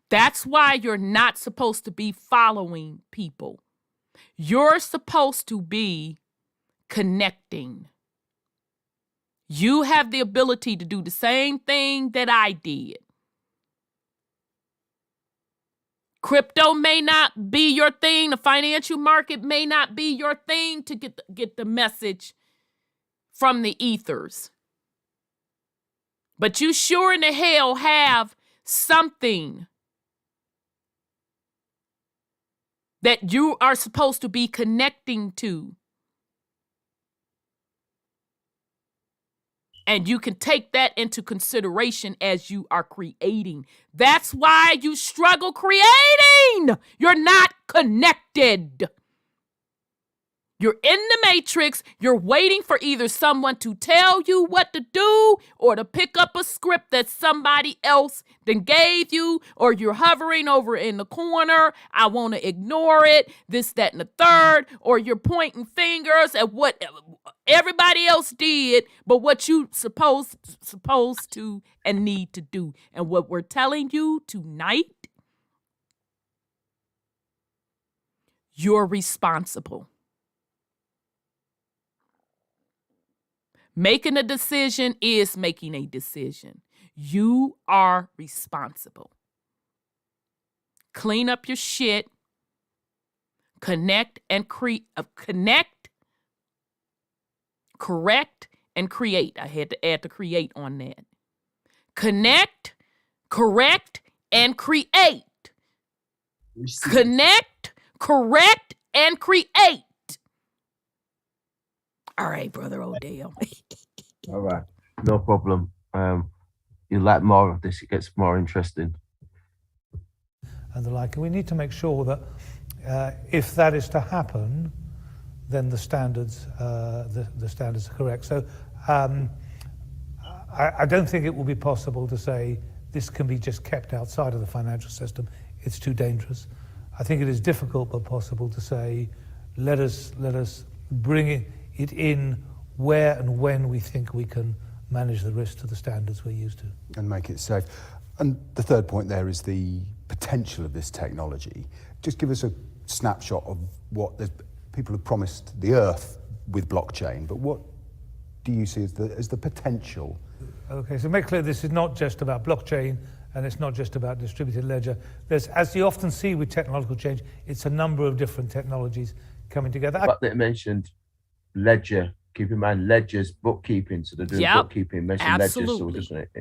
That's why you're not supposed to be following people. You're supposed to be connecting. You have the ability to do the same thing that I did. Crypto may not be your thing. The financial market may not be your thing to get the message from the ethers. But you sure in the hell have something that you are supposed to be connecting to. And you can take that into consideration as you are creating. That's why you struggle creating. You're not connected. You're in the matrix. You're waiting for either someone to tell you what to do or to pick up a script that somebody else then gave you, or you're hovering over in the corner. I want to ignore it, this, that, and the third, or you're pointing fingers at what everybody else did, but what you supposed to and need to do. And what we're telling you tonight, you're responsible. Making a decision is making a decision. You are responsible. Clean up your shit. Connect and connect, correct, and create. I had to add the create on that. Connect, correct, and create. Connect, correct, and create. All right, Brother Odell. All right, no problem. You like more of this, it gets more interesting. And the like. And we need to make sure that if that is to happen, then the standards are correct. So I don't think it will be possible to say this can be just kept outside of the financial system. It's too dangerous. I think it is difficult but possible to say, let us bring it in where and when we think we can manage the risk to the standards we're used to. And make it safe. And the third point there is the potential of this technology. Just give us a snapshot of what people have promised the Earth with blockchain, but what do you see as the potential? Okay, so make clear this is not just about blockchain and it's not just about distributed ledger. There's, as you often see with technological change, it's a number of different technologies coming together. But they mentioned ledger. Keep in mind, ledger's bookkeeping, so they're doing bookkeeping. Mention ledgers, so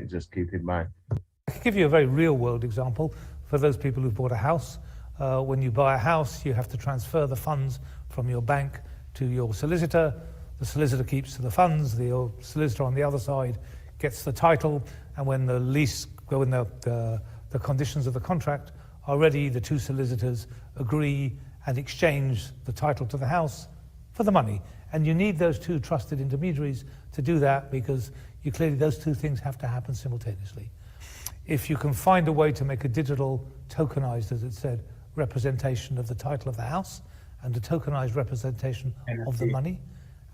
just keep in mind. I can give you a very real-world example for those people who've bought a house. When you buy a house, you have to transfer the funds from your bank to your solicitor. The solicitor keeps the funds. The solicitor on the other side gets the title, and when the conditions of the contract are ready, the two solicitors agree and exchange the title to the house for the money. And you need those two trusted intermediaries to do that, because those two things have to happen simultaneously. If you can find a way to make a digital tokenized, as it said, representation of the title of the house and a tokenized representation of the money,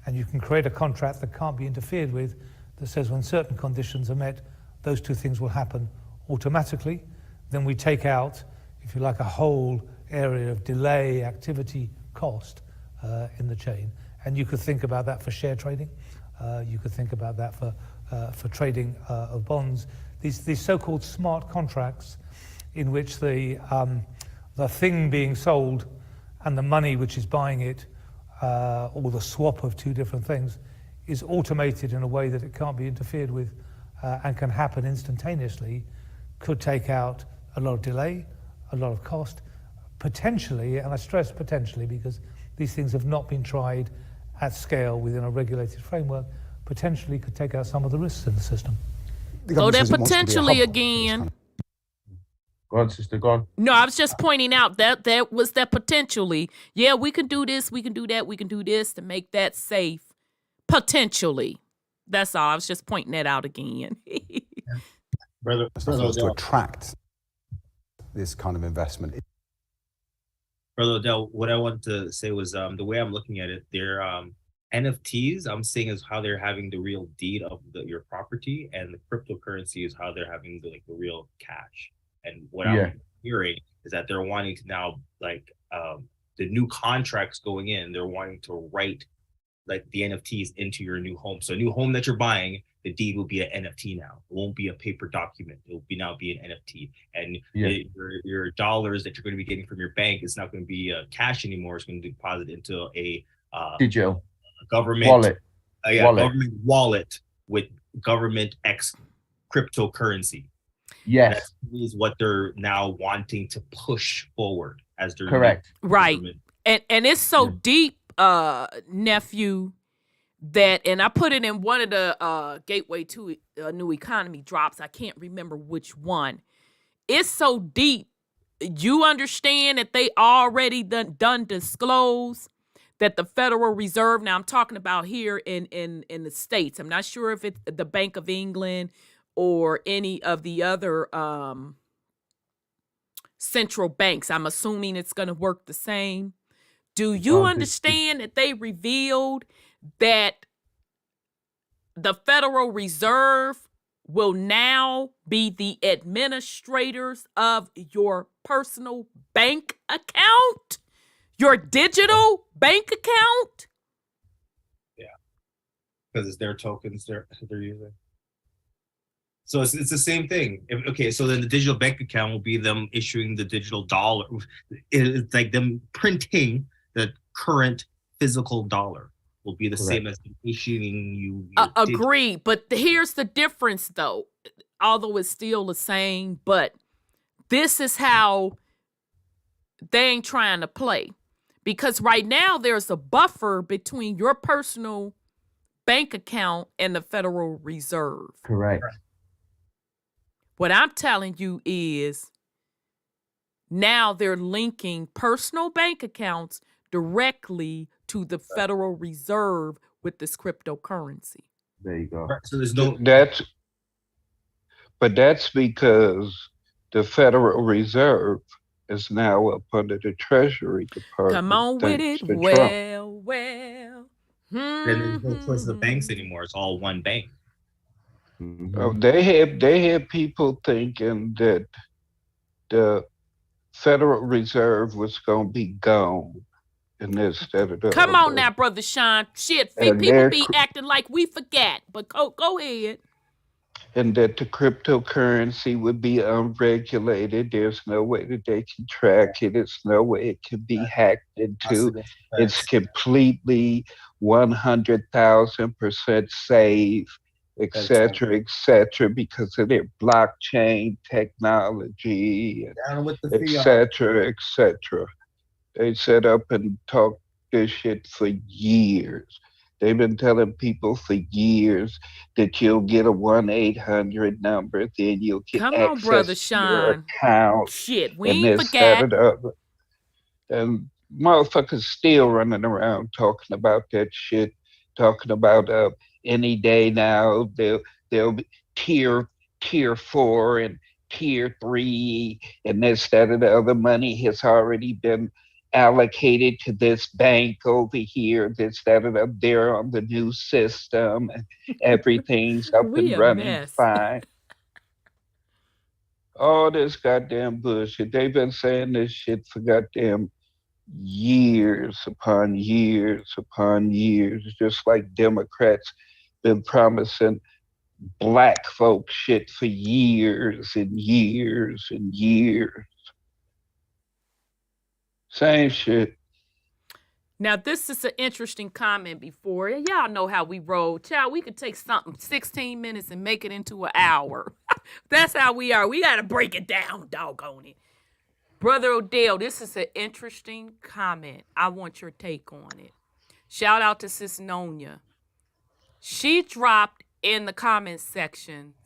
and you can create a contract that can't be interfered with, that says when certain conditions are met, those two things will happen automatically, then we take out, if you like, a whole area of delay, activity, cost in the chain. And you could think about that for share trading. You could think about that for trading of bonds. These so-called smart contracts, in which the thing being sold and the money which is buying it, or the swap of two different things, is automated in a way that it can't be interfered with and can happen instantaneously, could take out a lot of delay, a lot of cost, potentially, and I stress potentially because these things have not been tried at scale within a regulated framework, potentially could take out some of the risks in the system. Oh, that potentially again. Go on, sister, go on. No, I was just pointing out that was that potentially. Yeah, we can do this, we can do that, we can do this to make that safe. Potentially. That's all. I was just pointing that out again. Brother to attract this kind of investment. Brother Odell, what I wanted to say was the way I'm looking at it, they're NFTs, I'm seeing is how they're having the real deed of your property, and the cryptocurrency is how they're having the real cash. And what I'm hearing is that they're wanting to now, the new contracts going in, they're wanting to write like the NFTs into your new home. So a new home that you're buying, the deed will be an NFT now. It won't be a paper document. It will now be an NFT. And your dollars that you're going to be getting from your bank is not going to be cash anymore. It's going to deposit into a digital government wallet. Government wallet with government X cryptocurrency. Yes, that is what they're now wanting to push forward. as their Correct. Right. government. And it's so deep, nephew, that, and I put it in one of the Gateway to New Economy drops. I can't remember which one. It's so deep. You understand that they already done disclose that the Federal Reserve, now I'm talking about here in the States. I'm not sure if it's the Bank of England or any of the other central banks. I'm assuming it's going to work the same. Do you understand that they revealed that the Federal Reserve will now be the administrators of your personal bank account? Your digital bank account? Yeah, because it's their tokens they're using. So it's the same thing. Okay, so then the digital bank account will be them issuing the digital dollar. It's like them printing the current physical dollar will be the same as issuing you. Agree, but here's the difference, though. Although it's still the same, but this is how they ain't trying to play. Because right now there's a buffer between your personal bank account and the Federal Reserve. Correct. What I'm telling you is now they're linking personal bank accounts directly to the Federal Reserve with this cryptocurrency. There you go. So there's no. That's because the Federal Reserve is now up under the Treasury Department. Come on with it. Well. Then there's no choice of the banks anymore. It's all one bank. They had people thinking that the Federal Reserve was going to be gone. And instead of come on now, Brother Sean. Shit, people be acting like we forget. But go ahead. And that the cryptocurrency would be unregulated. There's no way that they can track it. There's no way it can be hacked into. It's completely 100,000% safe, et cetera, because of their blockchain technology, et cetera. They set up and talked this shit for years. They've been telling people for years that you'll get a 1-800 number, then you'll get access to your account. Shit, we ain't forget. And motherfuckers still running around talking about that shit, talking about any day now they'll be tier 4 and tier 3 and this, that, and the other. Money has already been allocated to this bank over here, this, that, and the, they're on the new system, and everything's up and running fine. All this goddamn bullshit. They've been saying this shit for goddamn years upon years upon years, just like Democrats been promising black folk shit for years and years and years. Same shit. Now, this is an interesting comment before. Y'all know how we roll. Child, we could take something 16 minutes and make it into an hour. That's how we are. We got to break it down, doggone it. Brother Odell, this is an interesting comment. I want your take on it. Shout out to Sis Nonya. She dropped in the comment sections,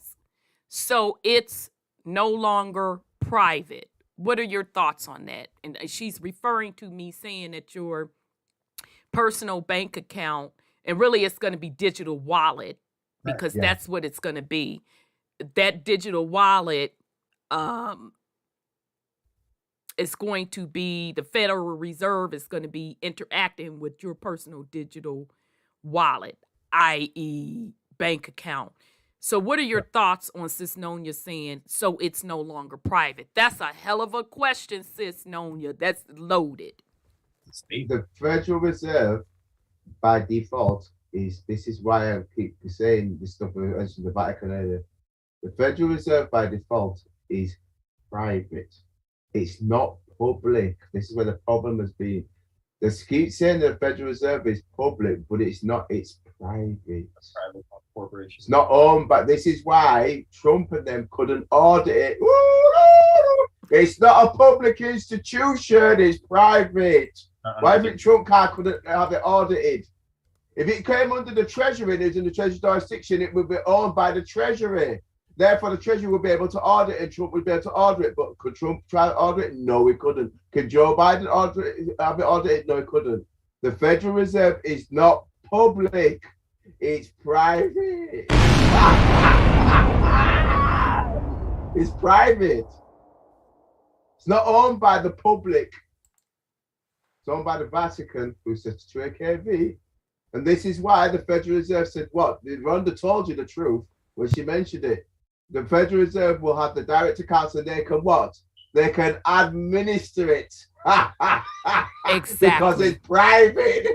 so it's no longer private. What are your thoughts on that? And she's referring to me saying that your personal bank account, and really it's going to be digital wallet, because that's what it's going to be. That digital wallet is going to be, the Federal Reserve is going to be interacting with your personal digital wallet, i.e. bank account. So what are your thoughts on Sis Nonya saying, so it's no longer private? That's a hell of a question, Sis Nonya. That's loaded. The Federal Reserve, by default, this is why I keep saying this stuff as the Vatican earlier. The Federal Reserve, by default, is private. It's not public. This is where the problem has been. They keep saying the Federal Reserve is public, but it's not. It's private. Private corporation. It's not owned, but this is why Trump and them couldn't audit it. It's not a public institution, it's private. Why think Trump couldn't have it audited? If it came under the Treasury and it's in the Treasury jurisdiction, it would be owned by the Treasury. Therefore, the Treasury would be able to order it and Trump would be able to order it. But could Trump try to order it? No, he couldn't. Can Joe Biden order it, have it ordered? No, he couldn't. The Federal Reserve is not public. It's private. It's private. It's not owned by the public. It's owned by the Vatican, who says to KV. And this is why the Federal Reserve said what? Rhonda told you the truth when she mentioned it. The Federal Reserve will have the director council and they can what? They can administer it. Exactly. Because it's private.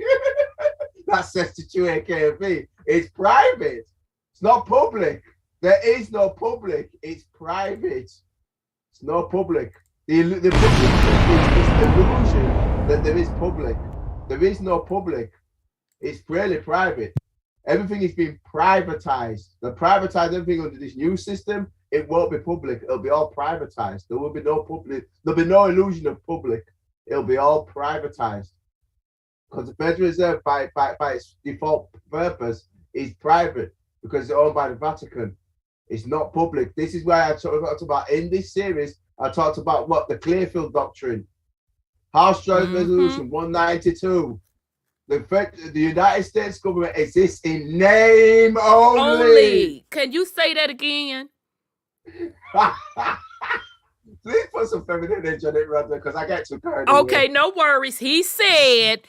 That says to KV. It's private. It's not public. There is no public. It's private. It's no public. The public is the illusion that there is public. There is no public. It's really private. Everything is being privatized. They privatize everything under this new system. It won't be public. It'll be all privatized. There will be no public. There'll be no illusion of public. It'll be all privatized. Because the Federal Reserve, by its default purpose, is private because it's owned by the Vatican. It's not public. This is why I talked about in this series. I talked about what the Clearfield Doctrine, House Joint Resolution 192. The United States government exists in name only. Can you say that again? Please put some femininity on it, Rhonda, because I get too carried away. Okay, no worries. He said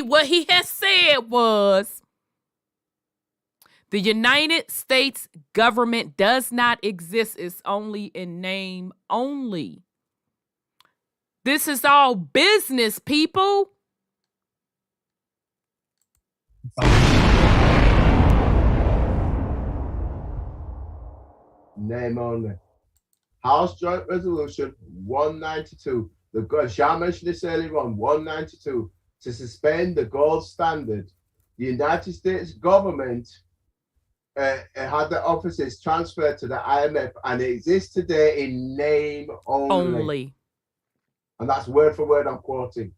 what he has said was the United States government does not exist. It's only in name only. This is all business, people. Name only. House Joint Resolution 192. Sean mentioned this earlier on, 192, to suspend the gold standard. The United States government had the offices transferred to the IMF and it exists today in name only. And that's word for word I'm quoting.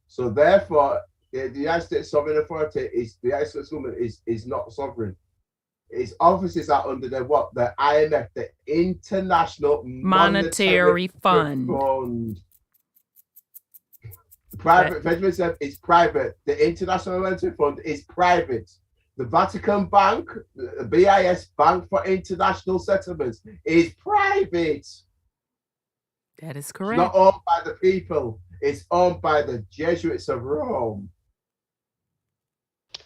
So therefore, the United States Sovereign Authority the United States government is not sovereign. Its offices are under the IMF, the International Monetary Fund. The private Federal Reserve is private. The International Monetary Fund is private. The Vatican Bank, the BIS, Bank for International Settlements, is private. That is correct. It's not owned by the people. It's owned by the Jesuits of Rome.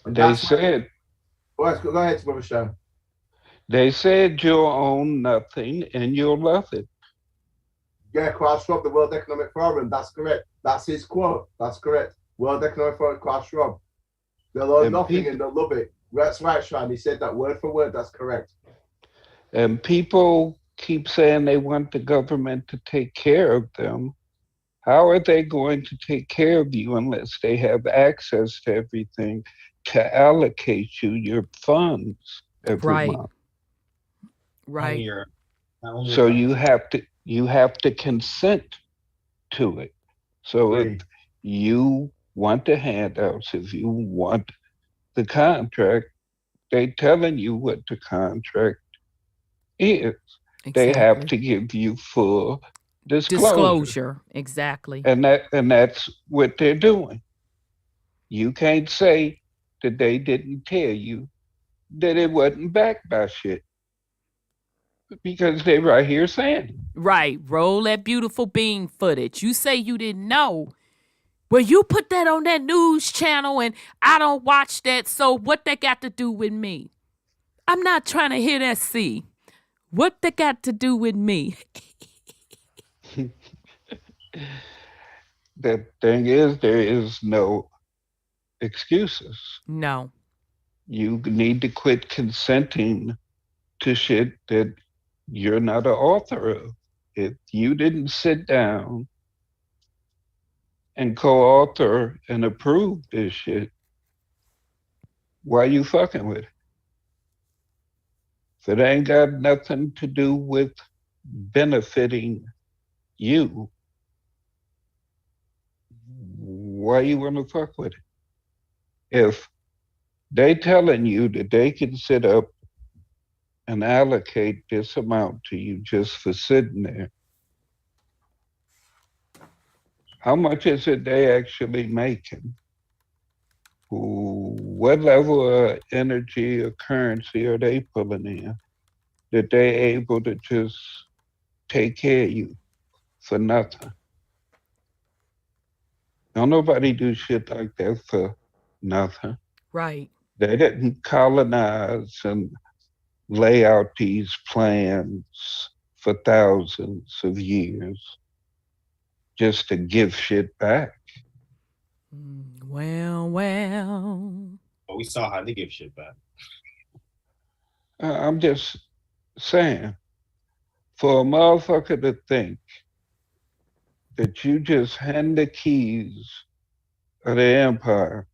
And they said... Well, go ahead, Brother Sean. They said you'll own nothing and you'll love it. Yeah, Klaus Schwab, the World Economic Forum. That's correct. That's his quote. That's correct. World Economic Forum, Klaus Schwab. They'll own nothing and they'll love it. That's right, Sean. He said that word for word. That's correct. And people keep saying they want the government to take care of them. How are they going to take care of you unless they have access to everything to allocate you your funds every month? Right. So you have to consent to it. So if you want the handouts, if you want the contract, they telling you what the contract is. Exactly. They have to give you full disclosure. Exactly. And that's what they're doing. You can't say that they didn't tell you that it wasn't backed by shit. Because they're right here saying it. Right. Roll that beautiful bean footage. You say you didn't know. Well, you put that on that news channel and I don't watch that. So what that got to do with me? I'm not trying to hear that C. What that got to do with me? The thing is, there is no excuses. No. You need to quit consenting to shit that you're not an author of. If you didn't sit down and co-author and approve this shit, why you fucking with it? If it ain't got nothing to do with benefiting you, why you want to fuck with it? If they telling you that they can sit up and allocate this amount to you just for sitting there, how much is it they actually making? What level of energy or currency are they pulling in that they able to just take care of you for nothing? Don't nobody do shit like that for nothing. Right. They didn't colonize and lay out these plans for thousands of years just to give shit back. Well. But we saw how they give shit back. I'm just saying, for a motherfucker to think that you just hand the keys of the empire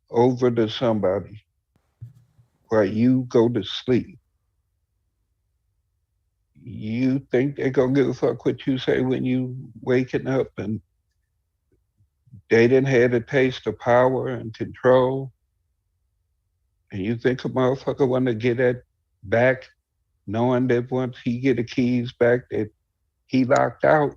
over to somebody while you go to sleep, you think they're gonna give a fuck what you say when you waking up, and they didn't have the taste of power and control, and you think a motherfucker want to get that back, knowing that once he get the keys back that he locked out?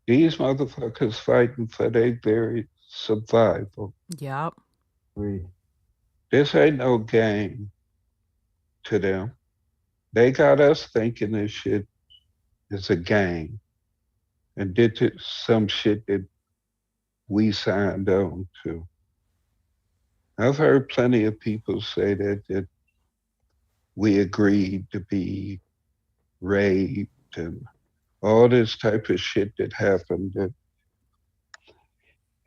These motherfuckers fighting for their very survival. Yep. This ain't no game to them. They got us thinking this shit is a game, and did some shit that we signed on to. I've heard plenty of people say that we agreed to be raped and all this type of shit that happened. That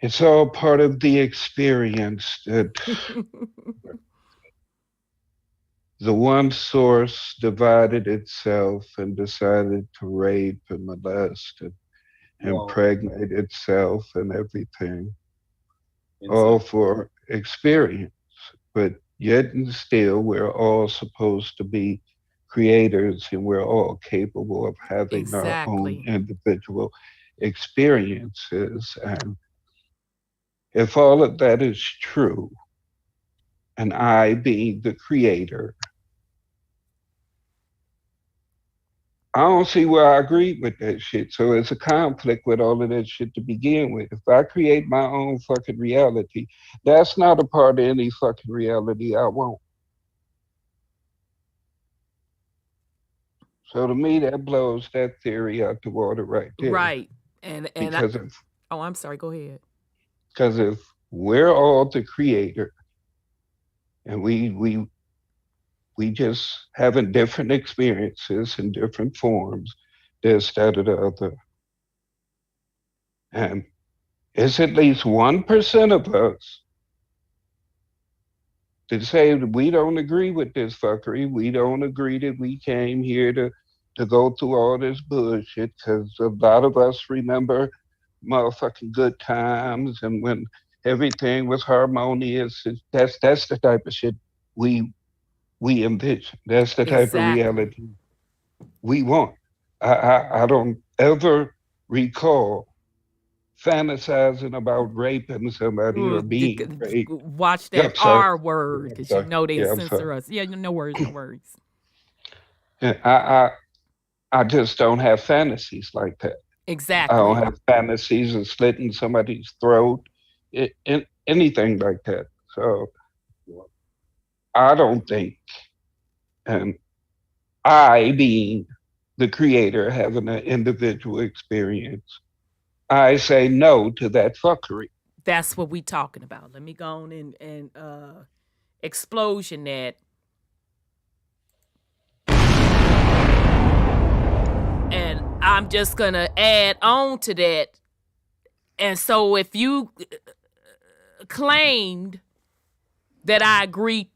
it's all part of the experience that the one source divided itself and decided to rape and molest and impregnate itself and everything, all for experience. But yet and still, we're all supposed to be creators, and we're all capable of having our own individual experiences. And if all of that is true, and I being the creator, I don't see where I agree with that shit. So it's a conflict with all of that shit to begin with. If I create my own fucking reality, that's not a part of any fucking reality I want. So to me, that blows that theory out the water right there. Right. And because I'm sorry, go ahead. Because if we're all the creator and we just having different experiences in different forms, this, that, or the other. And it's at least 1% of us that say that we don't agree with this fuckery. We don't agree that we came here to go through all this bullshit, because a lot of us remember motherfucking good times and when everything was harmonious. That's the type of shit we envision. That's the type of reality we want. I don't ever recall fantasizing about raping somebody or being raped. Watch that R word, because you know they censor us. Yeah, no worries, no worries. I just don't have fantasies like that. Exactly. I don't have fantasies of slitting somebody's throat, anything like that. So I don't think, and I being the creator having an individual experience, I say no to that fuckery. That's what we talking about. Let me go on and explosion that. And I'm just gonna add on to that. And so if you claimed that I agreed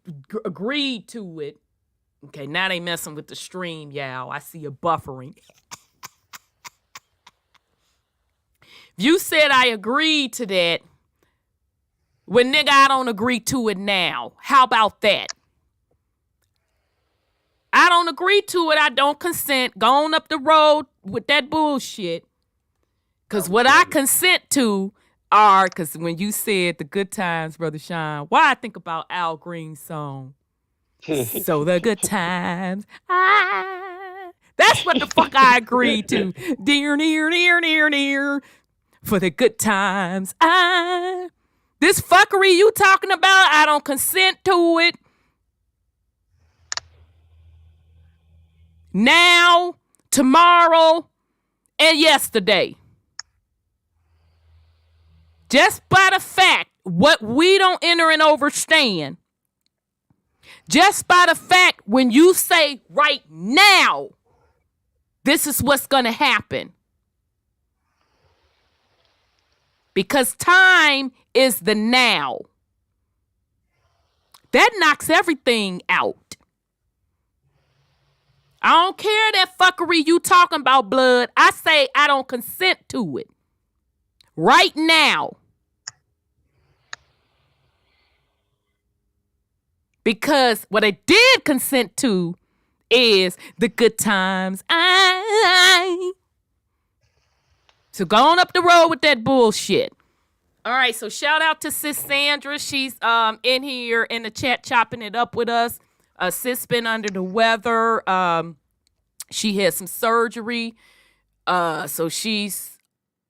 to it, okay, now they messing with the stream, y'all. I see a buffering. If you said I agreed to that, well, nigga, I don't agree to it now. How about that? I don't agree to it. I don't consent. Go on up the road with that bullshit. Because what I consent to are, because when you said the good times, Brother Sean, why I think about Al Green's song. So the good times, that's what the fuck I agreed to. Dear, near, near, near, near. For the good times, this fuckery you talking about, I don't consent to it. Now, tomorrow, and yesterday. Just by the fact, what we don't enter and understand, just by the fact when you say right now, this is what's going to happen. Because time is the now. That knocks everything out. I don't care that fuckery you talking about, blood. I say I don't consent to it. Right now. Because what I did consent to is the good times. So go on up the road with that bullshit. All right, so shout out to Sis Sandra. She's in here in the chat chopping it up with us. Sis been under the weather. She had some surgery. So she's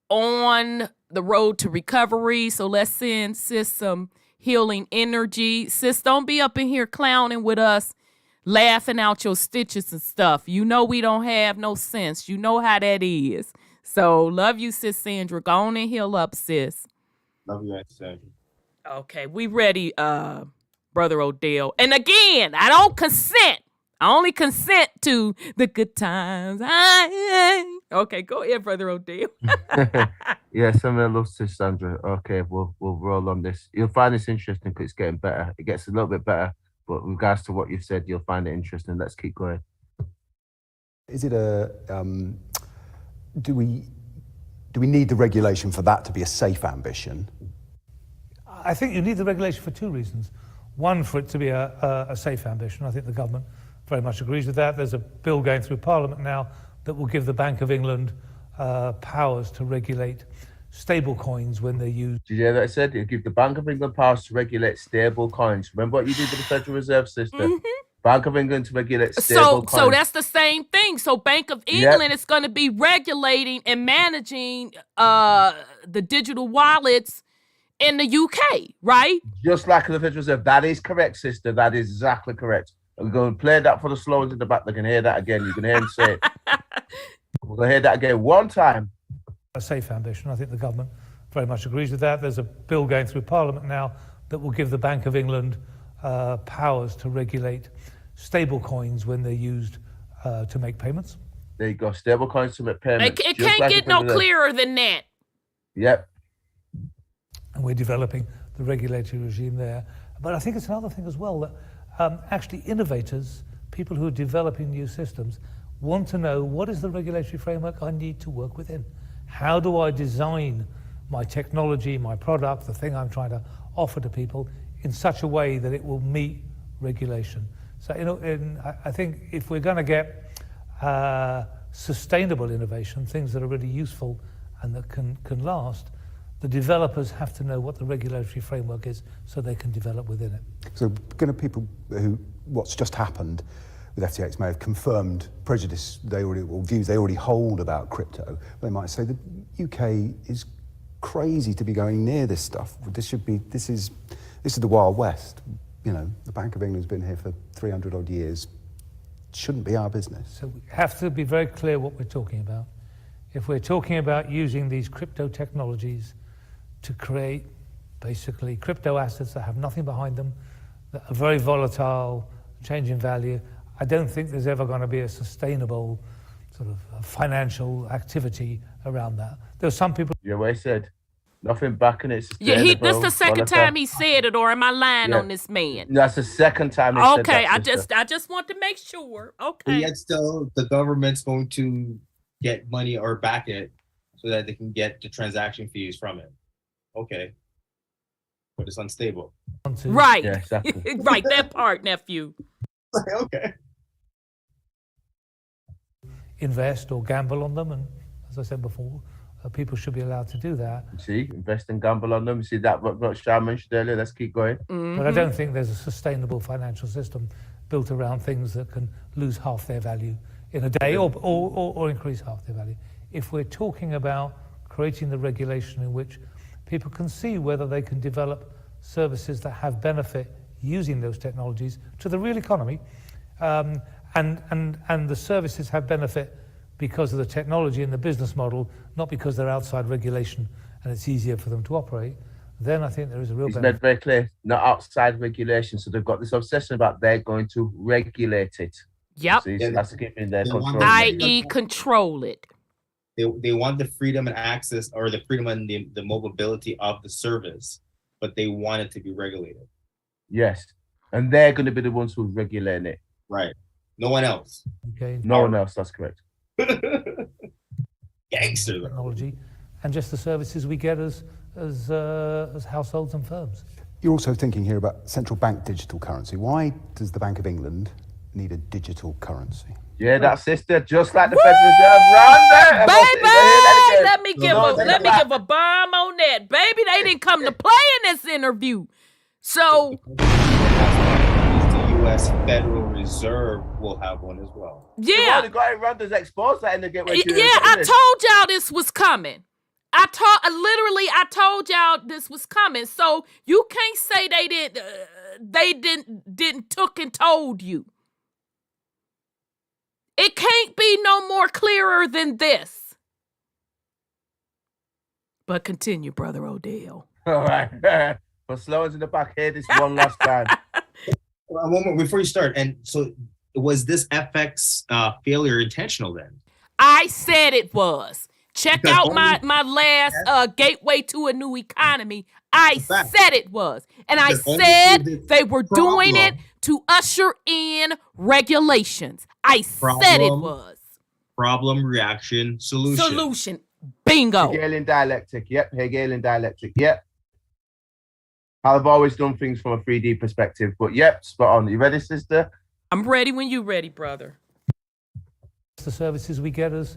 on the road to recovery. So let's send Sis some healing energy. Sis, don't be up in here clowning with us, laughing out your stitches and stuff. You know we don't have no sense. You know how that is. So love you, Sis Sandra. Go on and heal up, sis. Love you, Sandra. Okay, we ready, Brother Odell. And again, I don't consent. I only consent to the good times. Okay, go ahead, Brother Odell. Yeah, Samuel loves Sis Sandra. Okay, we'll roll on this. You'll find this interesting because it's getting better. It gets a little bit better, but in regards to what you've said, you'll find it interesting. Let's keep going. Is it a do we need the regulation for that to be a safe ambition? I think you need the regulation for two reasons. One, for it to be a safe ambition. I think the government very much agrees with that. There's a bill going through Parliament now that will give the Bank of England powers to regulate stable coins when they're used. Did you hear that I said? It'll give the Bank of England powers to regulate stable coins. Remember what you did with the Federal Reserve System? Mm-hmm. Bank of England to regulate stable coins. So that's the same thing. So Bank of England is going to be regulating and managing the digital wallets in the UK, right? Just like the Federal Reserve. That is correct, sister. That is exactly correct. I'm going to play that for the slow ones in the back. They can hear that again. You can hear him say it. We're going to hear that again one time. A safe ambition. I think the government very much agrees with that. There's a bill going through Parliament now that will give the Bank of England powers to regulate stable coins when they're used to make payments. There you go. Stable coins to make payments. It can't get no clearer than that. Yep. And we're developing the regulatory regime there. But I think it's another thing as well that actually innovators, people who are developing new systems, want to know what is the regulatory framework I need to work within. How do I design my technology, my product, the thing I'm trying to offer to people in such a way that it will meet regulation? So, I think if we're going to get sustainable innovation, things that are really useful and that can last, the developers have to know what the regulatory framework is so they can develop within it. So people who, what's just happened with FTX may have confirmed prejudice or views they already hold about crypto. They might say the UK is crazy to be going near this stuff. This is the Wild West. You know, the Bank of England's been here for 300 odd years. It shouldn't be our business. So we have to be very clear what we're talking about. If we're talking about using these crypto technologies to create basically crypto assets that have nothing behind them, that are very volatile, change in value, I don't think there's ever going to be a sustainable sort of financial activity around that. There's some people... Yeah, what I said. Nothing backing it. Yeah, this the second time he said it, or am I lying on this man? That's the second time he said that. I just want to make sure. Okay. But yet still, the government's going to get money or back it so that they can get the transaction fees from it. Okay. But it's unstable. Right. Yeah, exactly. Right, that part, nephew. Okay. invest or gamble on them. And as I said before, people should be allowed to do that. See, invest and gamble on them. See that what Sean mentioned earlier. Let's keep going. But I don't think there's a sustainable financial system built around things that can lose half their value in a day or increase half their value. If we're talking about creating the regulation in which people can see whether they can develop services that have benefit using those technologies to the real economy, and the services have benefit because of the technology and the business model, not because they're outside regulation and it's easier for them to operate, then I think there is a real benefit. It's made very clear, not outside regulation. So they've got this obsession about they're going to regulate it. Yep. See, so that's keeping their control. I.e. control it. They want the freedom and access, or the freedom and the mobility of the service, but they want it to be regulated. Yes. And they're going to be the ones who regulate it. Right. No one else. Okay. No one else, that's correct. Gangster technology, and just the services we get as households and firms. You're also thinking here about central bank digital currency. Why does the Bank of England need a digital currency? Yeah, that's sister, just like the Federal Reserve round there. Baby, let me give a bomb on that. Baby, they didn't come to play in this interview. So the U.S. Federal Reserve will have one as well. Yeah. The guy around us exposed that in the gateway. I told y'all this was coming. I told y'all this was coming. So you can't say they didn't took and told you. It can't be no more clearer than this. But continue, Brother Odell. All right. For Sloan's in the back here, this one last time. A moment before you start. And so was this FX failure intentional then? I said it was. Check out my last Gateway to a New Economy. I said it was. And I said they were doing it to usher in regulations. I said it was. Problem, reaction, solution. Solution. Bingo. Hegelian dialectic. Yep. Hegelian dialectic. Yep. I've always done things from a 3D perspective, but yep, spot on. You ready, sister? I'm ready when you're ready, brother. The services we get as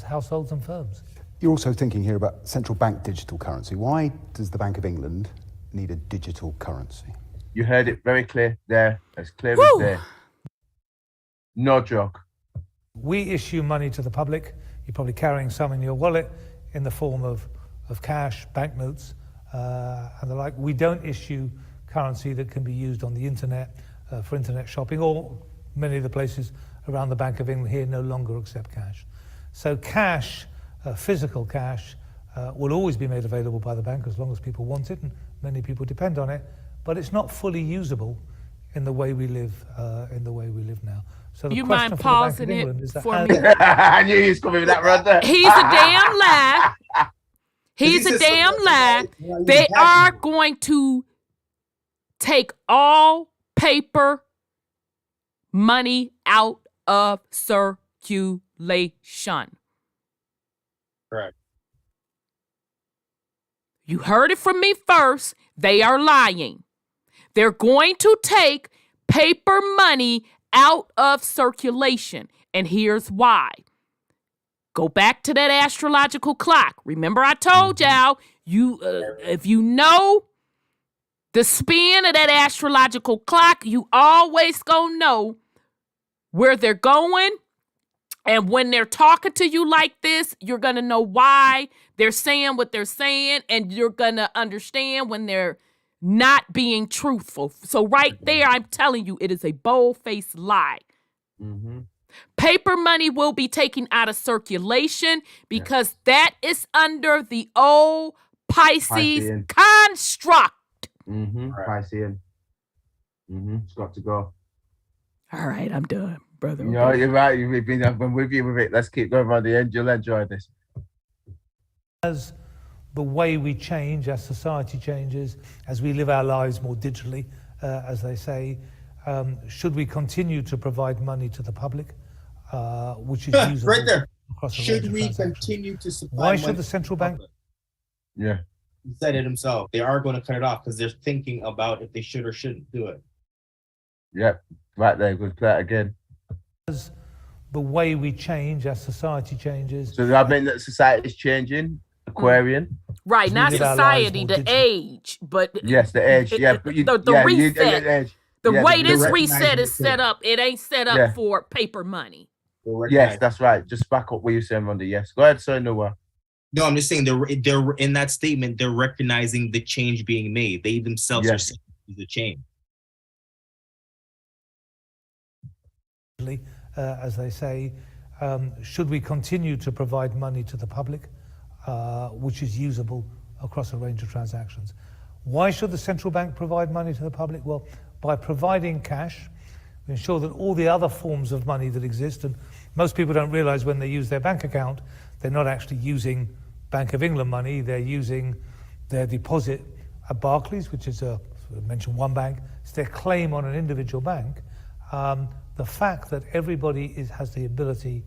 households and firms. You're also thinking here about central bank digital currency. Why does the Bank of England need a digital currency? You heard it very clear there, as clear as day. No joke. We issue money to the public. You're probably carrying some in your wallet in the form of cash, banknotes, and the like. We don't issue currency that can be used on the internet for internet shopping, or many of the places around the Bank of England here no longer accept cash. So cash, physical cash, will always be made available by the bank as long as people want it, and many people depend on it, but it's not fully usable in the way we live now. So the you question mind for pausing the Bank of England is that for me? I knew he was coming with that run there. He's a damn lie. He's a damn lie. They are going to take all paper money out of circulation. Correct. You heard it from me first. They are lying. They're going to take paper money out of circulation. And here's why. Go back to that astrological clock. Remember I told y'all, if you know the spin of that astrological clock, you always gonna know where they're going. And when they're talking to you like this, you're gonna know why they're saying what they're saying, and you're gonna understand when they're not being truthful. So right there, I'm telling you, it is a bold-faced lie. Mm-hmm. Paper money will be taken out of circulation because that is under the old Pisces construct. Mm-hmm. Piscean. Mm-hmm. It's got to go. All right, I'm done, brother. No, you're right. I've been with you with it. Let's keep going around the end. You'll enjoy this. As the way we change, as society changes, as we live our lives more digitally, as they say, should we continue to provide money to the public, which is usable right there? Should we continue to supply? Why should the central bank? Yeah, he said it himself. They are going to cut it off because they're thinking about if they should or shouldn't do it. Yep, right there. Good play it again. As the way we change as society changes. So that mean that society is changing, Aquarian? Right, We not live our lives society, more the digital. age, but Yes, the edge. Yeah, but the reset. edge. The Yeah, way the this recognizing reset the is set change. up, it ain't set up Yeah. for paper money. Yes, that's right. Just back up what you're saying, Ronda. Yes, go ahead, sir. Noah. No, I'm just saying they're in that statement. They're recognizing the change being made. They themselves are saying the change. As they say, should we continue to provide money to the public, which is usable across a range of transactions? Why should the central bank provide money to the public? Well, by providing cash, we ensure that all the other forms of money that exist, and most people don't realize when they use their bank account, they're not actually using Bank of England money, they're using their deposit at Barclays, which is I mentioned one bank, it's their claim on an individual bank. The fact that everybody has the ability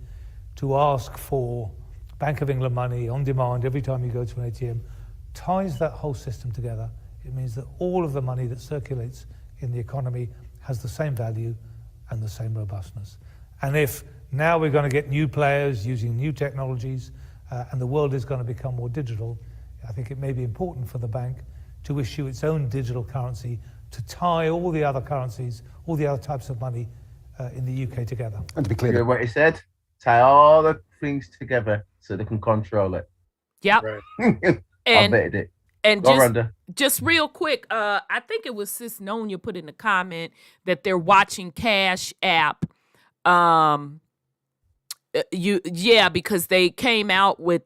to ask for Bank of England money on demand every time you go to an ATM ties that whole system together. It means that all of the money that circulates in the economy has the same value and the same robustness. And if now we're going to get new players using new technologies and the world is going to become more digital, I think it may be important for the bank to issue its own digital currency to tie all the other currencies, all the other types of money in the UK together. And to be clear, You hear what he said? Tie all the things together so they can control it. Yep. I And bet it. and Go, Rhonda. just real quick, I think it was Sis Nonya put in the comment that they're watching Cash App. Because they came out with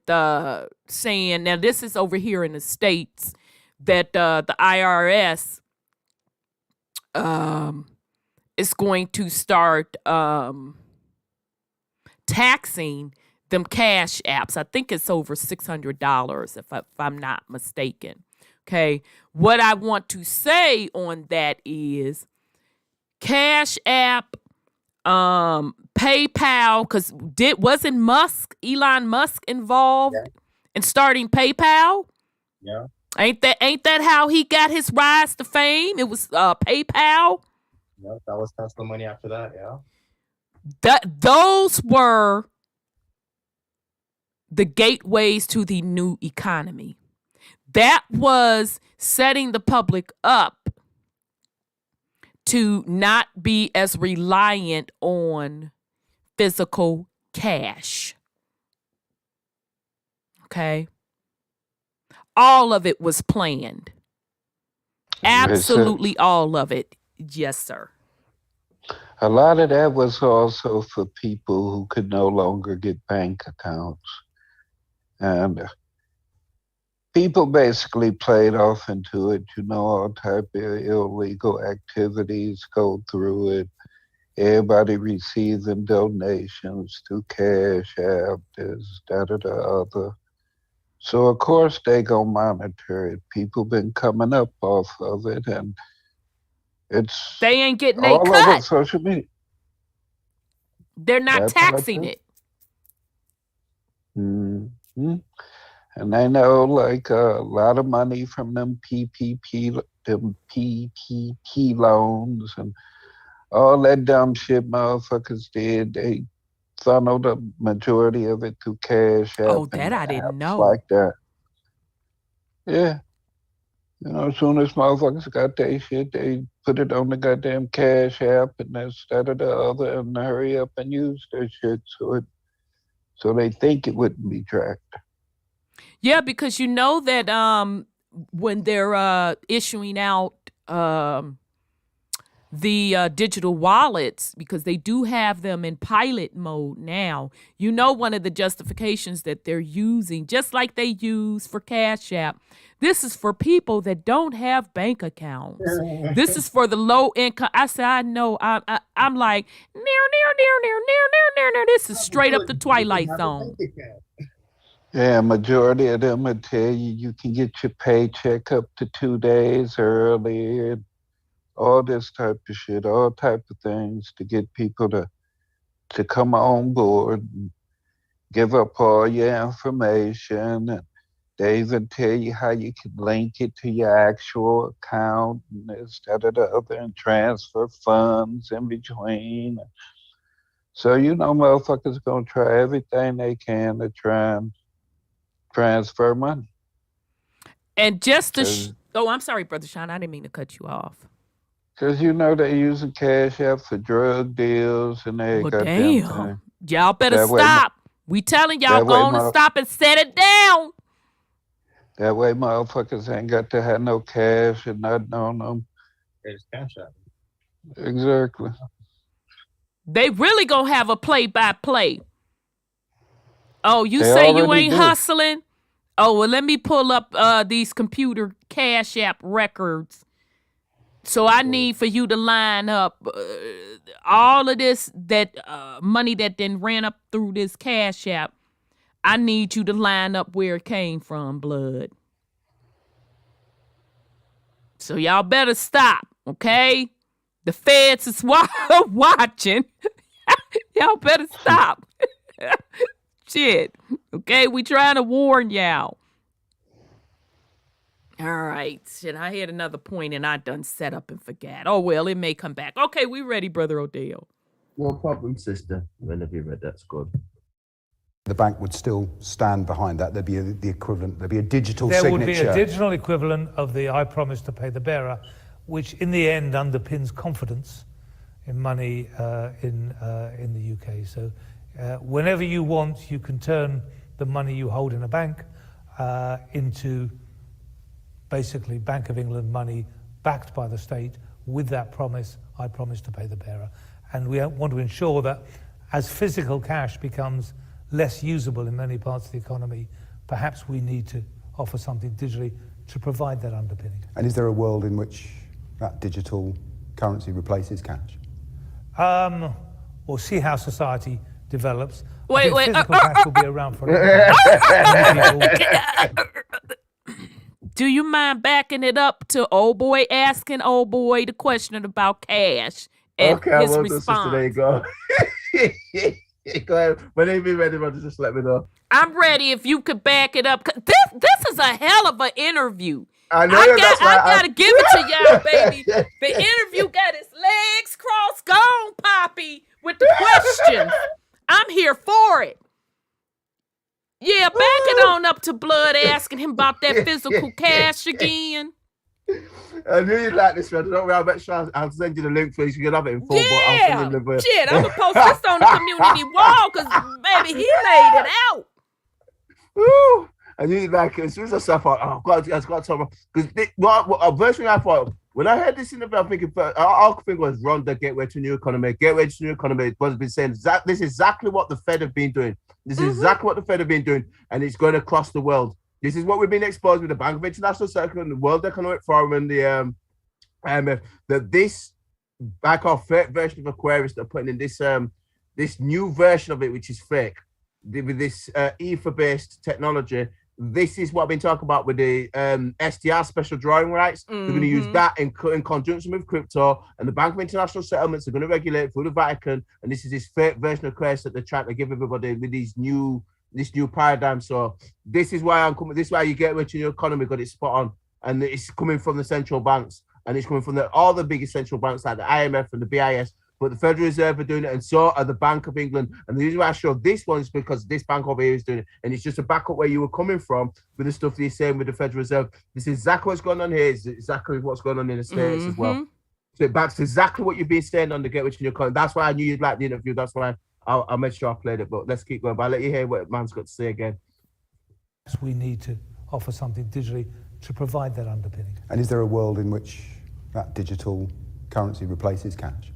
saying, now this is over here in the States, that the IRS is going to start taxing them Cash Apps. I think it's over $600 if I'm not mistaken. Okay. What I want to say on that is Cash App, PayPal, because wasn't Elon Musk involved in starting PayPal? Yeah. Ain't that how he got his rise to fame? It was PayPal. Yeah, that was Tesla money after that. Yeah. Those were the gateways to the new economy. That was setting the public up to not be as reliant on physical cash. Okay? All of it was planned. Absolutely all of it. Yes, sir. A lot of that was also for people who could no longer get bank accounts. And people basically played off into it, all type of illegal activities go through it. Everybody receiving donations through Cash App, this, that, or the other. So of course they gonna monitor it. People been coming up off of it, and they ain't getting a all cut. over social media. They're not taxing it. Mm-hmm. And they know like a lot of money from them PPP loans and all that dumb shit motherfuckers did. They funneled the majority of it through Cash App. Oh, that I didn't know. Like that. Yeah. As soon as motherfuckers got their shit, they put it on the goddamn Cash App and this, that, or the other, and hurry up and use their shit so they think it wouldn't be tracked. Yeah, because you know that when they're issuing out the digital wallets, because they do have them in pilot mode now, one of the justifications that they're using, just like they use for Cash App, this is for people that don't have bank accounts. This is for the low income. I said, I know. I'm like, near. This is straight up the Twilight Zone. Yeah, majority of them would tell you can get your paycheck up to 2 days early and all this type of shit, all type of things to get people to come on board and give up all your information. And they even tell you how you can link it to your actual account and this, that, or the other, and transfer funds in between. So, motherfuckers going to try everything they can to try and transfer money. And just to oh, I'm sorry, Brother Sean, I didn't mean to cut you off. Because they're using Cashapp for drug deals and they goddamn thing. Y'all better stop. We telling y'all go on and stop and set it down. That way motherfuckers ain't got to have no cash and nothing on them. There's Cashapp. Exactly. They really gonna have a play-by-play. Oh, you say you ain't hustling? Oh, well, let me pull up these computer Cashapp records. So I need for you to line up all of this money that then ran up through this Cashapp. I need you to line up where it came from, blood. So y'all better stop, okay? The feds is watching. Y'all better stop. Shit. Okay, we trying to warn y'all. All right. Shit, I had another point and I done set up and forgot. Oh, well, it may come back. Okay, we ready, Brother Odell. No problem, sister. Whenever you're ready, that's good. The bank would still stand behind that. There'd be the equivalent. There'd be a digital signature. There would be a digital equivalent of the I promise to pay the bearer, which in the end underpins confidence in money in the UK. So whenever you want, you can turn the money you hold in a bank into basically Bank of England money backed by the state with that promise, I promise to pay the bearer. And we want to ensure that as physical cash becomes less usable in many parts of the economy, perhaps we need to offer something digitally to provide that underpinning. And is there a world in which that digital currency replaces cash? We'll see how society develops. Wait. Physical cash will be around for a long time. Do you mind backing it up to old boy asking old boy the question about cash and his response? There you go. Go ahead. Whenever you're ready, brother, just let me know. I'm ready if you could back it up. This is a hell of an interview. I know I gotta give it to y'all, baby. The interview got his legs crossed. Go on, Poppy, with the questions. I'm here for it. Yeah, back it on up to Blood asking him about that physical cash again. I knew you'd like this, man. Don't worry, I'll send you the link so you can have it in full. Yeah, shit, I'm gonna post this on the community wall because, baby, he laid it out. Woo! I knew you'd like it. As soon as I thought, oh, God, I've got to talk about, because first thing I thought, when I heard this in the film, I'm thinking, our thing was run the gateway to new economy. Gateway to new economy was been saying, this is exactly what the Fed have been doing. This is exactly what the Fed have been doing, and it's going across the world. This is what we've been exposed with the Bank of International Settlement, the World Economic Forum, and the IMF, that this, I call fake version of Aquarius, they're putting in this new version of it, which is fake, with this ether-based technology. This is what I've been talking about with the SDR, special drawing rights. They're going to use that in conjunction with crypto, and the Bank of International Settlements are going to regulate through the Vatican, and this is this fake version of Aquarius that they're trying to give everybody with this new paradigm. So this is why I'm coming. This is why you get rich in your economy, because it's spot on, and it's coming from the central banks, and it's coming from all the biggest central banks like the IMF and the BIS. But the Federal Reserve are doing it, and so are the Bank of England. And the reason why I show this one is because this bank over here is doing it, and it's just to back up where you were coming from with the stuff that you're saying with the Federal Reserve. This is exactly what's going on here. It's exactly what's going on in the States as well. So it backs exactly what you've been saying on the Get Rich in Your Economy. That's why I knew you'd like the interview. That's why I'll make sure I played it, but let's keep going. But I'll let you hear what man's got to say again. We need to offer something digitally to provide that underpinning. And is there a world in which that digital currency replaces cash?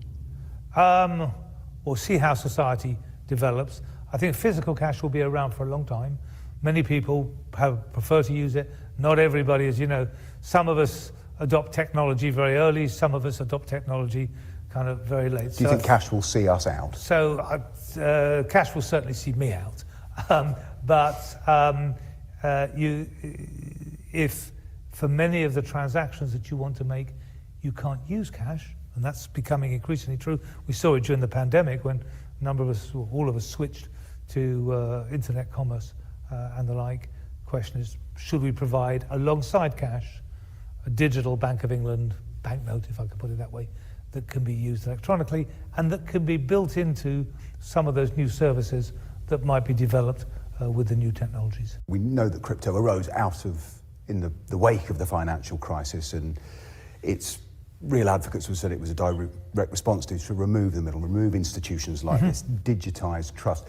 We'll see how society develops. I think physical cash will be around for a long time. Many people prefer to use it. Not everybody, as you know. Some of us adopt technology very early. Some of us adopt technology kind of very late. Do you think cash will see us out? So cash will certainly see me out. If for many of the transactions that you want to make, you can't use cash, and that's becoming increasingly true. We saw it during the pandemic when a number of us, all of us, switched to internet commerce and the like. Question is, should we provide alongside cash a digital Bank of England banknote, if I could put it that way, that can be used electronically and that can be built into some of those new services that might be developed with the new technologies. We know that crypto arose in the wake of the financial crisis, and its real advocates have said it was a direct response to remove the middle, remove institutions like this, digitize trust.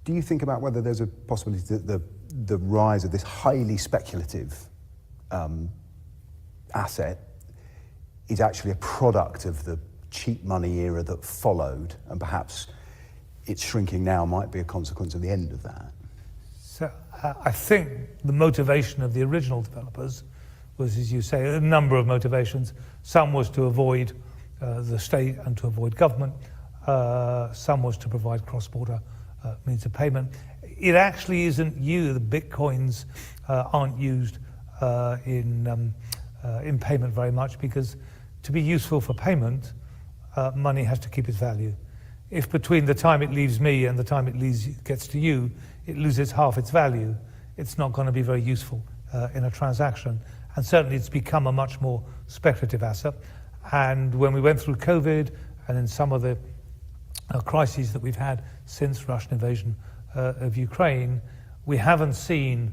Do you think about whether there's a possibility that the rise of this highly speculative asset is actually a product of the cheap money era that followed, and perhaps its shrinking now might be a consequence of the end of that? So I think the motivation of the original developers was, as you say, a number of motivations. Some was to avoid the state and to avoid government. Some was to provide cross-border means of payment. It actually isn't the Bitcoins aren't used in payment very much, because to be useful for payment, money has to keep its value. If between the time it leaves me and the time it gets to you, it loses half its value, it's not going to be very useful in a transaction. And certainly it's become a much more speculative asset. And when we went through COVID and in some of the crises that we've had since Russian invasion of Ukraine, we haven't seen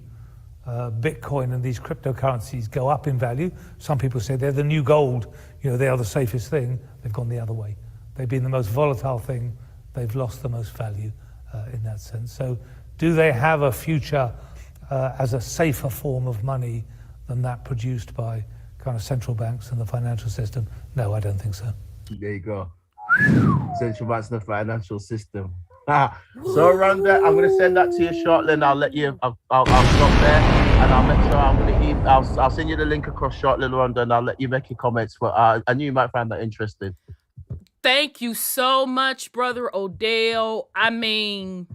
Bitcoin and these cryptocurrencies go up in value. Some people say they're the new gold, they are the safest thing. They've gone the other way. They've been the most volatile thing. They've lost the most value in that sense. So do they have a future as a safer form of money than that produced by kind of central banks and the financial system? No, I don't think so. There you go. Central banks and the financial system. So Rhonda, I'm going to send that to you shortly, and I'll let you. I'll stop there, and I'll make sure I'll send you the link across shortly, Rhonda, and I'll let you make your comments. But I knew you might find that interesting. Thank you so much, Brother Odell. I mean,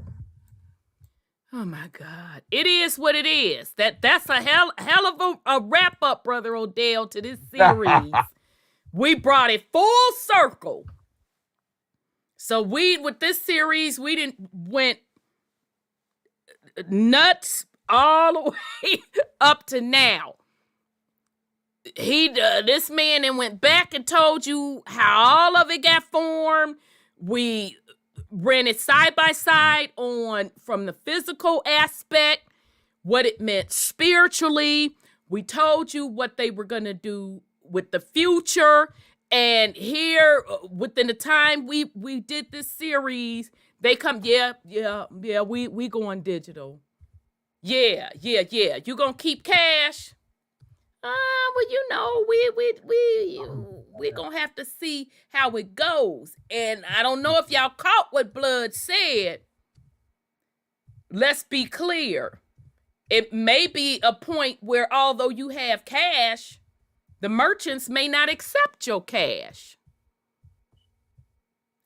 oh my God, it is what it is. That's a hell of a wrap up, Brother Odell, to this series. We brought it full circle. So with this series, we went nuts all the way up to now. This man then went back and told you how all of it got formed. We ran it side by side from the physical aspect, what it meant spiritually. We told you what they were going to do with the future. And here, within the time we did this series, they come, we going digital. Yeah. You gonna keep cash? Well, we gonna have to see how it goes. And I don't know if y'all caught what Blood said. Let's be clear. It may be a point where although you have cash, the merchants may not accept your cash.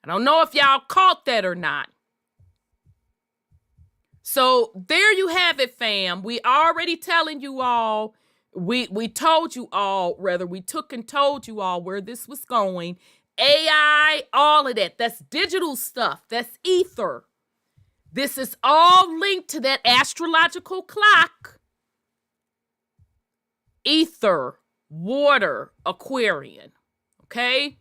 I don't know if y'all caught that or not. So there you have it, fam. We already telling you all, we told you all, rather, we took and told you all where this was going. AI, all of that. That's digital stuff. That's ether. This is all linked to that astrological clock. Ether. Water, Aquarian, okay?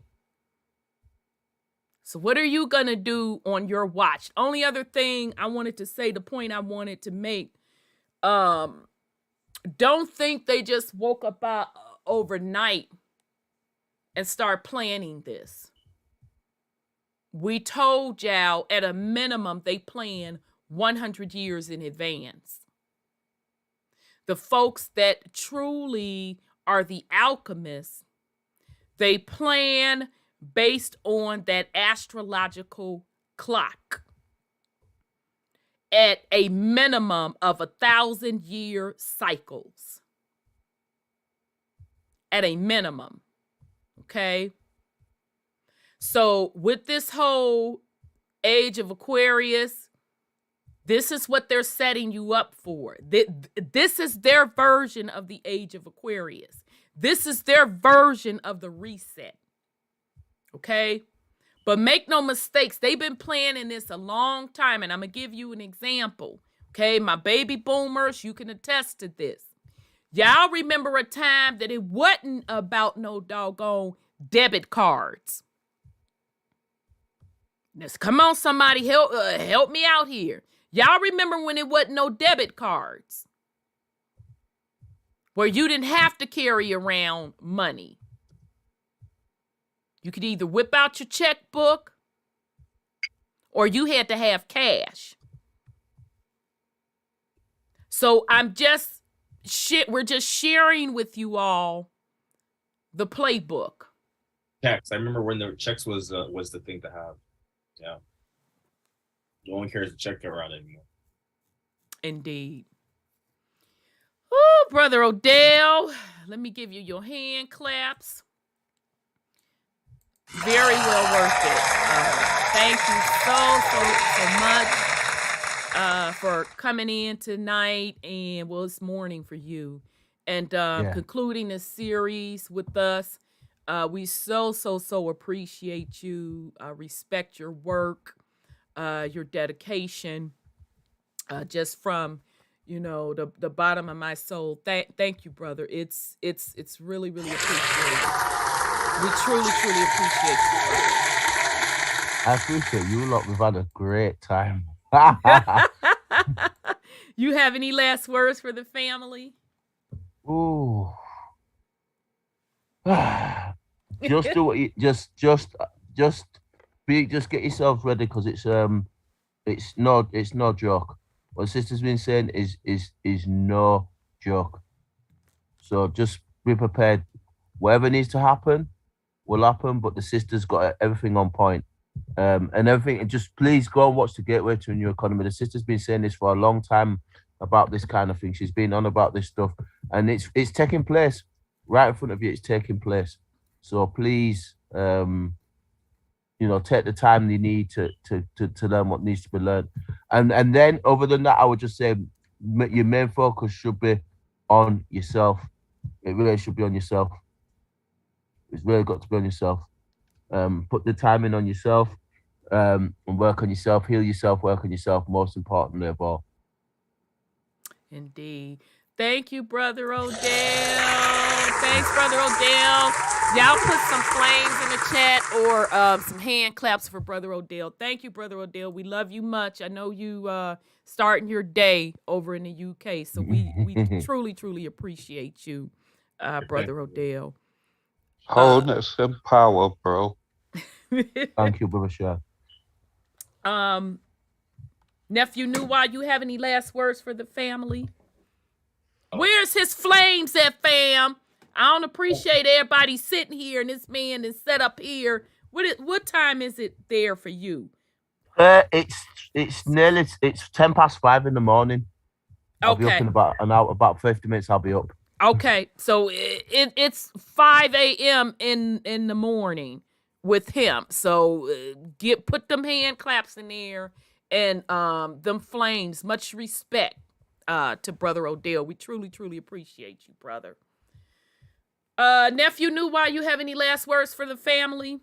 So what are you going to do on your watch? Only other thing I wanted to say, the point I wanted to make, don't think they just woke up overnight and start planning this. We told y'all at a minimum they plan 100 years in advance. The folks that truly are the alchemists, they plan based on that astrological clock at a minimum of 1,000-year cycles. At a minimum, okay? So with this whole age of Aquarius, this is what they're setting you up for. This is their version of the age of Aquarius. This is their version of the reset. Okay? But make no mistakes. They've been planning this a long time. And I'm going to give you an example. Okay? My baby boomers, you can attest to this. Y'all remember a time that it wasn't about no doggone debit cards. Come on, somebody, help me out here. Y'all remember when it wasn't no debit cards, where you didn't have to carry around money. You could either whip out your checkbook or you had to have cash. So we're just sharing with you all the playbook. Checks. I remember when the checks was the thing to have. Yeah. No one carries a check around anymore. Indeed. Oh, Brother Odell, let me give you your hand claps. Very well worth it. Thank you so much for coming in tonight, and well, it's morning for you, and concluding this series with us. We so appreciate you. Respect your work, your dedication. Just from the bottom of my soul. Thank you, brother. It's really appreciated. We truly appreciate you, brother. I appreciate you a lot. We've had a great time. You have any last words for the family? Ooh. Just do what you just get yourselves ready, because it's no joke. What sister's been saying is no joke. So just be prepared. Whatever needs to happen will happen, but the sister's got everything on point. And everything, and just please go and watch the Gateway to a New Economy. The sister's been saying this for a long time about this kind of thing. She's been on about this stuff, and it's taking place right in front of you. It's taking place. So please, take the time you need to learn what needs to be learned. And then other than that, I would just say your main focus should be on yourself. It really should be on yourself. It's really got to be on yourself. Put the time in on yourself, and work on yourself, heal yourself, work on yourself, most importantly of all. Indeed. Thank you, Brother Odell. Thanks, Brother Odell. Y'all put some flames in the chat or some hand claps for Brother Odell. Thank you, Brother Odell. We love you much. I know you starting your day over in the UK, so we truly appreciate you, Brother Odell. Wholeness and power, bro. Thank you, Brother Sean. Nephew Nuwa, you have any last words for the family? Where's his flames at, fam? I don't appreciate everybody sitting here and this man is set up here. What time is it there for you? It's 5:10 in the morning. I'll be up in about 50 minutes. I'll be up. Okay, so it's 5 a.m. in the morning with him. So put them hand claps in there and them flames. Much respect to Brother Odell. We truly appreciate you, brother. Nephew Nuwa, you have any last words for the family?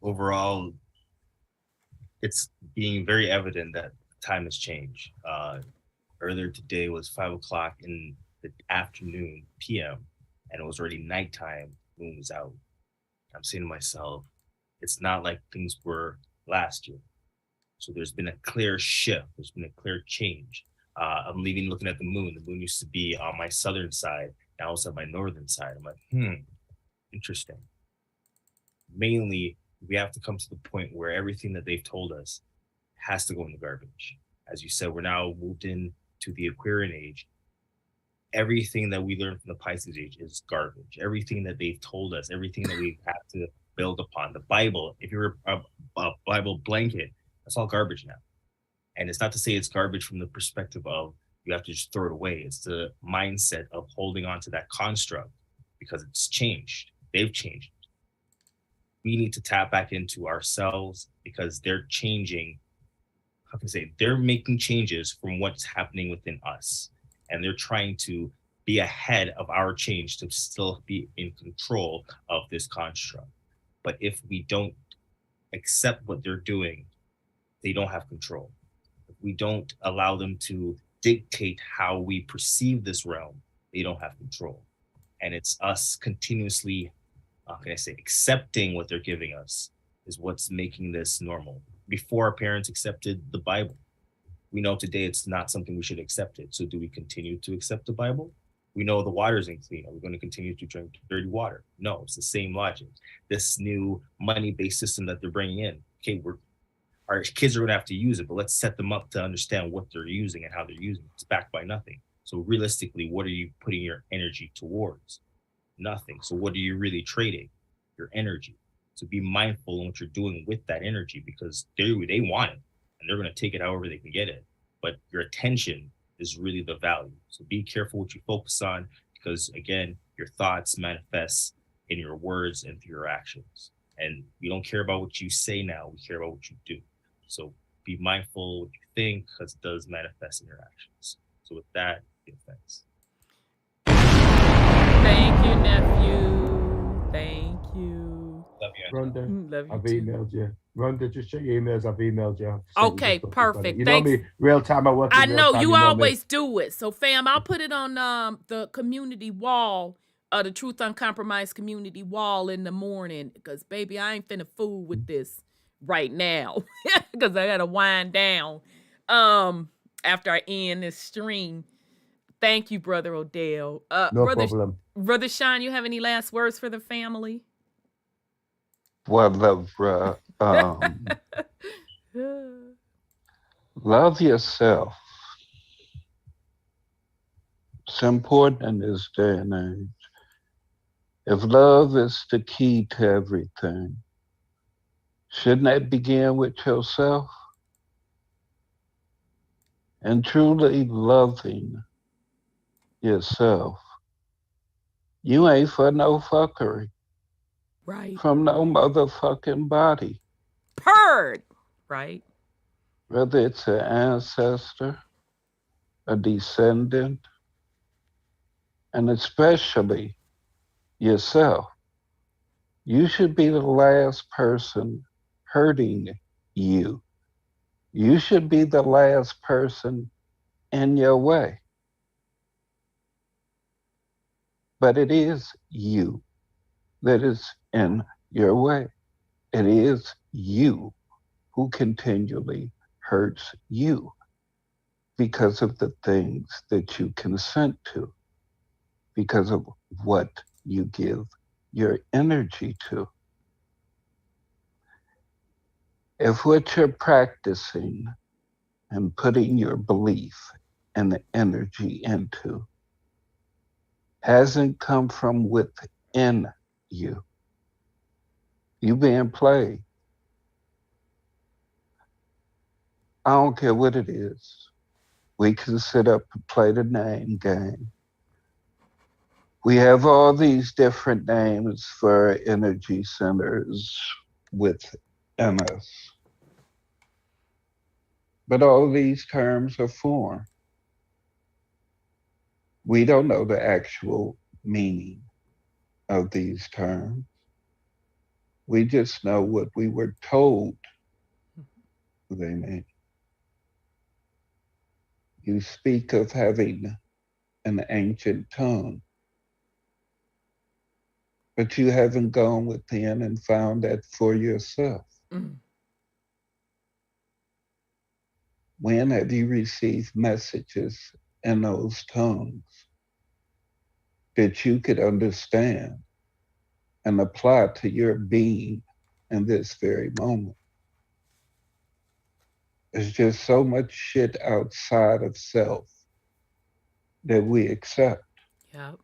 Overall, it's being very evident that time has changed. Earlier today was 5 o'clock in the afternoon, PM, and it was already nighttime. Moon was out. I'm saying to myself, it's not like things were last year. So there's been a clear shift. There's been a clear change. I'm looking at the moon. The moon used to be on my southern side. Now it's on my northern side. I'm like, interesting. Mainly, we have to come to the point where everything that they've told us has to go in the garbage. As you said, we're now moved in to the Aquarian age. Everything that we learned from the Pisces age is garbage. Everything that they've told us, everything that we have to build upon. The Bible, if you're a Bible blanket, that's all garbage now. And it's not to say it's garbage from the perspective of you have to just throw it away. It's the mindset of holding on to that construct because it's changed. They've changed. We need to tap back into ourselves because they're changing. How can I say? They're making changes from what's happening within us. And they're trying to be ahead of our change to still be in control of this construct. But if we don't accept what they're doing, they don't have control. If we don't allow them to dictate how we perceive this realm, they don't have control. And it's us continuously, how can I say, accepting what they're giving us is what's making this normal. Before our parents accepted the Bible, we know today it's not something we should accept it. So do we continue to accept the Bible? We know the water isn't clean. Are we going to continue to drink dirty water? No, it's the same logic. This new money-based system that they're bringing in, okay, our kids are going to have to use it, but let's set them up to understand what they're using and how they're using it. It's backed by nothing. So realistically, what are you putting your energy towards? Nothing. So what are you really trading? Your energy. So be mindful in what you're doing with that energy, because they want it and they're going to take it however they can get it. But your attention is really the value. So be careful what you focus on, because again, your thoughts manifest in your words and through your actions. And we don't care about what you say now, we care about what you do. So be mindful what you think, because it does manifest in your actions. So with that, give thanks. Thank you, nephew. Thank you. Love you, Rhonda, Love you I've too. emailed you. Rhonda, just check your emails. I've emailed you. Okay, perfect. You know Thanks. me, real time. I work in I real know time. you know always do it. So, fam, I'll put it on the community wall, the Truth Uncompromised community wall in the morning. Because, baby, I ain't finna fool with this right now. Because I gotta wind down after I end this stream. Thank you, Brother Odell. No problem. Brother Sean, you have any last words for the family? Well, love yourself. It's important in this day and age. If love is the key to everything, shouldn't that begin with yourself? And truly loving yourself, you ain't for no fuckery. Right. From no motherfucking body. Purred. Right. Whether it's an ancestor, a descendant, and especially yourself. You should be the last person hurting you. You should be the last person in your way. But it is you that is in your way. It is you who continually hurts you because of the things that you consent to, because of what you give your energy to. If what you're practicing and putting your belief and the energy into hasn't come from within you, you being played. I don't care what it is. We can sit up and play the name game. We have all these different names for energy centers within us. But all these terms are formed. We don't know the actual meaning of these terms. We just know what we were told they mean. You speak of having an ancient tongue, but you haven't gone within and found that for yourself. Mm. When have you received messages in those tongues that you could understand and apply to your being in this very moment? There's just so much shit outside of self that we accept. Yep.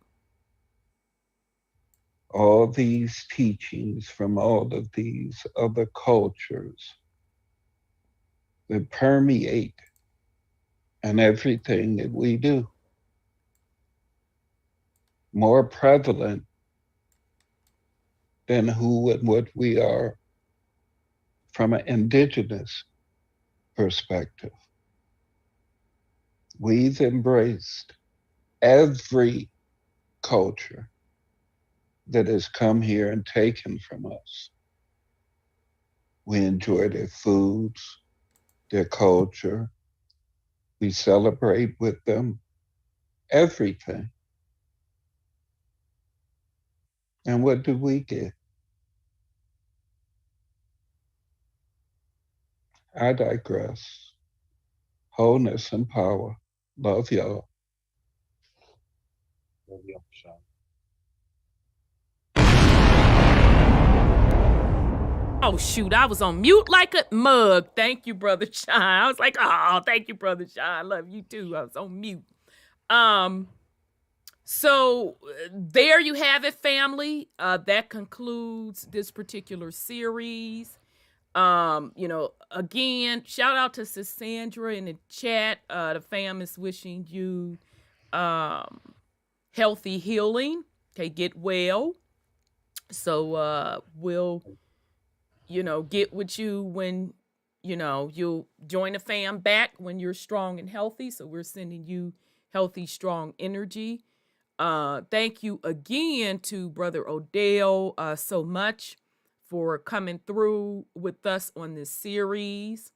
All these teachings from all of these other cultures that permeate in everything that we do. More prevalent than who and what we are from an indigenous perspective. We've embraced every culture that has come here and taken from us. We enjoy their foods, their culture. We celebrate with them everything. And what do we get? I digress. Wholeness and power. Love y'all. Love you, Sean. Oh shoot, I was on mute like a mug. Thank you, Brother Sean. I was like, oh, thank you, Brother Sean. Love you too. I was on mute. So there you have it, family. That concludes this particular series. Again, shout out to Sis Sandra in the chat. The fam is wishing you healthy healing. Okay, get well. So we'll get with you when you'll join the fam back when you're strong and healthy. So we're sending you healthy, strong energy. Thank you again to Brother Odel so much for coming through with us on this series.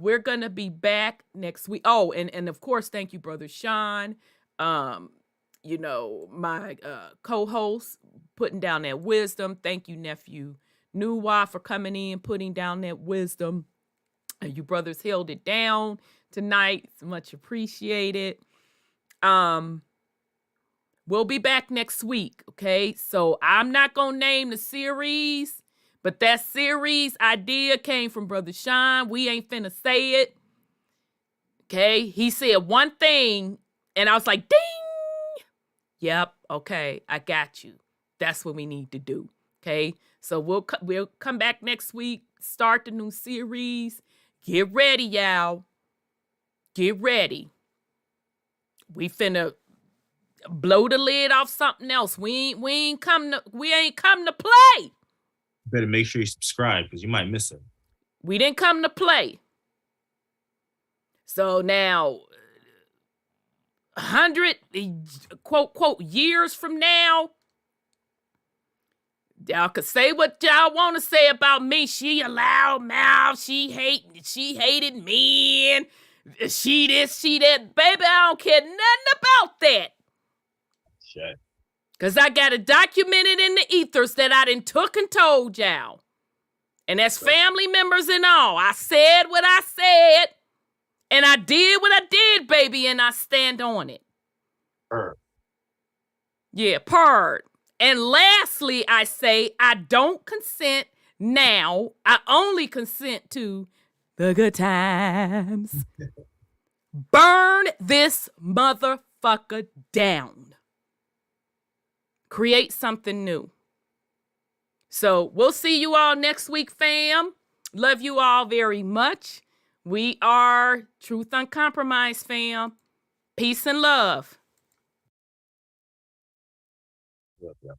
We're going to be back next week. Oh, and of course, thank you, Brother Sean. My co-host, putting down that wisdom. Thank you, Nephew Nuwa, for coming in, putting down that wisdom. You brothers held it down tonight. It's much appreciated. We'll be back next week, okay? So I'm not going to name the series, but that series idea came from Brother Sean. We ain't finna say it, okay? He said one thing, and I was like, ding! Yep, okay, I got you. That's what we need to do, okay? So we'll come back next week, start the new series. Get ready, y'all. Get ready. We finna blow the lid off something else. We ain't come to play. Better make sure you subscribe because you might miss it. We didn't come to play. So now 100 quote years from now, y'all could say what y'all want to say about me. She a loud mouth. She hated men. She this, she that. Baby, I don't care nothing about that. Shit. Because I got it documented in the ethers that I done took and told y'all. And as family members and all, I said what I said. And I did what I did, baby. And I stand on it. Yeah, purred. And lastly, I say I don't consent now. I only consent to the good times. Burn this motherfucker down. Create something new. So we'll see you all next week, fam. Love you all very much. We are Truth Uncompromised, fam. Peace and love. Yep.